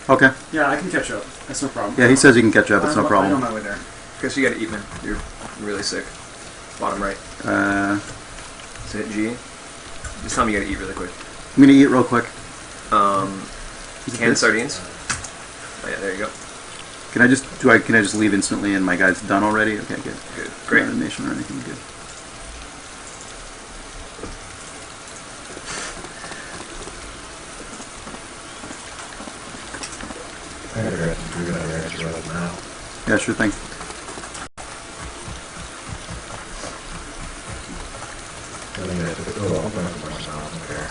[SPEAKER 2] Okay.
[SPEAKER 3] Yeah, I can catch up. That's no problem.
[SPEAKER 2] Yeah, he says he can catch up. It's no
[SPEAKER 3] I'm
[SPEAKER 2] problem.
[SPEAKER 3] on my way there.
[SPEAKER 1] Chris, you got to eat, man. You're really sick. Bottom right. So hit G. Just tell me you got to eat really quick.
[SPEAKER 2] I'm gonna eat real quick.
[SPEAKER 1] Canned sardines. Oh yeah, there you go.
[SPEAKER 2] Can I just leave instantly and my guy's done already? Okay, good.
[SPEAKER 1] Good. Great.
[SPEAKER 2] No animation or anything. Good.
[SPEAKER 6] I gotta grab some food out of there right now.
[SPEAKER 2] Yeah, sure thing.
[SPEAKER 6] I'm gonna have to go open up myself. Okay.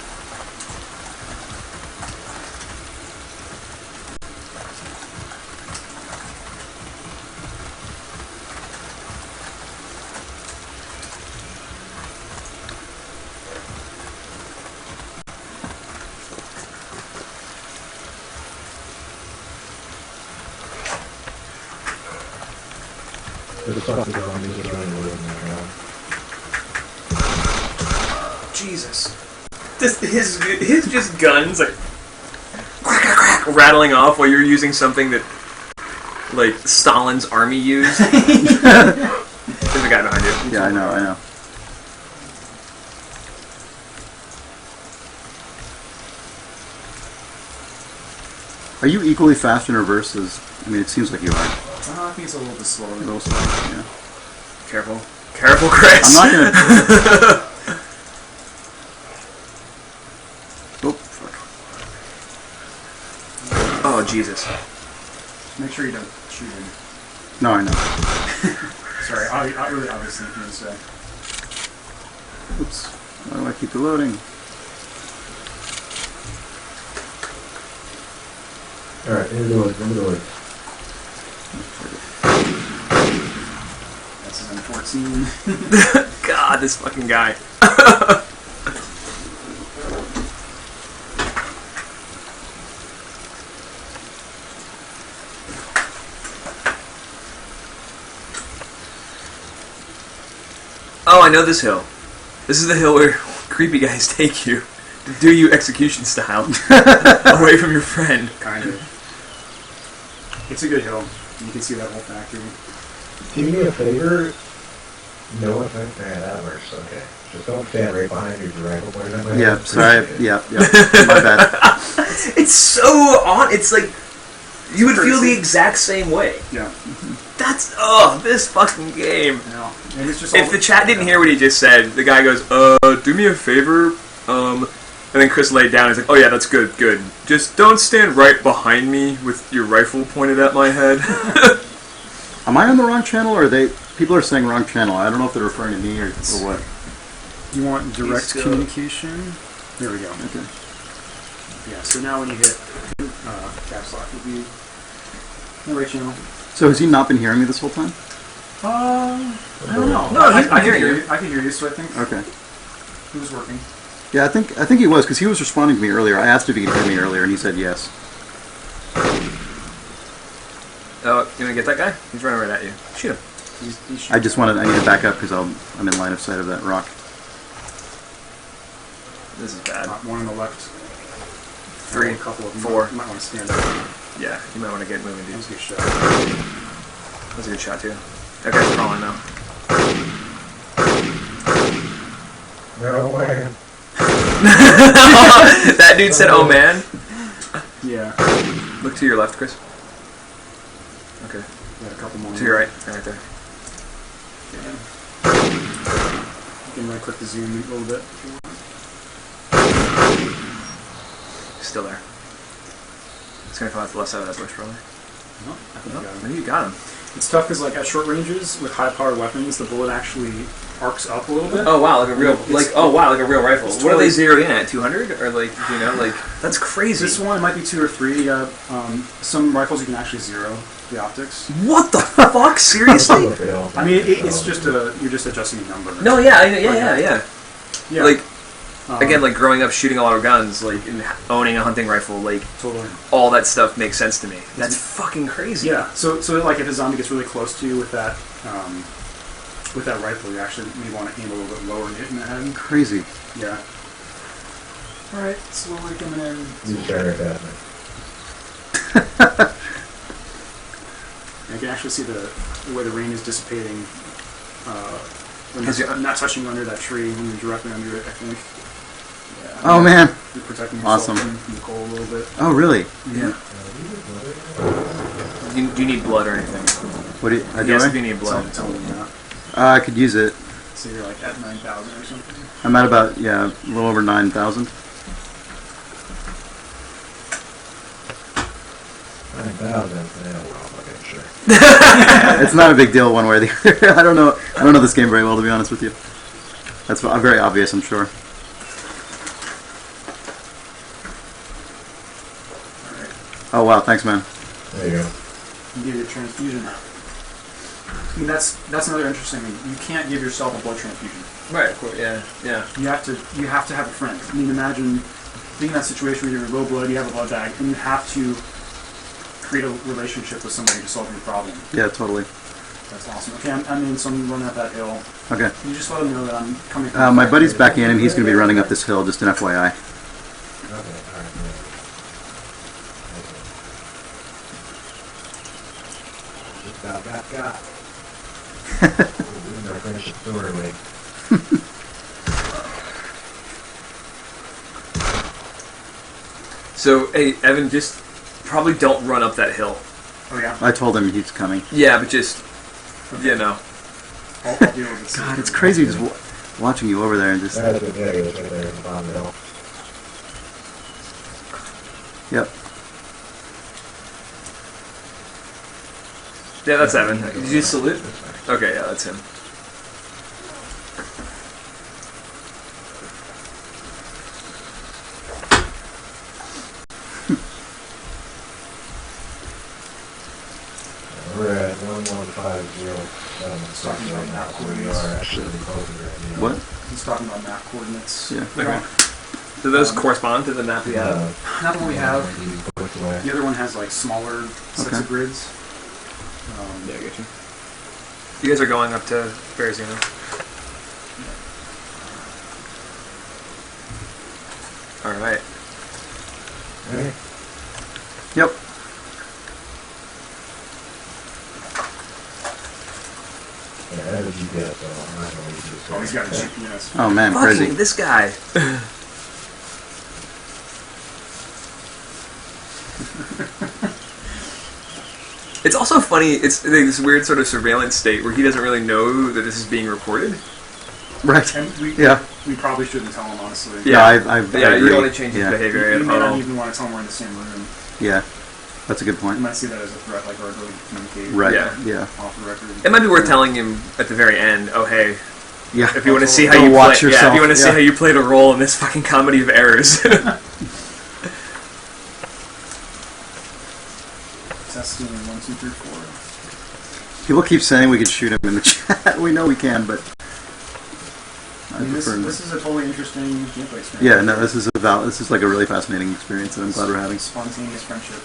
[SPEAKER 6] The fuck is on me just running away from me now.
[SPEAKER 5] Jesus. His just guns like crack, crack, crack, rattling off while you're using something that like Stalin's army used. There's a guy behind you.
[SPEAKER 2] Yeah, I know. Are you equally fast in reverse as... I mean, it seems like you are.
[SPEAKER 3] I think it's a little bit slower.
[SPEAKER 2] A little slow, yeah.
[SPEAKER 5] Careful. Careful, Chris.
[SPEAKER 2] I'm not gonna... Oh, fuck.
[SPEAKER 1] Oh Jesus.
[SPEAKER 3] Make sure you don't shoot him.
[SPEAKER 2] No, I know.
[SPEAKER 3] Sorry, I really obviously thing to say.
[SPEAKER 2] Oops. Why do I keep reloading?
[SPEAKER 6] Alright, in the village.
[SPEAKER 3] That's an M14.
[SPEAKER 1] God, this fucking guy. Oh, I know this hill. This is the hill where creepy guys take you to do you execution style away from your friend.
[SPEAKER 3] Kind of. It's a good hill. You can see that whole factory.
[SPEAKER 6] Do me a favor. No offense. Yeah, that works. Okay. Just don't stand right behind your rifle pointed at my head.
[SPEAKER 2] Yeah, sorry. Yeah. My bad.
[SPEAKER 5] It's so on. It's like you would feel the exact same way.
[SPEAKER 3] Yeah.
[SPEAKER 5] That's this fucking game.
[SPEAKER 3] No. And it's just
[SPEAKER 5] If the chat didn't hear what he just said, the guy goes, do me a favor, and then Chris laid down. He's like, oh yeah, that's good. Just don't stand right behind me with your rifle pointed at my head.
[SPEAKER 2] Am I on the wrong channel, or are they... People are saying wrong channel. I don't know if they're referring to me or what.
[SPEAKER 3] You want direct communication? There we go.
[SPEAKER 2] Okay.
[SPEAKER 3] Yeah, so now when you hit caps lock, you'll be in the right channel.
[SPEAKER 2] So has he not been hearing me this whole time?
[SPEAKER 3] I don't know.
[SPEAKER 5] No,
[SPEAKER 3] I
[SPEAKER 5] I
[SPEAKER 3] can
[SPEAKER 5] hear
[SPEAKER 3] hear
[SPEAKER 5] you.
[SPEAKER 3] you. I can hear you, so I think
[SPEAKER 2] Okay.
[SPEAKER 3] it was working.
[SPEAKER 2] Yeah, I think he was, because he was responding to me earlier. I asked if he could hear me earlier, and he said yes.
[SPEAKER 1] Oh, you want to get that guy? He's running right at you. Shoot him.
[SPEAKER 3] He's
[SPEAKER 2] I need to back up, because I'm in line of sight of that rock.
[SPEAKER 1] This is bad.
[SPEAKER 3] one on the left.
[SPEAKER 1] 3,
[SPEAKER 3] A couple of them.
[SPEAKER 1] 4.
[SPEAKER 3] You might want to stand up.
[SPEAKER 1] Yeah, you might want to get moving,
[SPEAKER 3] That
[SPEAKER 1] dude.
[SPEAKER 3] was a good shot.
[SPEAKER 1] That was a good shot, too. That guy's crawling now.
[SPEAKER 6] No way.
[SPEAKER 1] That dude said, oh man.
[SPEAKER 3] Yeah.
[SPEAKER 1] Look to your left, Chris. Okay.
[SPEAKER 3] Got a couple more.
[SPEAKER 1] To your right. Right there.
[SPEAKER 3] You can right click the zoom a little bit.
[SPEAKER 1] Still there. It's gonna come out the left side of that bush, probably.
[SPEAKER 3] No, I think
[SPEAKER 1] Oh,
[SPEAKER 3] I got him.
[SPEAKER 1] maybe you got him.
[SPEAKER 3] It's tough because, like, at short ranges with high-powered weapons, the bullet actually arcs up a little bit.
[SPEAKER 1] Oh wow, like a real,
[SPEAKER 3] It's-
[SPEAKER 1] like oh wow, like a real rifle.
[SPEAKER 3] it's
[SPEAKER 1] What are they
[SPEAKER 3] totally-
[SPEAKER 1] zeroed in at? 200 or like you know, like that's crazy.
[SPEAKER 3] This one, it might be 2 or 3. You got some rifles you can actually zero the optics.
[SPEAKER 1] What the fuck? Seriously?
[SPEAKER 3] I mean, it's just you're just adjusting the number.
[SPEAKER 1] No, yeah, yeah.
[SPEAKER 3] Yeah.
[SPEAKER 1] Like again, like growing up shooting a lot of guns, like and owning a hunting rifle, like
[SPEAKER 3] totally.
[SPEAKER 1] all that stuff makes sense to me. That's fucking crazy.
[SPEAKER 3] Yeah. So like if a zombie gets really close to you with that with that rifle, you actually may want to aim a little bit lower and hit in the head.
[SPEAKER 2] Crazy.
[SPEAKER 3] Yeah. Alright, slowly coming in.
[SPEAKER 6] You started at me.
[SPEAKER 3] I can actually see the way the rain is dissipating. When you're not touching under that tree, when you're directly under it, I think. Yeah.
[SPEAKER 2] Oh man.
[SPEAKER 3] You're protecting yourself
[SPEAKER 2] Awesome.
[SPEAKER 3] from the cold a little bit.
[SPEAKER 2] Oh really?
[SPEAKER 3] Yeah.
[SPEAKER 5] Do you need blood or anything?
[SPEAKER 2] What do you? Do
[SPEAKER 5] Yes,
[SPEAKER 2] I?
[SPEAKER 5] if you need blood.
[SPEAKER 3] Tell me that.
[SPEAKER 2] I could use it.
[SPEAKER 3] So you're like at 9,000 or something?
[SPEAKER 2] I'm at about a little over 9,000.
[SPEAKER 6] 9,000. Yeah, well, okay, sure.
[SPEAKER 2] It's not a big deal one way or the other. I don't know this game very well, to be honest with you. That's very obvious, I'm sure.
[SPEAKER 3] Alright.
[SPEAKER 2] Oh wow, thanks man.
[SPEAKER 6] There you go.
[SPEAKER 3] You give you a transfusion. I mean, that's another interesting thing. You can't give yourself a blood transfusion.
[SPEAKER 5] Right, of course, yeah.
[SPEAKER 3] You have to have a friend. I mean, imagine being in that situation where you're low blood, you have a blood bag, and you have to create a relationship with somebody to solve your problem.
[SPEAKER 2] Yeah, totally.
[SPEAKER 3] That's awesome. Okay, so I'm running up that hill.
[SPEAKER 2] Okay.
[SPEAKER 3] Can you just let them know that I'm coming?
[SPEAKER 2] My buddy's back in and he's going to be running up this hill, just an FYI.
[SPEAKER 6] Okay, alright. Just about got. We're gonna finish the story, wait.
[SPEAKER 5] So, hey, Evan, just probably don't run up that hill.
[SPEAKER 3] Oh yeah.
[SPEAKER 2] I told him he's coming.
[SPEAKER 5] Yeah, but just, you know.
[SPEAKER 3] I'll deal with it.
[SPEAKER 2] God, it's crazy just watching you over there and just...
[SPEAKER 6] That's the day, it's right there at the bottom of the hill.
[SPEAKER 2] Yep.
[SPEAKER 5] Yeah, that's Evan. Did you salute? Okay, yeah, that's him.
[SPEAKER 6] We're at 1150. It's talking about map coordinates. We are actually closer right now.
[SPEAKER 2] What?
[SPEAKER 3] He's talking about map coordinates.
[SPEAKER 2] Yeah.
[SPEAKER 5] Okay. Do those correspond to the map we have?
[SPEAKER 3] Not the one we have.
[SPEAKER 6] Which way?
[SPEAKER 3] The other one has like smaller sets
[SPEAKER 2] Okay.
[SPEAKER 3] of grids.
[SPEAKER 5] Yeah, I get you. You guys are going up to Bearzino. Alright.
[SPEAKER 6] Ready?
[SPEAKER 2] Yep.
[SPEAKER 6] Yeah, I have a GPS, so I'm not going to use this.
[SPEAKER 3] Oh, he's got a GPS.
[SPEAKER 2] Oh man,
[SPEAKER 5] Fucking
[SPEAKER 2] crazy.
[SPEAKER 5] this guy. It's also funny, it's this weird sort of surveillance state where he doesn't really know that this is being recorded.
[SPEAKER 2] Right.
[SPEAKER 3] And we probably shouldn't tell him, honestly.
[SPEAKER 2] Yeah, I
[SPEAKER 5] Yeah, you
[SPEAKER 2] agree.
[SPEAKER 5] don't want to change his
[SPEAKER 2] Yeah.
[SPEAKER 5] behavior
[SPEAKER 3] You
[SPEAKER 5] at
[SPEAKER 3] may not
[SPEAKER 5] all.
[SPEAKER 3] even want to tell him we're in the same room.
[SPEAKER 2] Yeah, that's a good
[SPEAKER 3] You
[SPEAKER 2] point.
[SPEAKER 3] might see that as a threat, like our ability to communicate.
[SPEAKER 2] Right.
[SPEAKER 5] Yeah.
[SPEAKER 2] Yeah.
[SPEAKER 3] Off the record.
[SPEAKER 5] It might be worth telling him at the very end, oh hey,
[SPEAKER 2] Yeah.
[SPEAKER 5] if you want to see how
[SPEAKER 2] Go
[SPEAKER 5] you
[SPEAKER 2] watch
[SPEAKER 5] play,
[SPEAKER 2] yourself.
[SPEAKER 5] if you want to see
[SPEAKER 2] Yeah.
[SPEAKER 5] how you played a role in this fucking comedy of errors.
[SPEAKER 3] Testing 1, 2, 3, 4.
[SPEAKER 2] People keep saying we could shoot him in the chat. We know we can, but
[SPEAKER 3] I mean, this
[SPEAKER 2] prefer not.
[SPEAKER 3] is a totally interesting gameplay experience.
[SPEAKER 2] Yeah, no, this is like a really fascinating experience that I'm glad we're having.
[SPEAKER 3] Spontaneous friendship.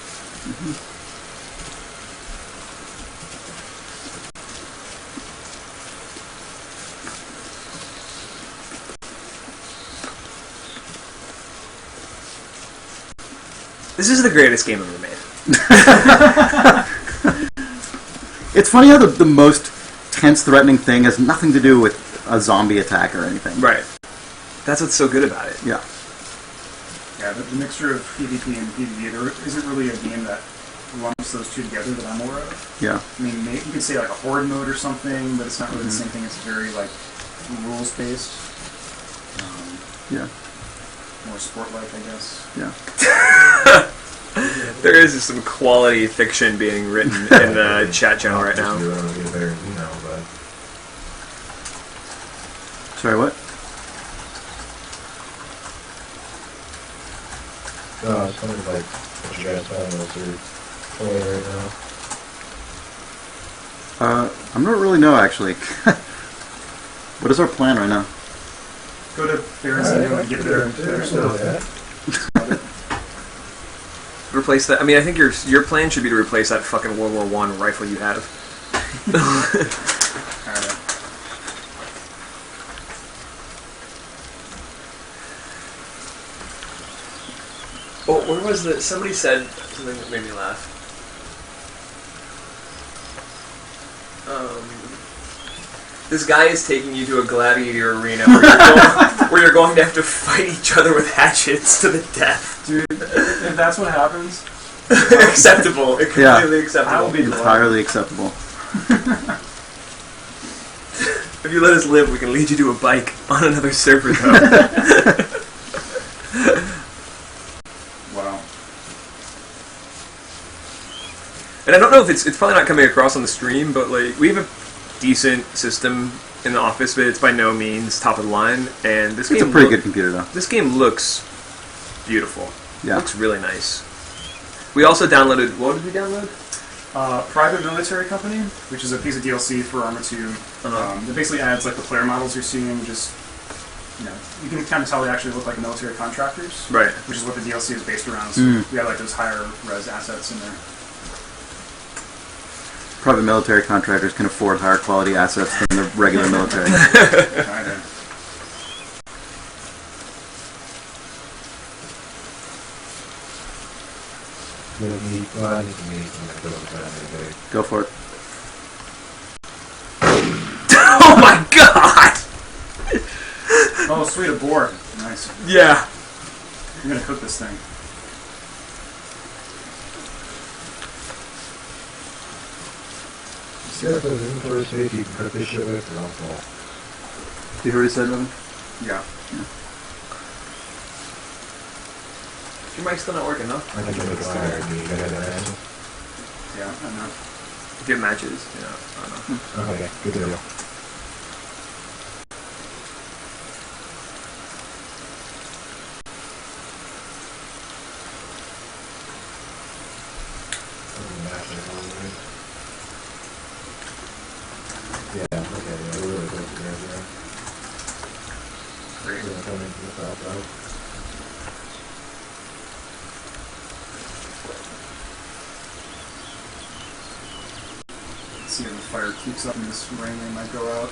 [SPEAKER 5] This is the greatest game ever made.
[SPEAKER 2] It's funny how the most tense, threatening thing has nothing to do with a zombie attack or anything.
[SPEAKER 5] Right. That's what's so good about it.
[SPEAKER 2] Yeah.
[SPEAKER 3] Yeah, the mixture of PvP and PvE, there isn't really a game that lumps those two together that I'm aware of.
[SPEAKER 2] Yeah.
[SPEAKER 3] I mean, maybe you could say like a horde mode or something, but it's not really the same thing. It's very like rules-based.
[SPEAKER 2] Yeah.
[SPEAKER 3] More sport-like, I guess.
[SPEAKER 2] Yeah.
[SPEAKER 5] There is some quality fiction being written in the chat channel right now.
[SPEAKER 6] You want to get better, you know, but
[SPEAKER 2] Sorry, what?
[SPEAKER 6] no, it's kind of like what you guys found was your play right now.
[SPEAKER 2] I'm not really know actually. What is our plan right now?
[SPEAKER 3] Go to Bearzino and get their stuff.
[SPEAKER 5] Replace that. I mean, I think your plan should be to replace that fucking World War I rifle you have.
[SPEAKER 3] Alright.
[SPEAKER 5] Oh, where was the... Somebody said something that made me laugh. This guy is taking you to a gladiator arena where you're going to have to fight each other with hatchets to the death.
[SPEAKER 3] Dude, if that's what happens,
[SPEAKER 5] Acceptable. Completely acceptable.
[SPEAKER 3] I will be
[SPEAKER 2] Entirely acceptable.
[SPEAKER 5] If you let us live, we can lead you to a bike on another server, though.
[SPEAKER 3] Wow.
[SPEAKER 5] And I don't know if it's probably not coming across on the stream, but like we have a decent system in the office, but it's by no means top of the line. And this
[SPEAKER 2] It's a pretty good computer, though.
[SPEAKER 5] This game looks beautiful.
[SPEAKER 2] Yeah.
[SPEAKER 5] It looks really nice. We also downloaded. What did we download?
[SPEAKER 3] Private Military Company, which is a piece of DLC for Arma 2. It basically adds like the player models you're seeing. Just you can kind of tell they actually look like military contractors,
[SPEAKER 5] Right.
[SPEAKER 3] which is what the DLC is based around. So we have like those higher res assets in there.
[SPEAKER 2] Private military contractors can afford higher quality assets than the regular military.
[SPEAKER 3] Kinda.
[SPEAKER 6] Well, I need to meet some
[SPEAKER 2] Go for it.
[SPEAKER 5] Oh my god!
[SPEAKER 3] Oh, sweet, a boar. Nice.
[SPEAKER 5] Yeah.
[SPEAKER 3] I'm gonna cook this thing.
[SPEAKER 6] See if there's inventory space you can cook this shit with, or else
[SPEAKER 2] You heard what he said, Evan?
[SPEAKER 3] Yeah.
[SPEAKER 5] Your mic's still not working, huh?
[SPEAKER 6] I can make a fire. Do you guys have that?
[SPEAKER 3] Yeah, I know.
[SPEAKER 5] If you have matches, I don't know.
[SPEAKER 6] Okay, good deal. Yeah, okay, yeah, we're really close to there, yeah.
[SPEAKER 3] Great.
[SPEAKER 6] We're gonna come into the south side.
[SPEAKER 3] See if the fire keeps up in this rain, they might go out.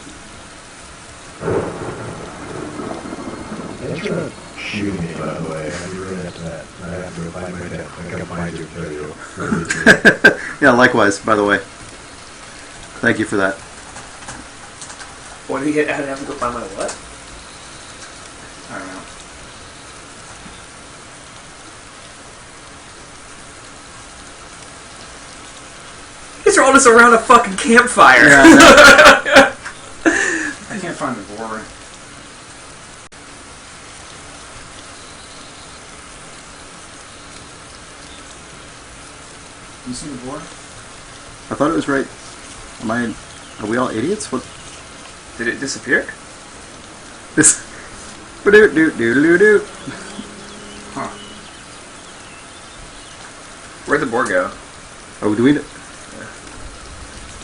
[SPEAKER 6] Thanks for shooting me, by the way. I'd be really into that. I have to go find my tent. I can find you and kill you.
[SPEAKER 2] Yeah, likewise, by the way. Thank you for that.
[SPEAKER 5] What did he get? I have to go find my what?
[SPEAKER 3] I don't know.
[SPEAKER 5] He's throwing us around a fucking campfire.
[SPEAKER 2] Yeah, I know.
[SPEAKER 3] I can't find the boar. You see the boar?
[SPEAKER 2] I thought it was right. Are we all idiots? What?
[SPEAKER 5] Did it disappear?
[SPEAKER 2] This. Do.
[SPEAKER 3] Huh.
[SPEAKER 5] Where'd the boar go?
[SPEAKER 2] Oh, do we?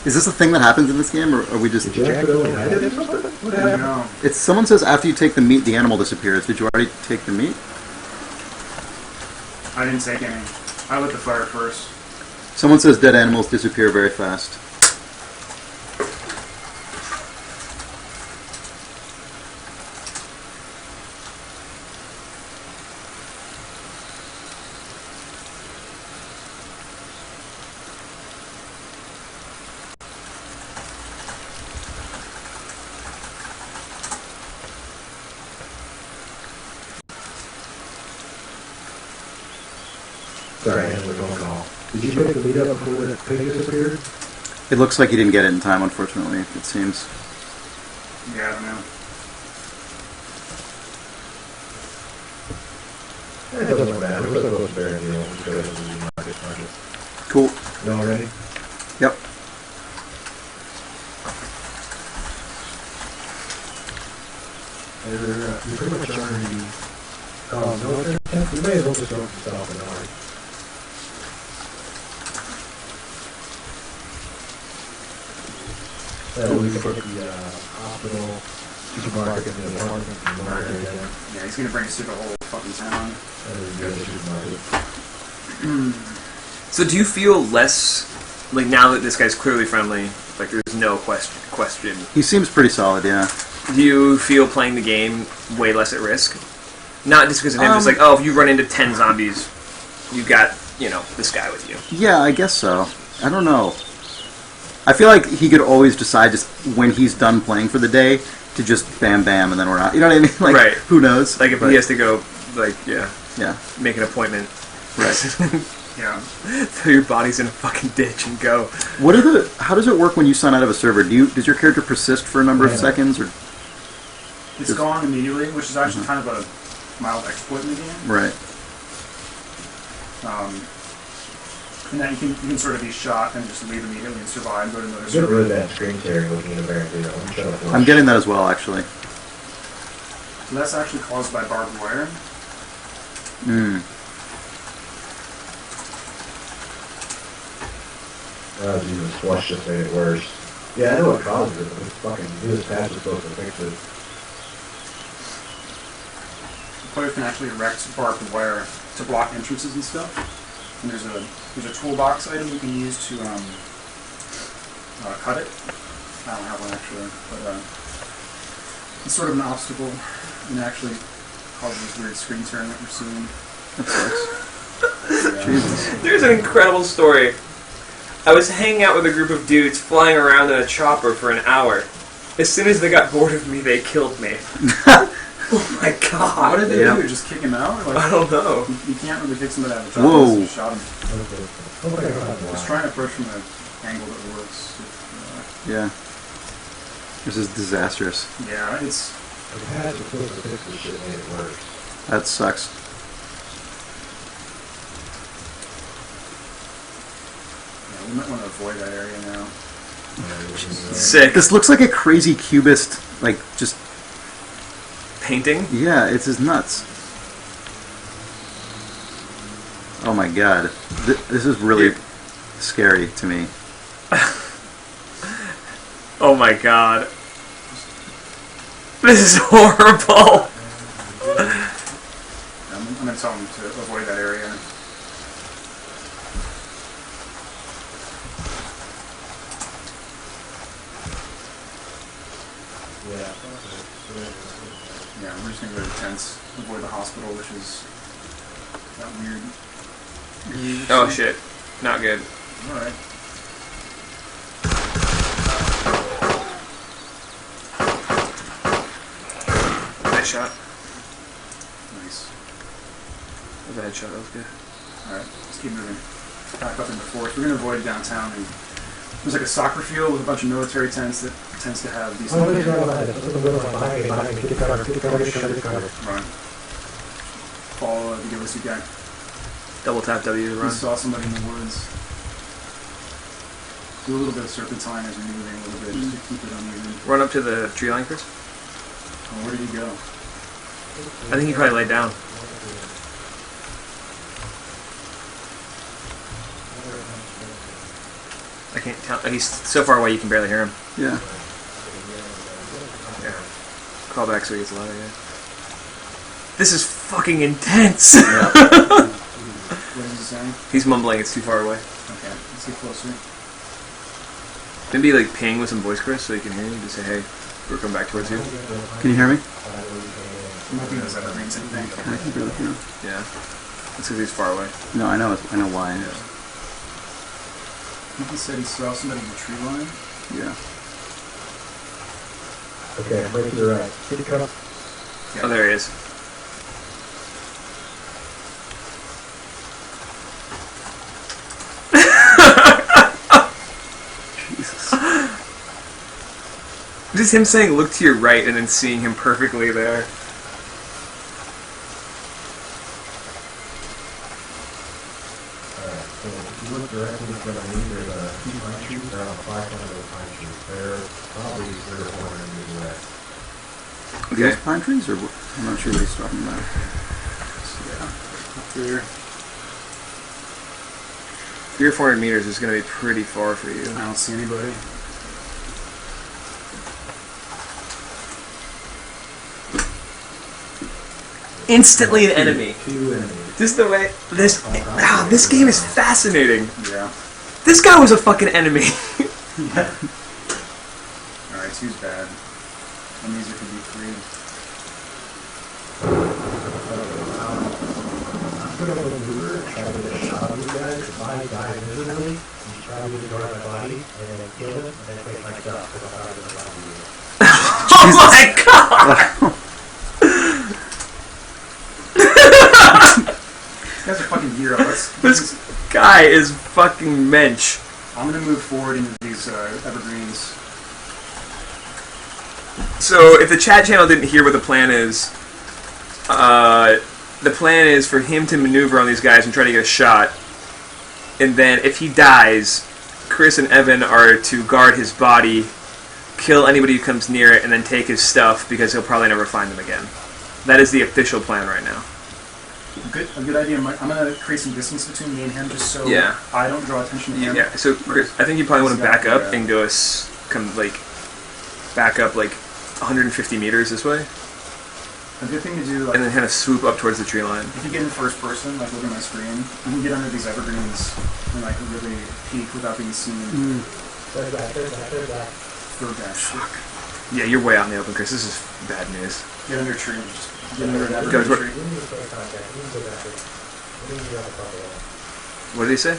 [SPEAKER 2] Is this a thing that happens in this game, or are we just?
[SPEAKER 6] Did you accidentally hide it or something? What happened?
[SPEAKER 3] No.
[SPEAKER 2] It's someone says after you take the meat, the animal disappears. Did you already take the meat?
[SPEAKER 3] I didn't take any. I lit the fire first.
[SPEAKER 2] Someone says dead animals disappear very fast.
[SPEAKER 6] Sorry, I had a phone call. Did you pick the meat up before the pig disappeared?
[SPEAKER 2] It looks like you didn't get it in time, unfortunately. It seems.
[SPEAKER 3] Yeah, I don't know.
[SPEAKER 6] It doesn't matter. We're so close to bearing deal. We'll just go ahead and do the market.
[SPEAKER 2] Cool.
[SPEAKER 6] You all ready?
[SPEAKER 2] Yep.
[SPEAKER 6] You're pretty much already... military tent? We may as well just go to south and north. So we can put the hospital, supermarket, and the apartment, and the military tent.
[SPEAKER 3] Yeah, he's gonna bring us through the whole fucking town.
[SPEAKER 6] And then we go to the supermarket.
[SPEAKER 5] So do you feel less like now that this guy's clearly friendly? Like there's no question.
[SPEAKER 2] He seems pretty solid, yeah.
[SPEAKER 5] Do you feel playing the game way less at risk? Not just because of him, just like, oh, if you run into 10 zombies, you got, you know, this guy with you.
[SPEAKER 2] Yeah, I guess so. I don't know. I feel like he could always decide just when he's done playing for the day to just bam bam and then we're out. You know what I mean? Like,
[SPEAKER 5] Right.
[SPEAKER 2] Who knows?
[SPEAKER 5] Like if he has to go, like, yeah, make an appointment.
[SPEAKER 2] Right.
[SPEAKER 3] Yeah.
[SPEAKER 5] Throw your bodies in a fucking ditch and go.
[SPEAKER 2] How does it work when you sign out of a server? Does your character persist for a number of seconds, or
[SPEAKER 3] It's gone immediately, which is actually kind of a mild exploit in the game.
[SPEAKER 2] right?
[SPEAKER 3] And then you can sort of be shot and just leave immediately and survive, go to another
[SPEAKER 6] Get
[SPEAKER 3] server.
[SPEAKER 6] rid of that screen sharing looking at a Barracuda. Shut up.
[SPEAKER 2] I'm getting that as well, actually.
[SPEAKER 3] So that's actually caused by barbed wire.
[SPEAKER 2] Mm.
[SPEAKER 6] Oh, Jesus, Flush just made it worse. Yeah, I know what caused it, but it's fucking, this patch is supposed to fix it.
[SPEAKER 3] The player can actually erect barbed wire to block entrances and stuff. And there's a toolbox item you can use to cut it. I don't have one actually, but it's sort of an obstacle and it actually causes this weird screen turn that we're seeing.
[SPEAKER 2] That sucks.
[SPEAKER 3] Yeah.
[SPEAKER 2] Jesus.
[SPEAKER 5] There's an incredible story. I was hanging out with a group of dudes flying around in a chopper for an hour. As soon as they got bored of me, they killed me. Oh my god.
[SPEAKER 3] What did they
[SPEAKER 2] Yeah.
[SPEAKER 3] do? Just kick him out? Or
[SPEAKER 5] I
[SPEAKER 3] like,
[SPEAKER 5] don't know.
[SPEAKER 3] you can't really kick somebody out of the top.
[SPEAKER 2] Whoa.
[SPEAKER 3] unless you shot him.
[SPEAKER 6] Okay.
[SPEAKER 3] Just trying to approach from an angle that works.
[SPEAKER 2] Yeah. This is disastrous.
[SPEAKER 3] Yeah, it's.
[SPEAKER 6] The patch was supposed to fix this shit made it worse.
[SPEAKER 2] That sucks.
[SPEAKER 3] Yeah, we might want to avoid that area now.
[SPEAKER 5] Sick.
[SPEAKER 2] This looks like a crazy cubist, like just
[SPEAKER 5] Painting?
[SPEAKER 2] yeah, it's his nuts. Oh my god, this is really scary to me.
[SPEAKER 5] Oh my god. This is horrible.
[SPEAKER 3] I'm going to tell him to avoid that area. Yeah, we're just going to go to tents, avoid the hospital, which is that weird.
[SPEAKER 5] Oh shit. Not good.
[SPEAKER 3] Alright.
[SPEAKER 5] Nice shot.
[SPEAKER 3] Nice.
[SPEAKER 5] That was a headshot. That was good.
[SPEAKER 3] Alright, let's keep moving. Back up into the forest. We're going to avoid downtown. And there's like a soccer field with a bunch of military tents that tends to have these. Right. Follow the Gillis guy.
[SPEAKER 5] Double tap W to
[SPEAKER 3] We
[SPEAKER 5] run.
[SPEAKER 3] saw somebody in the woods. Do a little bit of serpentine as you're moving a little bit, just to keep it uneven.
[SPEAKER 5] Run up to the tree line, Chris.
[SPEAKER 3] Oh, where did he go?
[SPEAKER 5] I think he probably laid down. I can't tell. He's so far away you can barely hear him.
[SPEAKER 2] Yeah.
[SPEAKER 5] Yeah. Call back so he gets louder, yeah. This is fucking intense!
[SPEAKER 3] What is he saying?
[SPEAKER 5] He's mumbling, it's too far away.
[SPEAKER 3] Okay, let's get closer.
[SPEAKER 5] Maybe like ping with some voice, Chris, so he can hear you. Just say, hey, we're coming back towards you.
[SPEAKER 2] Can you hear me?
[SPEAKER 3] It might be those evergreens, I think.
[SPEAKER 2] I can barely hear him.
[SPEAKER 5] Yeah. That's because he's far away.
[SPEAKER 2] No, I know why.
[SPEAKER 3] I think he said he saw somebody in the tree line.
[SPEAKER 2] Yeah.
[SPEAKER 6] Okay, I'm right to the right. Kitty cup.
[SPEAKER 3] Yeah.
[SPEAKER 5] Oh, there he is.
[SPEAKER 2] Jesus.
[SPEAKER 5] Just him saying look to your right and then seeing him perfectly there.
[SPEAKER 6] Alright, so if you look directly in front of me, there's a few pine trees. There are 500 of pine trees. They're probably 3 or 400 meters away.
[SPEAKER 2] Are these pine trees, or I'm not sure what he's talking about.
[SPEAKER 3] Up there.
[SPEAKER 5] 300 or 400 meters is going to be pretty far for you.
[SPEAKER 3] I don't see anybody.
[SPEAKER 5] Instantly an enemy.
[SPEAKER 6] 2 enemies.
[SPEAKER 5] This is the way. This game is fascinating.
[SPEAKER 3] Yeah.
[SPEAKER 5] This guy was a fucking enemy.
[SPEAKER 3] Alright, two's bad. And these are to be free.
[SPEAKER 6] Put up a mover try to get a shot on these guys. If I die miserably, you should probably ignore my body and then kill him and then take my stuff because I'm not going to bother you.
[SPEAKER 5] Oh my god!
[SPEAKER 3] These guys are fucking heroes.
[SPEAKER 5] This guy is fucking mensch.
[SPEAKER 3] I'm gonna move forward into these evergreens.
[SPEAKER 1] So, if the chat channel didn't hear what the plan is, the plan is for him to maneuver on these guys and try to get a shot. And then, if he dies, Chris and Evan are to guard his body, kill anybody who comes near it, and then take his stuff because he'll probably never find them again. That is the official plan right now.
[SPEAKER 3] A good idea. I'm gonna create some distance between me and him, just so
[SPEAKER 1] Yeah.
[SPEAKER 3] I don't draw attention to him.
[SPEAKER 1] Yeah, so Chris, I think you probably want to back up and go back up like 150 meters this way,
[SPEAKER 3] A good thing to do, like,
[SPEAKER 1] and then kind of swoop up towards the tree line.
[SPEAKER 3] if you get in first person, like look at my screen, you can get under these evergreens and like really peek without being seen.
[SPEAKER 6] Third back.
[SPEAKER 3] Third back. Fuck.
[SPEAKER 1] Yeah, you're way out in the open, Chris. This is bad news.
[SPEAKER 3] Get under a tree. Just get under an
[SPEAKER 1] Guys,
[SPEAKER 3] evergreen
[SPEAKER 1] what-
[SPEAKER 3] tree.
[SPEAKER 6] We need to stay in contact. We need to go back. We need to get on the property.
[SPEAKER 1] What did he say?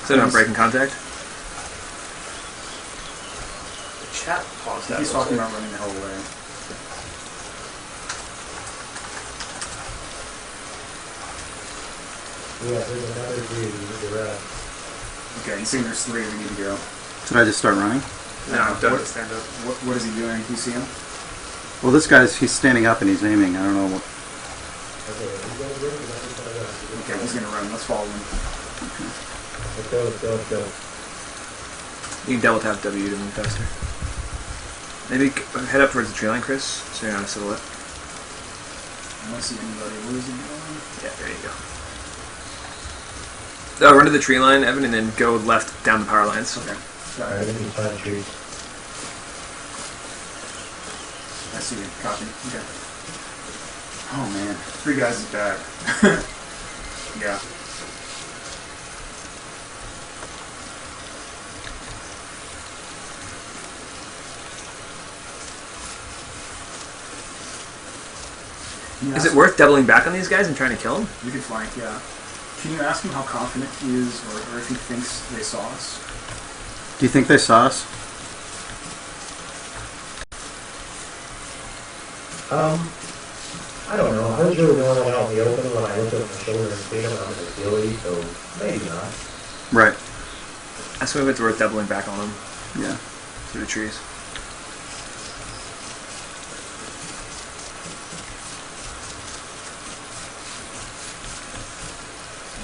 [SPEAKER 1] Said about breaking contact?
[SPEAKER 5] Chat paused that.
[SPEAKER 3] He's talking about running the hell away.
[SPEAKER 6] Yeah, there's another dude. We need to run.
[SPEAKER 3] Okay, he's saying there's 3 we need to go.
[SPEAKER 2] Should I just start running?
[SPEAKER 1] No, don't
[SPEAKER 3] What-
[SPEAKER 1] stand up.
[SPEAKER 3] What is he doing? Do you see him?
[SPEAKER 2] Well, this he's standing up and he's aiming. I don't know what.
[SPEAKER 6] Okay, you guys ready? Let's just run.
[SPEAKER 3] Okay, he's gonna run. Let's follow him.
[SPEAKER 6] Let's go.
[SPEAKER 1] You can double tap W to move faster. Maybe head up towards the tree line, Chris, so you're not a silhouette.
[SPEAKER 3] I don't see anybody. Where is he going?
[SPEAKER 1] Yeah, there you go. Run to the tree line, Evan, and then go left down the power lines.
[SPEAKER 3] Okay. Got
[SPEAKER 6] Alright,
[SPEAKER 3] it.
[SPEAKER 6] we need to find trees.
[SPEAKER 3] I see you. Copy. Okay.
[SPEAKER 2] Oh man.
[SPEAKER 3] 3 guys is bad. Yeah.
[SPEAKER 1] Is it worth doubling back on these guys and trying to kill them?
[SPEAKER 3] You can flank, yeah. Can you ask him how confident he is, or if he thinks they saw us?
[SPEAKER 2] Do you think they saw us?
[SPEAKER 6] I don't know. I was really going out in the open when I looked over my shoulder and seen him. I'm in the ability, so maybe not.
[SPEAKER 2] Right.
[SPEAKER 1] I swear it's worth doubling back on them
[SPEAKER 2] Yeah.
[SPEAKER 1] through the trees.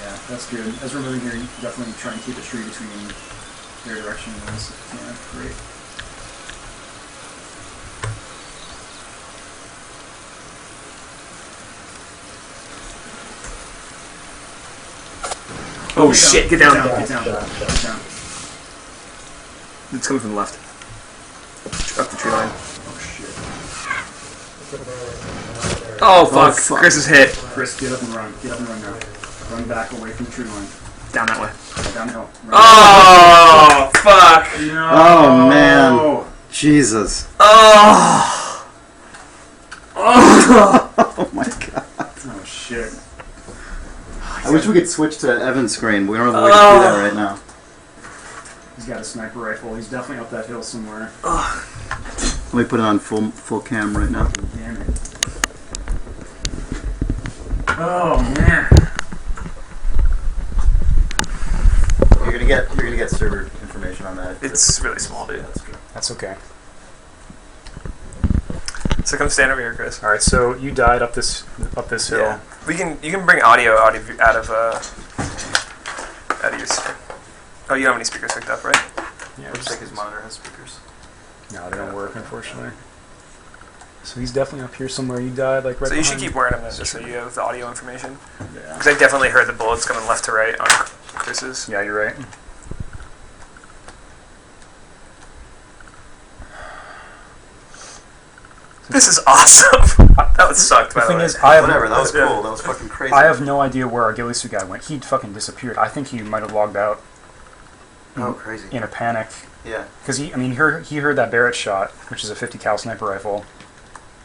[SPEAKER 3] Yeah, that's good. As we're moving here, you definitely try and keep a tree between their direction and us. Yeah, great.
[SPEAKER 1] Oh shit, get down.
[SPEAKER 3] Get down.
[SPEAKER 6] Shot.
[SPEAKER 3] Get down.
[SPEAKER 1] It's coming from the left. Up the tree line.
[SPEAKER 3] Oh shit.
[SPEAKER 1] Oh fuck,
[SPEAKER 2] fuck.
[SPEAKER 1] Chris is hit.
[SPEAKER 3] Chris, get up and run. Get up and run now. Run back away from the tree line.
[SPEAKER 1] Down that way.
[SPEAKER 3] Downhill. Run.
[SPEAKER 1] Oh fuck.
[SPEAKER 3] No.
[SPEAKER 2] Oh, man. Jesus.
[SPEAKER 1] Oh. Oh.
[SPEAKER 2] Oh my god.
[SPEAKER 3] Oh shit.
[SPEAKER 2] I wish we could switch to Evan's screen, but we don't have a way to do that right now.
[SPEAKER 3] He's got a sniper rifle. He's definitely up that hill somewhere.
[SPEAKER 2] Let me put it on full cam right now.
[SPEAKER 3] Damn it. Oh man.
[SPEAKER 2] You're gonna get server information on that.
[SPEAKER 1] It's really small, dude.
[SPEAKER 3] That's okay.
[SPEAKER 1] So come stand over here, Chris.
[SPEAKER 3] All right, so you died up this hill.
[SPEAKER 1] Yeah. You can bring audio out of your. Oh, you don't have any speakers hooked up, right?
[SPEAKER 3] Yeah,
[SPEAKER 1] Looks like his monitor has speakers.
[SPEAKER 3] No, they don't work, unfortunately. So he's definitely up here somewhere. You died like right.
[SPEAKER 1] So you should
[SPEAKER 3] behind-
[SPEAKER 1] keep wearing them then, just so you have the audio information.
[SPEAKER 3] Yeah.
[SPEAKER 1] Because I definitely heard the bullets coming left to right on Chris's.
[SPEAKER 3] Yeah, you're right.
[SPEAKER 1] This is awesome. That was sucked.
[SPEAKER 3] The
[SPEAKER 1] By
[SPEAKER 3] thing
[SPEAKER 1] the way.
[SPEAKER 3] is, I have
[SPEAKER 2] Whatever, that was
[SPEAKER 1] Yeah.
[SPEAKER 2] cool. That was fucking crazy.
[SPEAKER 3] I have no idea where our ghillie suit guy went. He fucking disappeared. I think he might have logged out
[SPEAKER 2] Oh, crazy.
[SPEAKER 3] in a panic.
[SPEAKER 2] Yeah.
[SPEAKER 3] Because he heard that Barrett shot, which is a 50 cal sniper rifle,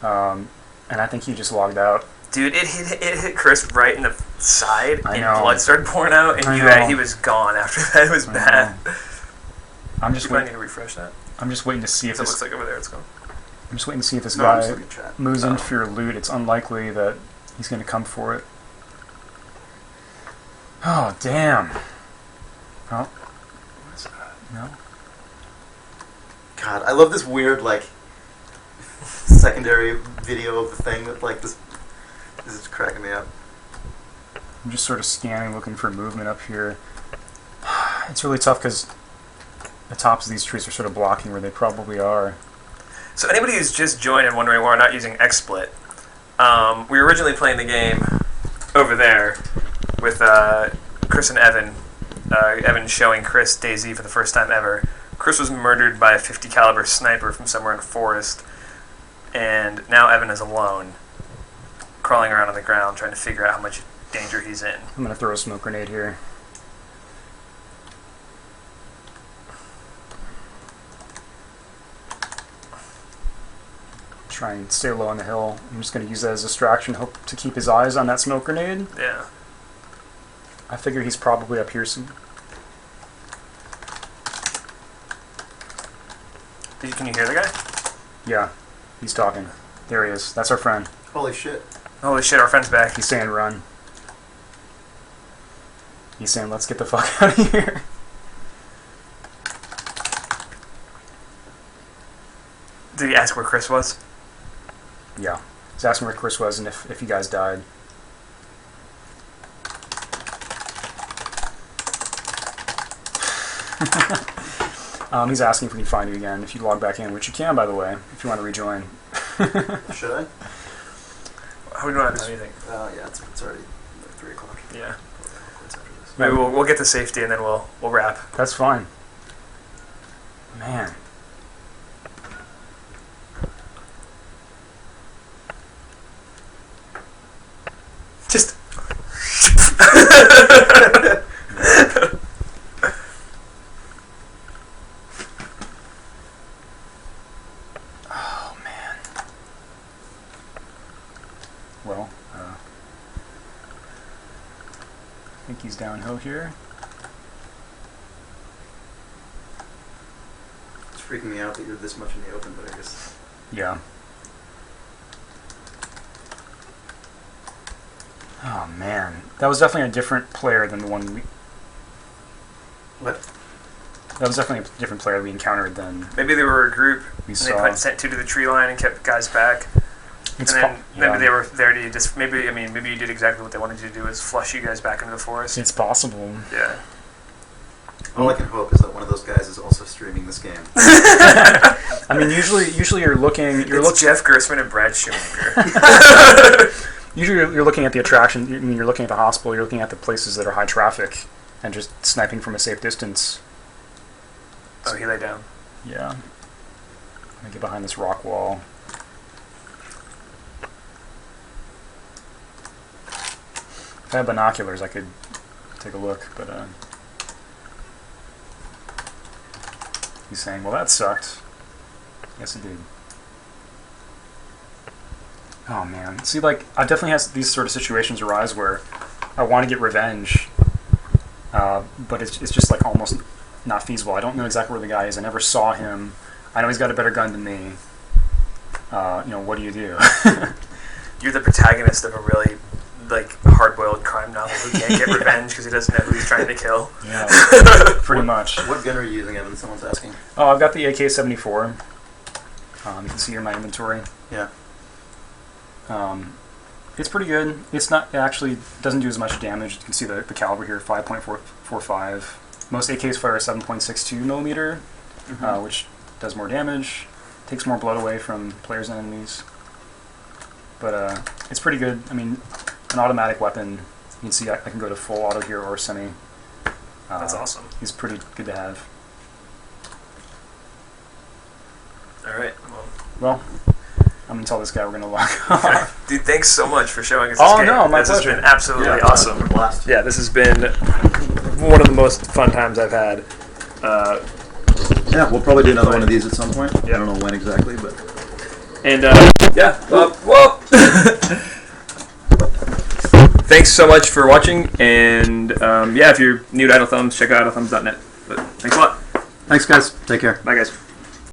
[SPEAKER 3] and I think he just logged out.
[SPEAKER 5] Dude, it hit Chris right in the side,
[SPEAKER 3] I
[SPEAKER 5] and
[SPEAKER 3] know.
[SPEAKER 5] blood started pouring out, and
[SPEAKER 3] I know.
[SPEAKER 5] he was gone after that. It was
[SPEAKER 3] I
[SPEAKER 5] bad.
[SPEAKER 3] I'm just
[SPEAKER 5] You might need
[SPEAKER 3] waiting.
[SPEAKER 5] to refresh that.
[SPEAKER 3] I'm just waiting to see if
[SPEAKER 5] It looks
[SPEAKER 3] this.
[SPEAKER 5] like over there it's gone.
[SPEAKER 3] I'm just waiting to see if this
[SPEAKER 2] No, I'm just
[SPEAKER 3] guy
[SPEAKER 2] looking at chat.
[SPEAKER 3] moves
[SPEAKER 5] Oh.
[SPEAKER 3] in for your loot. It's unlikely that he's going to come for it. Oh damn! Oh, what's that? No.
[SPEAKER 2] God, I love this weird like secondary video of the thing that like this. This is cracking me up.
[SPEAKER 3] I'm just sort of scanning, looking for movement up here. It's really tough because the tops of these trees are sort of blocking where they probably are.
[SPEAKER 5] So anybody who's just joined and wondering why we're not using XSplit, we were originally playing the game over there with Chris and Evan. Evan showing Chris DayZ for the first time ever. Chris was murdered by a 50 caliber sniper from somewhere in a forest, and now Evan is alone, crawling around on the ground trying to figure out how much danger he's in.
[SPEAKER 3] I'm going to throw a smoke grenade here. Try and stay low on the hill. I'm just going to use that as a distraction, hope to keep his eyes on that smoke grenade.
[SPEAKER 5] Yeah.
[SPEAKER 3] I figure he's probably up here soon.
[SPEAKER 5] Can you hear the guy?
[SPEAKER 3] Yeah, he's talking. There he is. That's our friend.
[SPEAKER 2] Holy shit!
[SPEAKER 5] Holy shit, our friend's back.
[SPEAKER 3] He's saying run. He's saying let's get the fuck out of here.
[SPEAKER 5] Did he ask where Chris was?
[SPEAKER 3] Yeah. He's asking where Chris was and if you guys died. He's asking if we can find you again, if you log back in, which you can, by the way, if you want to rejoin.
[SPEAKER 2] Should I?
[SPEAKER 5] How we don't have anything.
[SPEAKER 2] Yeah, it's already like 3 o'clock.
[SPEAKER 5] Yeah.
[SPEAKER 2] After this.
[SPEAKER 5] Maybe we'll get to safety and then we'll wrap.
[SPEAKER 3] That's fine. Man.
[SPEAKER 5] Just.
[SPEAKER 3] Oh, man. Well, I think he's downhill here.
[SPEAKER 2] It's freaking me out that you're this much in the open, but I guess.
[SPEAKER 3] Yeah. Oh, man. That was definitely a different player than the one we...
[SPEAKER 2] What?
[SPEAKER 3] That was definitely a different player we encountered than
[SPEAKER 5] Maybe they were a group
[SPEAKER 3] we
[SPEAKER 5] and
[SPEAKER 3] saw.
[SPEAKER 5] they sent 2 to the tree line and kept guys back.
[SPEAKER 3] It's
[SPEAKER 5] and then
[SPEAKER 3] yeah.
[SPEAKER 5] maybe they were there to just maybe you did exactly what they wanted you to do, is flush you guys back into the forest.
[SPEAKER 3] It's possible.
[SPEAKER 5] Yeah.
[SPEAKER 2] All I can hope is that one of those guys is also streaming this game.
[SPEAKER 3] I mean, usually you're looking.
[SPEAKER 5] It's Jeff Gerstmann and Brad Shoemaker.
[SPEAKER 3] Usually you're looking at the attraction. I mean, you're looking at the hospital. You're looking at the places that are high traffic, and just sniping from a safe distance.
[SPEAKER 5] Oh, he lay down.
[SPEAKER 3] Yeah. I'm gonna get behind this rock wall. If I had binoculars, I could take a look, but he's saying, well, that sucked. Yes, it did. Oh, man. See, like, I definitely have these sort of situations arise where I want to get revenge, but it's just, like, almost not feasible. I don't know exactly where the guy is. I never saw him. I know he's got a better gun than me. What do you do?
[SPEAKER 5] You're the protagonist of a really, like, hard-boiled crime novel who can't get revenge because he doesn't know who he's trying to kill.
[SPEAKER 3] Yeah, pretty much.
[SPEAKER 2] What gun are you using, Evan? Someone's asking.
[SPEAKER 3] Oh, I've got the AK-74. You can see here in my inventory.
[SPEAKER 2] Yeah.
[SPEAKER 3] It's pretty good. It's not, it actually doesn't do as much damage. You can see the caliber here, 5.45. Most AKs fire a 7.62 millimeter, which does more damage, takes more blood away from players and enemies. But it's pretty good. I mean, an automatic weapon, you can see I can go to full auto here or semi.
[SPEAKER 5] That's awesome.
[SPEAKER 3] He's pretty good to have.
[SPEAKER 5] All right.
[SPEAKER 3] Well, I'm going to tell this guy we're going to lock off.
[SPEAKER 5] Dude, thanks so much for showing us this game.
[SPEAKER 3] No, my
[SPEAKER 5] this
[SPEAKER 3] pleasure.
[SPEAKER 5] Has been absolutely awesome.
[SPEAKER 2] Blast.
[SPEAKER 5] Yeah, this has been one of the most fun times I've had.
[SPEAKER 2] Yeah, we'll probably do another one of these at some point. I don't know when exactly, but...
[SPEAKER 5] And, yeah, well,
[SPEAKER 1] thanks so much for watching, and yeah, if you're new to Idle Thumbs, check out idlethumbs.net. But thanks a lot.
[SPEAKER 2] Thanks, guys. Take care.
[SPEAKER 1] Bye, guys.